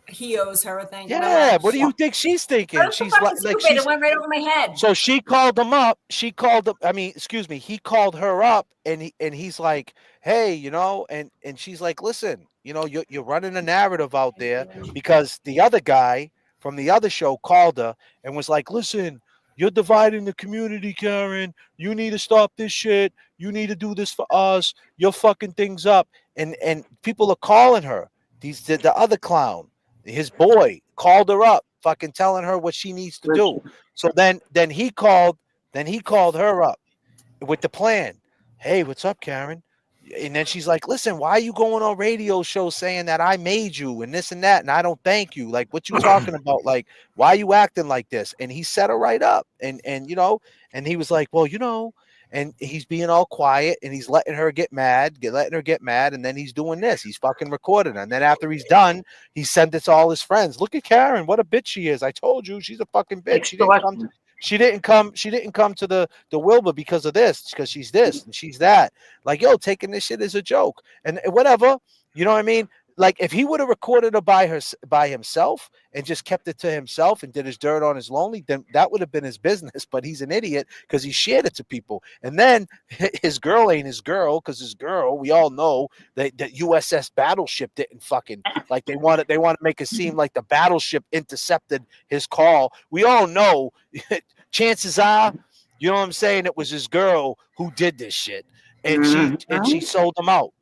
he owes her a thing. Yeah, what do you think she's thinking? She's like it went right over my head. So she called him up. He called her up, and he's like, hey, and she's like, listen, you're running a narrative out there, because the other guy from the other show called her and was like, listen, you're dividing the community, Karen. You need to stop this shit. You need to do this for us. You're fucking things up. And people are calling her. The other clown, his boy, called her up, fucking telling her what she needs to do. So then he called Then he called her up with the plan. Hey, what's up, Karen? And then she's like, listen, why are you going on radio shows saying that I made you and this and that and I don't thank you? Like, what you talking about? Like, why are you acting like this? And he set her right up. And you know, and he was like, well, you know, and he's being all quiet and he's letting her get mad, letting her get mad, and then he's doing this. He's fucking recording her. And then after he's done, he sent it to all his friends. Look at Karen, what a bitch she is. I told you she's a fucking bitch. She didn't come to the Wilbur because of this, because she's this and she's that. Like, yo, taking this shit as a joke and whatever, you know what I mean? Like, if he would have recorded her by himself and just kept it to himself and did his dirt on his lonely, then that would have been his business. But he's an idiot because he shared it to people. And then his girl ain't his girl, because his girl, we all know that USS Battleship didn't fucking, like, they want to make it seem like the battleship intercepted his call. We all know, chances are, you know what I'm saying, it was his girl who did this shit. And she sold him out.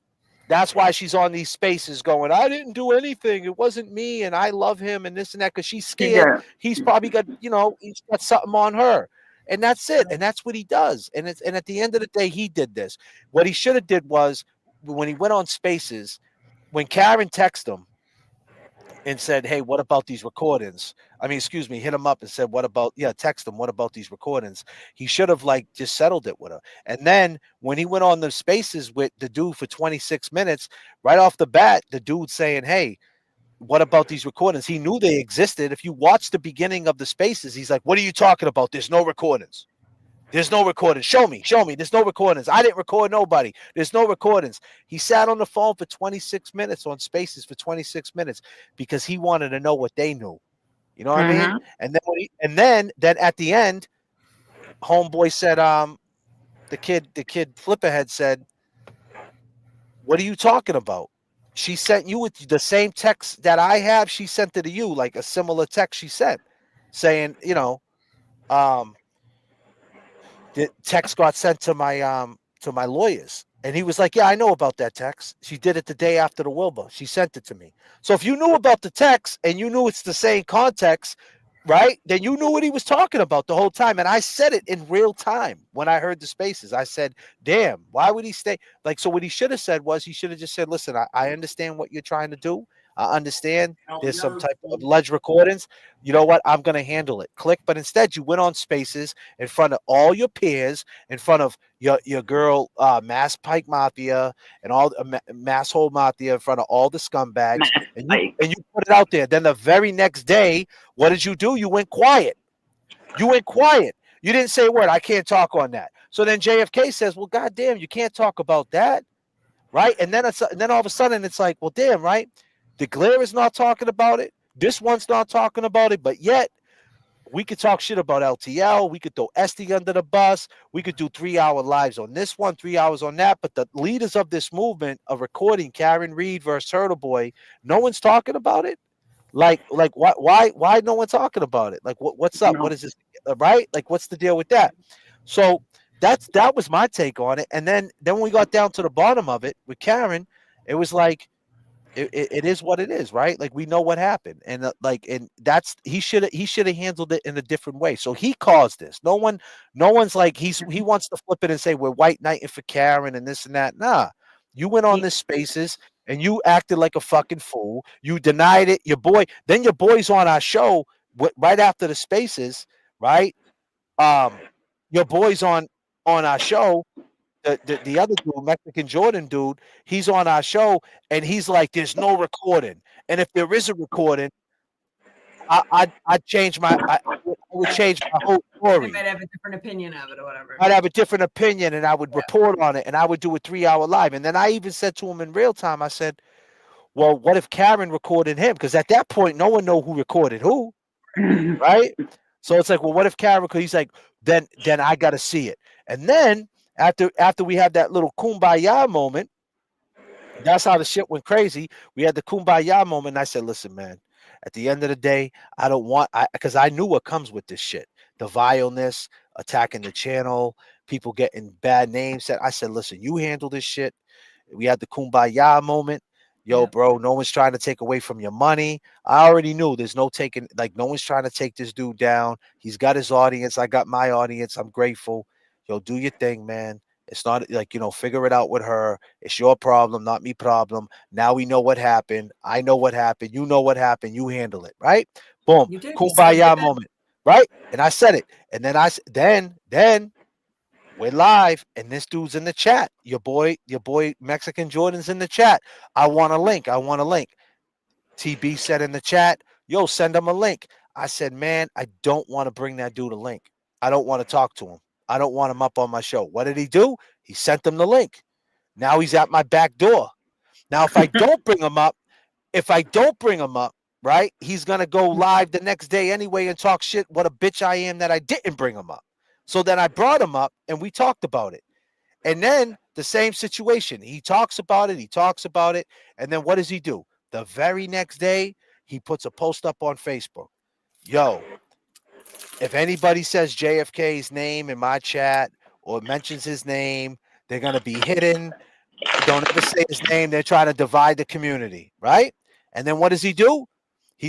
That's why she's on these spaces going, I didn't do anything. It wasn't me. And I love him and this and that, because she's scared. He's probably got, you know, he's got something on her. And that's it. And that's what he does. And at the end of the day, he did this. What he should have did was, when he went on spaces, when Karen texted him and said, hey, what about these recordings? I mean, excuse me, hit him up and said, text him, what about these recordings? He should have, like, just settled it with her. And then when he went on the spaces with the dude for 26 minutes, right off the bat, the dude saying, hey, what about these recordings? He knew they existed. If you watch the beginning of the spaces, he's like, what are you talking about? There's no recordings. There's no recordings. Show me. There's no recordings. I didn't record nobody. There's no recordings. He sat on the phone for 26 minutes on spaces for 26 minutes because he wanted to know what they knew. You know what I mean? And then at the end, homeboy said, the kid Flipperhead said, what are you talking about? She sent you with the same text that I have. She sent it to you, like a similar text she sent, saying, you know, the text got sent to my lawyers. And he was like, yeah, I know about that text. She did it the day after the Wilbur. She sent it to me. So if you knew about the text and you knew it's the same context, right, then you knew what he was talking about the whole time. And I said it in real time when I heard the spaces. I said, damn, why would he stay? Like, so what he should have said was, he should have just said, listen, I understand what you're trying to do. I understand there's some type of alleged recordings. You know what? I'm going to handle it. Click. But instead, you went on spaces in front of all your peers, in front of your girl, Mass Pike Mafia, and all Mass Hole Mafia, in front of all the scumbags, and you put it out there. Then the very next day, what did you do? You went quiet. You didn't say a word. I can't talk on that. So then JFK says, well, goddamn, you can't talk about that, right? And then all of a sudden it's like, well, damn, right? The Glare is not talking about it. This one's not talking about it, but yet we could talk shit about LTL. We could throw Esty under the bus. We could do 3-hour lives on this one, 3 hours on that. But the leaders of this movement of recording Karen Reed versus Turtle Boy, no one's talking about it. Like why no one talking about it? Like what's up? What is this? Right? Like, what's the deal with that? So that was my take on it. And then when we got down to the bottom of it with Karen, it was like, it is what it is, right? Like, we know what happened, and and that's he should have handled it in a different way. So he caused this. No one's like he wants to flip it and say we're white knighting for Karen and this and that. Nah, you went on this spaces and you acted like a fucking fool. You denied it. Your boy's on our show right after the spaces, right? Your boy's on our show. The other dude, Mexican Jordan dude, he's on our show and he's like, there's no recording. And if there is a recording, I'd change I would change my whole story. You might have a different opinion of it or whatever. I'd have a different opinion and I would report on it and I would do a 3-hour live. And then I even said to him in real time, I said, well, what if Karen recorded him? Because at that point, no one know who recorded who, right? So it's like, well, what if Karen? Because he's like, then I got to see it. And then after we had that little kumbaya moment, that's how the shit went crazy. We had the kumbaya moment, and I said, listen, man, at the end of the day, I don't want, because I knew what comes with this shit. The vileness, attacking the channel, people getting bad names. I said, listen, you handle this shit. We had the kumbaya moment. Yo, bro, no one's trying to take away from your money. I already knew there's no taking, like, no one's trying to take this dude down. He's got his audience. I got my audience. I'm grateful. Yo, do your thing, man. It's not like, figure it out with her. It's your problem, not me problem. Now we know what happened. I know what happened. You know what happened. You handle it, right? Boom. You did. Kumbaya moment, right? And I said it. And then we're live, and this dude's in the chat. Your boy Mexican Jordan's in the chat. I want a link. TB said in the chat, yo, send him a link. I said, man, I don't want to bring that dude a link. I don't want to talk to him. I don't want him up on my show. What did he do? He sent them the link. Now he's at my back door. Now, if I don't bring him up, right, he's going to go live the next day anyway and talk shit. What a bitch I am that I didn't bring him up. So then I brought him up and we talked about it. And then the same situation. He talks about it. And then what does he do? The very next day, he puts a post up on Facebook. Yo, if anybody says JFK's name in my chat or mentions his name, they're going to be hidden. Don't ever say his name. They're trying to divide the community, right? And then what does he do?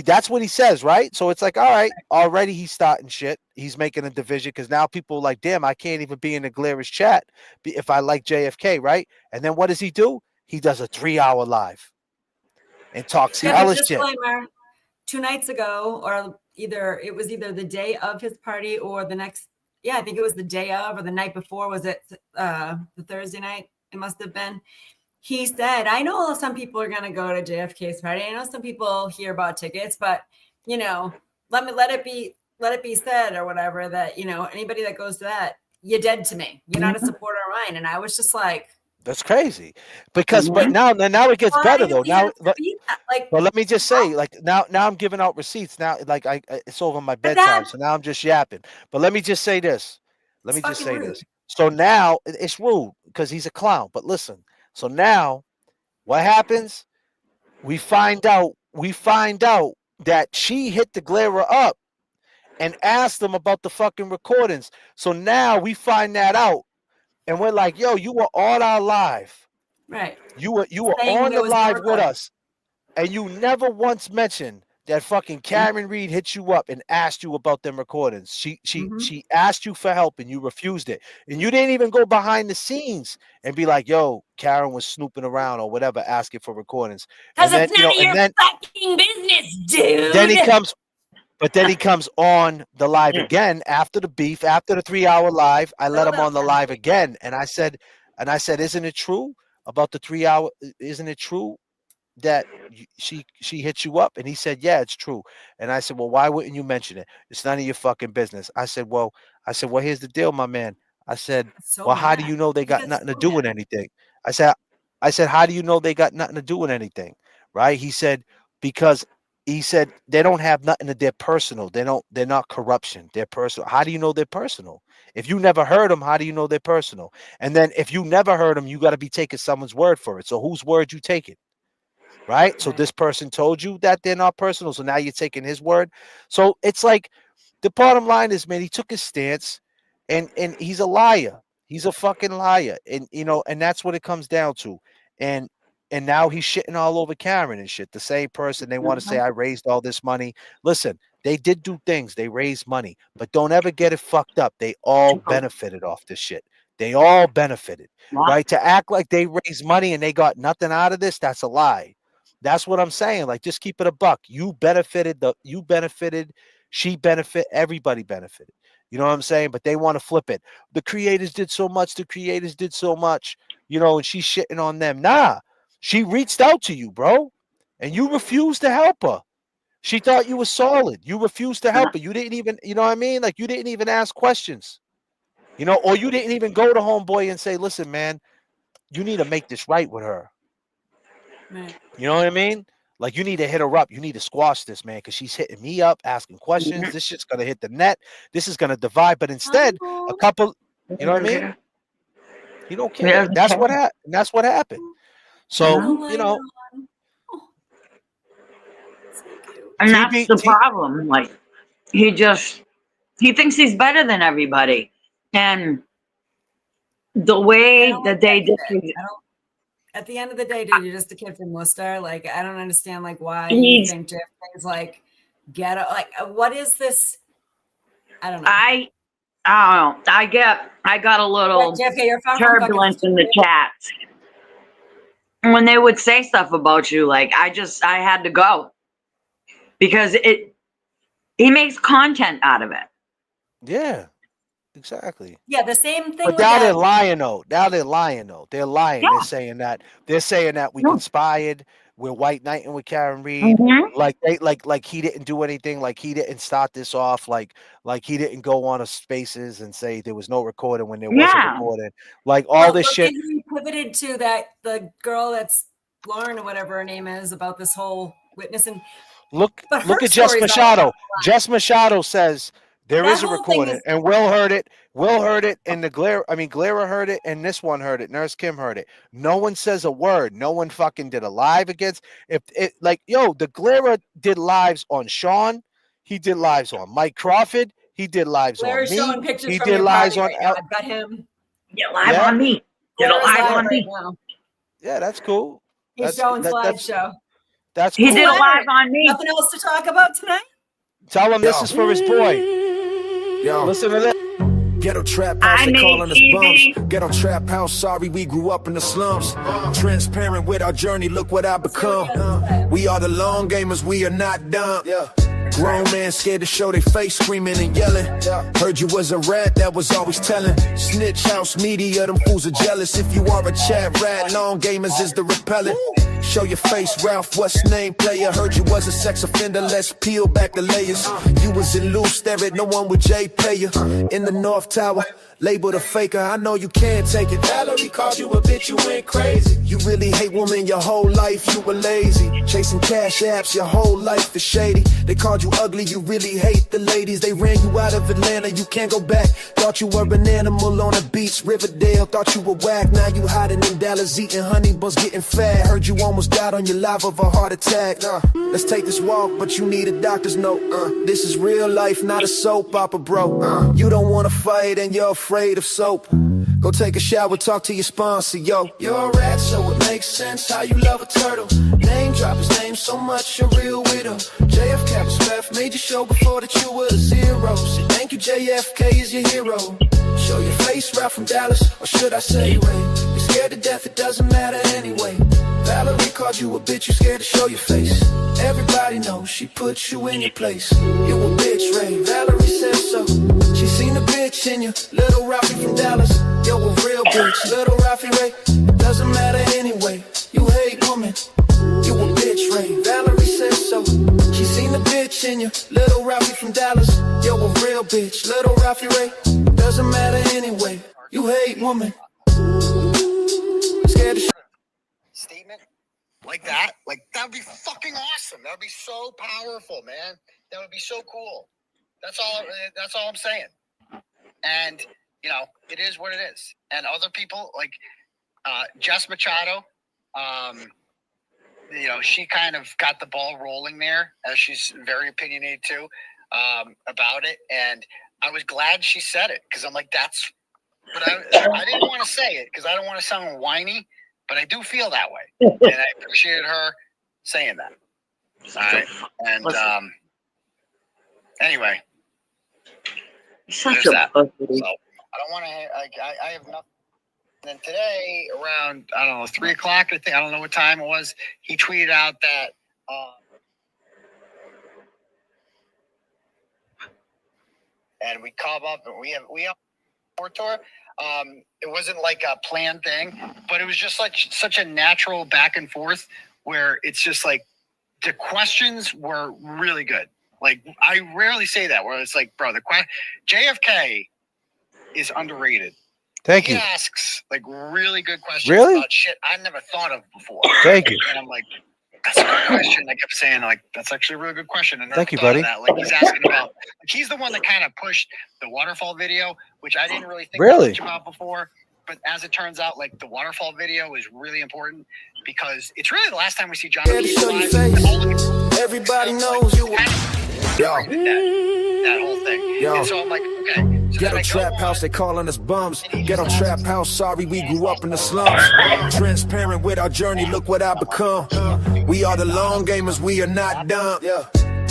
That's what he says, right? So it's like, all right, already he's starting shit. He's making a division because now people are like, damn, I can't even be in the Glarish chat if I like JFK, right? And then what does he do? He does a 3-hour live and talks hella shit. Disclaimer, 2 nights ago, or it was either the day of his party or the next, I think it was the day of or the night before. Was it the Thursday night? It must have been. He said, I know some people are going to go to JFK's party. I know some people hear about tickets, but, let it be said or whatever that, anybody that goes to that, you're dead to me. You're not a supporter of mine. And I was just like, that's crazy. Because, but now it gets better though. Now, but let me just say, like now I'm giving out receipts. Now, like it's over my bedtime, so now I'm just yapping. But let me just say this. So now it's rude because he's a clown. But listen. So now, what happens? We find out that she hit the Glera up and asked them about the fucking recordings. So now we find that out, and we're like, "Yo, you were on our live, right? You were on the live with us, and you never once mentioned that fucking Karen Reed hit you up and asked you about them recordings. She asked you for help and you refused it. And you didn't even go behind the scenes and be like, yo, Karen was snooping around or whatever, asking for recordings. Because it's none of your fucking business, dude. Then he comes on the live again after the beef, after the 3-hour live. I let him on the live again. And I said, isn't it true about the 3-hour? Isn't it true that she hit you up? And he said, yeah, it's true. And I said, well, why wouldn't you mention it? It's none of your fucking business. I said, well, here's the deal, my man. I said, how do you know they got nothing to do with anything? I said, how do you know they got nothing to do with anything? Right? He said, because they don't have nothing to their personal. They're not corruption. They're personal. How do you know they're personal? If you never heard them, how do you know they're personal? And then if you never heard them, you got to be taking someone's word for it. So whose word you taking? Right? So this person told you that they're not personal. So now you're taking his word. So it's like the bottom line is, man, he took his stance and he's a liar. He's a fucking liar. And and that's what it comes down to. And now he's shitting all over Karen and shit. The same person, they want to say I raised all this money. Listen, they did do things. They raised money, but don't ever get it fucked up. They all benefited off this shit. They all benefited, right? To act like they raised money and they got nothing out of this, that's a lie. That's what I'm saying. Like, just keep it a buck. You benefited, she benefit, everybody benefited. You know what I'm saying? But they want to flip it. The creators did so much, and she's shitting on them. Nah, she reached out to you, bro, and you refused to help her. She thought you were solid. You refused to help her. You didn't even, you know what I mean? Like, you didn't even ask questions, or you didn't even go to homeboy and say, listen, man, you need to make this right with her. Right. You know what I mean? Like, you need to hit her up. You need to squash this, man, because she's hitting me up, asking questions. This shit's going to hit the net. This is going to divide. But instead, a couple, you know what I mean? You don't care. That's what happened. That's what happened. So, And that's the problem. Like, he thinks he's better than everybody. And the way that they at the end of the day, dude, you're just a kid from Worcester. Like, I don't understand, like, why you He's- think J.F.K. is like ghetto. Like, what is this? I don't know. I don't know. I got a little J.F.K., you're far from fucking turbulence in the chats. When they would say stuff about you, like I had to go. Because he makes content out of it. Yeah, exactly. Yeah, the same thing. But now they're lying though. They're lying. Yeah. They're saying that we conspired. We're white knighting with Karen Reed. Mm-hmm. Like he didn't do anything. Like he didn't start this off. Like he didn't go on a Spaces and say there was no recording when there was a recording. Like all this shit. He pivoted to that the girl that's Lauren or whatever her name is about this whole witness and. Look at Jess Machado. Jess Machado says there is a recording, and Will heard it. Will heard it, and Glera heard it, and this one heard it. Nurse Kim heard it. No one says a word. No one fucking did a live against. The Glera did lives on Sean. He did lives on Mike Crawford. He did lives on me. Showing pictures he from did your lives party on. right now. I've got him. Get live on me. Get live on me. Now. Yeah, that's cool. He's showing slideshow. That's he cool. did a live on me. Nothing else to talk about tonight? Tell him this is for his boy. Yo, listen to this. Ghetto trap house, they calling us bums. Ghetto trap house, sorry we grew up in the slums. Transparent with our journey, look what I become. We are the long gamers, we are not dumb. Grown man scared to show their face, screaming and yelling. Heard you was a rat, that was always telling. Snitch house media, them fools are jealous. If you are a chat rat, long gamers is the repellent. Show your face, Ralph, what's name player? Heard you was a sex offender, let's peel back the layers. You was in loose, there ain't no one with J player. In the North Tower, labeled a faker, I know you can't take it. Valerie called you a bitch, you went crazy. You really hate women your whole life, you were lazy. Chasing cash apps, your whole life is shady. They called you ugly, you really hate the ladies. They ran you out of Atlanta, you can't go back. Thought you were an animal on a beach, Riverdale. Thought you were whack, now you hiding in Dallas, eating honey buns, getting fat. Heard you almost died on your live of a heart attack. Let's take this walk, but you need a doctor's note. This is real life, not a soap opera, bro. You don't wanna fight and you're afraid of soap. Go take a shower, talk to your sponsor, yo. You're a rat, so it makes sense how you love a turtle. Name drop his name so much, you're real widow. J.F.K. was left, made your show before that you were a zero. So thank you, J.F.K. is your hero. Show your face, Ralph from Dallas, or should I say Ray? You're scared to death, it doesn't matter anyway. Valerie called you a bitch, you scared to show your face. Everybody knows she put you in your place. You a bitch, Ray, Valerie says so. She seen a bitch in you, little Ralphie from Dallas. Yo, a real bitch, little Ralphie Ray. It doesn't matter anyway, you hate women. You a bitch, Ray, Valerie says so. She seen a bitch in you, little Ralphie from Dallas. Yo, a real bitch, little Ralphie Ray. It doesn't matter anyway, you hate women. Scared to statement like that, that would be fucking awesome. That would be so powerful, man. That would be so cool. That's all I'm saying. And it is what it is. And other people like Jess Machado, she kind of got the ball rolling there, as she's very opinionated too about it. And I was glad she said it, because I'm like, but I didn't want to say it because I don't want to sound whiny. But I do feel that way, and I appreciated her saying that. All right, and anyway, there's that. So I don't want to. I have nothing. And then today, around 3:00, I think, I don't know what time it was. He tweeted out that. And we come up, and we have more tour. It wasn't like a planned thing, but it was just such a natural back and forth where it's just like the questions were really good. Like, I rarely say that, where it's like, bro, JFK is underrated. Thank you. He asks really good questions about shit I never thought of before. Thank you. And I'm like, that's a good question. I kept saying, that's actually a really good question. And thank you, buddy. He's asking about, he's the one that kind of pushed the waterfall video, which I didn't really think much about before. But as it turns out, the waterfall video is really important because it's really the last time we see John. Everybody knows you. that whole thing. Yo. And so I'm like, okay. So Ghetto trap house, they calling us bums. Ghetto trap house, sorry we grew up in the slums. Transparent with our journey, look what I become. We are the long gamers, we are not dumb.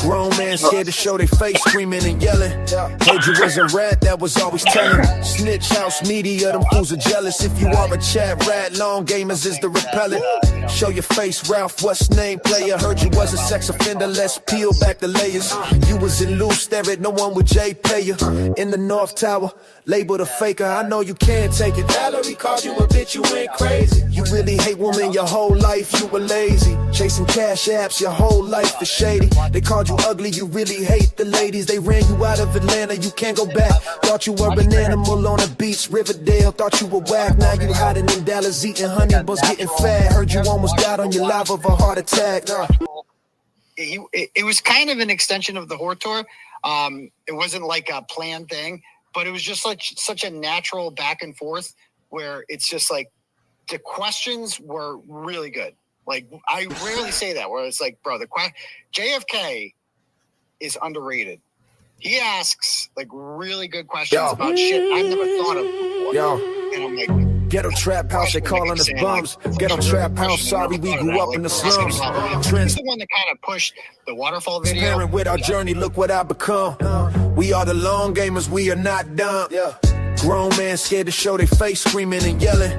Grown man scared to show their face, screaming and yelling. Heard you was a rat, that was always telling. Snitch house media, them fools are jealous. If you are a chat rat, long gamers is the repellent. Show your face, Ralph, what's name player? Heard you was a sex offender, let's peel back the layers. You was in loose, there ain't no one with J.K. you. In the North Tower, labeled a faker, I know you can't take it. Valerie called you a bitch, you went crazy. You really hate women your whole life, you were lazy. Chasing cash apps, your whole life is shady. They called you ugly, you really hate the ladies. They ran you out of Atlanta, you can't go back. Thought you were an animal on the beach, Riverdale. Thought you were whack, now you hiding in Dallas eating honey buns, getting fat. Heard you almost died on your live of a heart attack. It was kind of an extension of the Whore Tour. It wasn't like a planned thing, but it was just like such a natural back and forth where it's just like the questions were really good. Like I rarely say that where it's like, bro, J.F.K. is underrated. He asks like really good questions about shit I've never thought of before. And I'm like, Ghetto trap house, they calling us bums. Ghetto trap house, sorry we grew up in the slums. He's the one that kind of pushed the waterfall video. Transparent with our journey, look what I become. We are the long gamers, we are not dumb. Grown man scared to show their face, screaming and yelling.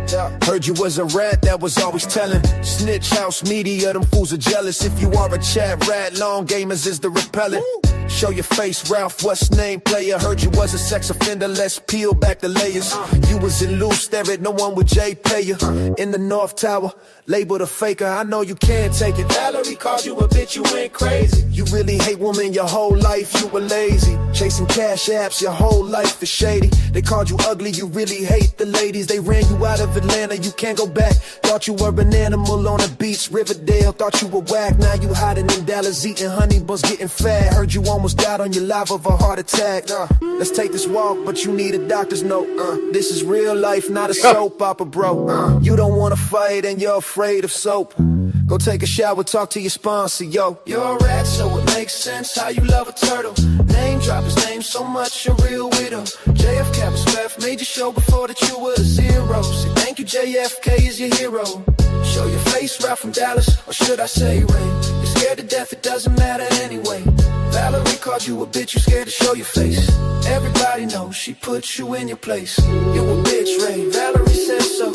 Heard you was a rat, that was always telling. Snitch house media, them fools are jealous. If you are a chat rat, long gamers is the repellent. Show your face, Ralph, what's name player? Heard you was a sex offender, let's peel back the layers. You was in loose, there ain't no one with J.K. you. In the North Tower, labeled a faker, I know you can't take it. Valerie called you a bitch, you went crazy. You really hate women your whole life, you were lazy. Chasing cash apps, your whole life is shady. They called you ugly, you really hate the ladies. They ran you out of Atlanta, you can't go back. Thought you were an animal on the beach, Riverdale. Thought you were whack, now you hiding in Dallas eating honey buns, getting fat. Heard you almost died on your live of a heart attack. Let's take this walk, but you need a doctor's note. This is real life, not a soap opera, bro. You don't wanna fight and you're afraid of soap. Go take a shower, talk to your sponsor, yo. You're a rat, so it makes sense how you love a turtle. Name drop his name so much, a real widow. J.F.K. was left, made your show before that you were a zero. Say thank you, J.F.K. is your hero. Show your face, right from Dallas, or should I say Ray? You're scared to death, it doesn't matter anyway. Valerie called you a bitch, you scared to show your face. Everybody knows she put you in your place. You a bitch, Ray, Valerie says so.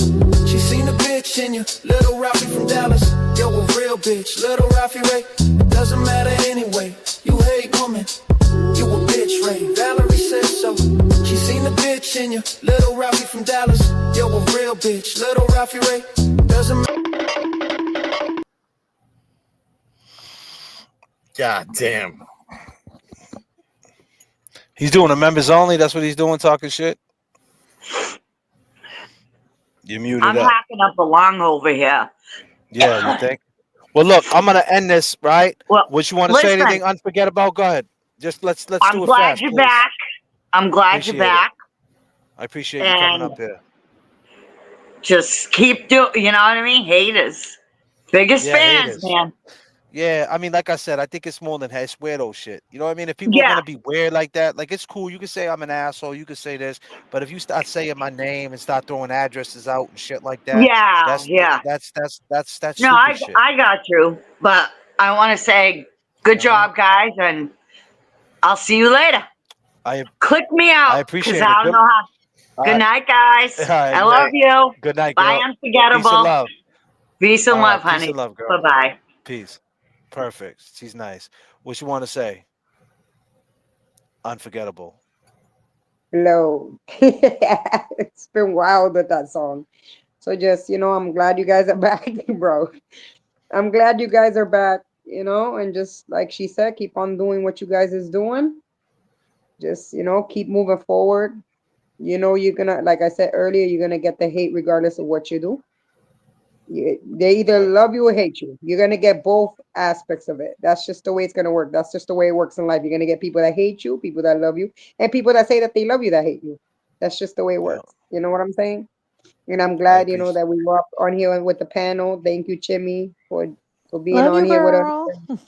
She seen a bitch in you, little Ralphie from Dallas. Yo, a real bitch, little Ralphie Ray. It doesn't matter anyway, you hate women. You a bitch, Ray, Valerie says so. She seen a bitch in you, little Ralphie from Dallas. Yo, a real bitch, little Ralphie Ray. Doesn't matter. God damn. He's doing the members only. That's what he's doing, talking shit. You muted I'm up. hacking up a lung over here. Yeah, you think? Well, look, I'm gonna end this, right? Well, What you want to say? listen. Anything unforgettable? Go ahead. Just let's do I'm it glad fast. you're please. back. I'm glad Appreciate you're back. I appreciate you coming up here. Just keep doing, you know what I mean? Haters. Biggest Yeah, fans, haters. man. Yeah, I mean, like I said, I think it's more than it's weirdo shit. You know what I mean? If people are Yeah. gonna be weird like that, like it's cool. You can say I'm an asshole. You can say this, but if you start saying my name and start throwing addresses out and shit like that, Yeah, that's yeah. that's No, stupid shit. I got you. But I want to say good job, guys, and I'll see you later. Click me out. I appreciate because it. I don't know how. All Good right. night, guys. All right, I love you. Good night, Bye, girl. unforgettable. Peace and love. Peace and All love, right, honey. Peace and love, girl. Bye-bye. Peace. Perfect. She's nice. What you want to say? Unforgettable. Hello. It's been wild with that song. So just, I'm glad you guys are back, bro. I'm glad you guys are back, and just like she said, keep on doing what you guys is doing. Just, keep moving forward. You're gonna, like I said earlier, you're gonna get the hate regardless of what you do. They either love you or hate you. You're gonna get both aspects of it. That's just the way it's gonna work. That's just the way it works in life. You're gonna get people that hate you, people that love you, and people that say that they love you that hate you. That's just the way it works. You know what I'm saying? And I'm glad, that we were up on here with the panel. Thank you, Chimmy, for being Love on you, here with us. girl.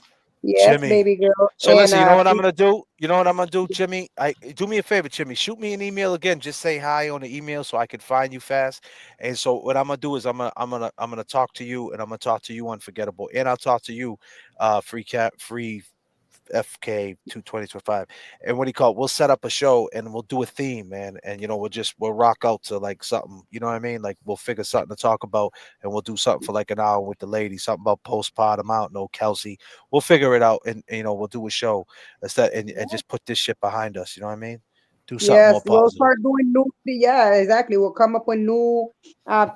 Yes, Jimmy. baby girl. So And listen, you know what I'm gonna do? You know what I'm gonna do, Jimmy? Do me a favor, Jimmy. Shoot me an email again. Just say hi on the email so I can find you fast. And so what I'm gonna do is I'm gonna talk to you, and I'm gonna talk to you unforgettable, and I'll talk to you, free FK 22025. And what do you call it? We'll set up a show and we'll do a theme, man. And we'll rock out to like something, you know what I mean? Like we'll figure something to talk about, and we'll do something for like an hour with the ladies, something about postpartum. I don't know, Kelsey. We'll figure it out, and we'll do a show instead, and just put this shit behind us, you know what I mean? Do something more yes, we'll positive. start doing new. Yeah, exactly. We'll come up with new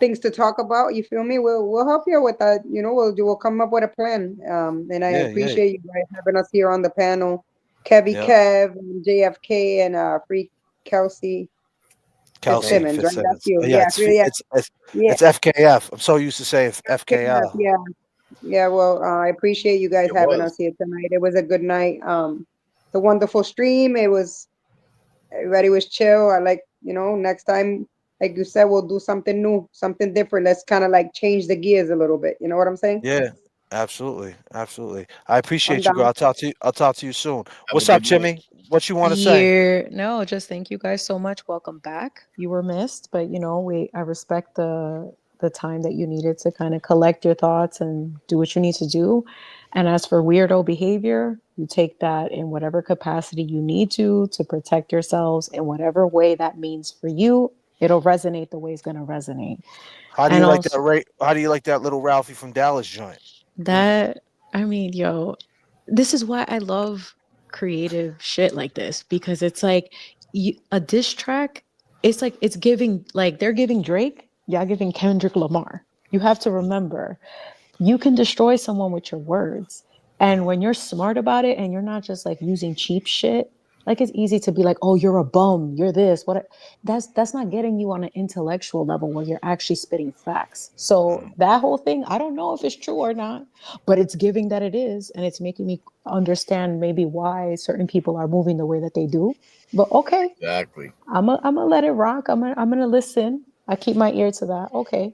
things to talk about. You feel me? We'll help you with that. We'll come up with a plan. And I Yeah, yeah. appreciate you guys having us here on the panel. Kevy Yeah. Kev, and J.F.K, and Free Kelsey Kelsey Fitzsimmons, right? That's Fitzsimmons. you. Yeah, Yeah, really, yeah, yeah. it's FKF. I'm so used to saying FKL. Yeah, yeah. Well, I appreciate you guys It having was. us here tonight. It was a good night. It's a wonderful stream. Everybody was chill. I like, next time, like you said, we'll do something new, something different. Let's kind of like change the gears a little bit. You know what I'm saying? Yeah, absolutely, absolutely. I I'm appreciate you, girl. down. I'll talk to you soon. Have a What's up, good night. Jimmy? What you want to say? No, just thank you guys so much. Welcome back. You were missed, but I respect the time that you needed to kind of collect your thoughts and do what you need to do. And as for weirdo behavior, you take that in whatever capacity you need to protect yourselves in whatever way that means for you. It'll resonate the way it's going to resonate. How do And you like that also How do you like that little Ralphie from Dallas joint? that, I mean, yo, this is why I love creative shit like this, because it's like a diss track. It's like it's giving, like they're giving Drake, y'all giving Kendrick Lamar. You have to remember, you can destroy someone with your words. And when you're smart about it and you're not just like using cheap shit, like it's easy to be like, oh, you're a bum, you're this, what that's not getting you on an intellectual level where you're actually spitting facts. So that whole thing, I don't know if it's true or not, but it's giving that it is, and it's making me understand maybe why certain people are moving the way that they do. But okay, Exactly. I'm gonna let it rock. I'm gonna listen. I keep my ear to that. Okay.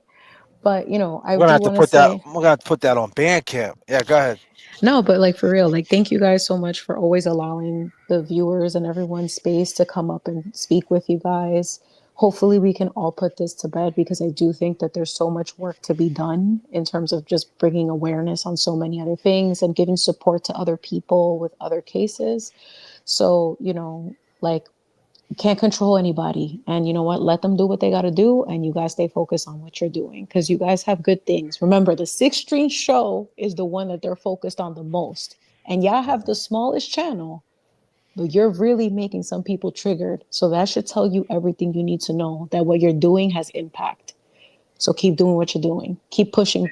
But I We're gonna do have to want to put that. say We're gonna have to put that on Bandcamp. Yeah, go ahead. no, but like for real, like thank you guys so much for always allowing the viewers and everyone's space to come up and speak with you guys. Hopefully we can all put this to bed, because I do think that there's so much work to be done in terms of just bringing awareness on so many other things and giving support to other people with other cases. So, like, you can't control anybody, and you know what, let them do what they got to do, and you guys stay focused on what you're doing, because you guys have good things. Remember, the 6th Street show is the one that they're focused on the most, and y'all have the smallest channel, but you're really making some people triggered. So that should tell you everything you need to know, that what you're doing has impact. So keep doing what you're doing. Keep pushing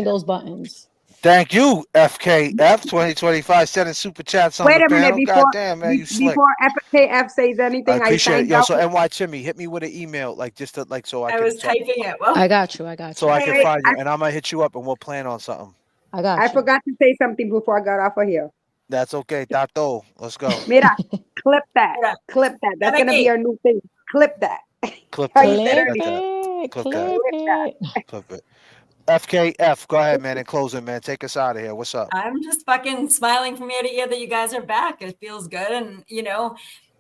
those buttons. Thank you, FKF 2025. Sending super chats on Wait the a minute panel. before God damn, man, you slick. before FKF says I anything. I appreciate it. signed Yo, out. so NY Jimmy, hit me with an email, like just to like so I I can was typing it. Well, I got you. so I Hey, can wait, find you, and I'm gonna hit you up, and we'll plan on something. I got I you. forgot to say something before I got off of here. That's okay, Tato. Let's go. Mira, clip that. Mira, Clip that. That's gonna be aquí. our new thing. Clip that. Clip How you that. said Clip Clip earlier. that. it. Clip that. Clip Clip that. it. Clip it. FKF, go ahead, man. In closing, man, take us out of here. What's up? I'm just fucking smiling from ear to ear that you guys are back. It feels good. And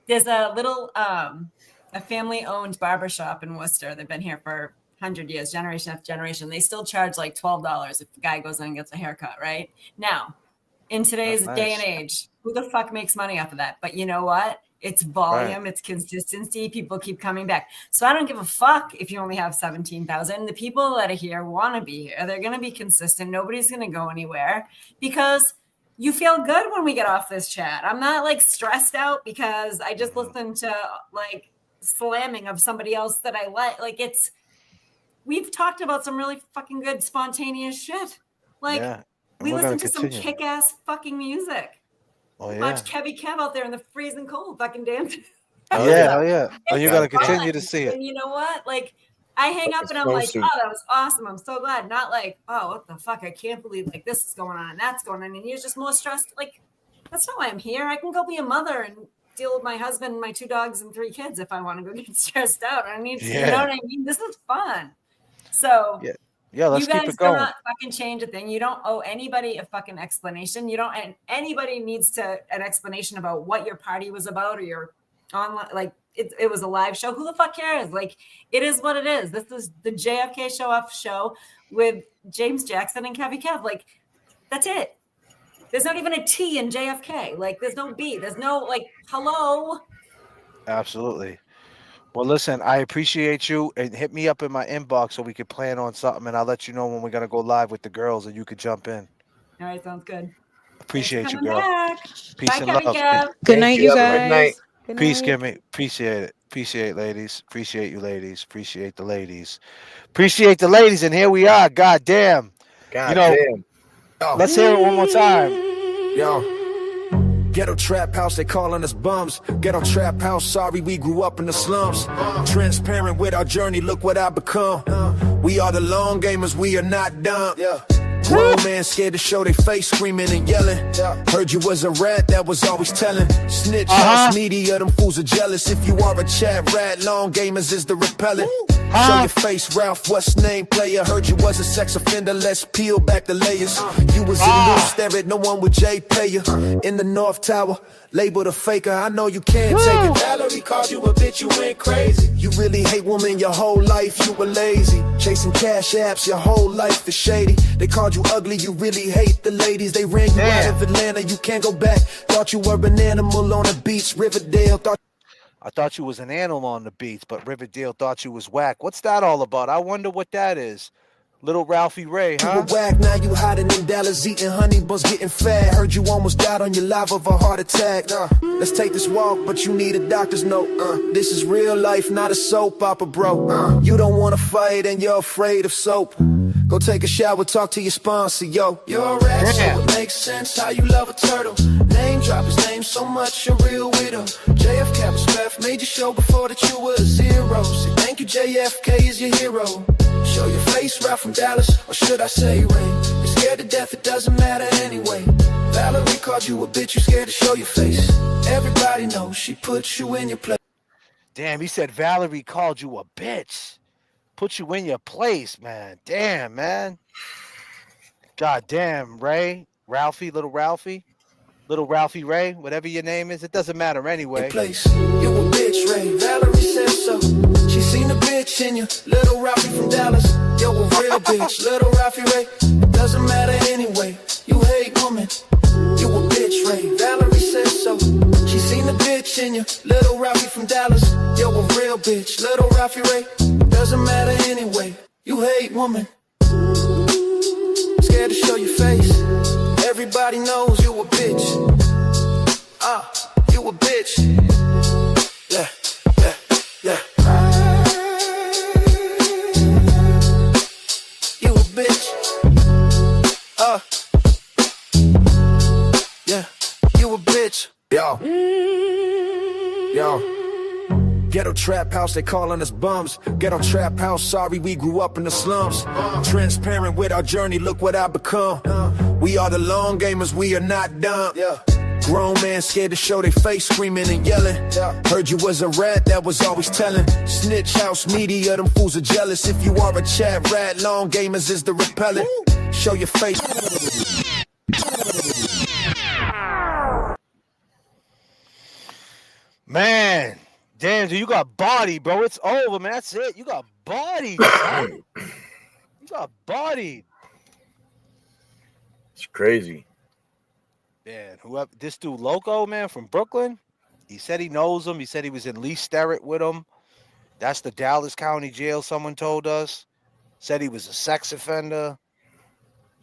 there's a little a family-owned barbershop in Worcester. They've been here for 100 years, generation after generation. They still charge like $12 if the guy goes in and gets a haircut, right? Now, in today's That's day and nice. age, who the fuck makes money off of that? But you know what? It's volume, Right. it's consistency. People keep coming back. So I don't give a fuck if you only have 17,000. The people that are here want to be here. They're going to be consistent. Nobody's going to go anywhere because you feel good when we get off this chat. I'm not like stressed out because I just listened to like slamming of somebody else that I like. Like we've talked about some really fucking good spontaneous shit. Like Yeah. And we we're gonna listen to some continue. kick-ass fucking music. Oh yeah. Watch Kevy Kev out there in the freezing cold fucking dancing. Oh yeah, hell yeah. Oh, you're gonna It's fun. continue to see it. And you know what? Like I hang up and I'm like, oh, that was awesome. I'm so glad. Not like, oh, what the fuck? I can't believe like this is going on and that's going on. And you're just more stressed. Like, that's not why I'm here. I can go be a mother and deal with my husband, my 2 dogs, and 3 kids if I want to go get stressed out. I need to, you know what I mean? This is fun. So Yeah. Yeah, let's you keep guys it going. do not fucking change a thing. You don't owe anybody a fucking explanation. You don't, and anybody needs an explanation about what your party was about or your online, like it was a live show. Who the fuck cares? Like, it is what it is. This is the JFK show off show with James Jackson and Kevy Kev. Like, that's it. There's not even a T in JFK. Like, there's no B. There's no, like, hello. Absolutely. Well, listen, I appreciate you, and hit me up in my inbox so we could plan on something, and I'll let you know when we're gonna go live with the girls, and you could jump in. All right, sounds good. Appreciate you, Coming girl. back. Peace Bye, and Kevy love. Kev. Good night, you Have a good night. guys. Good Peace, night. Kimmy. Appreciate it. Appreciate it, ladies. Appreciate you, ladies. Appreciate the ladies. Appreciate the ladies, and here we are. God damn. God damn. Let's hear it one more time. Yo. Ghetto trap house, they calling us bums. Ghetto trap house, sorry we grew up in the slums. Transparent with our journey, look what I become. We are the long gamers, we are not dumb. Grown man scared to show their face, screaming and yelling. Heard you was a rat, that was always telling. Snitch house media, them fools are jealous. If you are a chat rat, long gamers is the repellent. Show your face, Ralph, what's name player? Heard you was a sex offender, let's peel back the layers. You was in loose, stare at no one with J payer. In the North Tower, labeled a faker, I know you can't take it. Valerie called you a bitch, you went crazy. You really hate women your whole life, you were lazy. Chasing cash apps, your whole life is shady. They called you ugly, you really hate the ladies. They ran you out of Atlanta, you can't go back. Thought you were an animal on the beach, Riverdale. I thought you was an animal on the beats, but Riverdale thought you was whack. What's that all about? I wonder what that is. Little Ralphie Ray, huh? You were whack, now you hiding in Dallas, eating honey buns, getting fat. Heard you almost died on your life of a heart attack. Let's take this walk, but you need a doctor's note. This is real life, not a soap opera, bro. You don't want to fight and you're afraid of soap. Go take a shower, talk to your sponsor, yo. You're a rat, so it makes sense how you love a turtle. Name drop his name so much, you're real widow. J.F.K was left, made you show before that you were a zero. Say thank you, J.F.K is your hero. Show your face, Ralph from Dallas, or should I say Ray? You're scared to death, it doesn't matter anyway. Valerie called you a bitch, you scared to show your face. Everybody knows she put you in your place. Damn, he said Valerie called you a bitch. Put you in your place, man. Damn, man. God damn, Ray. Ralphie, little Ralphie. Little Ralphie Ray, whatever your name is. It doesn't matter anyway. Place. You a bitch, Ray. Valerie said so. She seen a bitch in you. Little Ralphie from Dallas. Yo, a real bitch. Little Ralphie Ray. It doesn't matter anyway. You hate women. You a bitch, Ray. Valerie said so. She seen a bitch in you. Little Ralphie from Dallas. Yo, a real bitch. Little Ralphie Ray. It doesn't matter anyway. You hate women. Scared to show your face. Everybody knows you a bitch. You a bitch. Yeah, yeah, yeah. You a bitch. Yeah, you a bitch. Yo. Ghetto trap house, they calling us bums. Ghetto trap house, sorry we grew up in the slums. Transparent with our journey, look what I become. We are the long gamers, we are not dumb. Grown man scared to show their face, screaming and yelling. Heard you was a rat, that was always telling. Snitch house media, them fools are jealous. If you are a chat rat, long gamers is the repellent. Show your face. Man, damn, dude, you got body, bro. It's over, man. That's it. You got bodied, son. You got bodied. It's crazy. Man, whoever this dude Loco, man, from Brooklyn, he said he knows him. He said he was in Lee Sterrett with him. That's the Dallas County Jail, someone told us. Said he was a sex offender.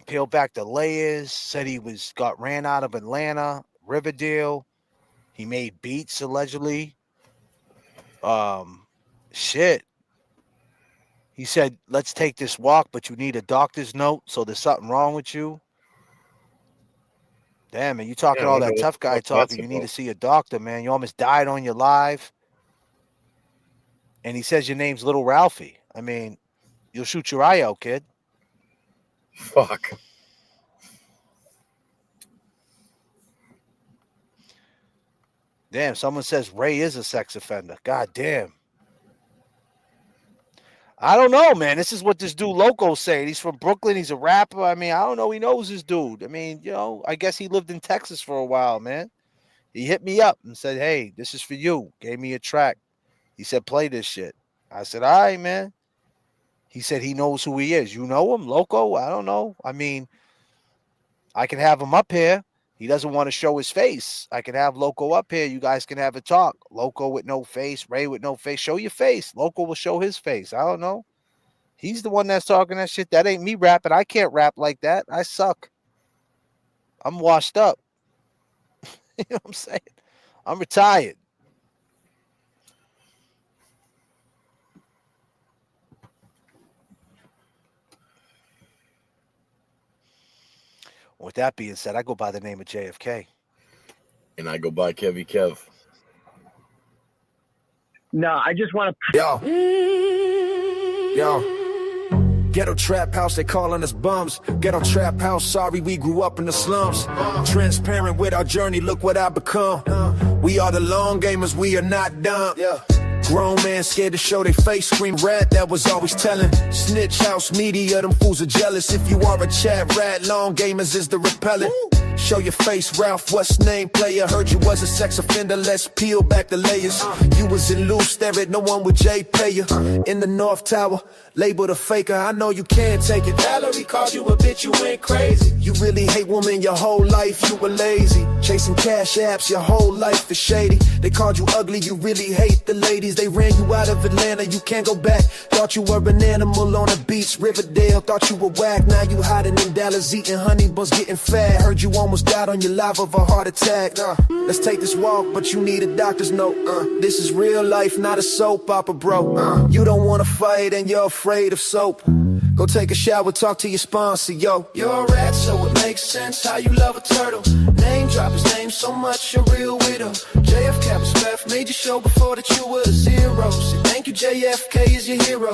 Peeled back the layers. Said he got ran out of Atlanta, Riverdale. He made beats allegedly. Shit. He said, let's take this walk, but you need a doctor's note, so there's something wrong with you. Damn, man, you talking all that tough guy talking. You need to see a doctor, man. You almost died on your live. And he says your name's Little Ralphie. I mean, you'll shoot your eye out, kid. Fuck. Damn, someone says Ray is a sex offender. God damn. I don't know, man. This is what this dude Loco's saying. He's from Brooklyn. He's a rapper. I mean, I don't know. He knows this dude. I mean, you know, I guess he lived in Texas for a while, man. He hit me up and said, "Hey, this is for you." Gave me a track. He said, "Play this shit." I said, "All right, man." He said he knows who he is. You know him, Loco? I don't know. I mean, I can have him up here. He doesn't want to show his face. I can have Loco up here. You guys can have a talk. Loco with no face, Ray with no face. Show your face. Loco will show his face. I don't know. He's the one that's talking that shit. That ain't me rapping. I can't rap like that. I suck. I'm washed up. You know what I'm saying? I'm retired. With that being said, I go by the name of J.F.K. And I go by Kevy Kev. No, I just want to. Yo. Ghetto trap house, they calling us bums. Ghetto trap house, sorry we grew up in the slums. Transparent with our journey, look what I become. We are the long gamers, we are not dumb. Grown man scared to show their face, scream rat, that was always telling. Snitch house media, them fools are jealous. If you are a chat rat, long gamers is the repellent. Show your face, Ralph, what's name player? Heard you was a sex offender, let's peel back the layers. You was in loose, there ain't no one with J pay you. In the North Tower, labeled a faker, I know you can't take it. Valerie called you a bitch, you went crazy. You really hate women your whole life, you were lazy. Chasing cash apps, your whole life is shady. They called you ugly, you really hate the ladies. They ran you out of Atlanta, you can't go back. Thought you were an animal on a beach, Riverdale. Thought you were whack, now you hiding in Dallas, eating honey buns, getting fat. Heard you almost died on your life of a heart attack. Let's take this walk, but you need a doctor's note. This is real life, not a soap opera, bro. You don't wanna fight and you're afraid of soap. Go take a shower, talk to your sponsor, yo. You're a rat, so it makes sense how you love a turtle. Name drop his name so much, you're real widow. J.F.K. respect made you show before that you were a zero. Say thank you, J.F.K. is your hero.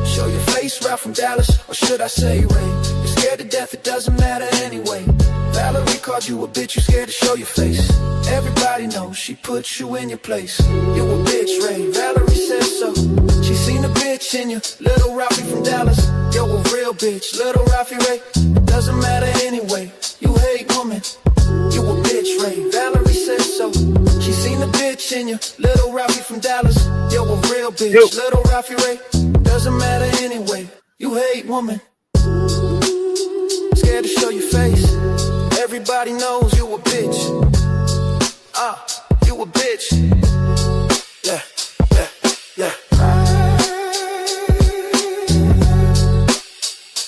Show your face, Ralph from Dallas, or should I say Ray? You're scared to death, it doesn't matter anyway. Valerie called you a bitch, you scared to show your face. Everybody knows she put you in your place. You a bitch, Ray, Valerie says so. She seen a bitch in you, little Ralphie from Dallas. Yo, a real bitch, little Ralphie Ray. It doesn't matter anyway, you hate women. You a bitch, Ray, Valerie says so. She seen a bitch in you, little Ralphie from Dallas. Yo, a real bitch, little Ralphie Ray. It doesn't matter anyway, you hate women. Scared to show your face. Everybody knows you a bitch. You a bitch. Yeah, yeah, yeah.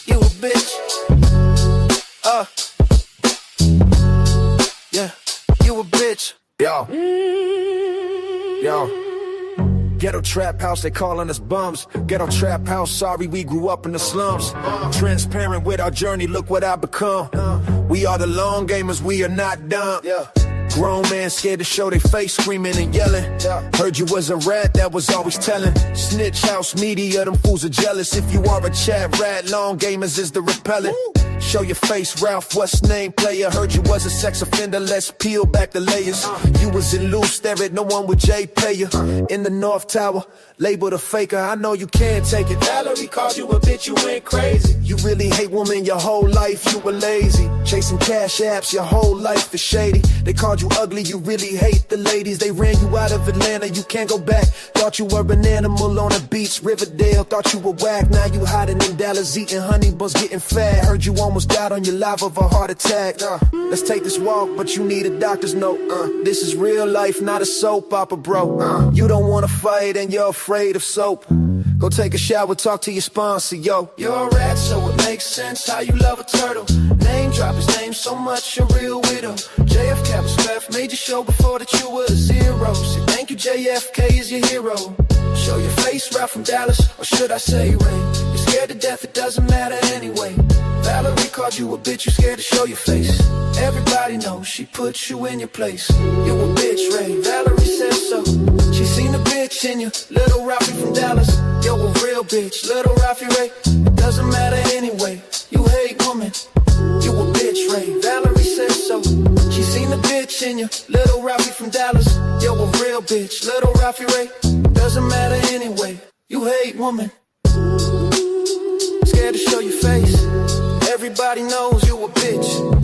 You a bitch. Yeah, you a bitch. Yo. Yo. Ghetto trap house, they calling us bums. Ghetto trap house, sorry we grew up in the slums. Transparent with our journey, look what I become. We are the long gamers, we are not dumb. Grown man scared to show their face, screaming and yelling. Heard you was a rat, that was always telling. Snitch house media, them fools are jealous. If you are a chat rat, long gamers is the repellent. Show your face, Ralph, what's name player? Heard you was a sex offender, let's peel back the layers. You was in loose, there ain't no one with J pay you. In the North Tower, labeled a faker, I know you can't take it. Valerie called you a bitch, you went crazy. You really hate women your whole life, you were lazy. Chasing cash apps, your whole life is shady. They called you ugly, you really hate the ladies. They ran you out of Atlanta, you can't go back. Thought you were an animal on a beach, Riverdale. Thought you were whack, now you hiding in Dallas, eating honey buns, getting fat. Heard you almost died on your life of a heart attack. Let's take this walk, but you need a doctor's note. This is real life, not a soap opera, bro. You don't wanna fight and you're afraid of soap. Go take a shower, talk to your sponsor, yo. You're a rat, so it makes sense how you love a turtle. Name drop his name so much, you're real widow. J.F.K. respect made you show before that you were a zero. Say thank you, J.F.K. is your hero. Show your face, Ralph from Dallas, or should I say Ray? You're scared to death, it doesn't matter anyway. Valerie called you a bitch, you scared to show your face. Everybody knows she put you in your place. You a bitch, Ray, Valerie says so. She seen a bitch in you, little Ralphie from Dallas. Yo, a real bitch, little Ralphie Ray. It doesn't matter anyway, you hate women. You a bitch, Ray, Valerie says so. She seen a bitch in you, little Ralphie from Dallas. Yo, a real bitch, little Ralphie Ray. It doesn't matter anyway, you hate women. Scared to show your face. Everybody knows you a bitch.